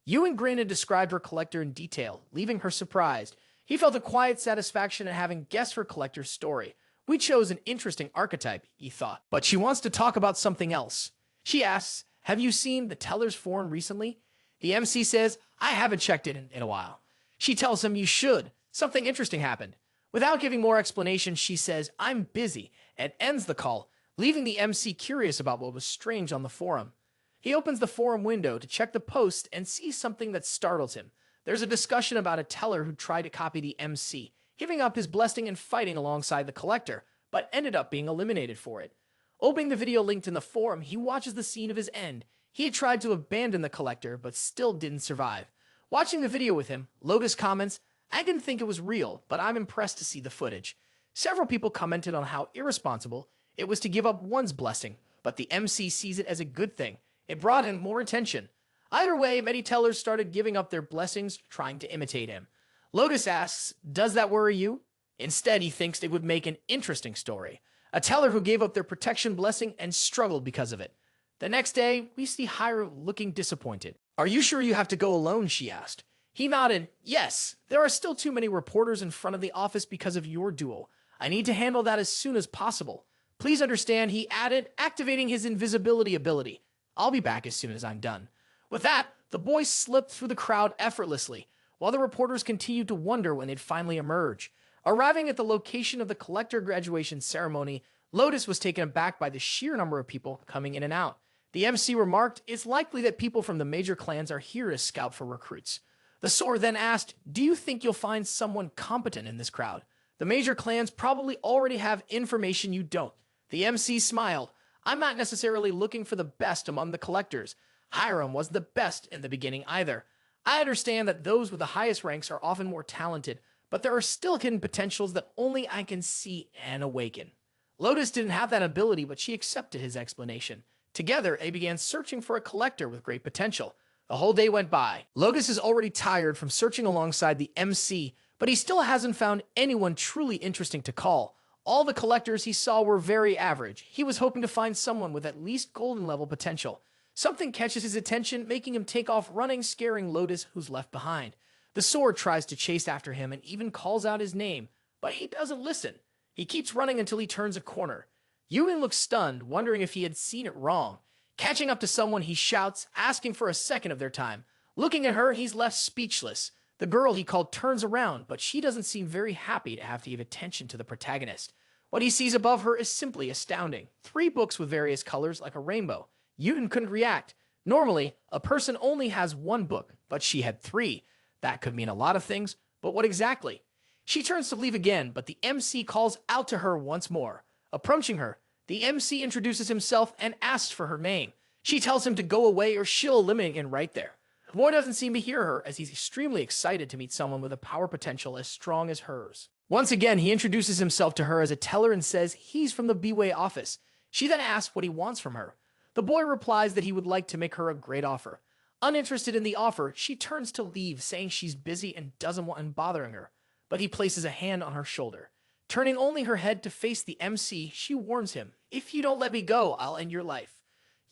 Yoohyun grinned and described her collector in detail, leaving her surprised. He felt a quiet satisfaction in having guessed her collector's story. "We chose an interesting archetype," he thought. But she wants to talk about something else. She asks, "Have you seen the teller's forum recently?" The MC says, "I haven't checked it in a while." She tells him, "You should. Something interesting happened." Without giving more explanation, she says, "I'm busy," and ends the call, leaving the MC curious about what was strange on the forum. He opens the forum window to check the post and sees something that startles him. There's a discussion about a teller who tried to copy the MC, giving up his blessing and fighting alongside the collector, but ended up being eliminated for it. Opening the video linked in the forum, he watches the scene of his end. He had tried to abandon the collector, but still didn't survive. Watching the video with him, Lotus comments, "I didn't think it was real, but I'm impressed to see the footage." Several people commented on how irresponsible it was to give up one's blessing, but the MC sees it as a good thing. It brought him more attention. Either way, many tellers started giving up their blessings, trying to imitate him. Lotus asks, "Does that worry you?" Instead, he thinks it would make an interesting story. A teller who gave up their protection blessing and struggled because of it. The next day, we see Hiram looking disappointed. "Are you sure you have to go alone?" she asked. He nodded, "Yes, there are still too many reporters in front of the office because of your duel. I need to handle that as soon as possible. Please understand," he added, activating his invisibility ability. "I'll be back as soon as I'm done." With that, the boy slipped through the crowd effortlessly, while the reporters continued to wonder when they'd finally emerge. Arriving at the location of the collector graduation ceremony, Lotus was taken aback by the sheer number of people coming in and out. The MC remarked, "It's likely that people from the major clans are here to scout for recruits." The sword then asked, "Do you think you'll find someone competent in this crowd? The major clans probably already have information you don't." The MC smiled, "I'm not necessarily looking for the best among the collectors. Hiram was the best in the beginning either. I understand that those with the highest ranks are often more talented, but there are still hidden potentials that only I can see and awaken." Lotus didn't have that ability, but she accepted his explanation. Together, they began searching for a collector with great potential. The whole day went by. Lotus is already tired from searching alongside the MC, but he still hasn't found anyone truly interesting to call. All the collectors he saw were very average. He was hoping to find someone with at least golden level potential. Something catches his attention, making him take off running, scaring Lotus, who's left behind. The sword tries to chase after him and even calls out his name, but he doesn't listen. He keeps running until he turns a corner. Yoohyun looks stunned, wondering if he had seen it wrong. Catching up to someone, he shouts, asking for a second of their time. Looking at her, he's left speechless. The girl he called turns around, but she doesn't seem very happy to have to give attention to the protagonist. What he sees above her is simply astounding. 3 books with various colors like a rainbow. Yoohyun couldn't react. Normally, a person only has 1 book, but she had 3. That could mean a lot of things, but what exactly? She turns to leave again, but the MC calls out to her once more. Approaching her, the MC introduces himself and asks for her name. She tells him to go away or she'll eliminate him right there. The boy doesn't seem to hear her, as he's extremely excited to meet someone with a power potential as strong as hers. Once again, he introduces himself to her as a teller and says he's from the B-Way office. She then asks what he wants from her. The boy replies that he would like to make her a great offer. Uninterested in the offer, she turns to leave, saying she's busy and doesn't want him bothering her. But he places a hand on her shoulder. Turning only her head to face the MC, she warns him, "If you don't let me go, I'll end your life."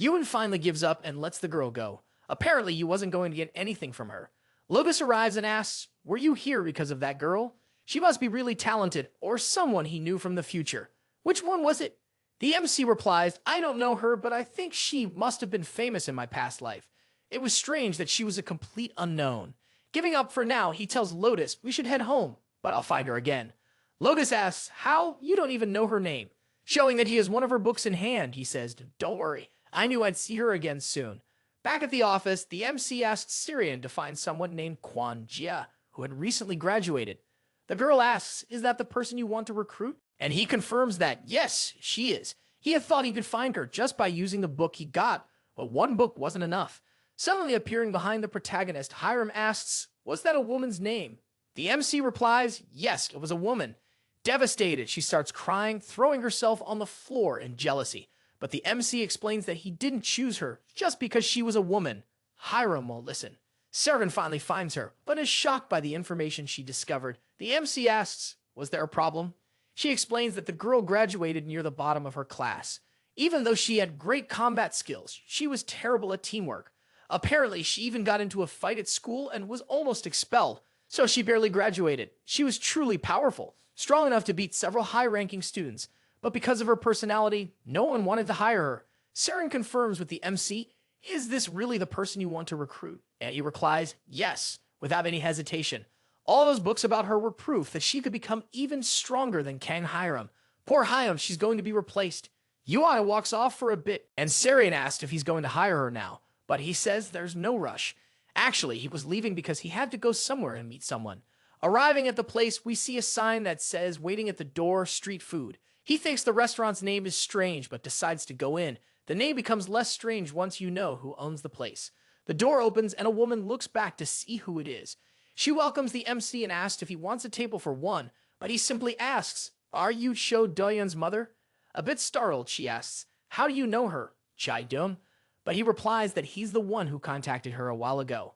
Yoohyun finally gives up and lets the girl go. Apparently, he wasn't going to get anything from her. Lotus arrives and asks, "Were you here because of that girl? She must be really talented, or someone he knew from the future. Which one was it?" The MC replies, "I don't know her, but I think she must have been famous in my past life. It was strange that she was a complete unknown." Giving up for now, he tells Lotus we should head home, but I'll find her again. Lotus asks, "How? You don't even know her name." Showing that he has one of her books in hand, he says, "Don't worry, I knew I'd see her again soon." Back at the office, the MC asks Syrian to find someone named Kwan Jia, who had recently graduated. The girl asks, "Is that the person you want to recruit?" And he confirms that, yes, she is. He had thought he could find her just by using the book he got, but 1 book wasn't enough. Suddenly appearing behind the protagonist, Hiram asks, "Was that a woman's name?" The MC replies, "Yes, it was a woman." Devastated, she starts crying, throwing herself on the floor in jealousy. But the MC explains that he didn't choose her just because she was a woman. Hiram won't listen. Serin finally finds her, but is shocked by the information she discovered. The MC asks, "Was there a problem?" She explains that the girl graduated near the bottom of her class. Even though she had great combat skills, she was terrible at teamwork. Apparently, she even got into a fight at school and was almost expelled, so she barely graduated. She was truly powerful, strong enough to beat several high-ranking students, but because of her personality, no one wanted to hire her. Serin confirms with the MC, "Is this really the person you want to recruit?" And he replies, "Yes," without any hesitation. All those books about her were proof that she could become even stronger than Kang Hiram. Poor Hiram, she's going to be replaced. Yoohyun walks off for a bit, and Sarian asked if he's going to hire her now, but he says there's no rush. Actually, he was leaving because he had to go somewhere and meet someone. Arriving at the place, we see a sign that says, waiting at the door, street food. He thinks the restaurant's name is strange, but decides to go in. The name becomes less strange once you know who owns the place. The door opens and a woman looks back to see who it is. She welcomes the MC and asks if he wants a table for one, but he simply asks, "Are you Cho Do-yeon's mother?" A bit startled, she asks, "How do you know her, Jae-dum?" But he replies that he's the one who contacted her a while ago.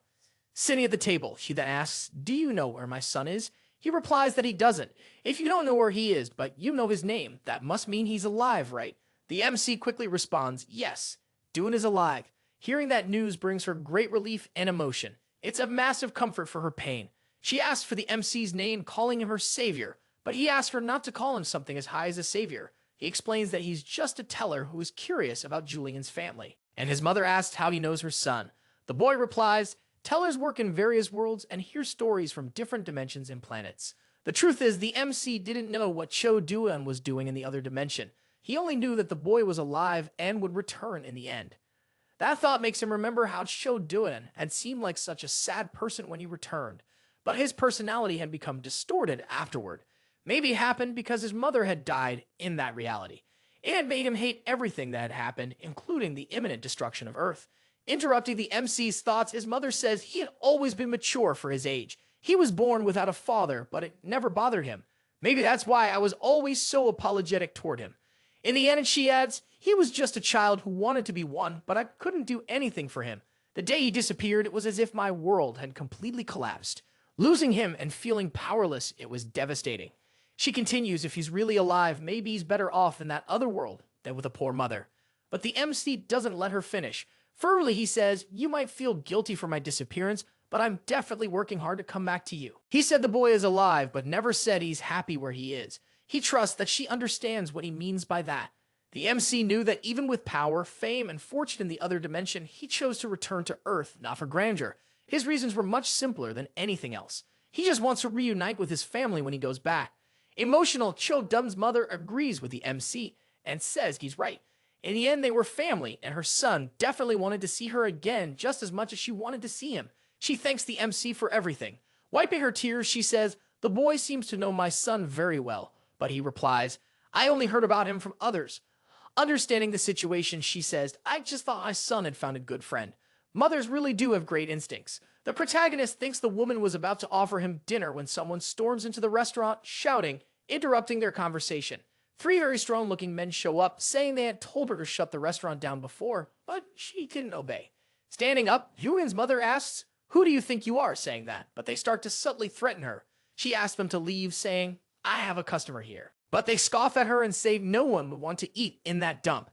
Sitting at the table, she then asks, "Do you know where my son is?" He replies that he doesn't. If you don't know where he is, but you know his name, that must mean he's alive, right? The MC quickly responds, "Yes, Doon is alive." Hearing that news brings her great relief and emotion. It's a massive comfort for her pain. She asks for the MC's name, calling him her savior, but he asks her not to call him something as high as a savior. He explains that he's just a teller who is curious about Julian's family. And his mother asks how he knows her son. The boy replies, "Tellers work in various worlds and hear stories from different dimensions and planets." The truth is, the MC didn't know what Cho Do-yeon was doing in the other dimension. He only knew that the boy was alive and would return in the end. That thought makes him remember how Cho Do-yeon had seemed like such a sad person when he returned, but his personality had become distorted afterward. Maybe it happened because his mother had died in that reality. It had made him hate everything that had happened, including the imminent destruction of Earth. Interrupting the MC's thoughts, his mother says he had always been mature for his age. He was born without a father, but it never bothered him. Maybe that's why I was always so apologetic toward him. In the end, she adds, he was just a child who wanted to be one, but I couldn't do anything for him. The day he disappeared, it was as if my world had completely collapsed. Losing him and feeling powerless, it was devastating. She continues, if he's really alive, maybe he's better off in that other world than with a poor mother. But the MC doesn't let her finish. Fervently, he says, "You might feel guilty for my disappearance, but I'm definitely working hard to come back to you." He said the boy is alive, but never said he's happy where he is. He trusts that she understands what he means by that. The MC knew that even with power, fame, and fortune in the other dimension, he chose to return to Earth, not for grandeur. His reasons were much simpler than anything else. He just wants to reunite with his family when he goes back. Emotional, Cho Do-yeon's mother agrees with the MC and says he's right. In the end, they were family, and her son definitely wanted to see her again just as much as she wanted to see him. She thanks the MC for everything. Wiping her tears, she says, "The boy seems to know my son very well." But he replies, "I only heard about him from others." Understanding the situation, she says, "I just thought my son had found a good friend." Mothers really do have great instincts. The protagonist thinks the woman was about to offer him dinner when someone storms into the restaurant, shouting, interrupting their conversation. Three very strong-looking men show up, saying they had told her to shut the restaurant down before, but she didn't obey. Standing up, Yoohyun's mother asks, "Who do you think you are?" saying that, but they start to subtly threaten her. She asks them to leave, saying, "I have a customer here." But they scoff at her and say no one would want to eat in that dump.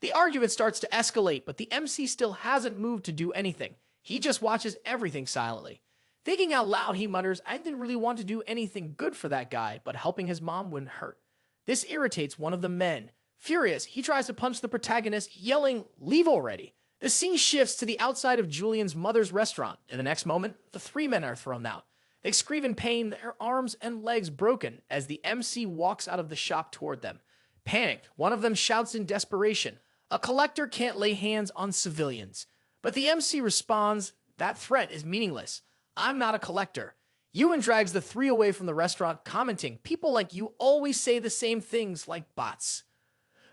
The argument starts to escalate, but the MC still hasn't moved to do anything. He just watches everything silently. Thinking out loud, he mutters, "I didn't really want to do anything good for that guy, but helping his mom wouldn't hurt." This irritates one of the men. Furious, he tries to punch the protagonist, yelling, "Leave already." The scene shifts to the outside of Julian's mother's restaurant. In the next moment, the three men are thrown out. They scream in pain, their arms and legs broken, as the MC walks out of the shop toward them. Panicked, one of them shouts in desperation, "A collector can't lay hands on civilians." But the MC responds, "That threat is meaningless. I'm not a collector." Yoohyun drags the three away from the restaurant, commenting, "People like you always say the same things like bots."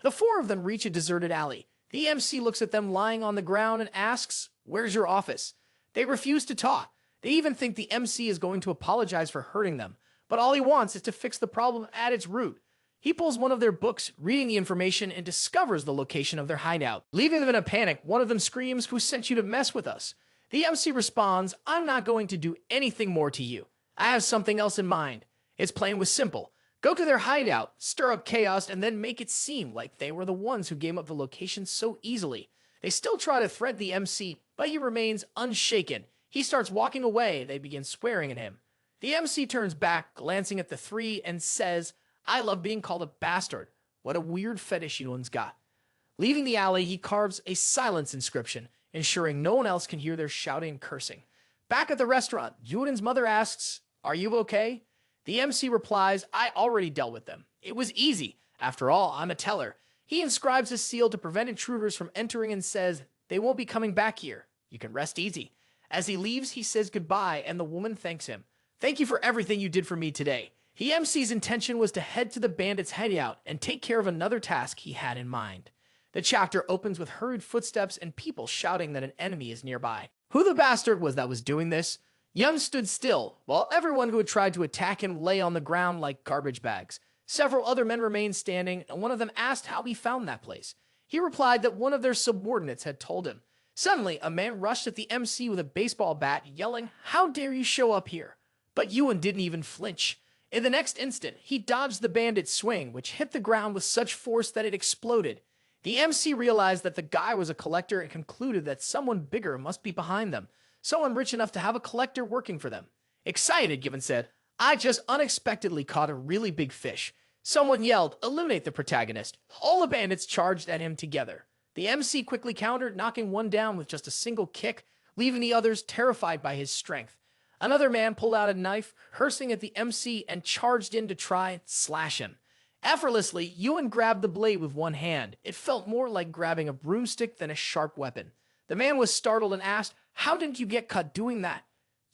The four of them reach a deserted alley. The MC looks at them lying on the ground and asks, "Where's your office?" They refuse to talk. They even think the MC is going to apologize for hurting them, but all he wants is to fix the problem at its root. He pulls one of their books, reading the information, and discovers the location of their hideout. Leaving them in a panic, one of them screams, "Who sent you to mess with us?" The MC responds, "I'm not going to do anything more to you. I have something else in mind. Its plain was simple. Go to their hideout, stir up chaos, and then make it seem like they were the ones who gave up the location so easily." They still try to threaten the MC, but he remains unshaken. He starts walking away. They begin swearing at him. The MC turns back, glancing at the three, and says, "I love being called a bastard. What a weird fetish Yoohyun's got." Leaving the alley, he carves a silence inscription, ensuring no one else can hear their shouting and cursing. Back at the restaurant, Yoohyun's mother asks, Are you okay? The MC replies, I already dealt with them. It was easy. After all, I'm a teller. He inscribes a seal to prevent intruders from entering and says, they won't be coming back here. You can rest easy. As he leaves, he says goodbye, and the woman thanks him. Thank you for everything you did for me today. The MC's intention was to head to the bandit's hideout and take care of another task he had in mind. The chapter opens with hurried footsteps and people shouting that an enemy is nearby. Who the bastard was that was doing this? Yoohyun stood still, while everyone who had tried to attack him lay on the ground like garbage bags. Several other men remained standing, and one of them asked how he found that place. He replied that one of their subordinates had told him. Suddenly, a man rushed at the MC with a baseball bat, yelling, How dare you show up here? But Yoohyun didn't even flinch. In the next instant, he dodged the bandit's swing, which hit the ground with such force that it exploded. The MC realized that the guy was a collector and concluded that someone bigger must be behind them, someone rich enough to have a collector working for them. Excited, Given said, I just unexpectedly caught a really big fish. Someone yelled, Eliminate the protagonist. All the bandits charged at him together. The MC quickly countered, knocking one down with just a single kick, leaving the others terrified by his strength. Another man pulled out a knife, cursing at the MC, and charged in to try and slash him. Effortlessly, Yoohyun grabbed the blade with one hand. It felt more like grabbing a broomstick than a sharp weapon. The man was startled and asked, How didn't you get cut doing that?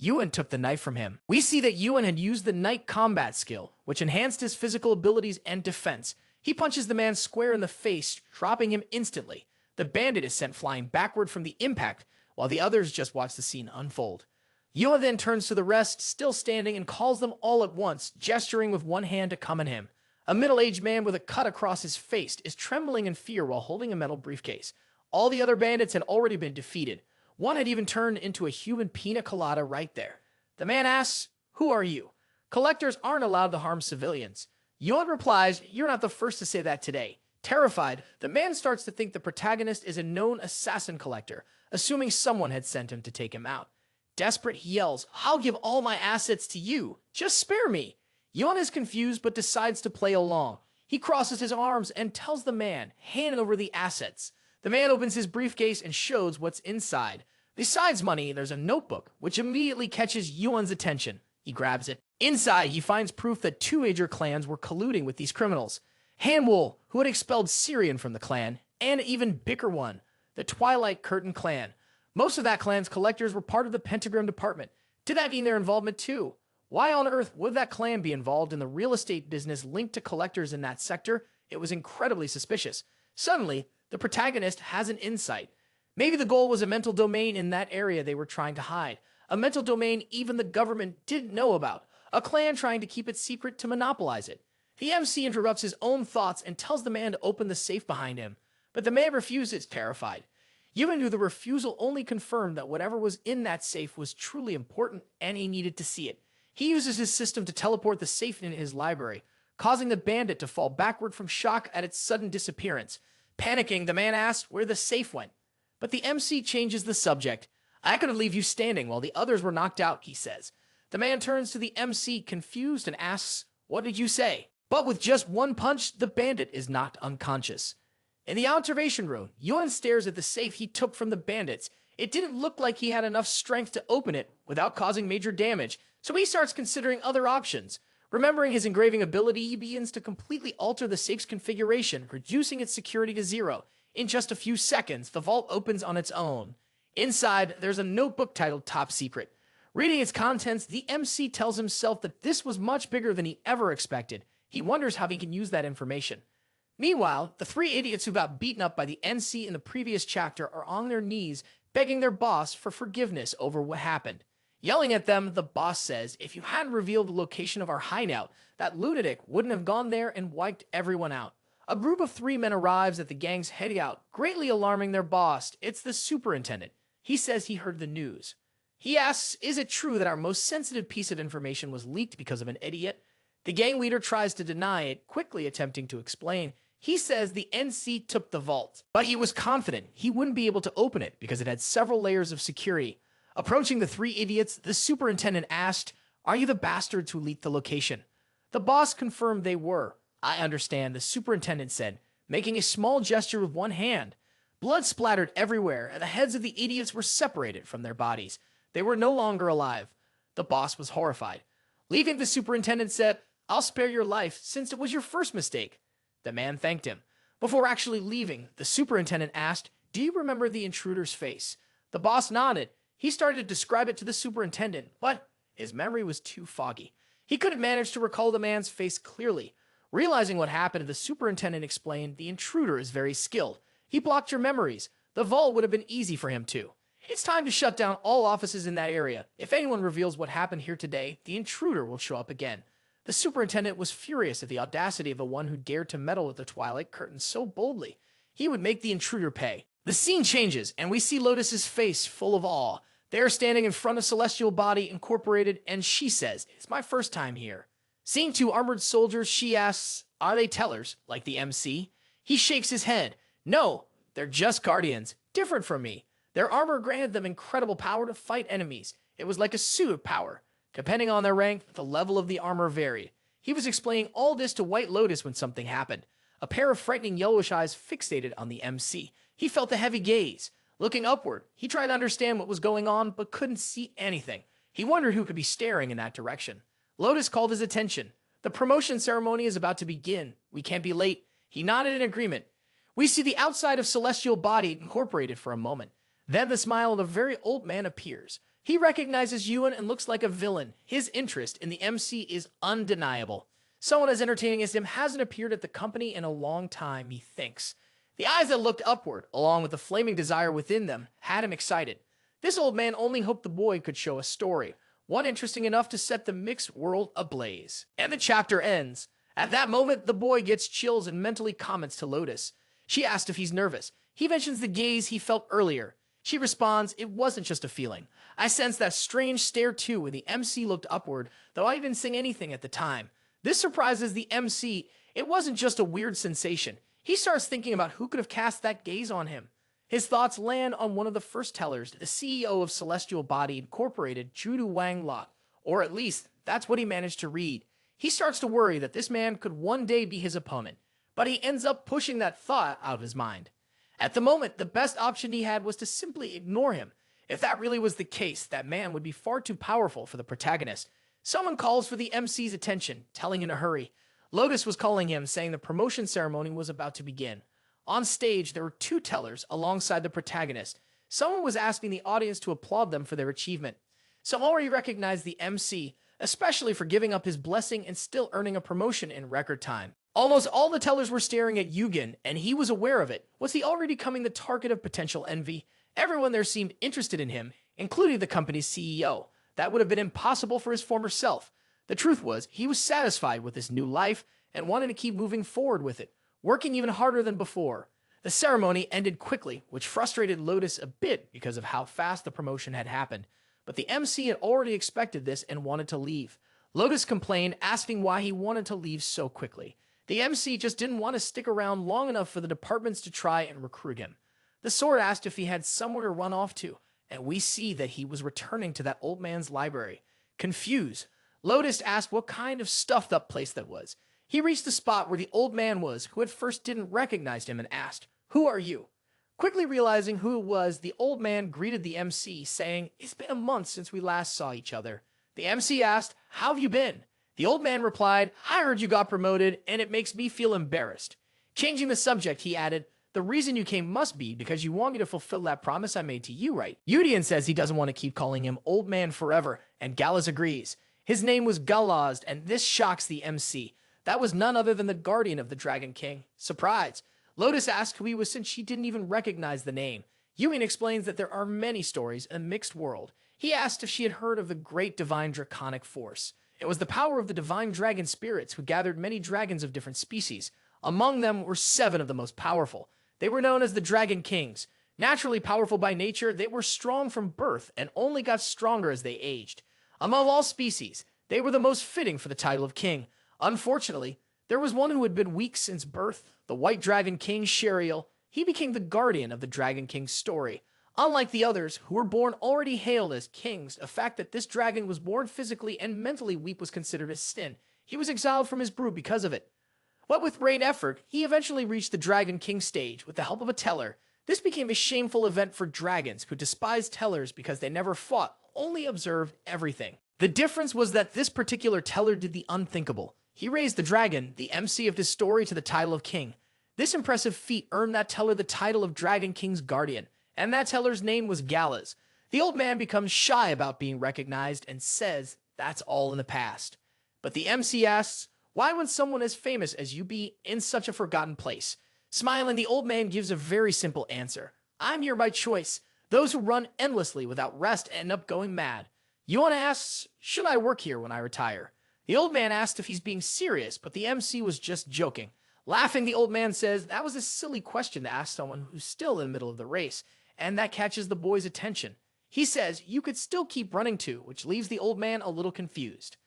Yoohyun took the knife from him. We see that Yoohyun had used the night combat skill, which enhanced his physical abilities and defense. He punches the man square in the face, dropping him instantly. The bandit is sent flying backward from the impact, while the others just watch the scene unfold. Yoohyun then turns to the rest, still standing, and calls them all at once, gesturing with one hand to come at him. A middle-aged man with a cut across his face is trembling in fear while holding a metal briefcase. All the other bandits had already been defeated. One had even turned into a human pina colada right there. The man asks, Who are you? Collectors aren't allowed to harm civilians. Yoohyun replies, You're not the first to say that today. Terrified, the man starts to think the protagonist is a known assassin collector, assuming someone had sent him to take him out. Desperate, he yells, I'll give all my assets to you. Just spare me. Yoohyun is confused but decides to play along. He crosses his arms and tells the man, hand over the assets. The man opens his briefcase and shows what's inside. Besides money, there's a notebook, which immediately catches Yoohyun's attention. He grabs it. Inside, he finds proof that two major clans were colluding with these criminals. Hanwol, who had expelled Syrian from the clan, and an even bigger one, the Twilight Curtain clan. Most of that clan's collectors were part of the Pentagram department. Did that mean their involvement too? Why on earth would that clan be involved in the real estate business linked to collectors in that sector? It was incredibly suspicious. Suddenly, the protagonist has an insight. Maybe the goal was a mental domain in that area they were trying to hide. A mental domain even the government didn't know about. A clan trying to keep it secret to monopolize it. The MC interrupts his own thoughts and tells the man to open the safe behind him. But the man refuses, terrified. Yoohyun knew the refusal only confirmed that whatever was in that safe was truly important and he needed to see it. He uses his system to teleport the safe into his library, causing the bandit to fall backward from shock at its sudden disappearance. Panicking, the man asks where the safe went. But the MC changes the subject. I couldn't leave you standing while the others were knocked out, he says. The man turns to the MC, confused, and asks, What did you say? But with just one punch, the bandit is knocked unconscious. In the observation room, Yoohyun stares at the safe he took from the bandits. It didn't look like he had enough strength to open it without causing major damage, so he starts considering other options. Remembering his engraving ability, he begins to completely alter the safe's configuration, reducing its security to 0. In just a few seconds, the vault opens on its own. Inside, there's a notebook titled Top Secret. Reading its contents, the MC tells himself that this was much bigger than he ever expected. He wonders how he can use that information. Meanwhile, the three idiots who got beaten up by the NC in the previous chapter are on their knees, begging their boss for forgiveness over what happened. Yelling at them, the boss says, if you hadn't revealed the location of our hideout, that lunatic wouldn't have gone there and wiped everyone out. A group of 3 men arrives at the gang's hideout, greatly alarming their boss. It's the superintendent. He says he heard the news. He asks, is it true that our most sensitive piece of information was leaked because of an idiot? The gang leader tries to deny it, quickly attempting to explain. He says the NC took the vault, but he was confident he wouldn't be able to open it because it had several layers of security. Approaching the 3 idiots, the superintendent asked, are you the bastards who leaked the location? The boss confirmed they were. I understand, the superintendent said, making a small gesture with one hand. Blood splattered everywhere, and the heads of the idiots were separated from their bodies. They were no longer alive. The boss was horrified. Leaving, the superintendent said, "I'll spare your life since it was your first mistake." The man thanked him. Before actually leaving, the superintendent asked, "Do you remember the intruder's face?" The boss nodded. He started to describe it to the superintendent, but his memory was too foggy. He couldn't manage to recall the man's face clearly. Realizing what happened, the superintendent explained, "The intruder is very skilled. He blocked your memories. The vault would have been easy for him too. It's time to shut down all offices in that area. If anyone reveals what happened here today, the intruder will show up again." The superintendent was furious at the audacity of the one who dared to meddle with the Twilight Curtain so boldly. He would make the intruder pay. The scene changes, and we see Lotus's face full of awe. They are standing in front of Celestial Body Incorporated, and she says, "It's my first time here." Seeing two armored soldiers, she asks, "Are they tellers, like the MC?" He shakes his head. "No, they're just guardians, different from me. Their armor granted them incredible power to fight enemies. It was like a suit of power. Depending on their rank, the level of the armor varied." He was explaining all this to White Lotus when something happened. A pair of frightening yellowish eyes fixated on the MC. He felt a heavy gaze. Looking upward, he tried to understand what was going on, but couldn't see anything. He wondered who could be staring in that direction. Lotus called his attention. "The promotion ceremony is about to begin. We can't be late." He nodded in agreement. We see the outside of Celestial Body Incorporated for a moment. Then the smile of a very old man appears. He recognizes Yoohyun and looks like a villain. His interest in the MC is undeniable. Someone as entertaining as him hasn't appeared at the company in a long time, he thinks. The eyes that looked upward, along with the flaming desire within them, had him excited. This old man only hoped the boy could show a story, one interesting enough to set the mixed world ablaze. And the chapter ends. At that moment, the boy gets chills and mentally comments to Lotus. She asked if he's nervous. He mentions the gaze he felt earlier. She responds, "It wasn't just a feeling. I sensed that strange stare too when the MC looked upward, though I didn't sing anything at the time." This surprises the MC. It wasn't just a weird sensation. He starts thinking about who could have cast that gaze on him. His thoughts land on one of the first tellers, the CEO of Celestial Body Incorporated, Judu Wang Lot, or at least that's what he managed to read. He starts to worry that this man could one day be his opponent, but he ends up pushing that thought out of his mind. At the moment, the best option he had was to simply ignore him. If that really was the case, that man would be far too powerful for the protagonist. Someone calls for the MC's attention, telling him to hurry. Lotus was calling him, saying the promotion ceremony was about to begin. On stage, there were two tellers alongside the protagonist. Someone was asking the audience to applaud them for their achievement. Some already recognized the MC, especially for giving up his blessing and still earning a promotion in record time. Almost all the tellers were staring at Yoohyun, and he was aware of it. Was he already becoming the target of potential envy? Everyone there seemed interested in him, including the company's CEO. That would have been impossible for his former self. The truth was, he was satisfied with his new life and wanted to keep moving forward with it, working even harder than before. The ceremony ended quickly, which frustrated Lotus a bit because of how fast the promotion had happened. But the MC had already expected this and wanted to leave. Lotus complained, asking why he wanted to leave so quickly. The MC just didn't want to stick around long enough for the departments to try and recruit him. The sword asked if he had somewhere to run off to, and we see that he was returning to that old man's library. Confused, Lotus asked what kind of stuffed up place that was. He reached the spot where the old man was, who at first didn't recognize him, and asked, "Who are you?" Quickly realizing who it was, the old man greeted the MC, saying, "It's been a month since we last saw each other." The MC asked, "How have you been?" The old man replied, "I heard you got promoted, and it makes me feel embarrassed." Changing the subject, he added, "The reason you came must be because you want me to fulfill that promise I made to you, right?" Yoohyun says he doesn't want to keep calling him old man forever, and Galaz agrees. His name was Galaz, and this shocks the MC. That was none other than the guardian of the Dragon King. Surprised, Lotus asked who he was since she didn't even recognize the name. Yoohyun explains that there are many stories in a mixed world. He asked if she had heard of the Great Divine Draconic Force. It was the power of the divine dragon spirits who gathered many dragons of different species. Among them were 7 of the most powerful. They were known as the Dragon Kings. Naturally powerful by nature, they were strong from birth and only got stronger as they aged. Among all species, they were the most fitting for the title of king. Unfortunately, there was one who had been weak since birth, the White Dragon King Sheriel. He became the guardian of the Dragon King's story. Unlike the others, who were born already hailed as kings, a fact that this dragon was born physically and mentally weak was considered a sin. He was exiled from his brood because of it. What with great effort, he eventually reached the Dragon King stage with the help of a teller. This became a shameful event for dragons who despised tellers because they never fought, only observed everything. The difference was that this particular teller did the unthinkable. He raised the dragon, the MC of his story, to the title of king. This impressive feat earned that teller the title of Dragon King's guardian, and that teller's name was Galas. The old man becomes shy about being recognized and says that's all in the past. But the MC asks, why would someone as famous as you be in such a forgotten place? Smiling, the old man gives a very simple answer. I'm here by choice. Those who run endlessly without rest end up going mad. Yuan asks, should I work here when I retire? The old man asked if he's being serious, but the MC was just joking. Laughing, the old man says that was a silly question to ask someone who's still in the middle of the race, and that catches the boy's attention. He says you could still keep running too, which leaves the old man a little confused.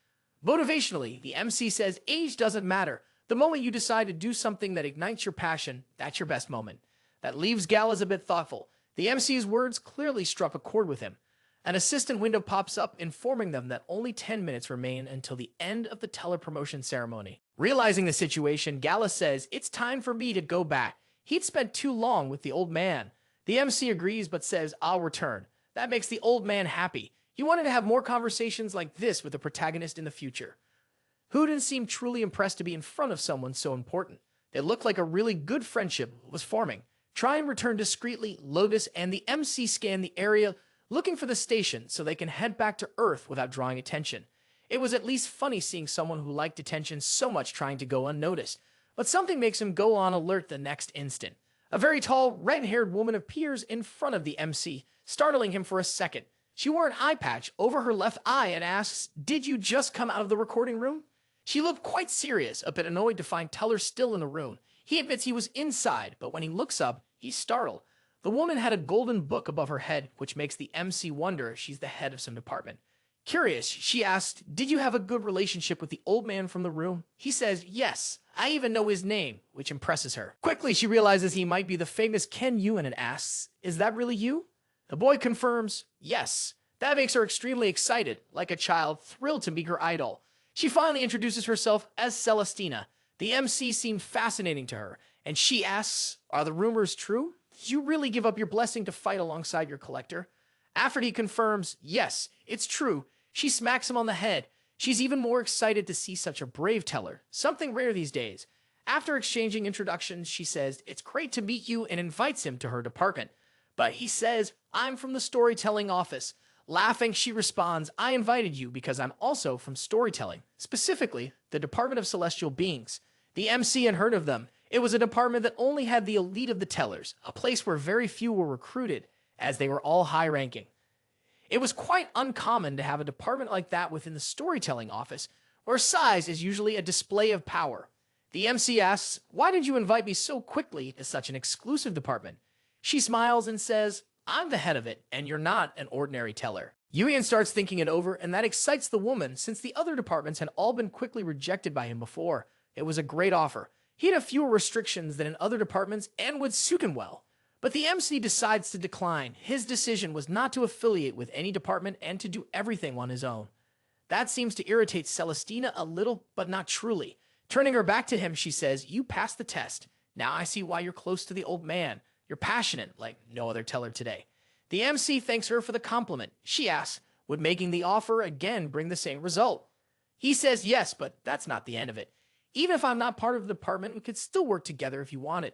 Motivationally, the MC says age doesn't matter. The moment you decide to do something that ignites your passion, that's your best moment. That leaves Galas a bit thoughtful. The MC's words clearly struck a chord with him. An assistant window pops up, informing them that only 10 minutes remain until the end of the teller promotion ceremony. Realizing the situation, Galas says, it's time for me to go back. He'd spent too long with the old man. The MC agrees but says, I'll return. That makes the old man happy. He wanted to have more conversations like this with the protagonist in the future. Yoohyun seemed truly impressed to be in front of someone so important. It looked like a really good friendship was forming. Try and return discreetly, Lotus and the MC scan the area, looking for the station so they can head back to Earth without drawing attention. It was at least funny seeing someone who liked attention so much trying to go unnoticed, but something makes him go on alert the next instant. A very tall, red-haired woman appears in front of the MC, startling him for a second. She wore an eye patch over her left eye and asks, did you just come out of the recording room? She looked quite serious, a bit annoyed to find Teller still in the room. He admits he was inside, but when he looks up, he's startled. The woman had a golden book above her head, which makes the MC wonder if she's the head of some department. Curious, she asked, did you have a good relationship with the old man from the room? He says, yes, I even know his name, which impresses her. Quickly, she realizes he might be the famous Ken Yoohyun and asks, is that really you? The boy confirms, yes. That makes her extremely excited, like a child thrilled to meet her idol. She finally introduces herself as Celestina. The MC seemed fascinating to her, and she asks, are the rumors true? Did you really give up your blessing to fight alongside your collector? After he confirms, yes, it's true, she smacks him on the head. She's even more excited to see such a brave teller, something rare these days. After exchanging introductions, she says, it's great to meet you, and invites him to her department. But he says, I'm from the storytelling office. Laughing, she responds, I invited you because I'm also from storytelling, specifically the Department of Celestial Beings. The MC had heard of them. It was a department that only had the elite of the tellers, a place where very few were recruited, as they were all high-ranking. It was quite uncommon to have a department like that within the storytelling office, where size is usually a display of power. The MC asks, why did you invite me so quickly to such an exclusive department? She smiles and says, I'm the head of it, and you're not an ordinary teller. Yoohyun starts thinking it over, and that excites the woman since the other departments had all been quickly rejected by him before. It was a great offer. He had fewer restrictions than in other departments and would suit him well. But the MC decides to decline. His decision was not to affiliate with any department and to do everything on his own. That seems to irritate Celestina a little, but not truly. Turning her back to him, she says, you passed the test. Now I see why you're close to the old man. You're passionate, like no other teller today. The MC thanks her for the compliment. She asks, would making the offer again bring the same result? He says yes, but that's not the end of it. Even if I'm not part of the department, we could still work together if you wanted.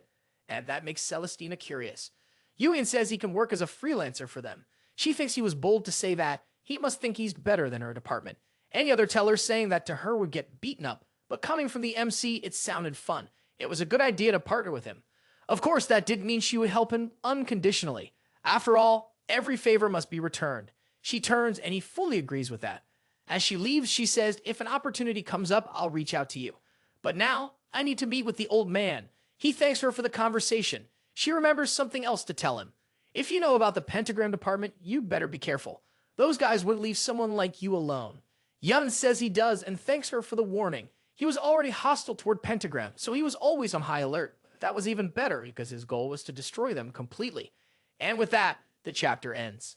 And that makes Celestina curious. Yoohyun says he can work as a freelancer for them. She thinks he was bold to say that. He must think he's better than her department. Any other teller saying that to her would get beaten up. But coming from the MC, it sounded fun. It was a good idea to partner with him. Of course, that didn't mean she would help him unconditionally. After all, every favor must be returned. She turns, and he fully agrees with that. As she leaves, she says, if an opportunity comes up, I'll reach out to you. But now, I need to meet with the old man. He thanks her for the conversation. She remembers something else to tell him. If you know about the pentagram department, you better be careful. Those guys wouldn't leave someone like you alone. Yoohyun says he does and thanks her for the warning. He was already hostile toward pentagram, so he was always on high alert. That was even better because his goal was to destroy them completely. And with that, the chapter ends.